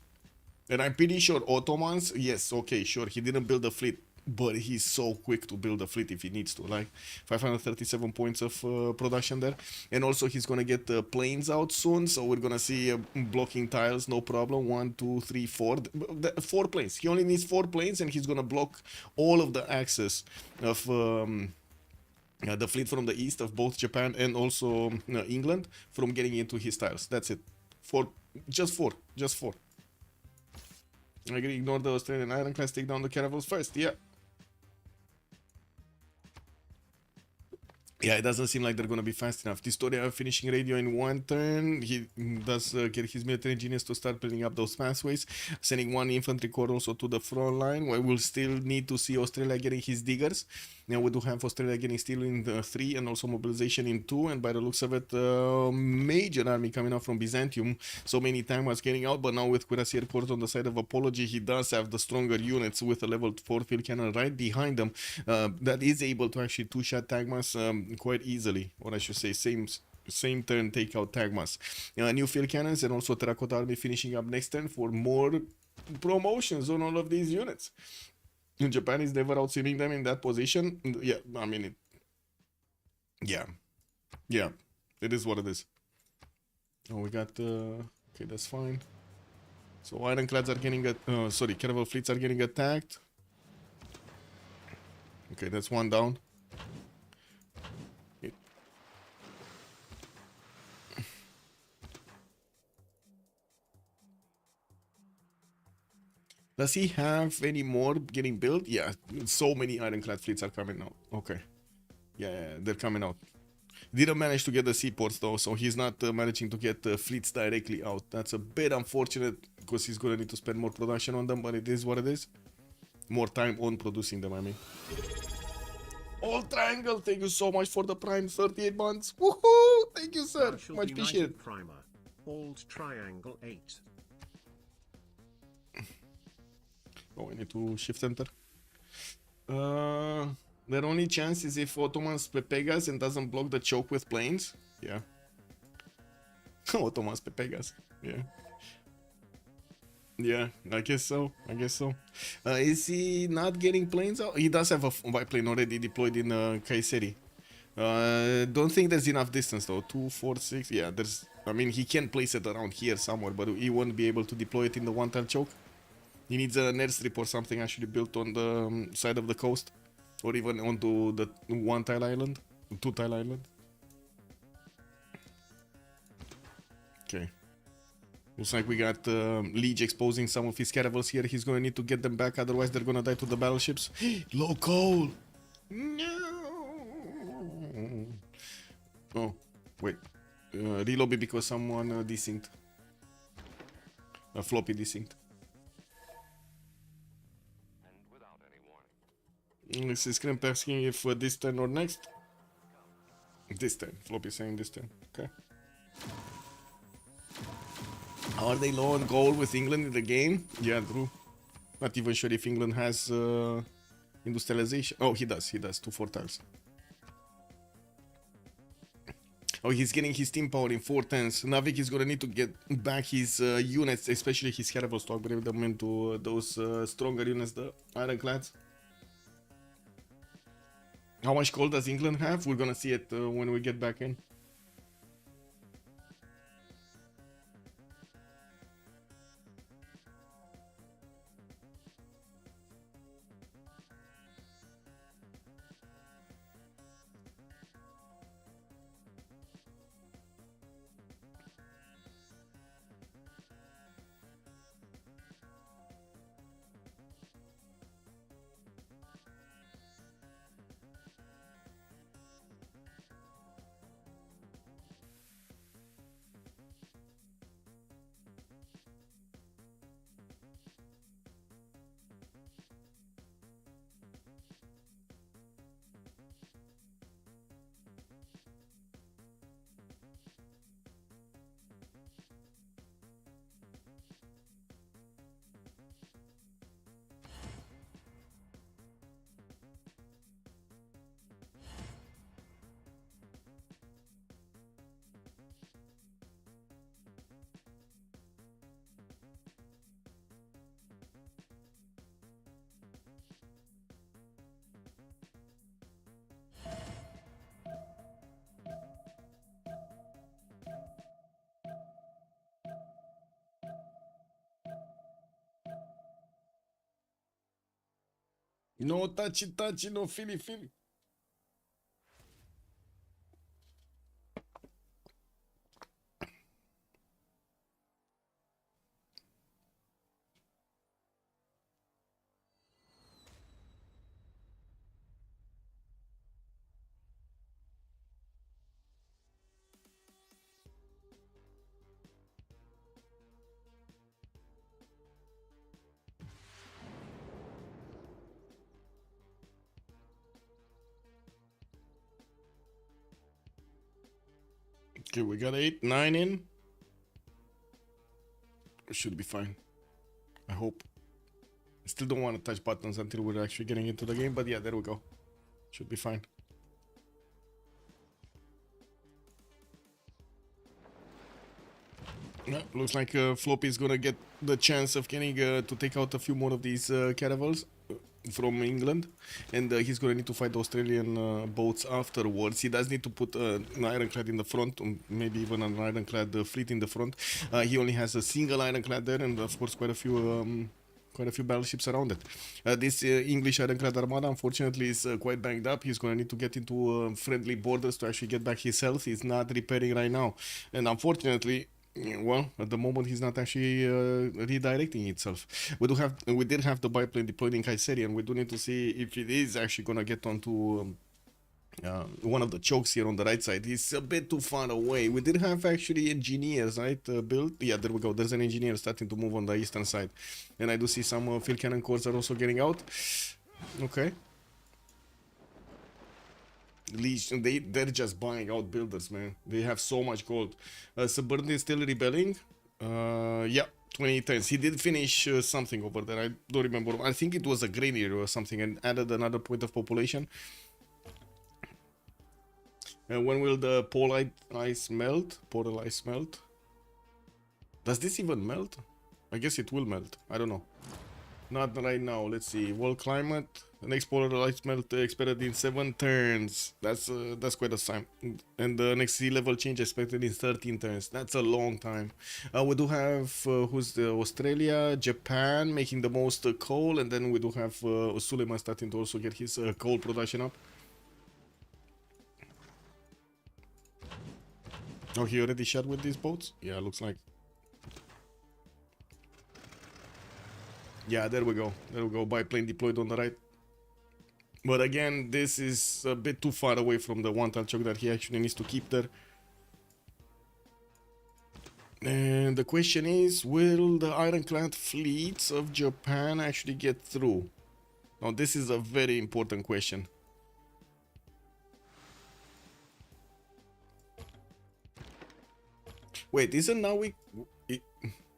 And I'm pretty sure Ottomans, yes, okay, sure, he didn't build a fleet, but he's so quick to build a fleet if he needs to. Like 537 points of production there. And also he's gonna get planes out soon, so we're gonna see blocking tiles, no problem. 1, 2, 3, 4. 4 planes. He only needs 4 planes, and he's gonna block all of the access of the fleet from the east of both Japan and also England from getting into his tiles. That's it. Just four. I agree, ignore the Australian ironclads, take down the caravels first. Yeah. Yeah, it doesn't seem like they're gonna be fast enough. Distoria finishing radio in 1 turn. He does get his military engineers to start building up those pathways, sending 1 infantry corps also to the front line. We will still need to see Australia getting his diggers. Now we do have Australia getting steel in 3 and also mobilization in 2. And by the looks of it, major army coming out from Byzantium. So many time was getting out, but now with Cuirassier Corps on the side of Apology, he does have the stronger units with a level 4 field cannon right behind them that is able to actually two-shot Tagmas quite easily, or I should say same turn take out Tagmas. New field cannons and also Terracotta Army finishing up next turn for more promotions on all of these units. Japan is never outseeing them in that position. Yeah, I mean, yeah, it is what it is. Oh, we got, okay, that's fine. So ironclads are getting, caravel fleets are getting attacked. Okay, that's 1 down. Does he have any more getting built? Yeah, so many ironclad fleets are coming out. Okay. Yeah, they're coming out. Didn't manage to get the seaports though, so he's not managing to get fleets directly out. That's a bit unfortunate because he's gonna need to spend more production on them, but it is what it is. More time on producing them, I mean. All Triangle, thank you so much for the Prime 38 months. Woohoo! Thank you, sir. Much appreciated. Primer. Alt Triangle 8. Oh, I need to shift enter. Their only chance is if Ottoman's Pepegas and doesn't block the choke with planes. Yeah. Ottoman's Pepegas. Yeah. Yeah, I guess so. Is he not getting planes out? He does have a biplane already deployed in Kayseri. Don't think there's enough distance though. 2, 4, 6. Yeah, there's. I mean, he can place it around here somewhere, but he won't be able to deploy it in the one-tile choke. He needs an airstrip or something actually built on the side of the coast, or even onto the one-tile island, two-tile island. Okay. Looks like we got Liege exposing some of his caravels here. He's gonna need to get them back, otherwise they're gonna die to the battleships. Low coal! No! Oh, wait. Relobby because someone desynced. A floppy desynced. This is Crimp asking if this turn or next. This turn. Floppy saying this turn. Okay. Are they low on goal with England in the game? Yeah, true. Not even sure if England has industrialization. Oh, he does. 2 4 tiles. Oh, he's getting his team power in 4 turns. Navik is gonna need to get back his units, especially his caravel stock, bring them into those stronger units, the ironclads. How much coal does England have? We're gonna see it when we get back in. No touchy touchy, no feely feely. Okay, we got 8, 9 in. It should be fine. I hope. I still don't want to touch buttons until we're actually getting into the game, but yeah, there we go. Should be fine. Yeah, looks like Floppy is gonna get the chance of getting to take out a few more of these caravels from England, and he's gonna need to fight the Australian boats afterwards. He does need to put an ironclad in the front, or maybe even an ironclad fleet in the front. He only has a single ironclad there, and of course quite a few battleships around it. This English ironclad armada, unfortunately, is quite banged up. He's going to need to get into friendly borders to actually get back his health. He's not repairing right now, and unfortunately, well, at the moment he's not actually redirecting itself. We did have the biplane deployed in Kayseri, and we do need to see if it is actually gonna get onto one of the chokes here on the right side. He's a bit too far away. We did have actually engineers, right, built. Yeah, there we go. There's an engineer starting to move on the eastern side, and I do see some field cannon cores are also getting out. Okay. Legion, they're just buying out builders, man. They have so much gold. Suburban is still rebelling. Yeah, 28 turns. He did finish something over there. I don't remember. I think it was a granary or something, and added another point of population. When will the polar ice melt? Polar ice melt? Does this even melt? I guess it will melt. I don't know. Not right now. Let's see. World climate. The next polar ice melt expected in 7 turns. That's quite a time. And the next sea level change expected in 13 turns. That's a long time. We do have who's the Australia, Japan making the most coal, and then we do have Suleiman starting to also get his coal production up. Oh, he already shot with these boats? Yeah, looks like. Yeah, there we go. There we go. Biplane deployed on the right. But again, this is a bit too far away from the one-tile choke that he actually needs to keep there. And the question is, will the ironclad fleets of Japan actually get through? Now, this is a very important question. Wait, isn't now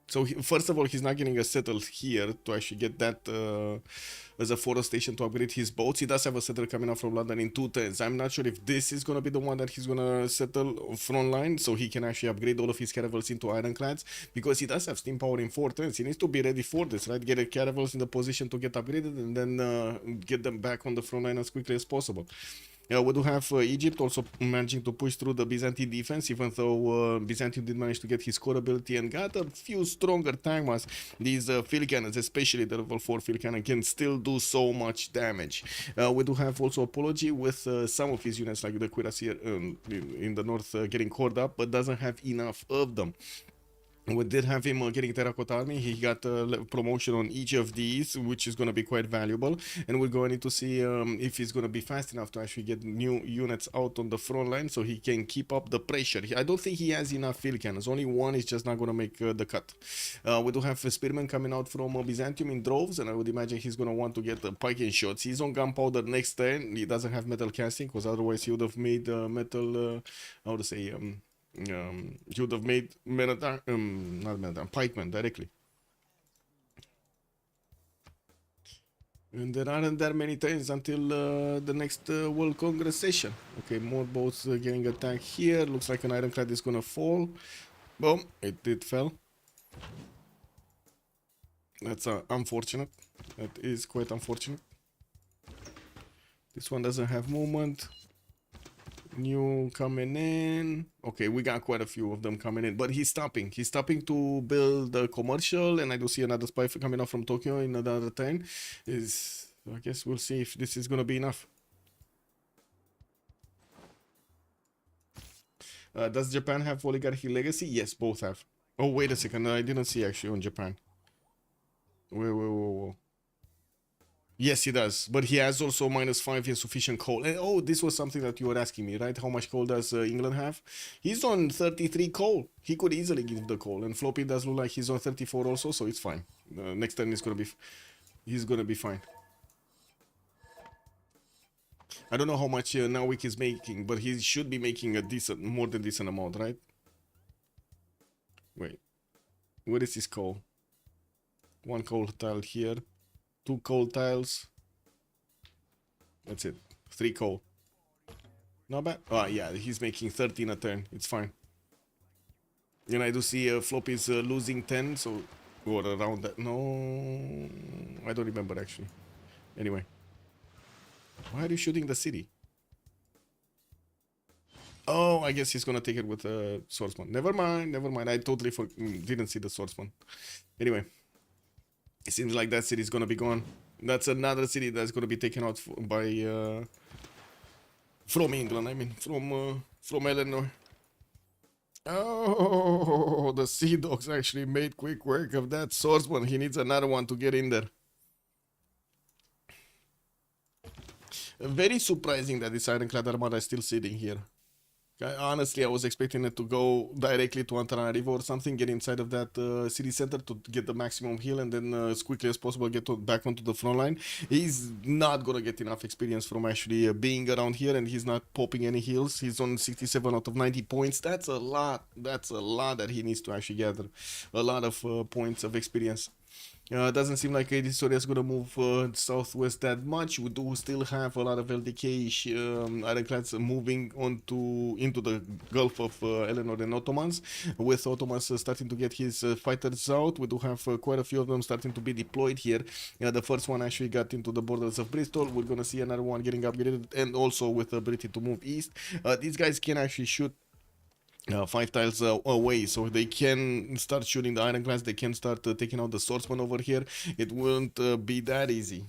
So first of all, he's not getting a settle here to actually get that as a forest station to upgrade his boats. He does have a settle coming out from London in 2 turns. I'm not sure if this is going to be the one that he's going to settle front line, so he can actually upgrade all of his caravels into ironclads, because he does have steam power in 4 turns. He needs to be ready for this, right? Get the caravels in the position to get upgraded, and then get them back on the front line as quickly as possible. We do have Egypt also managing to push through the Byzantine defense, even though Byzantium did manage to get his core ability and got a few stronger tank mass. These field cannons, especially the level 4 field cannon, can still do so much damage. We do have also Apology with some of his units, like the cuirassier in the north, getting caught up, but doesn't have enough of them. We did have him getting Terracotta Army. He got a promotion on each of these, which is going to be quite valuable. And we're going to see if he's going to be fast enough to actually get new units out on the front line so he can keep up the pressure. I don't think he has enough field cannons. Only one is just not going to make the cut. We do have Spearmen coming out from Byzantium in droves, and I would imagine he's going to want to get the pike shots. He's on gunpowder next turn. He doesn't have metal casting, because otherwise he would have made metal, how to say, he would have made pikemen directly. And there aren't that many times until the next World Congress session. Okay, more boats getting attacked here. Looks like an ironclad is gonna fall. Boom, it did fell. That's unfortunate. That is quite unfortunate. This one doesn't have movement. New coming in. Okay, we got quite a few of them coming in, but he's stopping. He's stopping to build a commercial, and I do see another spy coming up from Tokyo in another turn. I guess we'll see if this is gonna be enough. Does Japan have oligarchy legacy? Yes, both have. Oh, wait a second. I didn't see actually on Japan. Whoa. Yes, he does, but he has also -5 insufficient coal. And oh, this was something that you were asking me, right? How much coal does England have? He's on 33 coal. He could easily give the coal, and Floppy does look like he's on 34 also, so it's fine. Next turn he's gonna be fine. I don't know how much Nawick is making, but he should be making a more than decent amount, right? Wait, where is his coal? One coal tile here. 2 coal tiles. That's it. 3 coal. Not bad. Oh, yeah, he's making 13 a turn. It's fine. And I do see Floppy's losing 10, so... Or around that. No... I don't remember, actually. Anyway. Why are you shooting the city? Oh, I guess he's gonna take it with a swordsman. Never mind. I totally didn't see the swordsman. Anyway. It seems like that city is gonna be gone. That's another city that's gonna be taken out by from England. I mean, from Eleanor. Oh, the Sea Dogs actually made quick work of that swordsman. He needs another one to get in there. Very surprising that this ironclad armada is still sitting here. Honestly, I was expecting it to go directly to Antananarivo or something, get inside of that city center to get the maximum heal, and then as quickly as possible get back onto the front line. He's not gonna get enough experience from actually being around here, and he's not popping any heals. He's on 67 out of 90 points. That's a lot. That's a lot that he needs to actually gather. A lot of points of experience. Doesn't seem like Edistoria is gonna move southwest that much. We do still have a lot of LDK ironclads moving into the Gulf of Eleanor and Ottomans, with Ottomans starting to get his fighters out. We do have quite a few of them starting to be deployed here. The first one actually got into the borders of Bristol. We're gonna see another one getting upgraded, and also with the ability to move east. These guys can actually shoot 5 tiles away, so they can start shooting the ironclads. They can start taking out the swordsman over here. It won't be that easy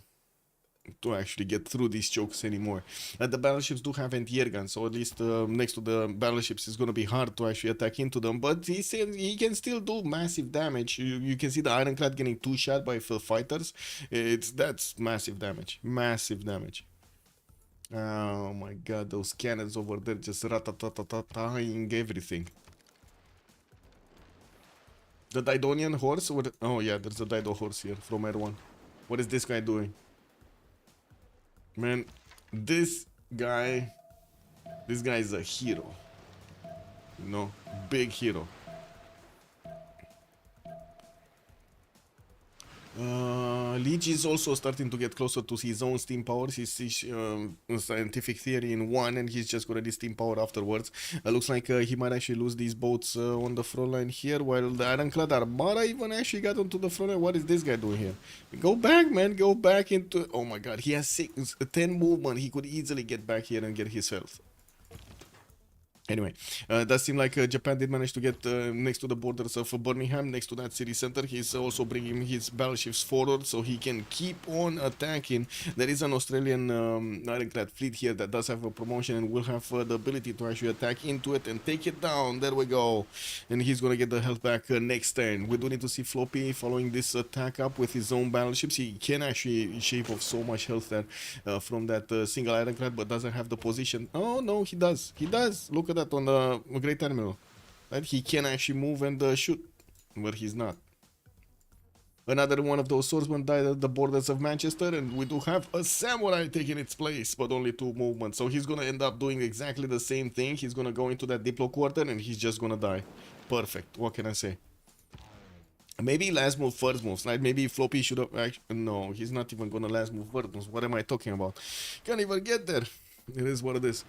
to actually get through these chokes anymore. The battleships do have anti-air guns, so at least next to the battleships it's going to be hard to actually attack into them, but he can still do massive damage. You can see the ironclad getting 2 shot by fighters. That's massive damage. Oh my god, those cannons over there just ratatatataing everything. The Didonian horse? Oh yeah, there's a Dido horse here from R1. What is this guy doing? Man, this guy is a hero. You know, big hero. Liege is also starting to get closer to his own steam powers. He's scientific theory in one, and he's just gonna steam power afterwards. Looks like he might actually lose these boats on the front line here, while the Ironclad Armada even actually got onto the front line. What is this guy doing here? Go back, man. Go back into... Oh my god, he has 10 movement. He could easily get back here and get his health. Anyway, does seem like Japan did manage to get next to the borders of Birmingham, next to that city center. He's also bringing his battleships forward so he can keep on attacking. There is an Australian ironclad fleet here that does have a promotion and will have the ability to actually attack into it and take it down. There we go. And he's going to get the health back next turn. We do need to see Floppy following this attack up with his own battleships. He can actually shave off so much health there from that single ironclad, but doesn't have the position. Oh, no, he does. He does. Look at that on the Great Terminal. Right? He can actually move and shoot, but he's not. Another one of those swordsmen died at the borders of Manchester, and we do have a samurai taking its place, but only 2 movements. So he's gonna end up doing exactly the same thing. He's gonna go into that Diplo quarter, and he's just gonna die. Perfect. What can I say? Maybe last move, first moves. Like maybe Floppy should have actually... No, he's not even gonna last move, first moves. What am I talking about? Can't even get there. It is what it is.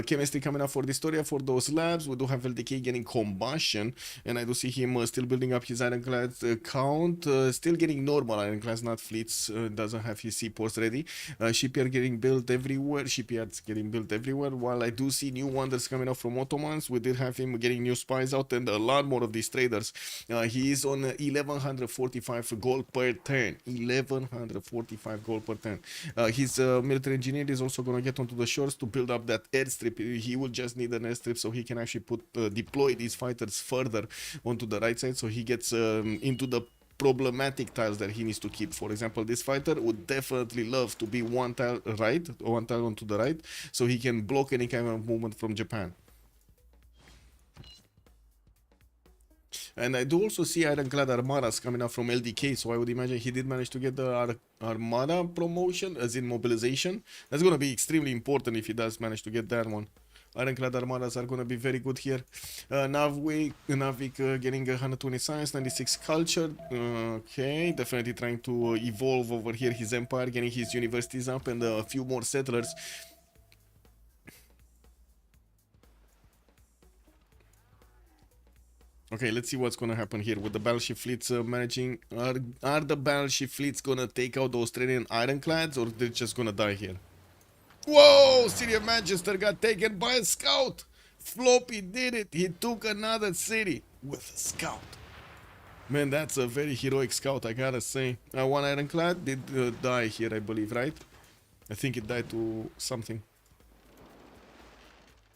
Chemistry coming up for the Historia for those labs. We do have LDK getting combustion, and I do see him still building up his ironclad count, still getting normal ironclads, not fleets. Doesn't have his seaports ready. Shipyard getting built everywhere. Shipyards getting built everywhere. While I do see new wonders coming up from Ottomans, we did have him getting new spies out and a lot more of these traders. He is on 1145 gold per turn. 1145 gold per turn. His military engineer is also going to get onto the shores to build up that airstrip. He will just need an airstrip so he can actually deploy these fighters further onto the right side, so he gets into the problematic tiles that he needs to keep. For example, this fighter would definitely love to be one tile right, or one tile onto the right, so he can block any kind of movement from Japan. And I do also see ironclad armadas coming up from LDK, so I would imagine he did manage to get the armada promotion, as in mobilization. That's going to be extremely important if he does manage to get that one. Ironclad armadas are going to be very good here. Navik getting 120 science, 96 culture. Okay, definitely trying to evolve over here his empire, getting his universities up and a few more settlers. Okay, let's see what's gonna happen here with the battleship fleets managing. Are the battleship fleets gonna take out the Australian ironclads, or they're just gonna die here? Whoa! City of Manchester got taken by a scout! Floppy did it! He took another city with a scout. Man, that's a very heroic scout, I gotta say. One ironclad did die here, I believe, right? I think it died to something.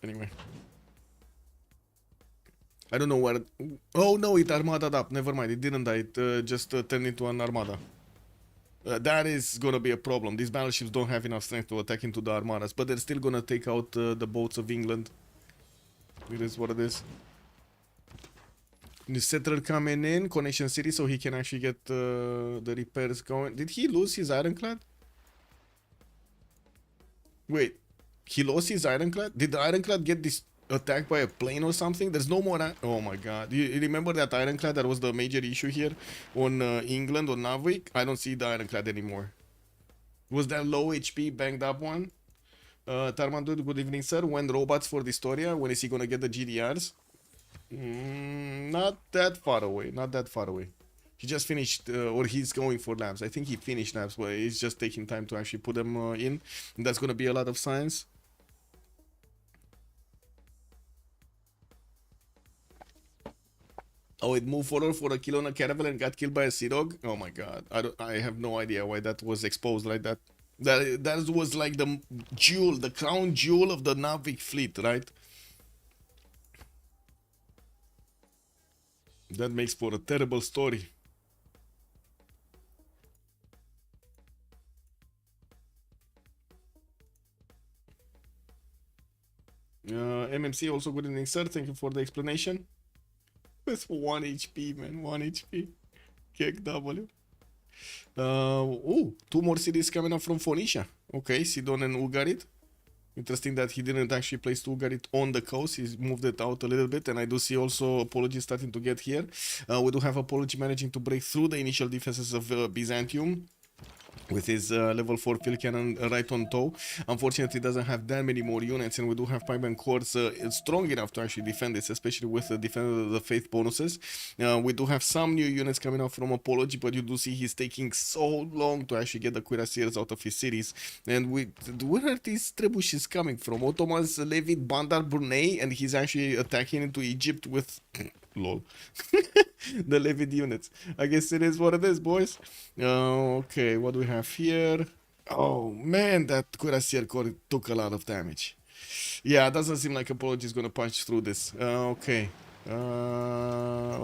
Anyway. I don't know where... Oh no, it armada'd up. Never mind, it didn't die. It just turned into an armada. That is gonna be a problem. These battleships don't have enough strength to attack into the armadas, but they're still gonna take out the boats of England. It is what it is. The settler coming in, Connection City, so he can actually get the repairs going. Did he lose his ironclad? Wait, he lost his ironclad? Did the ironclad get this attacked by a plane or something? There's no more... Oh my god. You remember that ironclad that was the major issue here on England, on Navik? I don't see the ironclad anymore. Was that low HP banged up one? Tarmandu, good evening, sir. When robots for the Historia? When is he gonna get the GDRs? Not that far away. Not that far away. He just finished, or he's going for labs. I think he finished labs, but it's just taking time to actually put them in. And that's gonna be a lot of science. Oh, it moved forward for a kill on a caravel and got killed by a sea dog? Oh my god. I have no idea why that was exposed like that. That was like the jewel, the crown jewel of the Navik fleet, right? That makes for a terrible story. MMC also good evening, sir. Thank you for the explanation. With 1 HP, man. 1 HP. Kick W. Oh, 2 more cities coming up from Phoenicia. Okay, Sidon and Ugarit. Interesting that he didn't actually place Tulgarit on the coast. He's moved it out a little bit, and I do see also Apology starting to get here. We do have Apology managing to break through the initial defenses of Byzantium with his level 4 field cannon right on tow. Unfortunately, doesn't have that many more units, and we do have pipeline cores strong enough to actually defend this, especially with the Defender of the Faith bonuses. We do have some new units coming out from Apology, but you do see he's taking so long to actually get the cuirassiers out of his cities. And where are these trebuchets coming from? Ottoman's levied Bandar Brunei, and he's actually attacking into Egypt with... lol. The levied units. I guess it is what it is, boys. Okay, what do we have here? Oh man, that cuirassier core took a lot of damage. Yeah, it doesn't seem like Apology is gonna punch through this. Okay.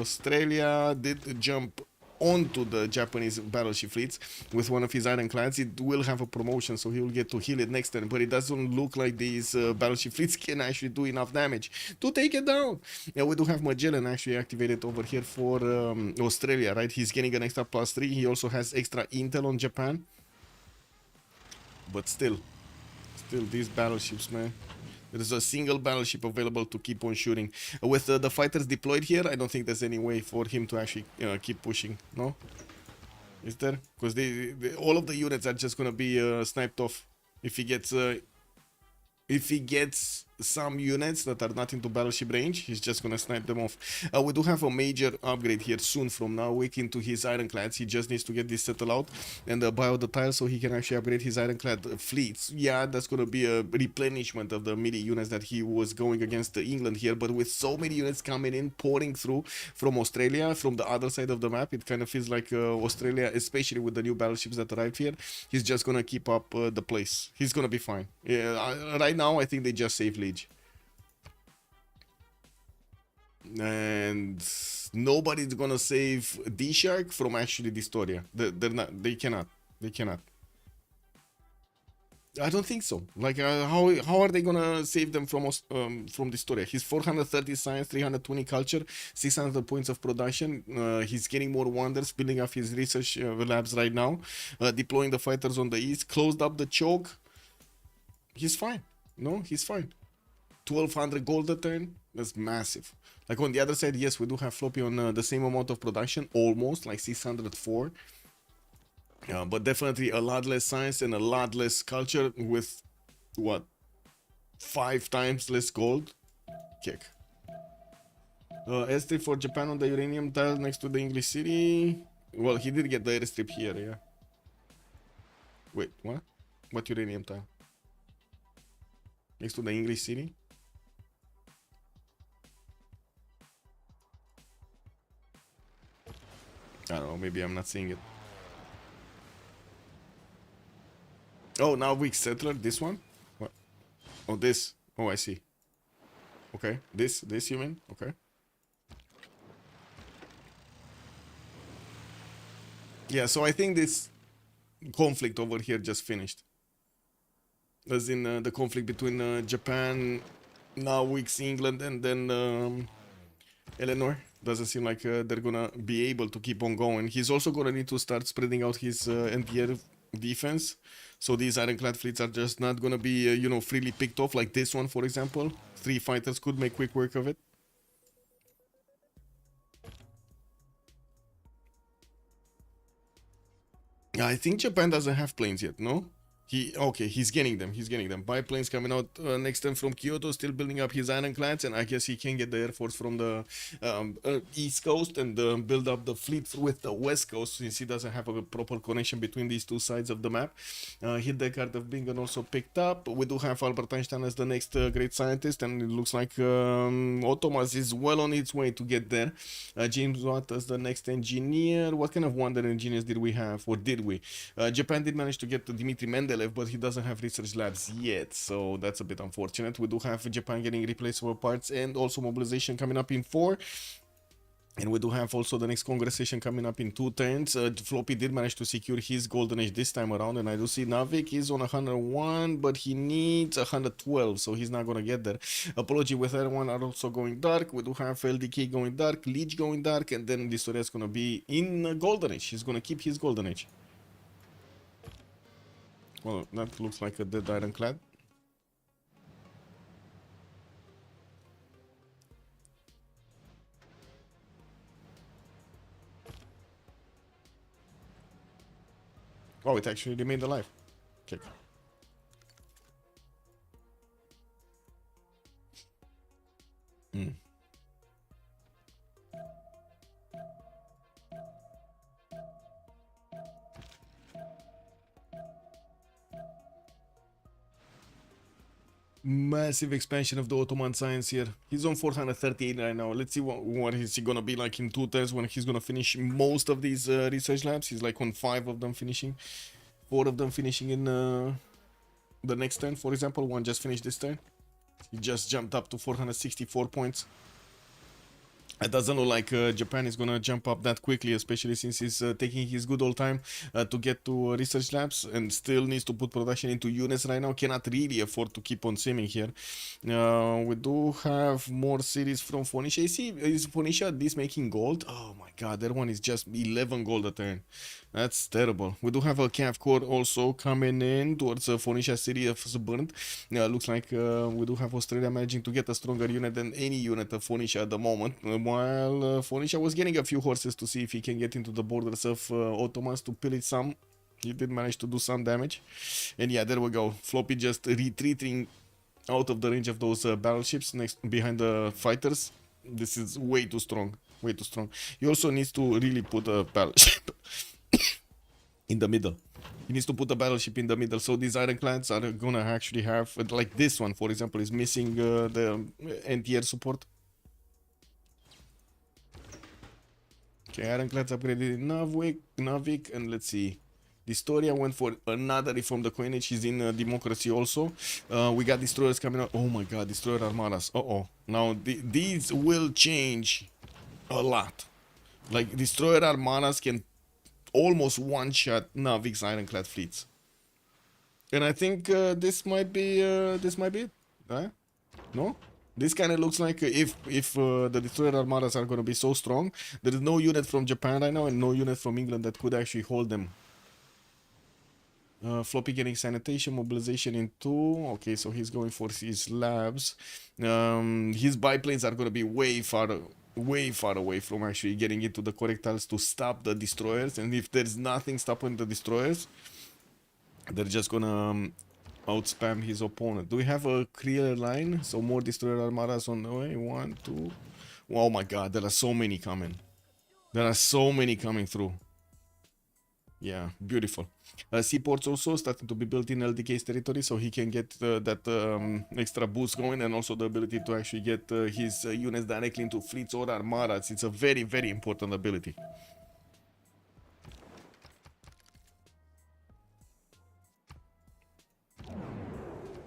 Australia did jump onto the Japanese battleship fleets with one of his ironclads. It will have a promotion, so he will get to heal it next turn, but it doesn't look like these battleship fleets can actually do enough damage to take it down. Yeah, we do have Magellan actually activated over here for Australia, right? He's getting an extra +3. He also has extra intel on Japan, but still these battleships, man. There is a single battleship available to keep on shooting. With the fighters deployed here, I don't think there's any way for him to actually keep pushing, no? Is there? Because all of the units are just gonna be sniped off. If he gets some units that are not into battleship range, he's just gonna snipe them off. We do have a major upgrade here soon from now week into his ironclads. He just needs to get this settled out and buy out the tiles so he can actually upgrade his ironclad fleets. Yeah, that's gonna be a replenishment of the melee units that he was going against England here, but with so many units coming in, pouring through from Australia, from the other side of the map, it kind of feels like Australia, especially with the new battleships that arrived here, he's just gonna keep up the place. He's gonna be fine. Yeah, right now I think they just save Liege. And nobody's gonna save DShark from actually Dystoria. They cannot. I don't think so. Like, how are they gonna save them from Dystoria? He's 430 science, 320 culture, 600 points of production. He's getting more wonders, building up his research labs right now, deploying the fighters on the east, closed up the choke. He's fine. No, he's fine. 1200 gold a turn. That's massive. Like on the other side, yes, we do have Floppy on the same amount of production, almost like 604. But definitely a lot less science and a lot less culture with what? 5 times less gold? Kick. S3 for Japan on the uranium tile next to the English city. Well, he did get the airstrip here, yeah. Wait, what? What uranium tile? Next to the English city? I don't know, maybe I'm not seeing it. Oh, now weak settler, this one? What? Oh, this. Oh, I see. Okay, this you mean? Okay. Yeah, so I think this conflict over here just finished. As in the conflict between Japan, now weak England, and then Eleanor. Doesn't seem like they're gonna be able to keep on going. He's also gonna need to start spreading out his anti-air defense, so these ironclad fleets are just not gonna be you know, freely picked off like this one, for example. 3 fighters could make quick work of it. I think Japan doesn't have planes yet, no? He's getting them. Biplanes coming out next time from Kyoto, still building up his ironclads, and I guess he can get the air force from the east coast and build up the fleet with the west coast, since he doesn't have a proper connection between these two sides of the map. Hildegard of Bingen also picked up. We do have Albert Einstein as the next great scientist, and it looks like Ottomans is well on its way to get there. James Watt as the next engineer. What kind of wonder engineers did we have, or did we? Japan did manage to get Dmitry Mendeleev, but he doesn't have research labs yet, so that's a bit unfortunate. We do have Japan getting replaceable parts and also mobilization coming up in 4. And we do have also the next congregation coming up in 2 turns. Floppy did manage to secure his golden age this time around, and I do see Navik is on 101, but he needs 112, so he's not gonna get there. Apology with everyone are also going dark. We do have LDK going dark, Leech going dark, and then Dystoria is gonna be in golden age. He's gonna keep his golden age. Well, that looks like a dead ironclad. Oh, it actually remained alive. Okay. Hmm. Massive expansion of the Ottoman science here. He's on 438 right now. Let's see what is he gonna be like in 2 turns when he's gonna finish most of these research labs. He's like on 5 of them finishing, 4 of them finishing in the next turn. For example, one just finished this turn. He just jumped up to 464 points. It doesn't look like Japan is gonna jump up that quickly, especially since he's taking his good old time to get to research labs and still needs to put production into units right now. Cannot really afford to keep on simming here. We do have more cities from Phoenicia. You see, is Phoenicia this making gold? Oh my god, that one is just 11 gold a turn. That's terrible. We do have a Cav core also coming in towards Phoenicia city of Burnt. Looks like we do have Australia managing to get a stronger unit than any unit of Phoenicia at the moment. While Phoenicia was getting a few horses to see if he can get into the borders of Ottomans to pillage some. He did manage to do some damage. And yeah, there we go. Floppy just retreating out of the range of those battleships next behind the fighters. This is way too strong. Way too strong. He also needs to really put a battleship in the middle. He needs to put a battleship in the middle. So these ironclads are gonna actually have, like this one, for example, is missing the anti-air support. Okay, ironclads upgraded in Navik, and let's see. Historia went for another reform the coinage. He's in democracy also. We got destroyers coming out. Oh my god, destroyer armadas. Uh-oh. Now these will change a lot. Like destroyer armadas can almost one-shot Navik's ironclad fleets. And I think this might be it. No? This kind of looks like if the destroyer armadas are going to be so strong, there is no unit from Japan right now and no unit from England that could actually hold them. Floppy getting sanitation, mobilization in 2. Okay, so he's going for his labs. His biplanes are going to be way far away from actually getting into the correct tiles to stop the destroyers. And if there's nothing stopping the destroyers, they're just gonna outspam his opponent. Do we have a clear line? So more destroyer armadas on the way. 1, 2. Oh my god, there are so many coming. There are so many coming through. Yeah, beautiful. Seaports also starting to be built in LDK's territory, so he can get that extra boost going, and also the ability to actually get his units directly into fleets or armadas. It's a very, very important ability.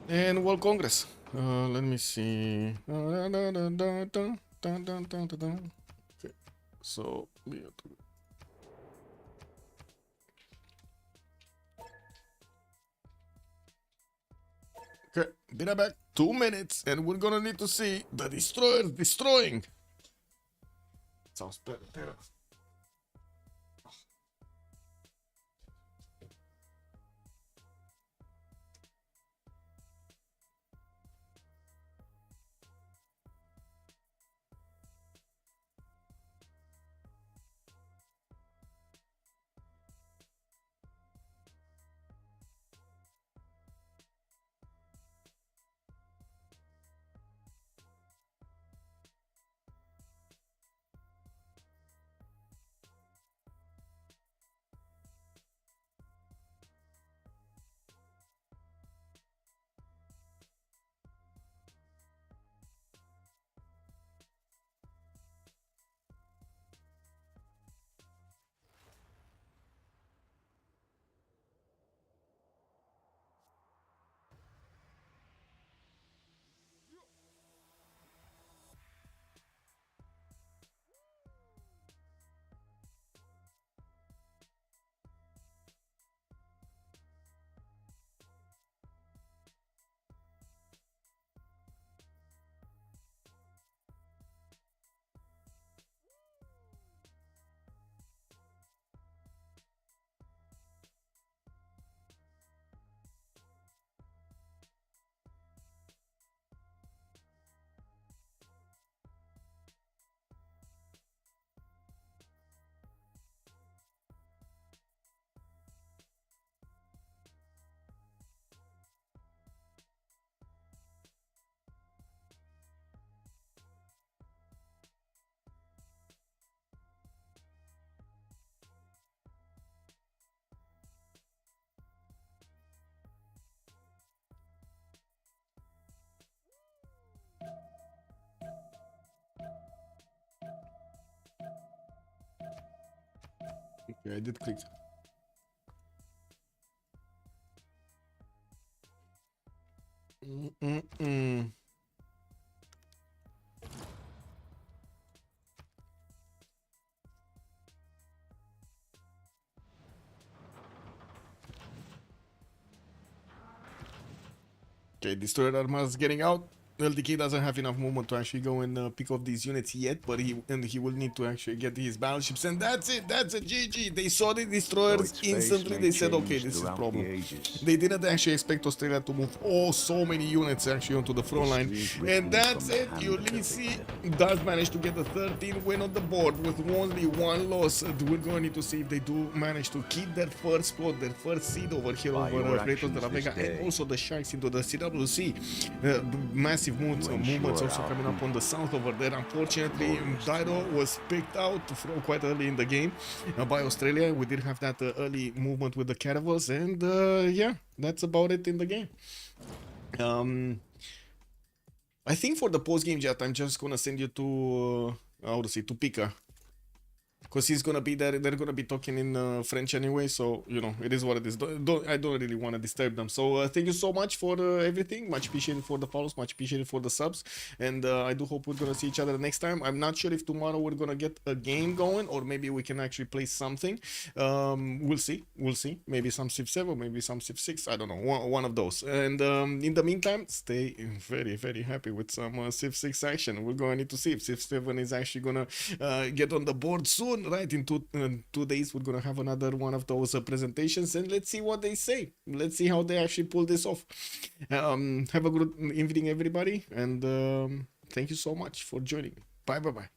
And World Congress. Let me see. Okay, so okay, be right back. 2 minutes, and we're gonna need to see the destroyers destroying. Sounds better. Okay, I did click. Okay, Destroyer Armor is getting out. LDK doesn't have enough movement to actually go and pick off these units yet, but he will need to actually get his battleships, and that's it. That's a GG. They saw the destroyers instantly. They said, okay, this is problem. They didn't actually expect Australia to move so many units actually onto the front line, and that's it. Ulyss does manage to get a 13 win on the board with only one loss. We're going to need to see if they do manage to keep their first spot, their first seed over here over Kratos de la Vega, and also the Sharks into the CWC. Massive movements also coming up on the south over there. Unfortunately, Dido was picked out from quite early in the game by Australia. We did have that early movement with the caravels, and yeah, that's about it in the game. I think for the post-game chat, I'm just gonna send you to how to say, to Pika, because he's gonna be there. They're gonna be talking in French anyway, so you know it is what it is. I don't really want to disturb them. So thank you so much for everything. Much appreciated for the follows, much appreciated for the subs, and I do hope we're gonna see each other next time. I'm not sure if tomorrow we're gonna get a game going, or maybe we can actually play something. We'll see. Maybe some Civ7, maybe some Civ6. I don't know. One of those. And in the meantime, stay very, very happy with some Civ6 action. We're going to need to see if Civ7 is actually gonna get on the board soon. Right, in 2 days we're gonna have another one of those presentations, and let's see what they say. Let's see how they actually pull this off. Have a good evening, everybody, and thank you so much for joining. Bye.